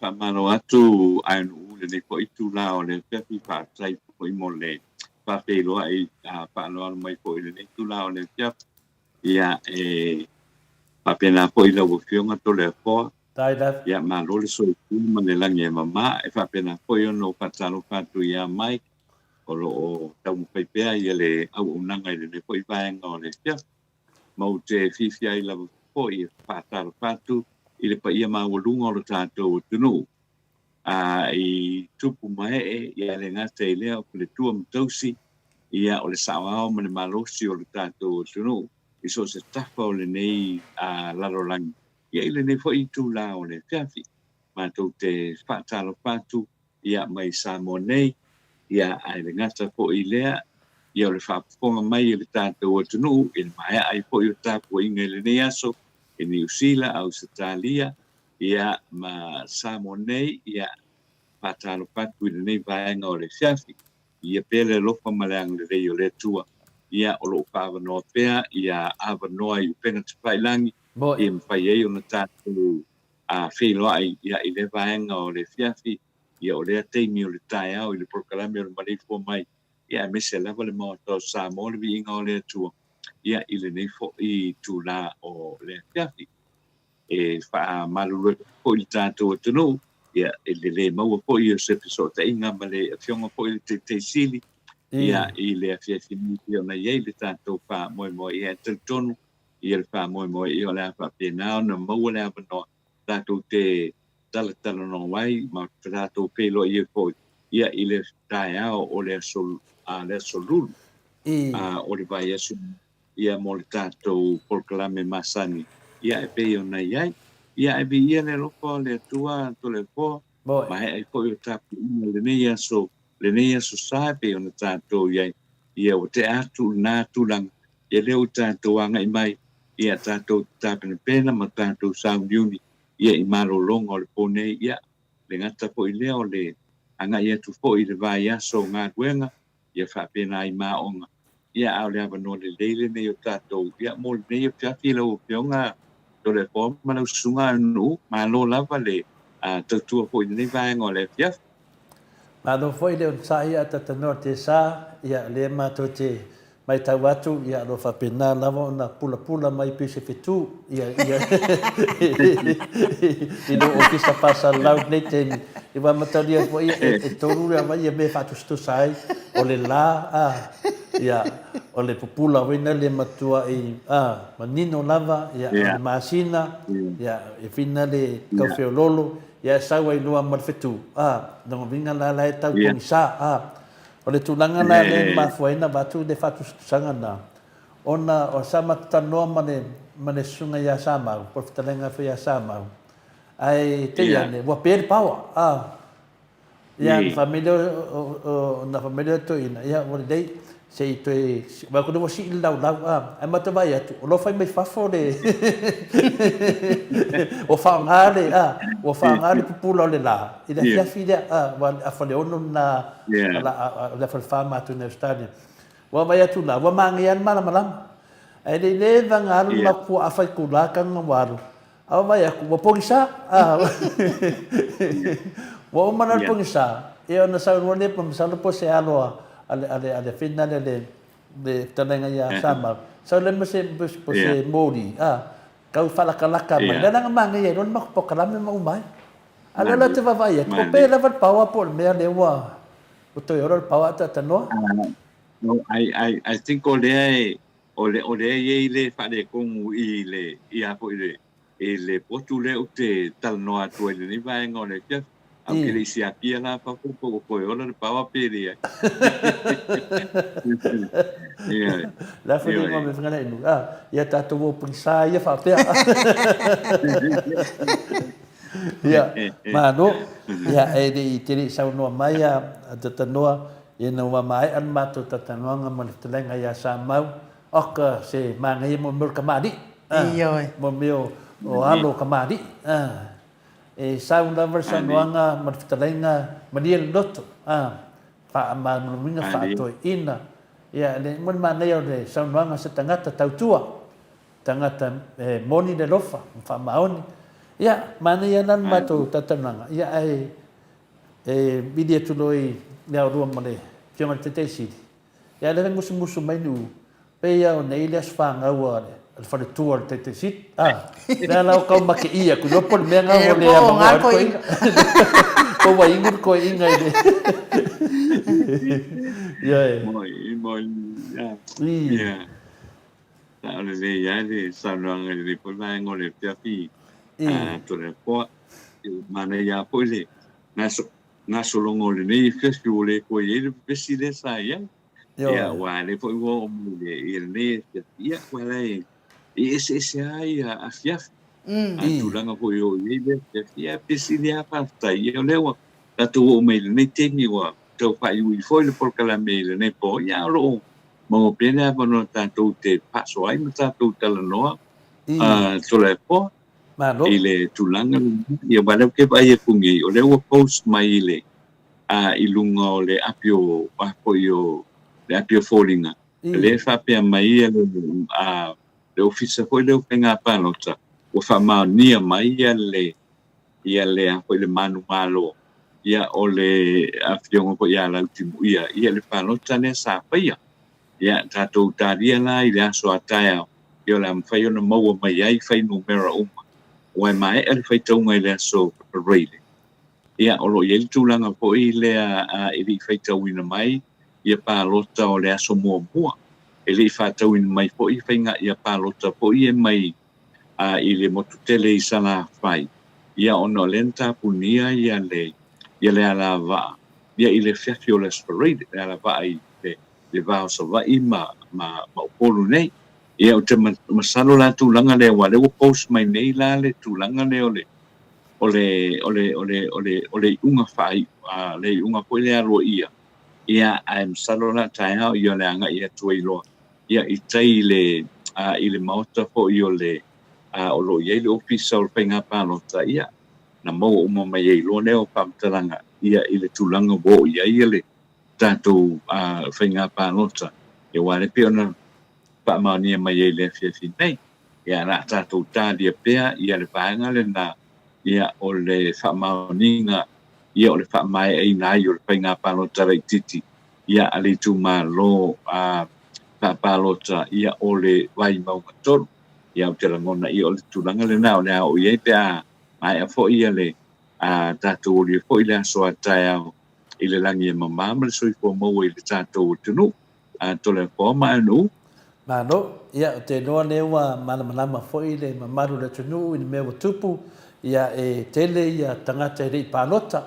whamaro atu ai no le ko itu la o le pepi pa trai ko i mole. Pa pe lo ai pa lo mai ko i le itu la o le pep. Ya pa pena po i lo fionga to le po. Tai da. Ya ma lo le so ku ma le lange mama e fa pena po i no pa tsalo pa tu ya mai. O lo o tau pe pe ai le au unanga i le ko i va ngo le pep. Mau te fifi ai la po i pa tsalo pa tu i le pa ia mawalunga o le tātou tunu. I tupu mai ia le ngata i lea o le tua mtausi ia o le sawao ma le malosi o le tātou tunu. I so se tafa o le nei larolangi. Ia i le nei fo i tū la o le fiafi. Mātou te whaatalo pātu ia mai Samo nei ia ai le ngata fo i lea ia o le whaaponga mai i le tātou tunu i le mai ai fo i o tāpua inga i le nei aso e New Zealand, Australia, ia ma Samo nei, ia patalo patu i nei vaenga o le fiafi, ia pele lofa maleang le rei o le tua, ia o lo whaavanoa pea, ia avanoa i upena te whailangi, ia mwhai ei o na tātou wheloa ia i le vaenga o le fiafi, ia o le teimi o le tae au, i le prokalame o le marifo mai, ia mese lava le mawa tau Samo le vi inga o le tua, ia i le nei fo i tūla o le fiafi. E wha malulu po i tātou tunu, ia e le maua po i o se piso ta inga ma le fionga po i te sili, ia i le fiafi miti o na iei le tātou wha moe ia te tonu, ia le wha moe i o le apa penao na maua le apa no tātou te tala no wai, ma tātou pelo i po ia i le tae ao o le solulu, o le vai asu ia mo le tātou polkalame masani ia e pei o nei ai ia e bi ia le loko le tua to le po ma e po i tapu le nei aso sa pei o na tātou ia o te atu nā tulang ia leo tātou anga i mai ia tātou tāpene pena ma tātou Sound Uni ia i malo longa o le po nei ia le ngata po i leo le anga ia tu po i le vai aso ngā duenga ia whapena i maonga ia au le avano le leile nei o tātou ia mo le nei o fiafi lau o pionga to le po mana usunga anu ma lo lava le tautua po i nei vaenga o le fiafi. Ma lo foi le sa ia tatanoa te sa ia le mato te mai tau atu ia lo whapena lava na pula mai pise fitu ia i lo ofisa pasa lau nei te i wa mataria po ia e toru rea mai ia me whatustu sai o le la ia o le pupula wina le matua i manino lava ia masina ia e fina le kaufeololo ia sawa i lua marfetu nongo vinga la e tau pungisa o le tulanga na le mafuaina batu de fatu sanga na ona o sama tanoa mane sunga ia sama por fitalenga fe ia sama ai te ia ne wa per power ia familia na familia to ina ia o dei sei to va ko do si lau ai mata vai atu o lo fai mai fafo de o fa ngale pupula le la i le fiafia wa afale ono na la fama tu na stadium wa vai atu la wa mangian malama ai le vangalu ma ku afai kula kan waru au vai aku wa pogisa wa mana pogisa e ona sa wone pom sa lo po se alo ale final le talenga ia sama so le mese pose modi kau fala kalaka mai la nga manga ia non mak pokalame ma umai ala la te vai ko pe la vat power por me le wa o to yo power ta no no I think ole ye le fa de kong i le ia po le potule o te tal no atu le ni vai ngole ke aunque le sia pia la pa ko ora le power peri la fa ni me fanga ia ta to wo pensa ia fa pe Ya, mano, ya di tiri sauno maya tatanua ina wa mai an matu tatanua ngamal telenga ya samau ok se mangai mo mil kamadi. Iya. Mo mil o alo kamadi. E sauna versa noanga mal telenga madiel dot. Fa ma minga fa to ina. Ya le mon manai le sauanga setengah tau tua. Tangata moni de lofa fa maoni. Ya, mana yang nan matu tatananga. Ya bidia tuloi leo ruam male. Fiona tete sidi. Ya le musu mai nu. Pe ya o nei les fanga wa al fa tuor tete sit. Na la kau make ia ku no pon menga o le ama ko. Ko wa ingur ko inga ide. Ya. Moi ya. Ya. Ta le ya de salong le po mai ngole piapi. Tore po mana ya po le na solongo le nei festival le ko ye beside saya ya wa le po wo le il ne ya wala e ese ya afiaf tulanga po yo ye ya beside apa ta ye le wa ta tu me le temi wa to fa yu fo le por kala me le ne po ya lo mo pena po no ta tu te pa so ai ta tu ta no tole po ile tulanga ia bala ke baie kungi o le post mai ile ilunga o le apio apo yo le apio fallinga le fa pe mai le ofisa foi le penga palota o fa ma nia mai ia le apo le manu malo ia o le afio ko ia la timu ia le palota ne sa pa ia tatou taria la ile aso ataya yo la mfayo no mo mai ai fai numero wai mai el fai tau ngai le so reile ia o lo yel tulanga po i le ili fai tau ina mai ia pa lota o le aso mua ili fa tau ina mai po i fai nga ia pa lota po i mai i le motutele i sala fai ia ono lenta punia ia le ala va ia i le fiafi o le sporade ala va i le va o sa va i ma polu nei ia o te masalo la tulanga le wale o post mai nei la le tulanga le ole unga fai le unga po le aro ia am salo la taia ia le anga ia tuilo ia i tai le ile mauta po io le o lo ia le official penga pa lo ta ia na mo mai ia lo le o pamtalanga ia ile tulanga bo ia le tanto penga pa lo ta e wale piona pa mania mai le fiafi nei ia na tatou talia pea ia le paanga le na ia o le whamaoninga ia o le whamai ei nai o le painga palota rei titi ia ali tu malo palota ia o le vai maunga tolu ia o te rangona ia o le tulanga le nao le au iei pea mai a fo ia le tatou o le fo i le aso atai au i le langi e mamama le soi fo mau i le tatou o tunu tole fo ma anu Mano, ia te noa lewa malama foi le mamaru le tunu i mea tupu ia e tele ia tangata rei palota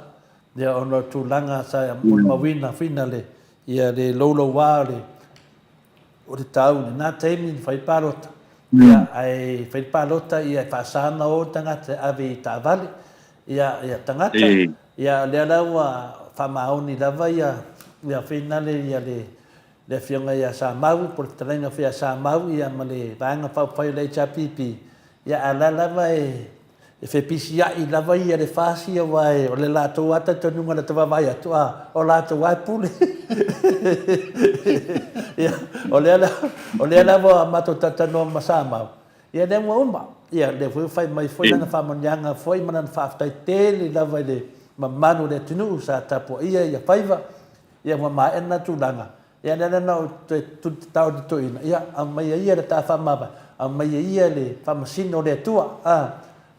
ia ono tulanga sa mawina finale ia le lolo wale o te tau ni nā teimi fai palota ia ai fai palota ia fasana o tangata ave ta vale ia tangata ia le lawa famaoni lava ia finale ia le fionga ia sa mau por trainga fia sa mau ia male banga fa le chapipi ia ala lava e fe pisia i lava ia le fasi vai o le lato ata tonu ngala tava vai atu o lato vai pule ia o le lava mato tata no masama ia le mo umba ia le foi mai foi na fa manyanga foi manan fa tai tele lava le mamanu le tunu sa tapo ia faiva ia mama ena tulanga ia na te tau de toina ia a mai ia ta fa maba a mai ia le fa masino le tua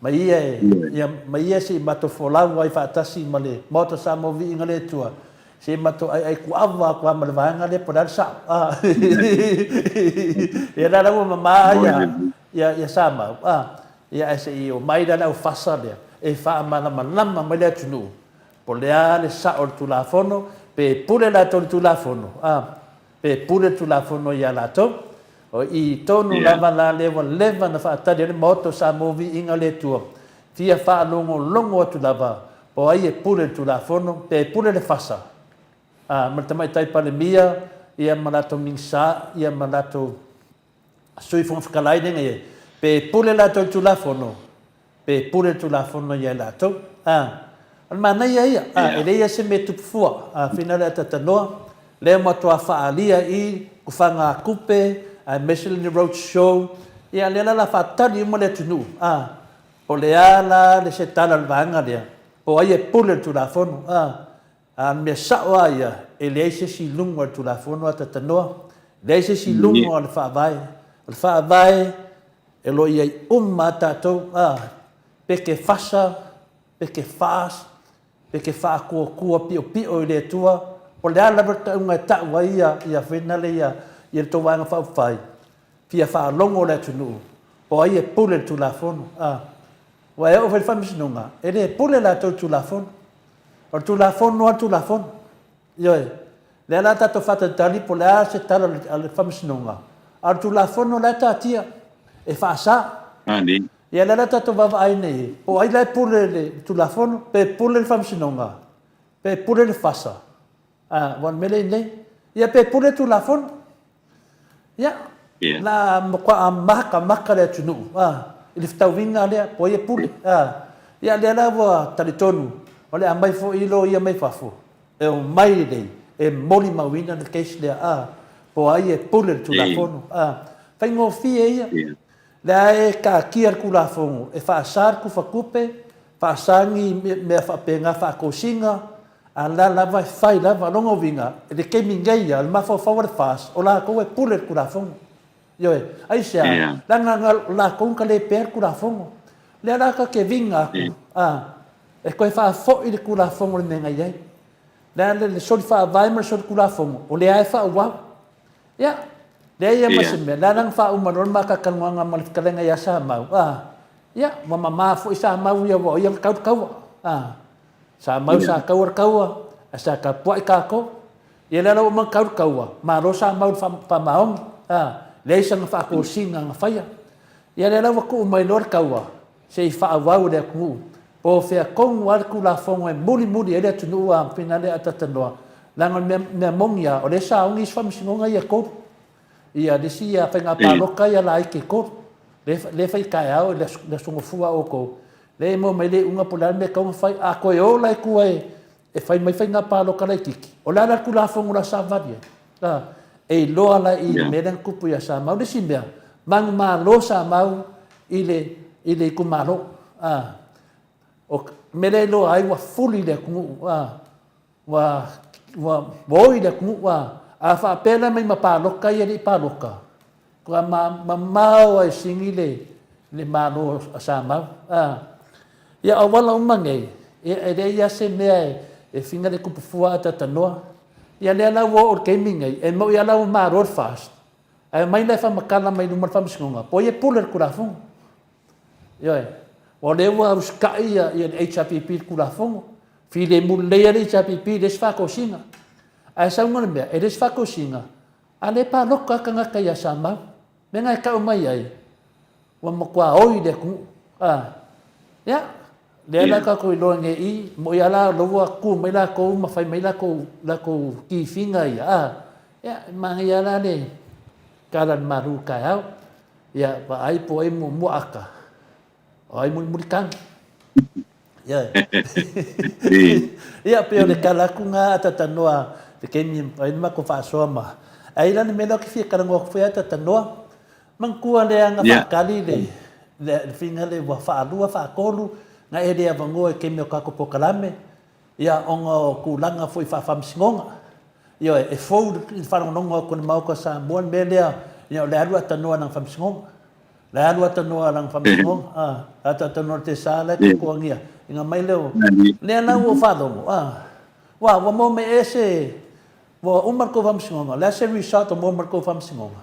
mai ia mai ia si mato folau vai fa tasi male moto sa movi ngale tua si mato ai ku ava ku mal vanga le podal sa ia na mama ia sama ia ese io mai da na fasa le e fa mana mana mai le tunu poleale sa o tulafono pe pure la tulafono pe pure tulafono ia la to o i tonu lava la leva na fa ta de moto sa movi inga le tu fia whaalongo atu lava, po ai e pule tu la fono, pe pule le fasa. Martamai tai pale mia, ia malato mingsa, ia malato sui fong whakalainenga e, pe pule lato tu la fono, pe pule tu la fono ia lato. Mana ia, ele ia se me tupufua, whina lea tatanoa, lea matua whaalia i, kufanga kupe, Michelin Road Show, ia lea la whaatari uma le tunu, o lea la le se tala vanga lea, o ai e pule tu la fono, me sawa ia, e lea se si lungo tu la fono a tatanoa, lea se si lungo al whaavai, e lo ia umma tatou, peke fasa, peke fas, peke whaakua pio i le tua, o lea lawa unga taua ia whenale ia tō wanga whauwhai, fia whaalongo le tunu, o ai e pule tu la fono, wa e o whai whamisinunga, e le pule la tau tu la fono, o tu la fono a tu la fono, ioe, lea la tato whatatali po lea se tala le whamisinunga, a tu la fono la tatia, e whaasa, ia lea tato wawa ai nei, o ai lai pule le tu la fono, pe pule le whamisinunga, pe pule le whasa, wan mele nei, ia pe pule tu la fono, ia, la mokwa maka le tunu, ili whtauwinga lea, po ia pule, ia lea la wa talitonu, o lea mai fo ilo ia mai fafo, e o mai lei, e moli mawina le keisi lea, po ai e pule tu la fono, whaingo fie ia, lea e ka kia ku la fono, e whaasar ku whakupe, whaasangi mea whapenga whaakosinga, a la lava e whai lava longo winga, e le kemi ngeia, le mawhawhawa le whaas, o la koe pule ku la fono. Ioe, ai sea, la konka le per ku la fono, le la ka ke vinga aku, e koe wha fo i le ku la fono le menga iei, le sori wha vaima le sori ku la fono, o le ai wha uau, ia, le ia masime, la nang wha umanon maka kanuanga malifikalenga ia sa mau, ia, mama fo i sa mau ia wa, ia kaua, sa mau sa kaua, sa ka puai kako, ia le lau mang kaua, ma ro sa mau pa maong, le sang fa ko singa nga faya ia le lawa ko mai lor kaua se fa wau le ku po fe kong war ku la fonga muli ele tunu a finale atatanoa langon me mongia o le sa ngi fam singa ia ko ia de sia fa nga paloka ia la ke ko le fa ka au le sungo fua o ko le mo mai le unga pola me ka fa a ko o la ku e fa mai fa nga paloka le tiki o la ku la fonga la sa vadia e loa la i medan kupu ya sa mau de simbea mang ma lo sa mau ile ku malo o mele lo ai wa fully de ku wa boy de ku a fa pena mai ma pa lo ka ye pa lo ka ku ma mau ai singile le malo sa mau ya awala umange e de ya se me e finga de kupu fua tatanoa ia lea lau o gaming ai, e mau ia lau maa road fast. Ai mai lai wha makala mai numar whamiskonga, po ia puler kura fongo. Ioe, o lea ua uskai ia HRPP kura fongo, fi le mulea le HRPP les whako singa. Ai sa ungana mea, e les whako singa, a le pa loka ka ngaka ia sa mau, me ngai kau mai ai, wa makua oi le ku, ia, le la ka ko lo nge i mo ya la lo wa ku mai la ko ma fai mai la ko ki finga ya ma ya la le kalan maru ka ya ba ai po ai mo aka ai mo kan ya ya pe le kala ku nga tatanoa te ke mi ai ma ko fa so ma ai la me lo ki fi ka ngo fa tatanoa man ku le nga fa kali le finga le wa fa lu fa kolu nga e rea vangoa ke meo kako pokalame, ia onga kulanga foi whawhamsingonga. Ia e fau i whanonga kone mauka sa muan me lea, ia le alu atanoa nang whamsingonga. Le alu atanoa nang whamsingonga, atanoa te sāle te kuangia. Inga mai leo, lea nau o whadongo. Wa mo me ese, wa umar ko whamsingonga, lea se result o mo umar ko whamsingonga.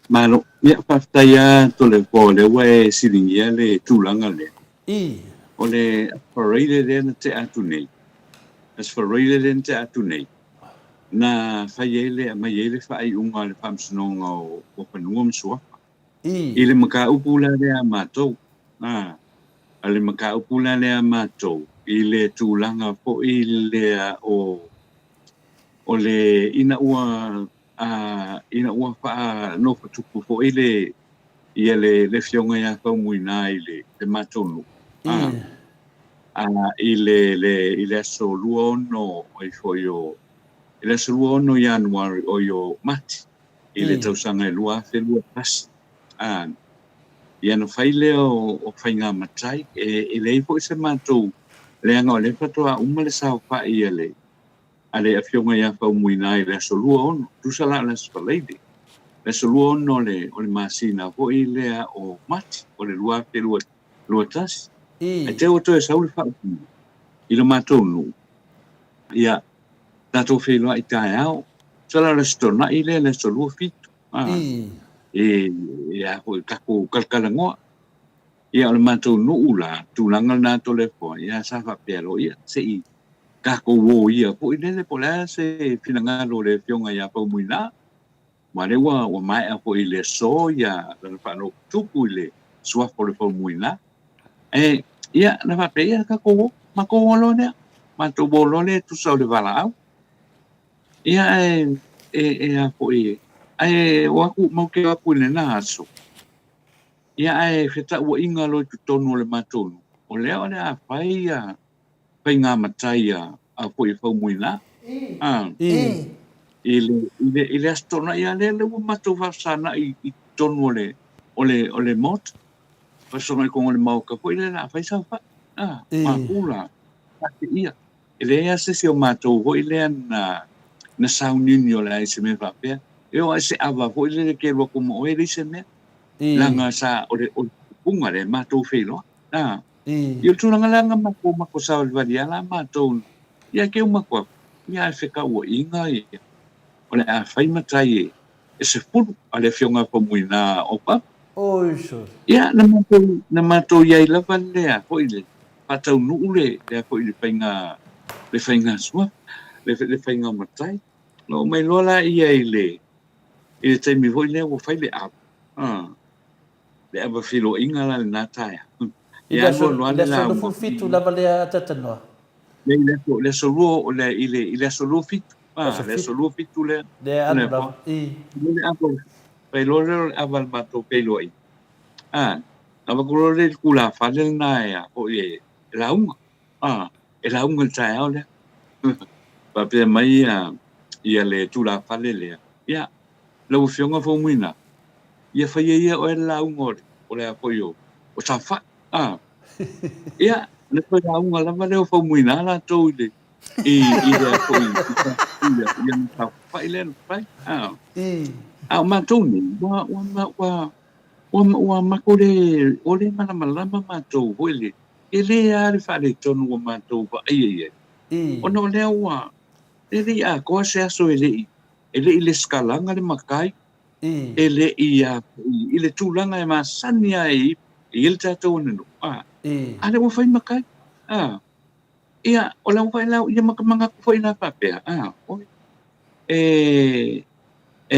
Malo, ia whaftaia tole po le wae siringia le tūlanga le. O le whareire le na te atu nei. As whareire le na te atu nei. Na whaiele a maiele whaai unga le whamsinonga o whanua msuafa. I le maka upula le a mātou. Ale makaupula lea mātou I le tūlanga po I lea o le ina ua wha no patupu po I le fionga ia kau muina I le mātou no. I le aso lua ono I foi o I le aso lua ono Januari o yo mati I le tausanga lua fe lua pasi. Ia no whaile o whainga matai, e lei po I se mātou leanga o le patoa uma le sao pa I le. A le awhionga ia whau muina I le aso lua ono, tusala le aso paleide. Le aso lua ono o le masina po I lea o mati, o le lua pe lua tasi. E te o toe sauli whau I lo mātou nu. Ia, tātou whelua I tae au, sala le stona I le aso lua fitu. Ia hoi kako kalkalangoa. Ia ole mātou nuula, tūlanga nātou le poa, ia sa whapelo ia, se I kako wō ia, po I lele po lea se pinangalo le fionga ia pau muina. Ma rewa o mai a po I le so ia, lana whanau tupu I le suafo le pau muina. Ia, na whape ia kako wō, mako wōlo nea, mātou wōlo le tusau le wala au. Ia a po I, waku mauke waku le na aso. Ia feta ua inga lo tu tonu le matonu. O lea o lea whai ngā matai a po I whau muina. I le astona ia le ua matou whasana I tonu o le mot. Pasonga I kongo le mauka po I le la whai sa wha. Makula. Pake ia. I le ea se o matou ho I lea na saunini o lea I se me whapea. Eo ai se awa po I le ke rua kumo o e se mea. Langa sa o le punga le mātou whelo. Io tūranga langa mako sa o le wadi ala mātou. Ia keu mako. Ia e wheka ua inga ia. O le a whai matai e se puru a le whionga pa muina o pa. Ia na mātou iai lava lea po I le. Patau nuu le po I le whainga sua. Le whainga matai. No mai lola ia I le taimi hoi lea o whai le apu. Le ava filo inga la le nātaia. Ia so fitu lava lea tatanoa. Le solo o le ile solo fitu. Le solo fitu le. Le anu Le apo. Pai lore ava mato pelo ai. Ava kolo le kula fale na ia o e la unga. E la unga taia o le. Pa pe mai ia le tula fale le. Ia le ufionga fo muina. Ia whaia o e launga o le apoio. O sa wha. Ia, le whai launga lama leo whau muina la tau le. I le apoio. Ia na sa whai le whai. O mātou ni. Wa mako le. O le malama mātou. Hoi le. E le a le wha le tonu o mātou. Ia. O no leo wa. Le le a koa se aso e le I. E le I le skalanga le makai. E le I le tūlanga e masani ai I le tātou nenu. A le wawhai makai. Ia, o la wawhai lau, ia makamanga kufoi nā papea. E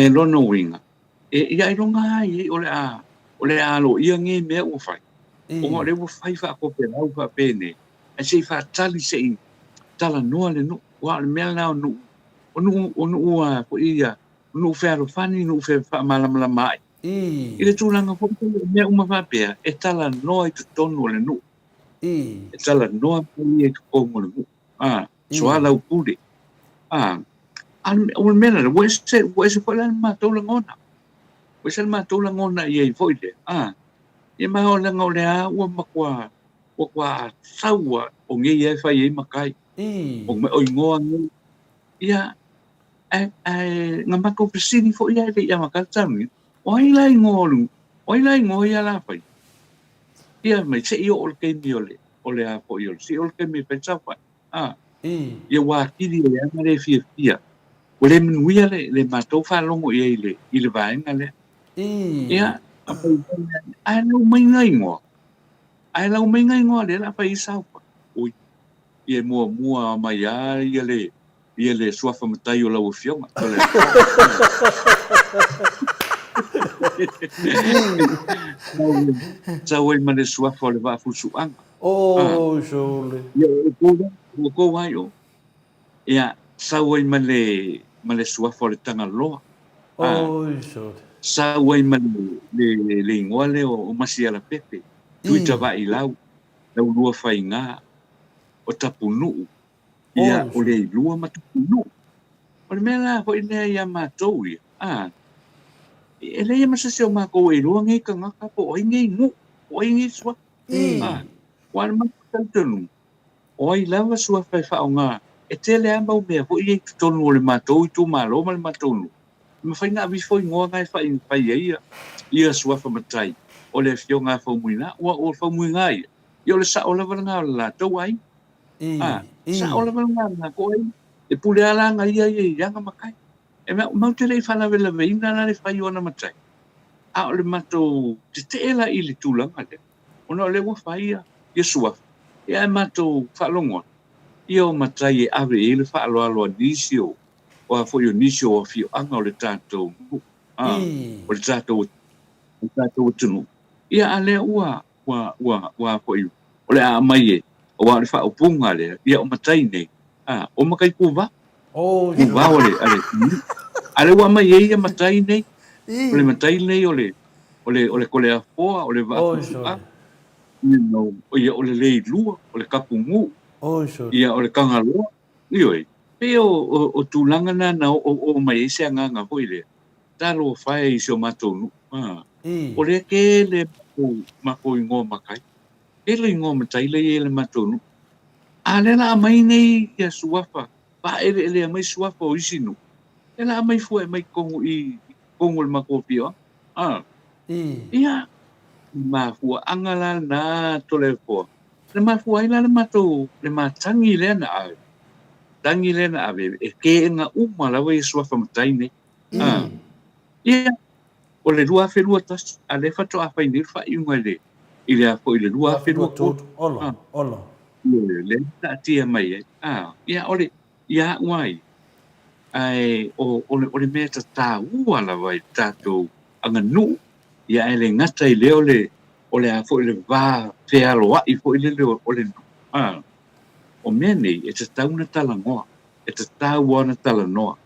lono winga. Ia I ronga ai, o le alo, ia nge mea wawhai. O le wawhai whakope lau whapene. E se I whaatali se I tala noa le nu. Wa le mea nao nu. O nu ua, po ia, no ferro fani no fer malama mai ile tūlanga fo me uma vapea e tala noi tu tonu le no e tala no puli e kongo le no so ala upuri o mena le wese fo la matola ngona ye foile e ma o la ngole a o makwa sawa o nge ye fa ye makai o me o ngoa ia nga mako presini fo ia le ia makatami oi lai ngo ia la pai ia mai se io ol ke mi ole a fo io se ol ke mi pensa fa ia wa kiri ia mare fia ole min wia le mato fa longo ia ile vai ngale ia apa ai no mai ngai ngo le la pai sa oi ia mua mai ia le suafa matai o lau fionga. Tau e ma le suafa o le wafu suanga. O sole. Ia ko ai o. Ia sauai male suafa le tanga loa. O sole. Sauai le ingole o masia la pepe. Tuita va i lau lua whainga o tapunu. Ia o le lua matapunu. O le mea la ho i lea ia mātou ia. E le ia masase o mākou e lua ngai ka ngaka po o ingai ngu. O ingai sua. Wana mātou tanu. O i lava sua whai whao ngā. E te le ambau mea ho i e tutonu o le mātou i tū mālo ma le mātou nu. Ma whai ngā wifo i ngoa ngai whai ia. Ia sua whamatai. O le fio ngā whaumuina. Ua o whaumuina ia. Ia o le sa o lava ngā la tau ai. Sa o lava ngā ko ai. E pule ala nga ia ianga makai. E mau te rei whana vela veina na le whai ona matai. A o le matou te teela i le tūlanga le. Ona o le ua whai ia. Ia sua. Ia e matou whalongon. Ia o matai e ave e le whaaloaloa nisio. O a fo i o nisio o fio anga o le tātou. O le tātou tunu. Ia a le ua fo i. O le a mai e. O a le whaopunga le. Ia o matai nei. O makai kuwa. Kuwa o le. Ale ua mai e ia matai nei. O le matai nei o le kole a foa. O le vaa. O ia o le lei lua. O le kapungu. Ia o le kangaloa. Ioi. Pe o tūlanga na o mai e se anganga hoi le. Talo whae i seo matou nu. O le ke le mako i ngō makai. E le ngō matai le e le matou nu. A le la mai nei ia suafa. Pa ele ele mai suafa o isinu. E la mai fua mai kongu i kongu le mako pio. Ia. Ma fua angala na tole po. Le ma fua ila le matou. Le ma tangi le na ave. Tangi le na ave. E ke nga uma la wei suafa matai nei. Ia. O le lua whelua tas. A le fato a whai nirwha i unga le. I le a po i le lua whelua. Olo. Le ta tia mai e. Ia ole ia uai. Ai ole me ta ua la vai tatou anga nu. Ia ele ngata i le ole a fo le va te aloa i fo le ole nu. O me nei e te tau na talangoa. E te tau ana talanoa.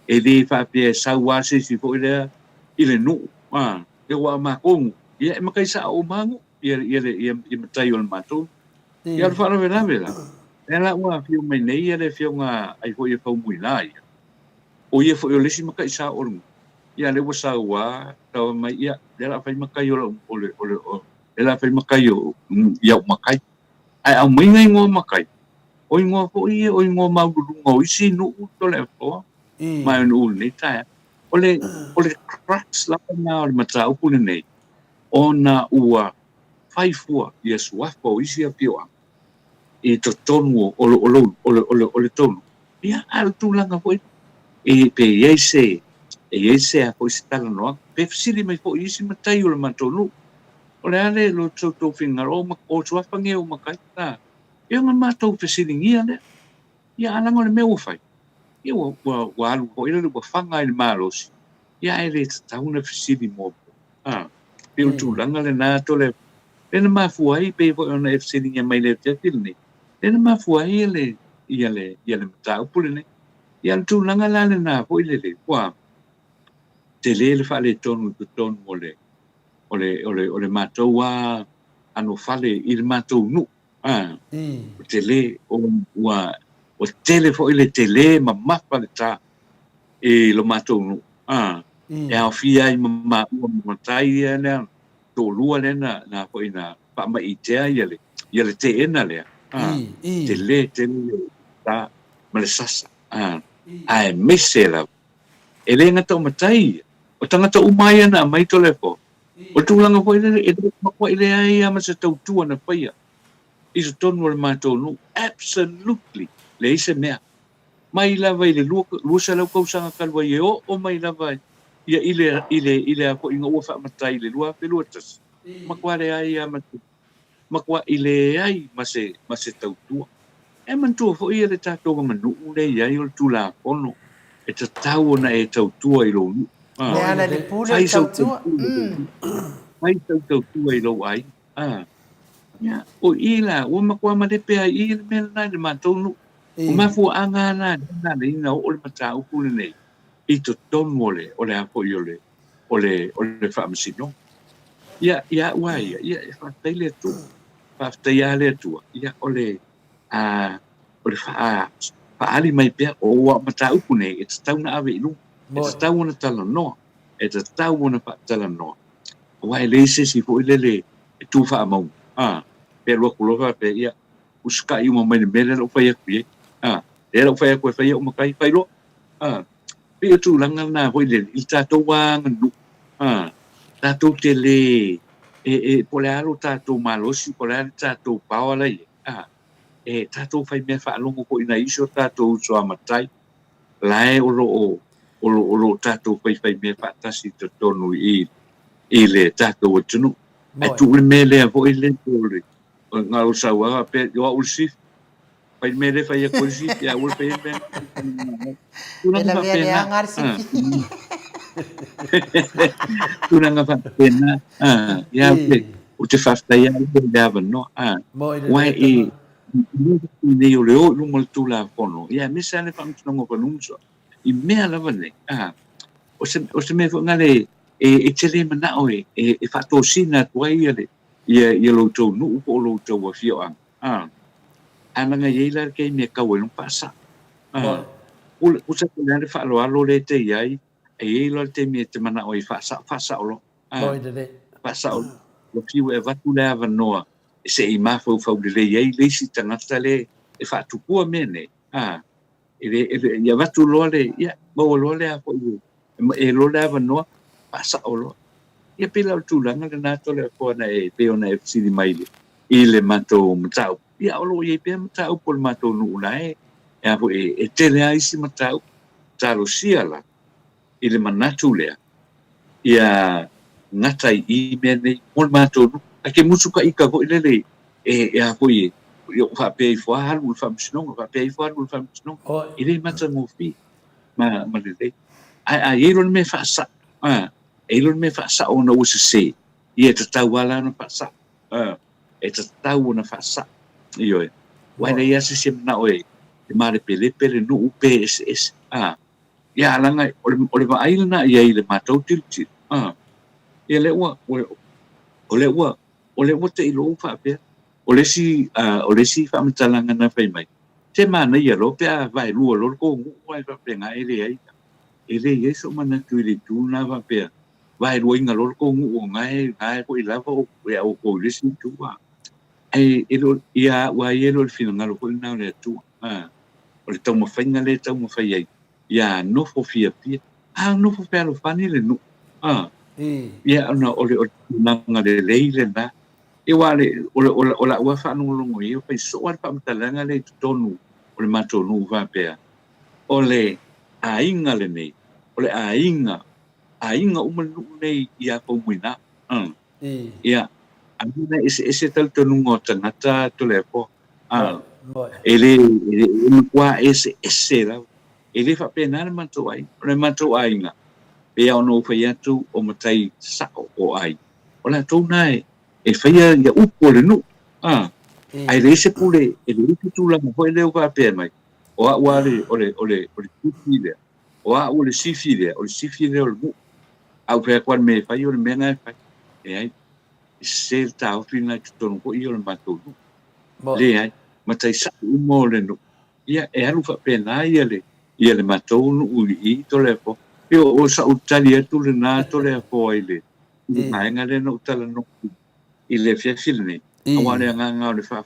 E le fa pe sa wa si fo le i le nu. E wa ma kongu. Ia e makai sa o mangu. Ia matai o le matou. Ia le whana vela. E la ua fio mai nei e le fio ngā ai hoi e whau mui nā ia. O ia fo i o lesi maka i sa orungu. Ia le wasa ua, tau mai ia, le la whai makai o le, le la whai makai o iau makai. Ai au mai ngai ngō makai. O i ngō fo i o i ngō maururunga o isi nu uto le fo. Mai o nu nei taia. O le crux la ngā o le mata upune nei. O na ua whai fua i a suafa o isi a pioa. E to tonu o le tonu. Ia al tūlanga foi. E pe iese a foi se tala noa. Pe fisili mai foi isi matai o le matonu. O le ale lo tau whingaro o tuafange o makai. Ia ngā mātou fisili ngia le. Ia alanga o le mea uwhai. Ia wa alu ko ila le wa whanga i le mālosi. Ia e le tauna fisili mō. Pe o tūlanga le nāto le. Pena mafuai pe foi ona e fisili ngia mai le te filni. Tena mafuai ia le matau pule ne. Ia le tūlanga la le nā po i le. Kua te le whale tonu o le mātou a ano whale i le mātou nu. O te le o tele fo i le te le ma mapa le tā e lo mātou nu. E au fia i matai ia le tō lua le na po i na pama i tea ia le te ena lea. Te le ta ma le sasa. Ai mese la. E le ngata o matai. O tangata umai ana mai to le po. O tūlanga po i le e makua i le ai ama se tautua na paia. I se tonu le mātou nu. Absolutely. Le ise mea. Mai lava i le lua sa lau kausanga kalua i o mai lava ia i le a po inga ua wha matai le lua pe lua tas. Makua le ai ama tu. Makua i le ai ma se tautua. E mantua fo ia le tātou manu le iai o le tūla kono. E ta tau na e tautua i lo nu. Le ana le pule tautua. Mai tautua i lo ai. Ya, o ila, o makua ma de pe ai le mel na le matonu. O mafu anga na le ina o le mata o kule nei. I to ton mole o le apo i o le whaamisino. Ia ua ia whaatai le tu. Whaatai a le tua. Ia o le whaali mai pia o ua mata upu nei. E te tau na awe inu. E te tau na tala noa. E te tau na tala noa. Wa e leise si fo ile e tu whaamau. Pe lua kulova pe ia. Uska i uma mai le mele lo whai aku ye. E lo whai aku e whai o makai whai lo. Pe o tu langa na hoi le i tātou wanga nu. Tātou te le pole alo tātou malosi, pole alo tātou pawala i. E tātou whai mea whaalongo ko ina iso tātou soa matai. Lae o lo tātou whai mea whaatasi te tonu i le tātou atunu. E tu le mele a hoi le tōre. Ngā o saua pe o ulsif. Pai mele fai a koisi ya ul pe me. Ela vele angar sifi. Tuna nga pena. Ya pe o te fafta ya le dava no. Wai e ni o leo lu mo tu la fono. Ya me sale pa mtu ngo ko numso. I me ala vane. O se me fo ngale e tele mana o e fa to sina tuai ele. Ia lo tau nu po lo tau wa fio ang. Ana nga yeila ke me ka wenu pasa. O sa ko le fa lo alo le te yai. E yeila te me te mana o i fa sa lo. Pasa o lo fio e va tu le ava noa. E se i ma fo le yai le si tangata le e fa tu ku me ne. Ele ia va tu lo le ia mo lo le a fo e lo le ava noa pasa o lo. Ia pila o tūlanga le nāto le kōna e peona e fsiri maile i le matou matau. Ia olo i e pia matau po le matou nuuna e apo e tele aisi matau talo siala i le manatu lea. Ia ngatai i mea nei mo le matou nu. A ke musuka i ka vo i lele e apo i o whapea i fua halu le whamsinonga, whapea i fua halu le whamsinonga. I le mata ngofi ma lele. A iero le me whaasa. Elon me fa sa ona o se ia te tau wala na fa sa e te tau na fa sa io wa le ia se na oe e mare pele no ups ia langa o le vai na ia ile matou tilti ia le wa o le te ilo fa pe o le si fa mtalanga na fa mai te mana ia lo pe vai lu lo ko wa fa pe nga ele ia so mana tu ile tu na va pe vai ruai nga lor ko ngu ngai ko ila ko ya o ko listen to elo ia wa elo fino nga lo ko na le tu o le tau mo fainga le tau mo fai ai ia no fo fia pia no fo pelo fani le no ia no o le nga le leile na e wa le o la wa fa no lo ngoi o pai so wa pa mtalanga le tonu o le mato no va pe o le ainga le nei o le ainga umanu nei ia ko muina ia ana ese tal tonu ngota ngata to le po ele kwa ese la ele fa pena le manto ai nga pe ono fa ya tu o matai sa o ai ola to nai e fa ya upo le nu ai le se pule ele tu la mo ele va pe mai o ole file o sifile o au pe kwa me fa yo me nga fa ai se ta o fina ki tonu ko yo matou le ai matai sa mo le no ia e alu fa pena ia le matou no ui to le po yo o sa utali tu le na to le po ile mai nga le no tala no ile fia filme o ale nga le fa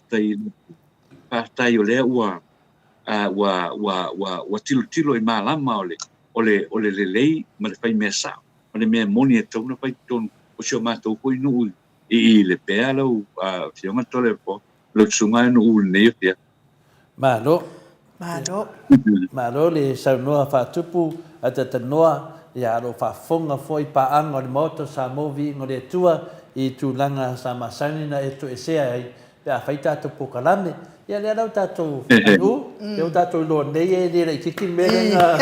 tai o le wa tilo i malama ole le lei ma le fai mesa ole me moni e tau na pai ton o sio matou ko inu i le pea lo fionga tole po lo tsunga no u ne ia malo le saunoa whatupu a te tanoa ia aro whafonga foi paanga o le moto sa movi ngore tua i tūlanga sa masani na e to e sea ai pe a whaita to pokalame ia le lau tātou anu, e o tātou loa nei e le kiki mea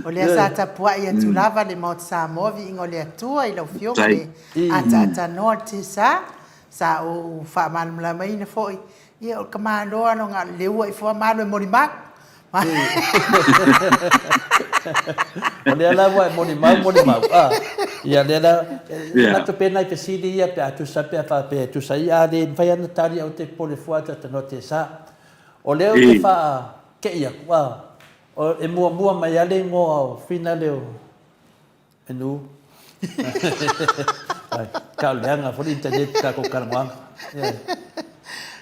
o le sa tapua ia tulava le maut Samoa vi ingo le atua i lau fionga le ata noa te sa o whaamalmula mai na foi ia o kamanoa no ngā leua i fua malo e morimak o le ala wa moni mau ia le ala na to pena i pesidi ia pe atu sa pe fa pe tu sa ia de vai ana tari au te pole fuata te no te sa o le o te fa ke ia wa o e mua mai ale ngo fina leo enu ka leanga fo internet ka ko kalma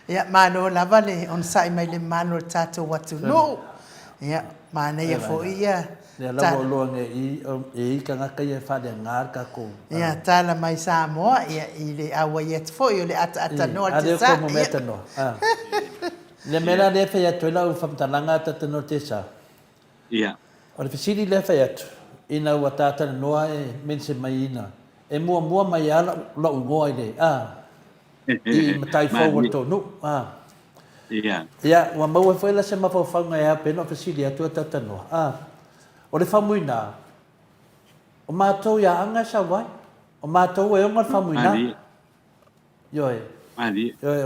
ia mano lava le on sai mai le mano tato watu no ia mana ia fo ia le la lo nge i ka nga ka ia fa de ngar ka ko ia tala mai Samoa ia i le awa ia fo i le ata no te sa ko meta no le mena le fa ia tola u fam talanga ta no te sa ia o le fisili le fa ia ina wa tata no e mense mai ina e mua mai ala lo ngoi le i matai forward to no ia wa mau foi la sema fo fa ngai pe no fisili atu tata no o le famuina o matou ia anga sa vai o matou e onga famuina yo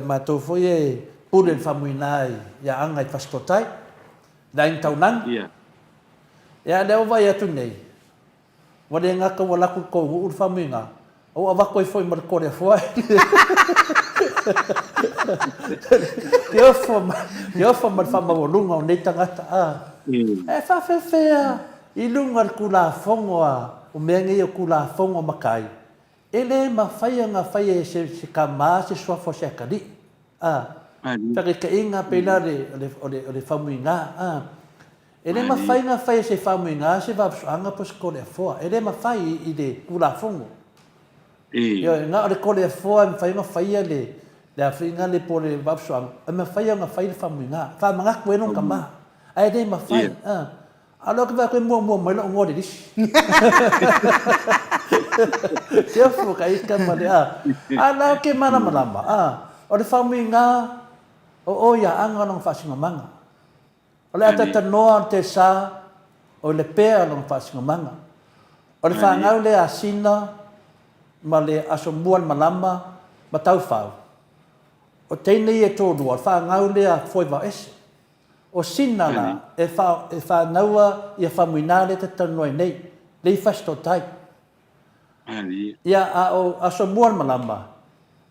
matou foi e pule famuina ia anga i paskotai dain taunan ia le o vai atu nei wa le ngaka wala ko u famuina o ava ko foi mar ko le foi yo fo mar fama volunga o nei tangata e fa fea i lunga kula fongo o mengi o kula fongo makai ele ma fai nga fai se kama se swa fo se kali pare ke inga pela le famuinga ele ma fai nga fai se famuinga se va anga pos ko le fo ele ma fai i de kula fongo yo nga le ko le fo am fai nga fai le afringa le pole va ma fai nga fai le famuinga fa manga ko no kama ai dei ma fai alo que vai com mo mai lo ngode dis se fu kai kama le ala ke mana malamba o le faminga o ya anga no fasinga manga o le ata no te sa o le pe no fasinga manga o le fanga le asina ma le asombuan malamba matau fa o teinei e todo o fanga le a foi va ese o sina la e fa naua ia famuinale te tanoi nei le fasto tai ia o asomuan malamba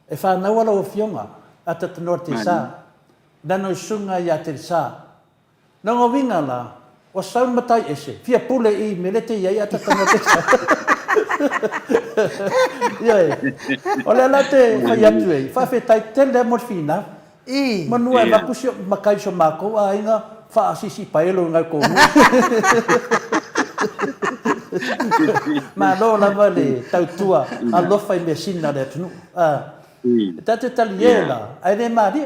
e fa naua lo fionga ata tanoi sa dano sunga ia te sa no winga la o saun matai ese fia pule i melete ia ata tanoi sa ia o le late fa ia tue fa fe tai tele morfina manua va kusio makai so mako ainga fa sisi paelo ngai ko ma lo la vale tau tua a lo fai mesina de tunu tatu taliela ai le mari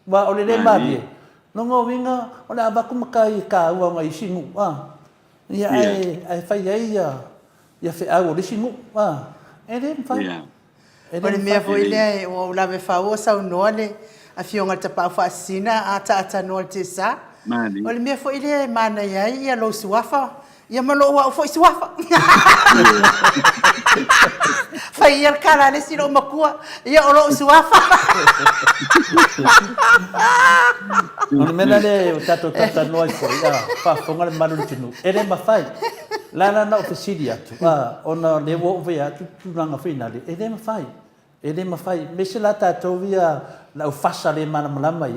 wa ole le mari no ngo winga ona va ku makai ka wa ngai singu ia ai fai ia fe au le singu ele fai ele me foi le o la ve fa o sa unole a fionga te pa fa sina ata no te sa ole me foi le mana ia lo suafa ia malo wa foi suafa fai ia kala le sino makua ia lo suafa ole mena le tato no foi fa fonga le manu tinu ele ma fai la na ofisidia tu ona le wo ve atu tunanga finale ele ma fai me se la tato via la fasa le mana malama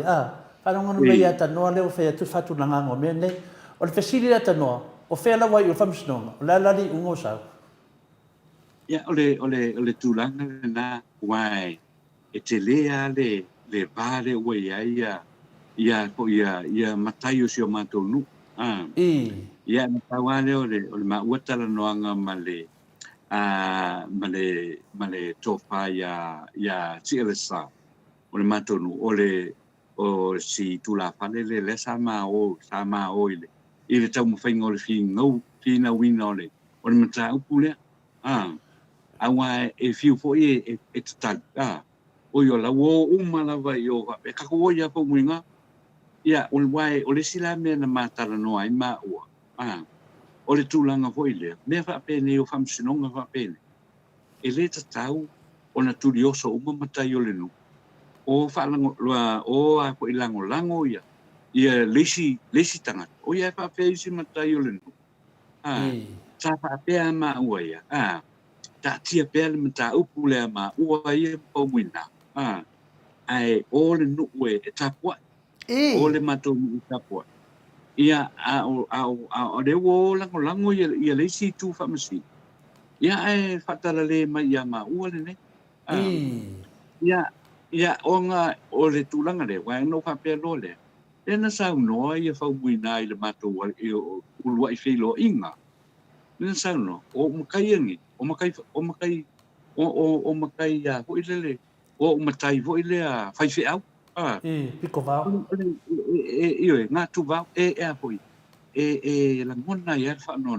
para ngono me ia tano le o fe tu fatu langa ngo mene o le fesilia tano o fe la wai o famsno la li ungo sa ia ole tulanga na wai e te lea le vale o ia matayo si o matonu ia na tawale ole ma utala noanga male male tofa ya chilesa ole matonu ole o si tula fale le sama o ile tau mo fai ngol fina winole ole mata upule awa e fiu fo e total o yo la wo uma la vai o va pe ka ko ya po muinga ia o wai o le sila me na matara no ai ma o o le tulanga foi le me fa pe ne o fam sinonga fa pe e le tau o na tulioso uma matai o le no o fa lango o a ko ilango lango ia lesi tanga o ia fa pe si matai o le no sa fa pe ma o ia ta tia pe le mata upu le ma o ia po muina ai o le no e tapua o le mato i tapua ia a le wo lango ia lesi tu fa masi ia e fatala le mai ia ma o le ne ia onga o le tulanga le wa no fa pe lo le na sa no ia fa muina i le mato o ulua i filo inga na sa no o makai ngi o makai ya ho ile o matai ho ile a fai fe au piko vau io nga tu vau a poi la mona ia fa no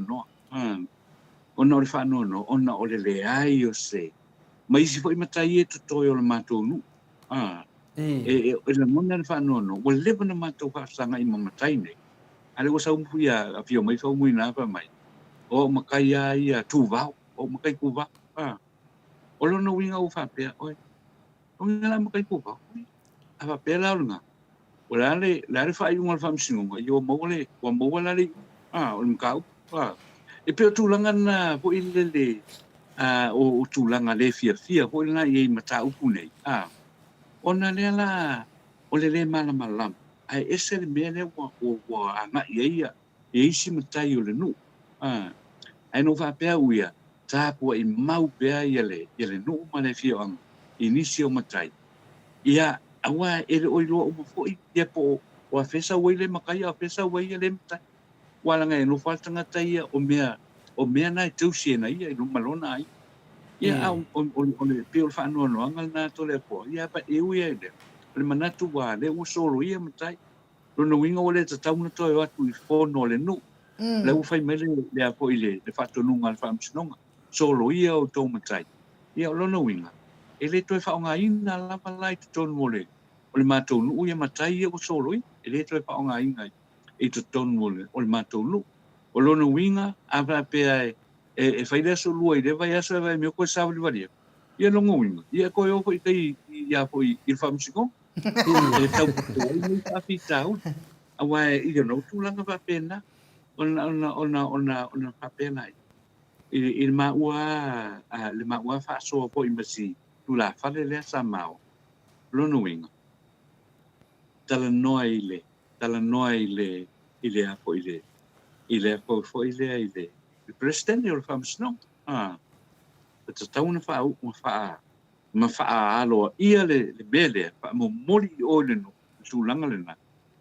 ona o fa no ona o le ai o se mai si foi matai e to yo le mato nu la mona fa no o le bona mato fa sanga i matai ne ale o sa umpu ya a fio mai fa muina fa mai o makai ia tu vau o makai ku vau o lo no winga u fa pe oi o ngala makai ku vau ava pe la lunga o la le fa yung alfa msingo yo mo le wa mo la le o mkau e pe tu langa na po ile le o tu langa le fia po na ye mata upu nei ona le la o le mala malam ai ese le mele wa anga ia e isi mata yo le nu ai no fa pe uia ta po i mau pe ia le nu ma le fia ang inicio matai ia awa ele oilo o foi ia po o fesa wele makai a fesa wele mata wala ngai no falta ngata ia o mea na tu siena ia no malona ai ia o le pio fa no ngal na to le po ia pa e ia le manatu wa le o solo ia mata no winga ole ta tau no to e atu i fo no le no le u fai mele le a po ile le fatto no ngal fa msnonga solo ia o to mata ia lo no winga ele to fa nga ina la palai to mole o le matou nu ia matai o solo ele to fa nga ina e to ton mole o le matou nu o lo no winga ava pe e fai le so lui le vai aso vai me ko sa li varia ia lo winga ia ko yo ko i ia po i fa msiko e tau ni fa pitau awa i no tu langa va pena ona fa pena il ma ua le ma ua fa so po imbasi tu la fa le sa mau lo no winga tala noile ile a po ile po fo ile il presidente o fams no ta tauna fa ma fa alo ia le bele fa mo moli o le no tu langa le na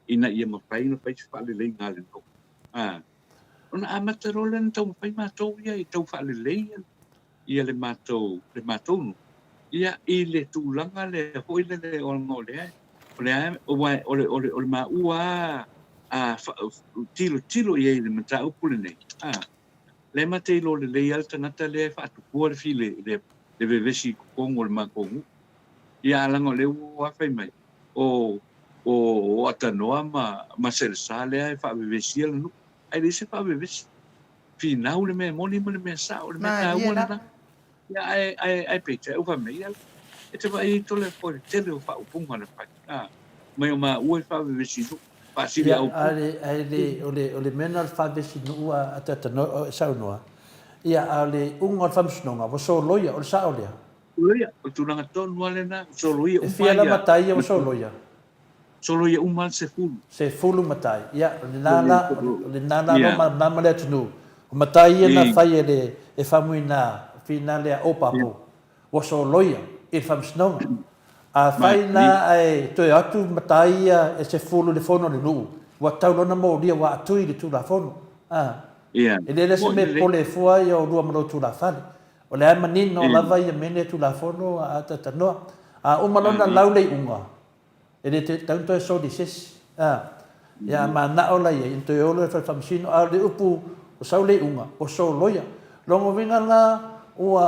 ina ia ma pai no pai fa le ngale no ona amaterolen tau pai ma tau ia i tau fa le ia le matou no ia ile tu langa le ho ile le o ngole o le ma ua tilo ia le mata upule nei le mate lo le alta ngata le fa tu por file le vevesi kongo le makongu ia lango le ua fai mai o atanoa ma sele ai fa vevesi le no ai le se fa vevesi finau le me moni le me sa o le me ta ua ia ai pete o fa mai e te vai to le por tele o fa o punga na fa mai o ma ua fa vevesi no pa si le o le mena fa vevesi no ua atano sa no ia ale unga famsnonga vo so loia o sa olia o tu nanga ton wale na so loia e fia la matai o so loia umal se fulu matai ia le nana no ma le tunu o matai na fai e famuina finale o papo o so loia e famsnonga a fai na ai to atu matai e se fulu le fono le nu wa tau na mo dia wa atu i tu la fono ia e le se me pole fua ia o lua malo tu la fale o le manino lava ia mene tu la fono a tatano a umalona laule unga e le tanto so dises ia ma na ola ia into ole fa famsino a le upu o saule unga o so loia longo vinga na ua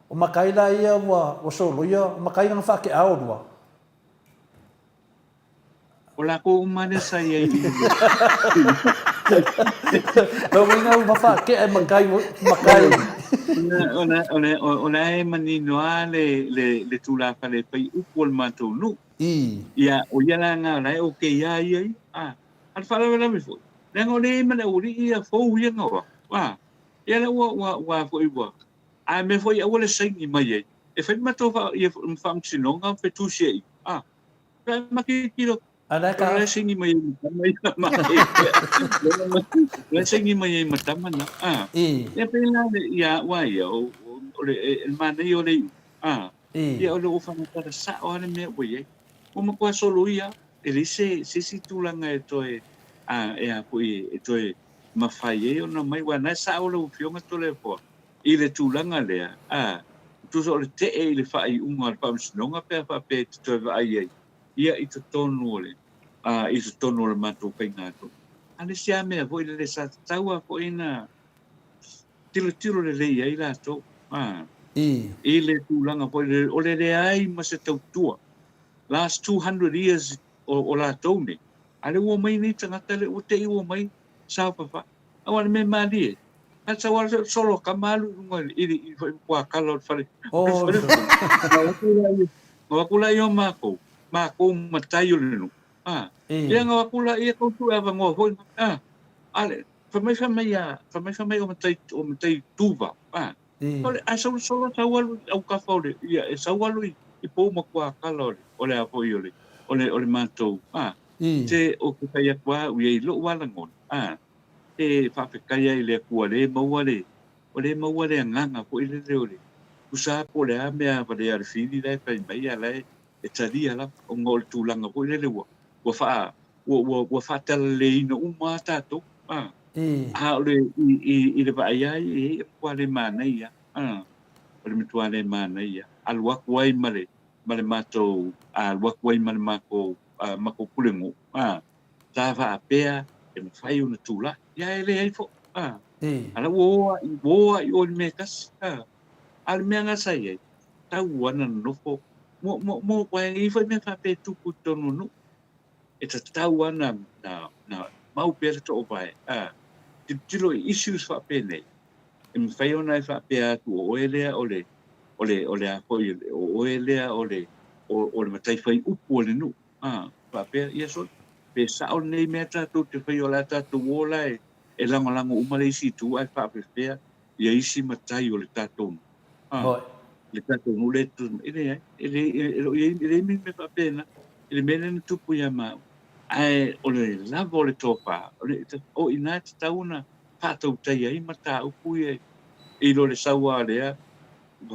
o makai la ia wa solo ia o makai nga whake ao rua. O la ko umane sa ia i. Tau inga u mawhake ai makai. Ona e mani noa le tula pale pai upol matou nu. Ia o ia la nga lai o ke ia ia. Al fala wala mi fo. Nengo le mana uri ia fo ia nga wa. Ia la wa fo iwa. A me fo ia wala sai mai ai. E fai matou fa ia fam sinonga pe tu sei. Ka makikilo. Ana ka la singi mai la singi mai matama na ya pela ya wa ya o el mane yo le ya o lo fa na sa o ne me we o mo kwa solo ya ele se tulanga e toe e a po e toe ma fai e ona mai wa na sa o lo fionga to le po i le tulanga le tu so le te e le fai unga pa msinonga pe to ai ia i to tonu le i to tonu le matou kai ngato ale sia me vo le sa taua po ina tilo le ia i la to i le tulanga po le o le ai ma se tautua last 200 years o la tone ale wo mai ni tanga tele o te wo mai sa papa awan me mali asa wa solo kamalu ngol i kwa kalo fale o kula yo mako matayo le no ia nga kula ia ko tu ava ngo ho ale famai o matai tuva ole asa solo sawalu au ka fole ia e sawalu i po mo kwa kalo ole apo ole mato te o ka ia kwa wi lo wala ngon e fa pe kaya ile kwa le mo le nganga po ile le ole usa po le a me a vale al fili le pa mai ala e talia la o ngol tulanga po ile le wa fa tel le no umata to ole i le vai ai e kwa le mana ia ole mitua le mana ia al wa kwai male mato al wa kwai male mako pulengo ta va apea e fai una tula ia ele ai fo ala wo i ol mekas al meanga sai ta wana no fo mo kwa i fa me fa pe tu putono no e ta wana na mau pe to vai tilo issues fa pe nei e me fai ona fa pe tu ole a ko ole matai fai upu ole no fa pe ia so pe sa o nei meta tu te fai ola ta tu ola e lango umalesi tu ai fa pe ia isi matai ole ta tu le tato no le tu ele me fa pena ele me tu puya ma ai ole lavo le topa o ina tauna pato tai ai mata o puya i lo le sawa le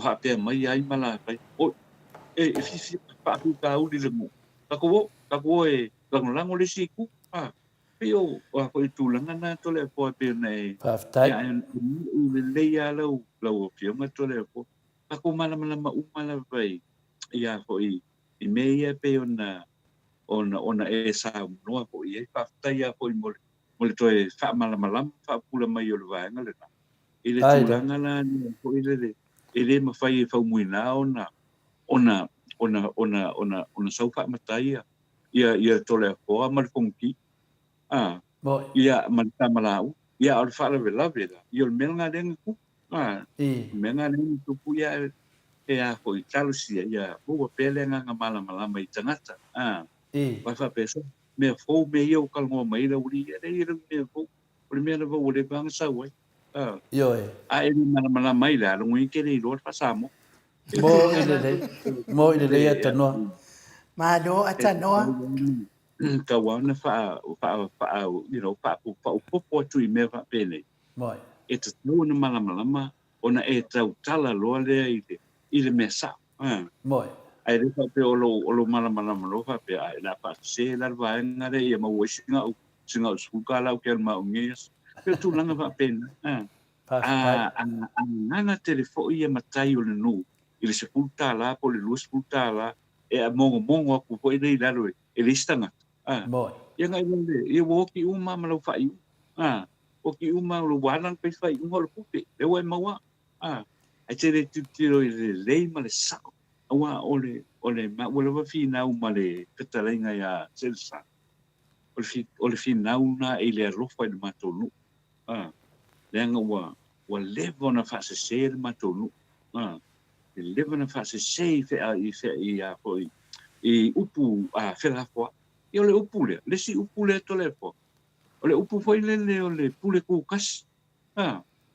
ha pe mai ai mala pai o fi pa ku ka u le mo ka ko e lango le siku pio o ko tu langa na to le po pe nei ya le ya lo pio ma to le po ako mana umala pai ia ko i meia pe ona e sa no ko i fa tai ko i mo le toe fa mala fa pula mai o le vanga le na ile tulanga la ni ko ile ma fai fa muina ona sau fa matai ia tole ko mal konki ia man tamalau ia al fa la vela ia le menga den ku menga den tu puya e a ko italusia ia o pele nga mala mai tangata vai fa peso me fo me eu kalmo mai la uri e me fo primeiro vou le bang sa wai yo a e mala mai la lo ngi ke ni lo fa samo mo ile ya tano ma do atano ka wana fa you know fa po tu me fa pele moi it's no mala ona e tau tala lo le ile mesa moi ai le fa pe o lo mala lo fa pe ai la fa se la va ngare ia ma wo singa su ka la ke ma unges pe tu langa fa pe nana telefo ia matai o le no ile se punta la po le luz punta la e mongo ku po ile la lo e listanga moi ia ngai le ia wo ki uma ma lo fa o ki uma lo walang pe fa i ngol pupe le wa mawa ai te re tutiro i le lei ma le sao. Awa ole ma wala wa finau ma le petalenga ia selsa. Ole finau na i le rofa i le matonu. Leanga wa levo na fase se le matonu. Le levo na fase se i a foi i upu a felafoa. I ole upu le si upu le to le po. Ole upu foi le pule kukas.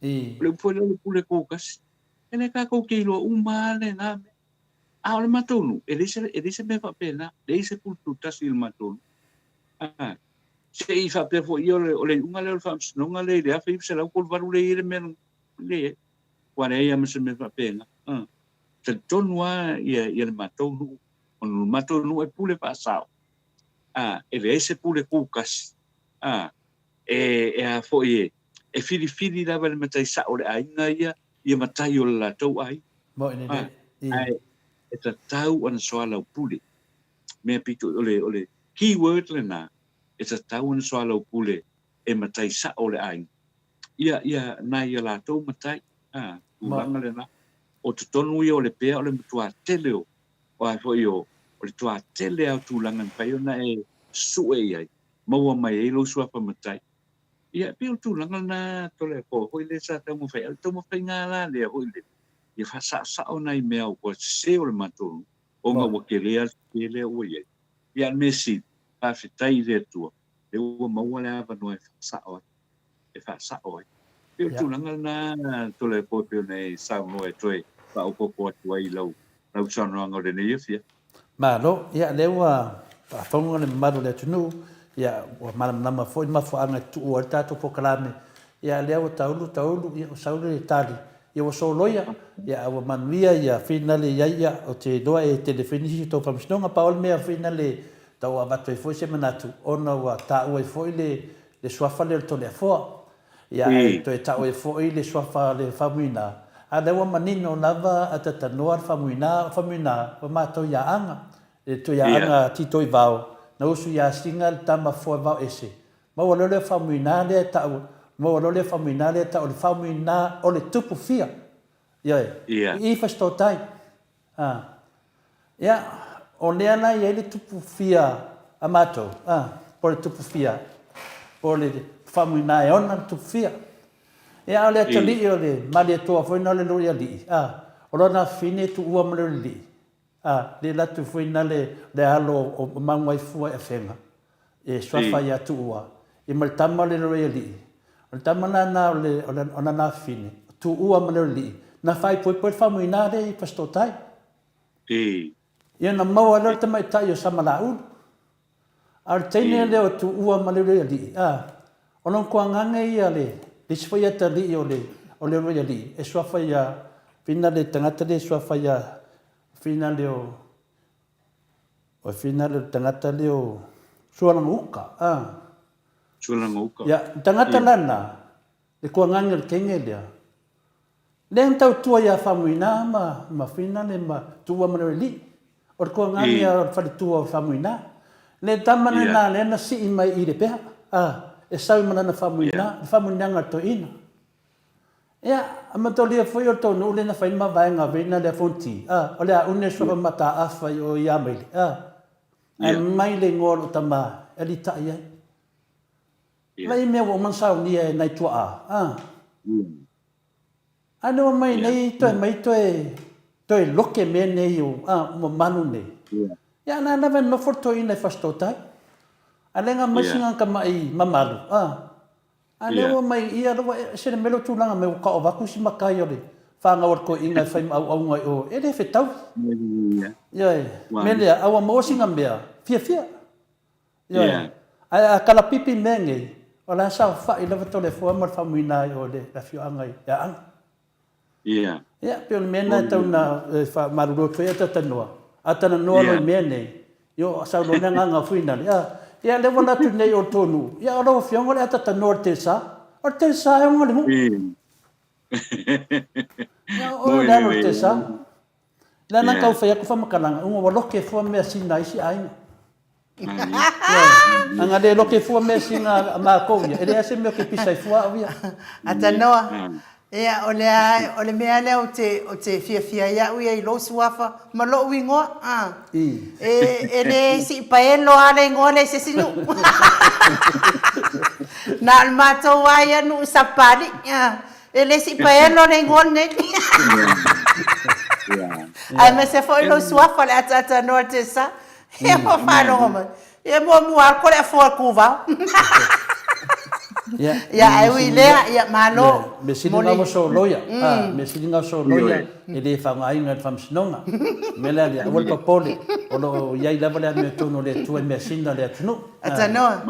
Le upu le pule kukas. Ene ka ko kilo umale na me. Ole matonu, elise me fa pena, leise kultu tasi il matonu. Se i fa pe fo ole unga le fa snonga le le fa se la ko varu le men le. Kware ia me se me fa pena. Te tonua ia le matonu, on matonu e pule pa sao. Elise pule kukas. E a fo e fili lava le matai sa ole ainga ia matai o la tau ai. Mo ine E ta tau ana soa lau pule. Mea pito ole keyword le na. E ta tau ana soa lau pule e matai sa ole ai. Ia na ia la tau matai. Ulanga le na. O te tonu ia ole pea ole matua tele o. O ai fo o le tua tele au tūlanga pai ona e sue iai. Maua mai e lo sua pa matai. Ia peo tūlanga na tole ko. Hoi le sa tau mo fai. Al tau mo fai ngā la lea hoi le. Ia fa sa ona i mea o ko se o le matonu. O nga wakelea le o iai. Ia mesi pa fitai le tua. Le ua maua le ava no e fa sa o. E fa sa o. Peo tūlanga na tole ko peo nei sa no e toi. Pa o koko atu ai lau. Lau sanoanga o le nei fia. Ma lo, ia le ua whaunga le maru le tunu. Ia ua nama foi mafuanga tu ua tato po kalame. Ia le ua taulu. Ia o saulu le tali. Ia wa soloia, ia wa manuia, ia finale ia o te doa e telefinisi tō whamisnonga paol mea finale tau a watu e foi se manatu. Ona wa tāu e foi le suafa le tole a foa. Ia e to e tāu e foi le suafa le whamuina. A lewa manino lava a tatanoa whamuina, wa mātou ia anga. E to ia anga titoi vau. Na usu ia singa le tama foa vau ese. Maua lole whamuina le tāu. Mo le famina le ta o le famina o le tupu fia. Ia. I fasto tai. Ia o le ana ia le tupu fia amato. Por le tupu fia. Por le famina e ona tupu fia. Ia o le atali o le mali toa foi no le loia li. O lona fine tu ua male li. Le latu foi na le alo o mangwai fua e fenga. E swafa ia tu ua. I maltama le loia li. O tamana na ona na fine. Tu ua mana li. Na fai poi famuina de i pastotai. Ia na maua lor tamai tai o samalaun. Ar teine le o tu ua mana li. Ona ko ngange ia le. Disfoia ta li o le li. E swafa ia fina le tangata le swafa ia fina le o fina le tangata le o sualang uka. Ya, tangata lana. Le kua nganga le kenge lea. Le tau tua ia whamuina ma fina le ma tua mana li. O le kua nganga ia whare tua whamuina. Le tamana na le na si i mai i le pea. E sau mana na whamuina. Le whamuina ngā to ina. Ia, amato lia foi o tau nule na whainma vaenga veina le fonti. O le a une sopa mata awha o ia maile. Ai mai le ngoro tama. E li ta iai. Vai mea wa mansau ni e nai tua Ano mai nei toi loke me nei o mo manu nei. Ya na na no forto ina fasto tai. Alenga masinga ka mai mamalu. Ano mai ia ro se melo tulanga me ka o vaku si makai ole. Fa nga ko inga fai au ngai o e le fetau. Ya. Mele awa mo singa mea. Fia. Ya. A kala pipi menge. Ola sa fa ila tole fo mar famina o le la fio angai ya ang. Ya pe mena tau na fa marulo to ya tatanoa. Atana no lo mene. Yo sa lo nga fuina. Ya le wona tu nei o tonu. Ya ro fio ngole tatanoa te sa. O te sa e ngole mu. Ya o la no te sa. La na ka fa ya ku fa makana. Un o lo ke fo me sina isi ai. Anga de lo ke fua me singa ma ko ia ele ase me ke pisai fua ia atanoa Ia o le mea lea o te fia ia ui ai lo suafa ma lo ui ngoa e le si paelo ale ngoa le se sinu na al matou ai anu sapali e le si paelo le ngoa ne ai me se foi lo suafa le ata no te sa e mo falo ma e mo mua ko le fo kuva ya ai ui lea ya malo me silinga mo so loya me silinga so loya e le fa ngai ngat fam snonga me la ya wol popole o lo ya ila vale me tono le tu me sinda le tunu ata no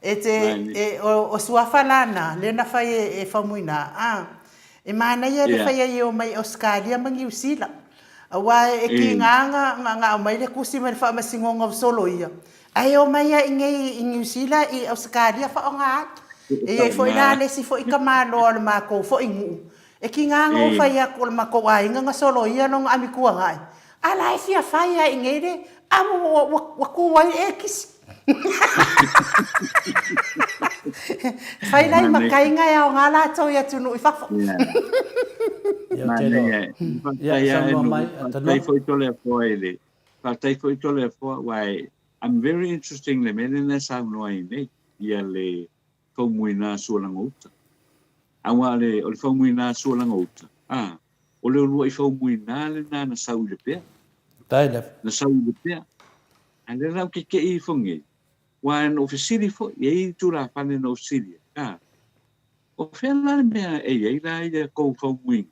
e o suafa lana le na fai e famuina e mana ia le fai e o mai Australia mangi usila awa e ki nga mai le kusi me fa masingonga solo ia ai o mai ia i New Zealand i Australia fa nga e foi la le si foi kamalo o ma ko foi ngu e ki nga ngo fa ia ko ma ko ai nga solo ia no ami ku ngai ala e fia fa ia ngere amo wa ku wa e kis fai lai ma kai nga ya nga la to ya tunu i fa I'm very interesting le menena sa noi nei ia le faumuina sualangouta. Aua le o le faumuina sualangouta. O le olua i faumuina le na sau i le pea. Na sau i le pea. A le rau ke i fongi. Wa an ofisiri fo, i tura pane na ofisiri. O whela le mea ei la i le kou faumuina.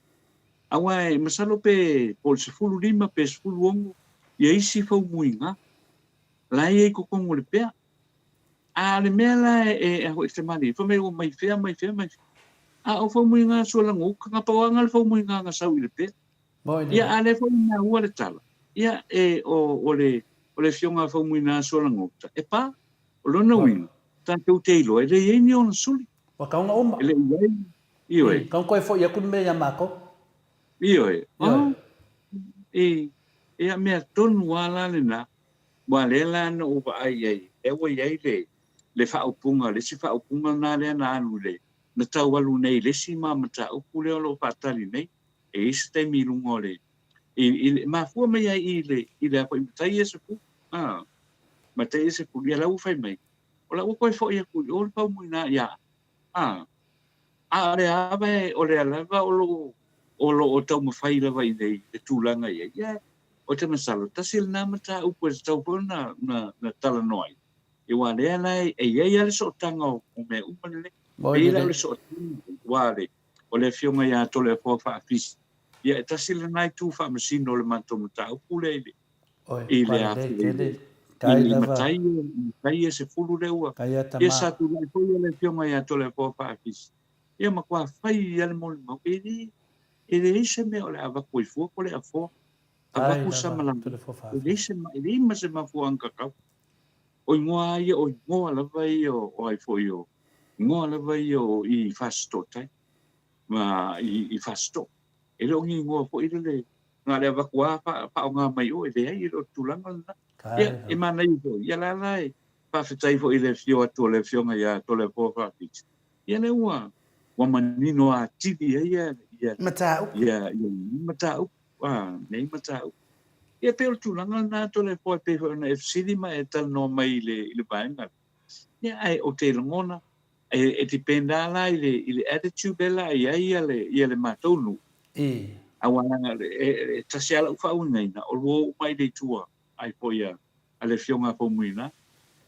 Aua e masalo pe po le sefulu lima pe sefulu ongo. I si faumuina. Lai e kokongo le pea. Le mea la e ho te mani. Fa me o mai fea. O faumuinga sualango. Kanga pauanga le faumuinga nga sau i le pea. Ia a le faumuinga ua le tala. Ia o le fionga faumuinga sualango. E pa, o lona wina. Tātou te ilo. E le eini o na suli. Wa kaunga oma. E le iai. Iyo e. Kaunga koe fo ia kun mea mako. Iyo e. E a mea tonu wala le na. Wa le la no o ai e wa ai le fa upunga le si fa upunga na le na anu le na tau walu nei le si mata o pule o lo patali nei e este mi lungo le ma fu me ai le ko tai ese fu ma tai ese fu ya la u fai mai o la u ko fo ia ku o pa mu na ya le ave o le la va o lo tau mo fai la vai nei e tulanga ia o te masalo tasil na mata u po tau po na tala noi e wa le lai e ia le so tanga o me u le e le so wa le o le fionga ya to le fo fa fis ia tasil na tu fa masino le manto mata u pule e le a kai lava kai se fulu le ua e sa tu le fo le fionga ya to le fo fa fis ia ma kwa fai ia le mo e le se me o le ava ko fo ko le afo Aku sama lang. Ini masih mampu angkat kau. Ngoa ia ngoa lawai o ai fo yo. Ngoa lawai o I fasto tai. Ma I fasto. Ele ngi ngoa fo ile nga le vakua pa nga mai o ele ai o tulang na. Ya e mana iso. Ya la lai. Pa fitai fo ile fio to le fio nga ya to le fo fa pich. Ya le wa. Wa manino a tidi ya. Matau. Ya matau. Nei matau. Ia pe o tulanga na to le po pe na FC ma e tal no mai le bainga. Ia ai o te longona e dependa la ile attitude bella ia le matolu. Awana e tasiala u fa unaina o wo mai de tua ai po ia ale fionga po muina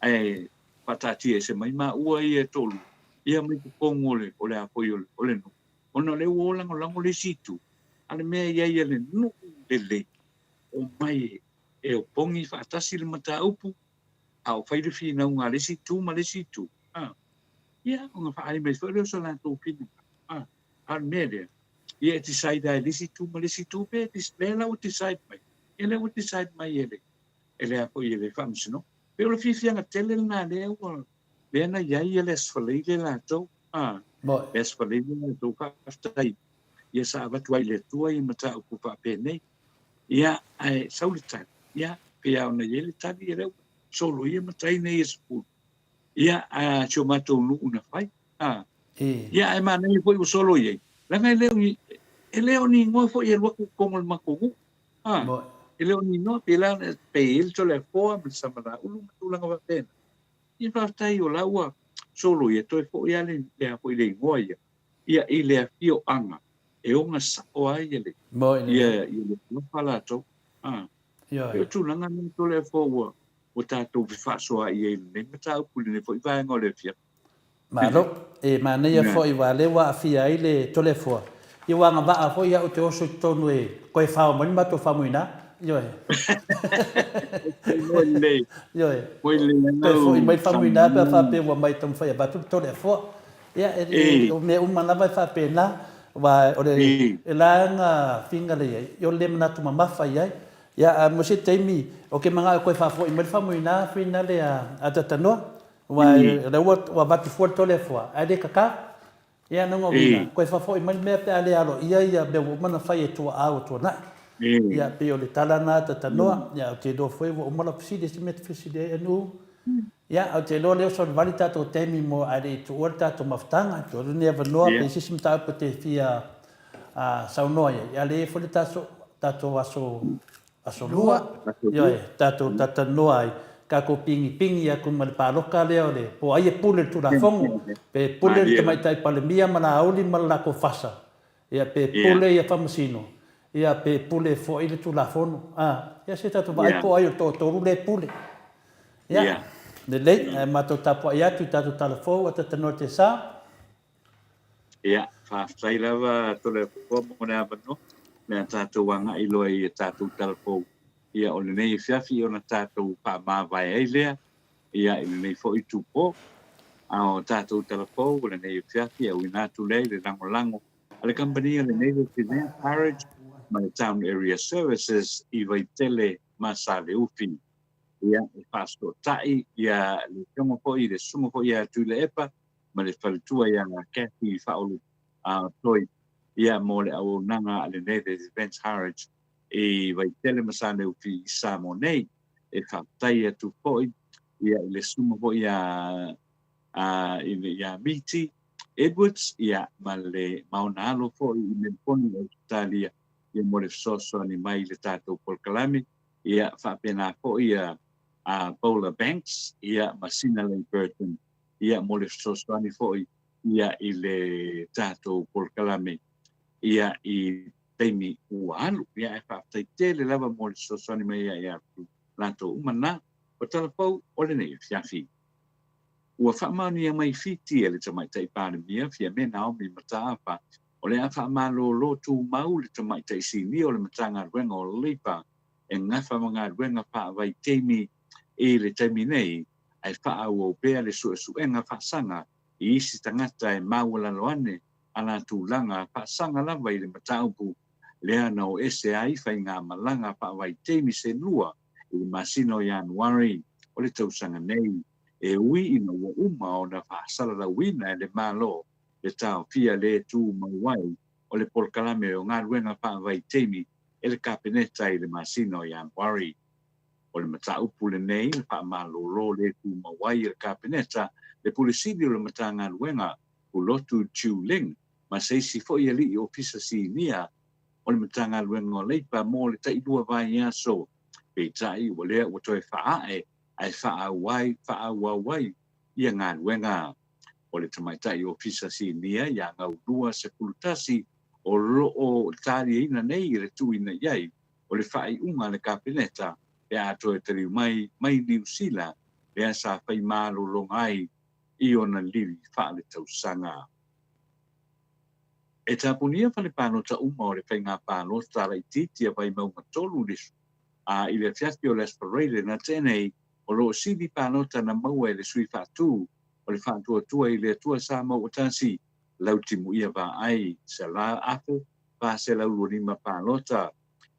ai patati se mai ma ua ia tolu. Ia mai ko ngole o le apoio o le no. Ona le wo lango le situ. Ale mea ia le no le o mai e o pongi whaatasi le mata upu au whaile whina unga le situ ma le situ ia o ngā whaare me whaere o sa lantou pina ale mea lea ia e tisaida e le situ ma le situ pe le lau tisaid mai e le lau tisaid mai e le apo i le whamsino pe o le whiwhianga tele na lea ua lea na iai e le asfalei le lantou le asfalei le lantou whaaftai ia sa avatu ai le tua I mata upu whaapenei ia ai saulita ia pe au na ele tavi ele solo ia matai nei espu ia a chomato nu una fai ia ai mana i foi solo ia langa leo ni ngo fo ye waku kongol makugu leo ni no pela pe il to le fo me samara ulu tulanga va pena i fa tai o laua solo ye to fo ya le fo ile ngo ia ile fio anga e onga sa o ai ele ia no fala to yo tulanga ni to le fo o tatou whaasoa i e ne matau puli ne fo i vai ngole fia malo e mana ia fo i wale wa fia i le tole fo i wanga ba fo ia o te oso tonu e koe whao mani mato whamuina yo e yo e koe fo i mai whamuina pe whape wa mai tam whai batu tole fo ia e me umana vai whape na wa ore e la nga finga le yo le manatu mamafa ia ia mo se teimi o ke manga koe whafo i mai whamuina fina le a tatanoa Wai wa batu fuor tole fua ade kaka ia no ngina ko fa foi mai me pe ale alo ia be mana fai tu au tu na ia pe o le talana tatanoa ia te do foi o mala psi de met psi de enu ia o te lo le so valita to temi mo ade tu orta to maftanga to ne va no pe si simta po te fia a saunoia ia le foi tato aso lua ia tato tatanoa ka ko pingi aku mal paloka leo le po ai pule tu la fongo pe pule te mai tai palemia mana auli mal la ko fasa ia pe pule ia famasino ia pe pule fo ile tu la fono ia se tatu vai po ai to rule pule ia de le ma to tapo ia tu tatu telefo ata tano te sa ia fa sai lava to le po mo na bano me tatu wanga i loi tatu telefo ia o nei fiafi ona tatou pa mavai ai lea ia nei fo i tupo ao tatou telefo o nei fiafi au ina tu le lango ale company le nei Finance Harrods my town area services i vai tele masale ufi ia e pasto tai ia le tomo po i le sumo po ia tu le epa ma le faltua ia na Kathy faulu toi ia mo le au nanga le nei Finance Harrods e vai tele masane ufi samo nei e whaptai atu poi ia le sumo po ia Miti Edwards ia ma le maunalo po i me poni o Italia ia mo le soso ni mai le tatou polkalami ia whapena po ia Paula Banks ia Masina Lane Burton ia mo le soso ni po ia i le tatou polkalami ia i teimi ualu ia e whaatai tele lava mo le sosoni mai ia lato umana o talapau o le nei fiafi. Ua whaamani ia mai fiti e le tamaitai pānemia fia mena o mi mataafa o le a whaamalo lo tu mau le tamaitai sini o le matanga ruenga o leipa e ngafa mga ruenga whaavai teimi e le teimi nei ai whaau o bea le suenga whaasanga i isi tangata e mawala loane ana tūlanga whaasanga lava i le mataupu lea na o SAI whai ngā malanga whaawai teimi se lua i masino Januari o le tausanga nei e ui ina ua uma o na whaasala la wina e le malo le tau fia le tū mawai o le polkalame o ngā ruenga whaawai teimi e le kapeneta i le masino Januari o le mataupu le nei le whaamalo lo le tū mawai i le kapeneta le pulisidi o le mata ngā ruenga o lotu Chiuling ma seisi fo i ali i ofisa si nia o le matanga luenga o leipa mo le taidua vai aso pe tai o lea o toi whaae ai whaawai ia ngā luenga o le tamaitai ofisa si nia ia ngau rua se pulutasi o loo tari ina nei le tuina iai o le whai unga le kapeneta e ato e tari mai New Zealand e a sa whai mālo longai i ona liri wha le tausanga. E tapunia whale pānota uma o le whainga pānota tara i titia vai maunga tolu lisu. I le fiafi o le asparaile na tenei o lo sidi pānota na maua e le sui whātū o le whātua tua i le tua sa mau o tansi lautimu ia wā ai se la apo wā se lau lima pānota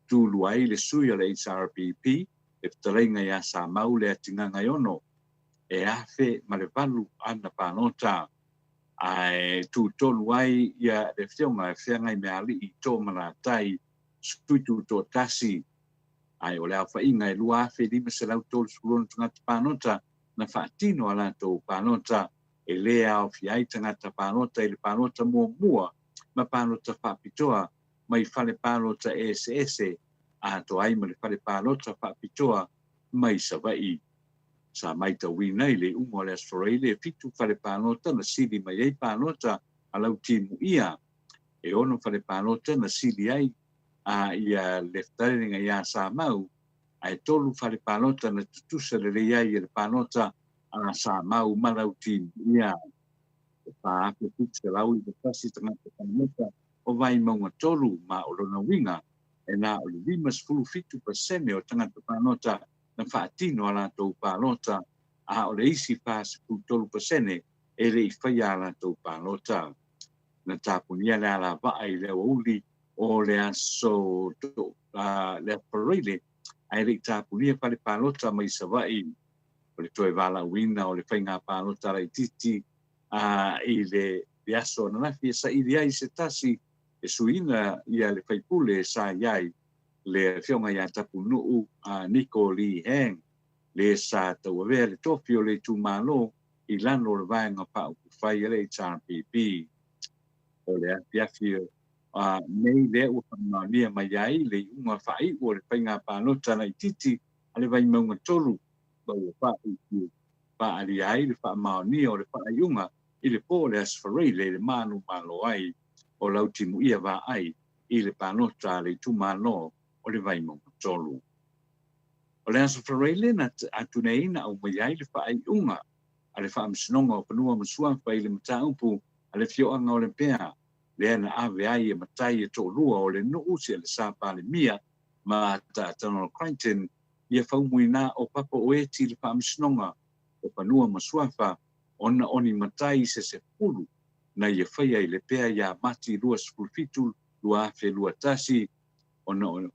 tūlu ai le sui o le HRPP e ptarenga ia sa mau le atinganga iono e afe ma le valu ana pānota ai tu tolu ai ia le fionga e whianga i mea li i tō manatai stuitu tō tasi ai o le awha inga e lua afe lima se lau tōlu skuronu tangata pānota na whaatino ala tō pānota e lea o fiai tangata pānota i le pānota mua ma palota whapitoa mai whale palota ese a to ai ma le whale palota whapitoa mai Sawai. Sa mai ta wina i le ungo le asforei le fitu whale palota na sili mai ei palota a lau timu ia. E ono whale palota na sili ai a ia leftare nga ia sa mau ai tolu whale palota na tutusa le le ai le palota a sa mau malau timu ia. Pa aku fitu lau i le tasi tangata palota o vai maunga tolu ma o lona winga e na o le 5% o tangata palota na whaatino ala tau palota a o le isi whaasipu 3% e le i whaia ala tau palota. Na tapunia le ala vaai le uli o le aso le aparele ai le tapunia pale palota mai Sawai o le toe vala wina o le whainga palota la i titi i le aso na nafi sa i ai se tasi e suina ia le whaipule sa iai le whionga ia tapu nuu Nico Lee Heng le sa tau avea le tofi o le tūmalo i lano le vaenga pa uku whai le HRPP. O le afiafi nei le ua whamania mai ai le unga whai o le whainga pānota na i titi a le vai maunga tolu ba ua whai pa ali ai le whamania o le whai unga i le pō le asfarei le manu malo ai o lau timu ia wa ai i le pānota le tūmalo o le vai maunga tolu. O le asfarei le na atuneina au mai ai le whai unga a le whaamsinonga o panua masua whai le mataupu a le whioanga o le pēa, le ana ave ai e matai e tō lua o le nuu si le sāpā le mia, ma ta Donald Creighton, ia whaumuina o papa o eti le whaamsinonga o panua masuafa, ona oni matai se pulu, na ia whaia i le pēa ia mati lua spulfitu, lua afe lua tasi, ona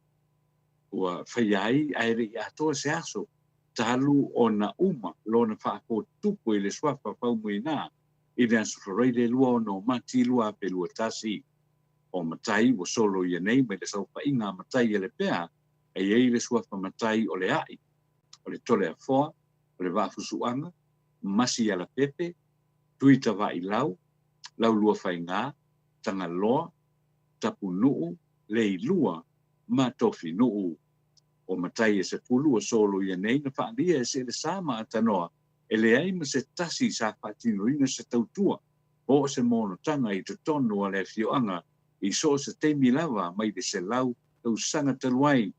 ua whaia ai aere i atoa se aso, talu ona uma, lona whaako tupu i le suafa whaumuina, i le asfarei le lua no mati lua pe lua tasi. O matai wa solo ia nei me le saupa inga matai e le pea, e ei le suafa matai o le ai, o le tole a foa, o le wafusuanga, masi ala pepe, tuita wa i lau lua whainga, tanga loa, tapu nuu, le i lua, ma tofi nuu. O matai e se pulu o solo ia nei na whaalia e se le sama atanoa, e le ai ma se tasi sa whaatino ina se tautua, o se mono tanga i te tonu a le whioanga, i so se teimi lava mai de se lau tau sanga taluai,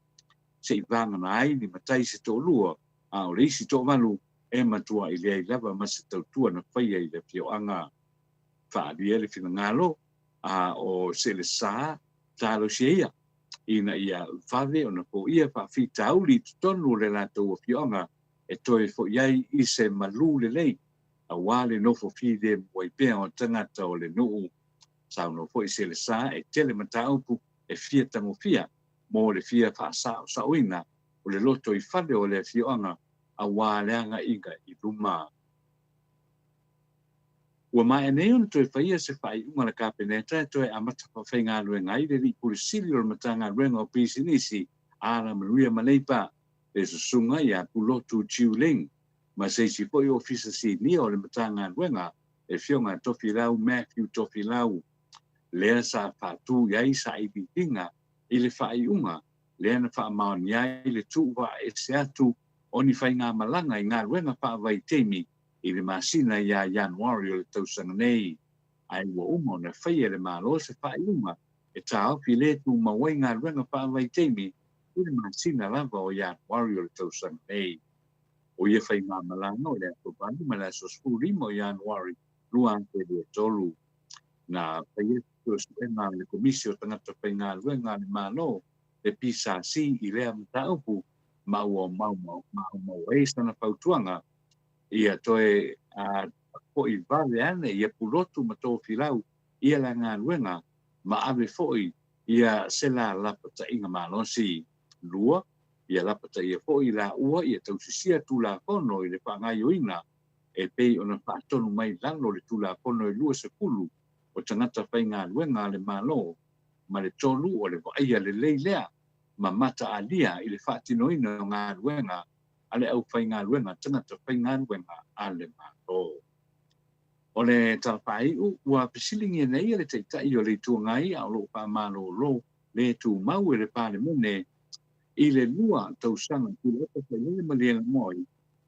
se i vanga na ai ni matai se tō lua, a o le isi tō malu, e matua i le ai lava ma se tautua na whaia i le whioanga. Whaalia le whina ngalo, a o se le saa, tālo se ia, ina ia whave o na po ia whawhi tauli te tonu le la tau o whioanga, e toi fo iai i se malu le lei, a wale no fo fide mwai pēa o tangata o le nuu, sao no fo i se le sa e tele mataupu e fia tango fia, mo le fia whaasao saoina, o le loto i whale o le whioanga, a waleanga inga i luma. Ua mai nei ona toi whaia se whai unga na kāpeneta, toi a matapa whainga ruenga i le li purisili o le matanga ruenga o pisinisi, ala manuia maleipa, e sunga ia pulotu Chiuling, ma se si poi ofisa si ni o le matanga ruenga, e fionga tofi lau Matthew tofi lau, lea sa whatu iai sa i bitinga, i le whai unga, lea na wha maon iai le tuwa e se atu, oni whainga malanga i ngā ruenga wha vai teimi, i le masina ia Januari o le tausanga nei, ai ua uma na whaia le malo se whai unga, e tā ofi le tu mawai ngā ruenga wha vai teimi, i le masina lava o Januari o le tausanga nei. O ia whai ngā malanga o le atopani, ma le aso spurima o Januari, lua ante le tolu. Na whaia tu suena le komisi o tangata whai ngā ruenga le malo, le pisa si i lea mtaupu, mau e sana pautuanga, ia toe po i vale ane, ia pulotu ma tō whilau, ia la ngā ruenga, ma ave foi, ia sela lapata inga malosi lua, ia lapata ia foi la ua, ia tausisia tu la kono i le whangai oina, e pei ona whaatonu mai lalo le tu la kono i lua se pulu, o tangata whai ngā ruenga le malo, ma le tolu o le vaia le leilea, ma mata alia i le whaatinoina o ngā ruenga, ale au whai ngā ruenga, tangata whai ngā ruenga a le malo. o le talpai ua pesilingi nei le teitai o le tuangai a lo pa malo lo le tu mau le pale mune i le lua tausanga tu le pa le malia moi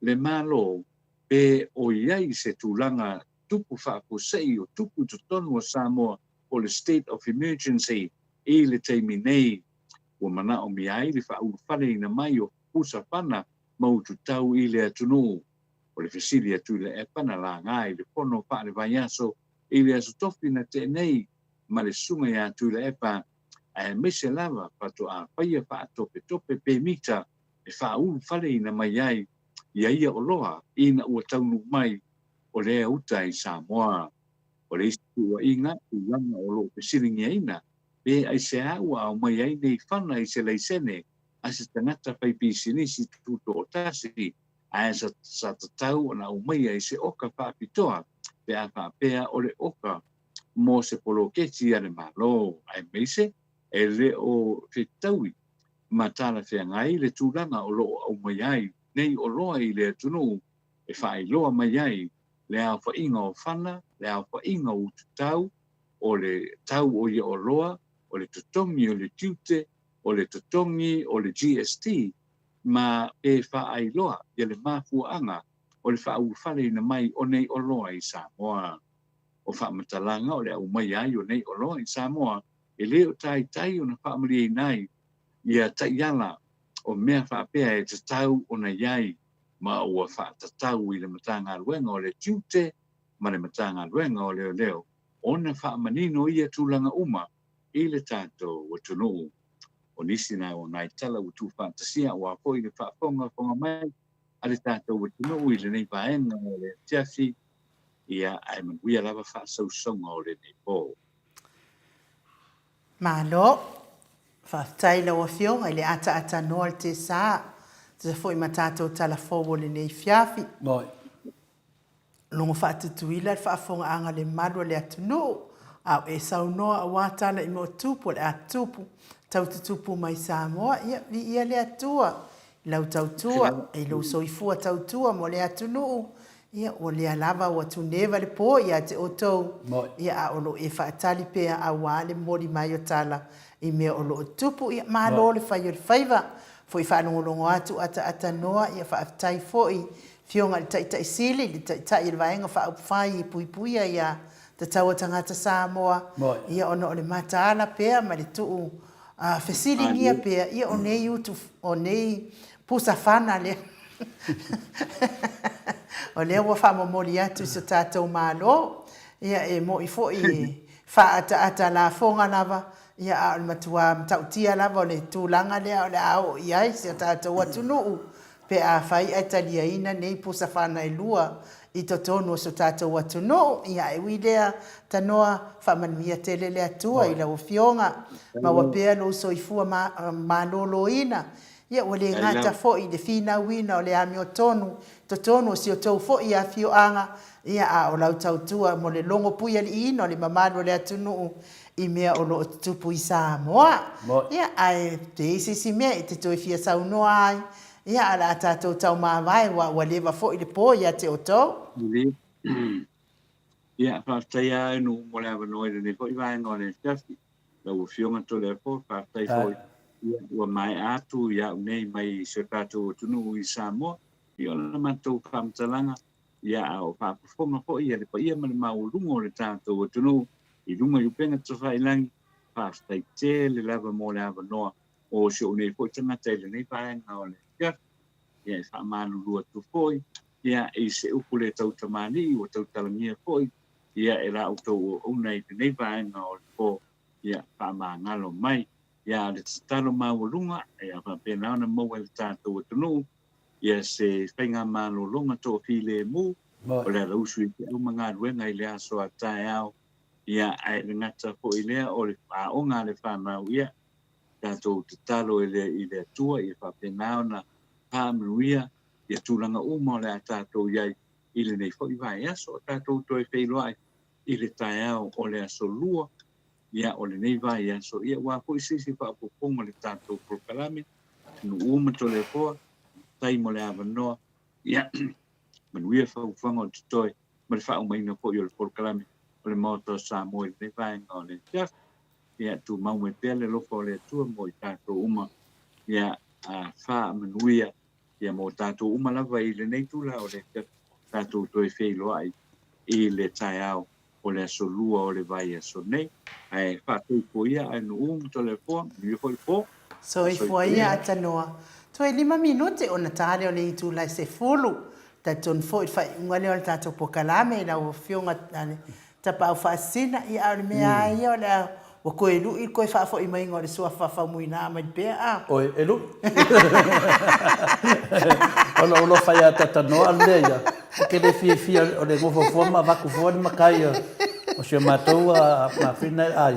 le malo pe o iai se tulanga tupu fa ko sei o tupu tonu o Samoa o le state of emergency i le teimi nei ua mana o miai le fa u fale ina mai o pusa pana mau tu tau i le atunu o le fesili atu le epana la ngai le pono pa le vaiaso i le asotofi na te nei ma le sunga ya tu le epa e mese lava pato a paia pa tope pe mita e fa u fale ina mai ai ia o loa ina ua taunu mai o le uta i Samoa o le istu ua inga i langa o lo pesilingi aina pe ai se aua o mai ai nei whana i se leisene a se tangata pai pisinisi tuto o tasi a sa tatau na o mai ai se oka whaapitoa pe a whaapea o le oka mo se polo keti ane malo ai meise e le o whitaui matala whengai le tūranga o lo o mai ai nei o loa i le tunu e whae loa mai ai le au whainga o whana, le au whainga o tutau o le tau o ia o loa o le tutongi o le tiute o le tutongi o le GST ma e whae loa i le mafuanga o le wha whale na mai o nei o loa i Samoa o wha matalanga o le au mai ai o nei o loa i Samoa e leo tai o na wha amari nai ia taiala o mea whaapea e te tau o na iai ma ua wha tatau i le matanga ruenga o le tiute ma le matanga ruenga o leo o na wha manino ia tūlanga uma i le tātou o tunu o nisi na o nai tala o tū fantasia o a poi le whaponga mai a le tātou o tunu i le nei paenga o le tiafi ia ai manuia lava wha sausonga o le nei po. Malo, whaftai la wafionga i le ata noa te saa, te foi matato tala fowo le nei fiafi. Moi. Longo whaatutuila le whaafonga anga le malua le atunu, au e saunoa a wātala i mo tupu le atupu, tau tutupu mai Samoa, ia le atua, lau tautua, e lo soifua tautua mo le atunu, ia o le alava o atuneva le po, ia te otou, ia a olo e whaatali pea a wale mori mai o tala, i mea olo tupu, ia malo le whai o le whaiva, foi whanongolongo atu ata noa, ia whaafitai foi, fionga le taita isili, le taita i le vaenga whaupwhai i puipuia ia te taua tangata Samoa, ia ono o le mataala pea, ma le tuu fesilingia pea, ia o nei utu, o nei pusa whana le, o lea ua whamomori atu i so tātou malo, ia e mo i fo i whaata la fonga lava, ia a matua mtautia lava o le tūlanga lea o le ao i ai, se tātou atunuu, pe a whai e talia ina nei pusa whana e lua i to tonu o so tātou atunuu, ia e widea tanoa whamanuia tele le atua i la o fionga, ma wapea lo so i fua malolo ina, ia o le ngata fo i le fina wina o le ami o tonu, to tonu o si o tau fo i a fio anga, ia a o lau tautua mo le longo puia li ino le mamalo le atunuu i mea o lo tupu i Samoa. Ia ai te isi mea i te toi fia saunoa ai, ia ala tātou tau mawai wa lewa fo i le po ia te o tau. Ia, whaftai a enu mo le awa noe ne fo i vaenga o le fiafi, la ua fionga to le po, whaftai fo ua mai atu ia unei mai se tātou tunu i Samoa, i o na mātou whamtalanga, ia o whapafonga fo ia le pa ia mani maulunga o le tātou tunu, i runga i upenga to whailangi, whaftai te le lava mo le awa noa, o se o nei fo i tangata i le nei vaenga o le fiafi, ia i whamanu lua tu foi, ia i se upu le tau tamani o tau talangia foi, ia e la utou o unai le nei vaenga o le po, ia whamangalo mai, ia le talo maulunga, ia whapena ona mau e le tātou tunu, ia se whainga malolonga tō while mu, o le rausu i te au mga ruenga i le aso a tae au, ia ai le ngata po i lea o le whaonga le whanau ia, tātou te talo i le atua, ia whapena ona pāmanuia, ia tūlanga uma o le a tātou iai, i le nei fo i vai aso, tātou toi whailoai, i le tae au o le aso lua, ia o le nei vai aso, ia wā po i sisi whapoponga le tātou prokalame, nu uma to le poa, tai mo le awanoa, ia manuia whauwhanga o te toi, ma le whaaumaina po i o le porokalame o le maoto sa mo i le vaenga o le tia ia tu mau me pea le loko o le atua mo i tātou uma ia wha manuia ia mo tātou uma lava i le nei tula o le tia tātou toi wheiloa i le tai au o le asolua o le vai aso nei ai whātou po ia ai no to le poa mi o hoi po so i fua ia atanoa toi 5 minuti o na tale o le itu lai se fulu taton fo i fai unga le o le tātou pokalame la o fionga tapa au whaasina i au le mea ia o le wa koe lu i koe whaafo i mainga o le sua whaafau muina mai pea a oi e lu ono whai a tatanoa le ia ke le fia o le ngofo fuama waku fuani makai o se matou a mawhina ai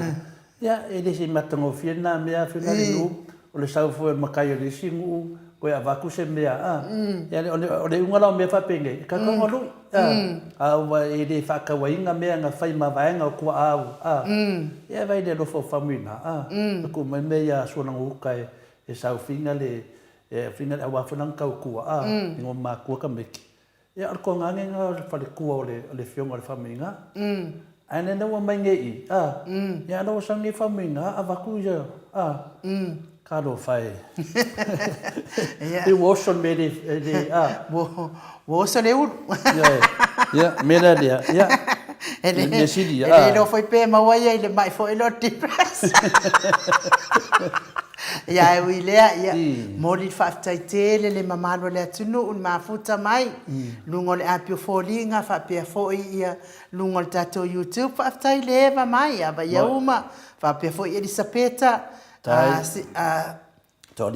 ia e le si matango fiena mea whina le nu o le sau fue makai o le singu koe a waku se mea ia o le ungala o mea whapenge ka kongo lui a e le whakawainga mea nga whai mawaenga o kua au ia vai le lofo whamuina ku mai mea suona nguka e sau whina le whina le awa whanang kau kua ingo maa kua ka meki ia arko ngange nga whale kua o le fionga o le whaminga ane naua mai ngei ia naua sangi whaminga a waku ia karo whai i woson me le woso le uru ia mera lea ia ele sidi ele lo foi pe ma wai ele mai foi lo depress ia e wilea ia mori faaftaitele le mamalo le atunu un mafuta mai lungo le apio folinga fa pe foi ia lungo le tato YouTube faaftai le va mai ava yauma fa pe foi Elisapeta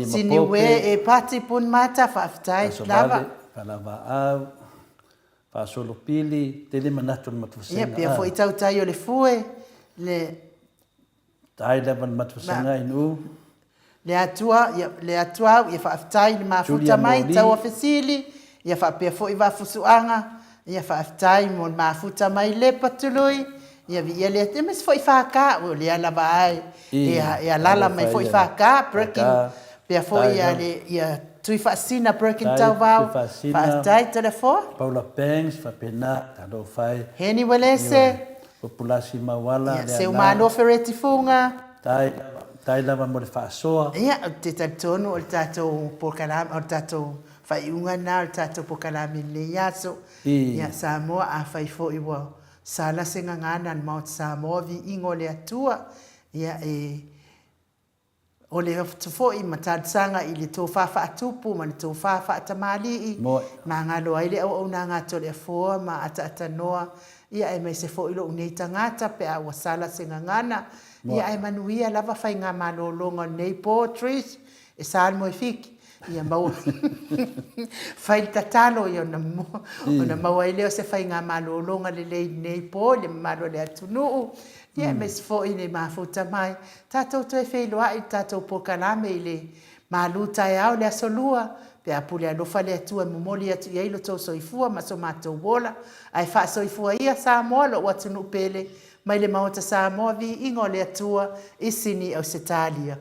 siniwe e pati pun mata faaftai lava palava au pa solo pili te le manato matufsenga ia pe foi tautai o le fue le tai le matufsenga inu le atua ia faaftai le mafuta mai tau ofesili ia faapea foʻi vafusuʻaga ia faafetai mo le mafuta mai le patului ia viia lea te mas foʻi fakā ua lea lava ai ia lala mai foʻi fakā breaking pea foʻi ia tui faasina breaking tauvao faafetai telefoa Paula Pengs faapena talo fai heni walese populasi mawala ia se umano fereti funga tai lava mo le whaasoa. Ia, te tatonu o le tātou pokalame, o le tātou whaiunga nā, o le tātou pokalame le iaso. Ia, Samoa a whai fo iwa sala senga ngana al maut Samoa vi ingo le atua. Ia, o le tufo i matadsanga i le tō whawha atupu, ma le tō whawha atamali i. Ma ngā loa i le au nā ngā to le afoa, ma ata noa. Ia, e mai se fo ilo unei tangata pe a wasala senga ngana. Ia e manuia lava fai ngā malolonga nei poetries e sāl mo i fiki. Ia mau fai tatalo i ona maua i leo se fai ngā malolonga le lei nei po le malo le atunuu. Ia me se fo i nei mafuta mai. Tātou to e whailoa i tātou pokalame i le maluta e au le asolua. Pe apule alofa le atua momoli atu i eilo tau soifua ma so mātou wola. Ai wha soifua ia sā mola o atunu pele. Mai le maota Samoa vi ingo le atua i sini au se talia.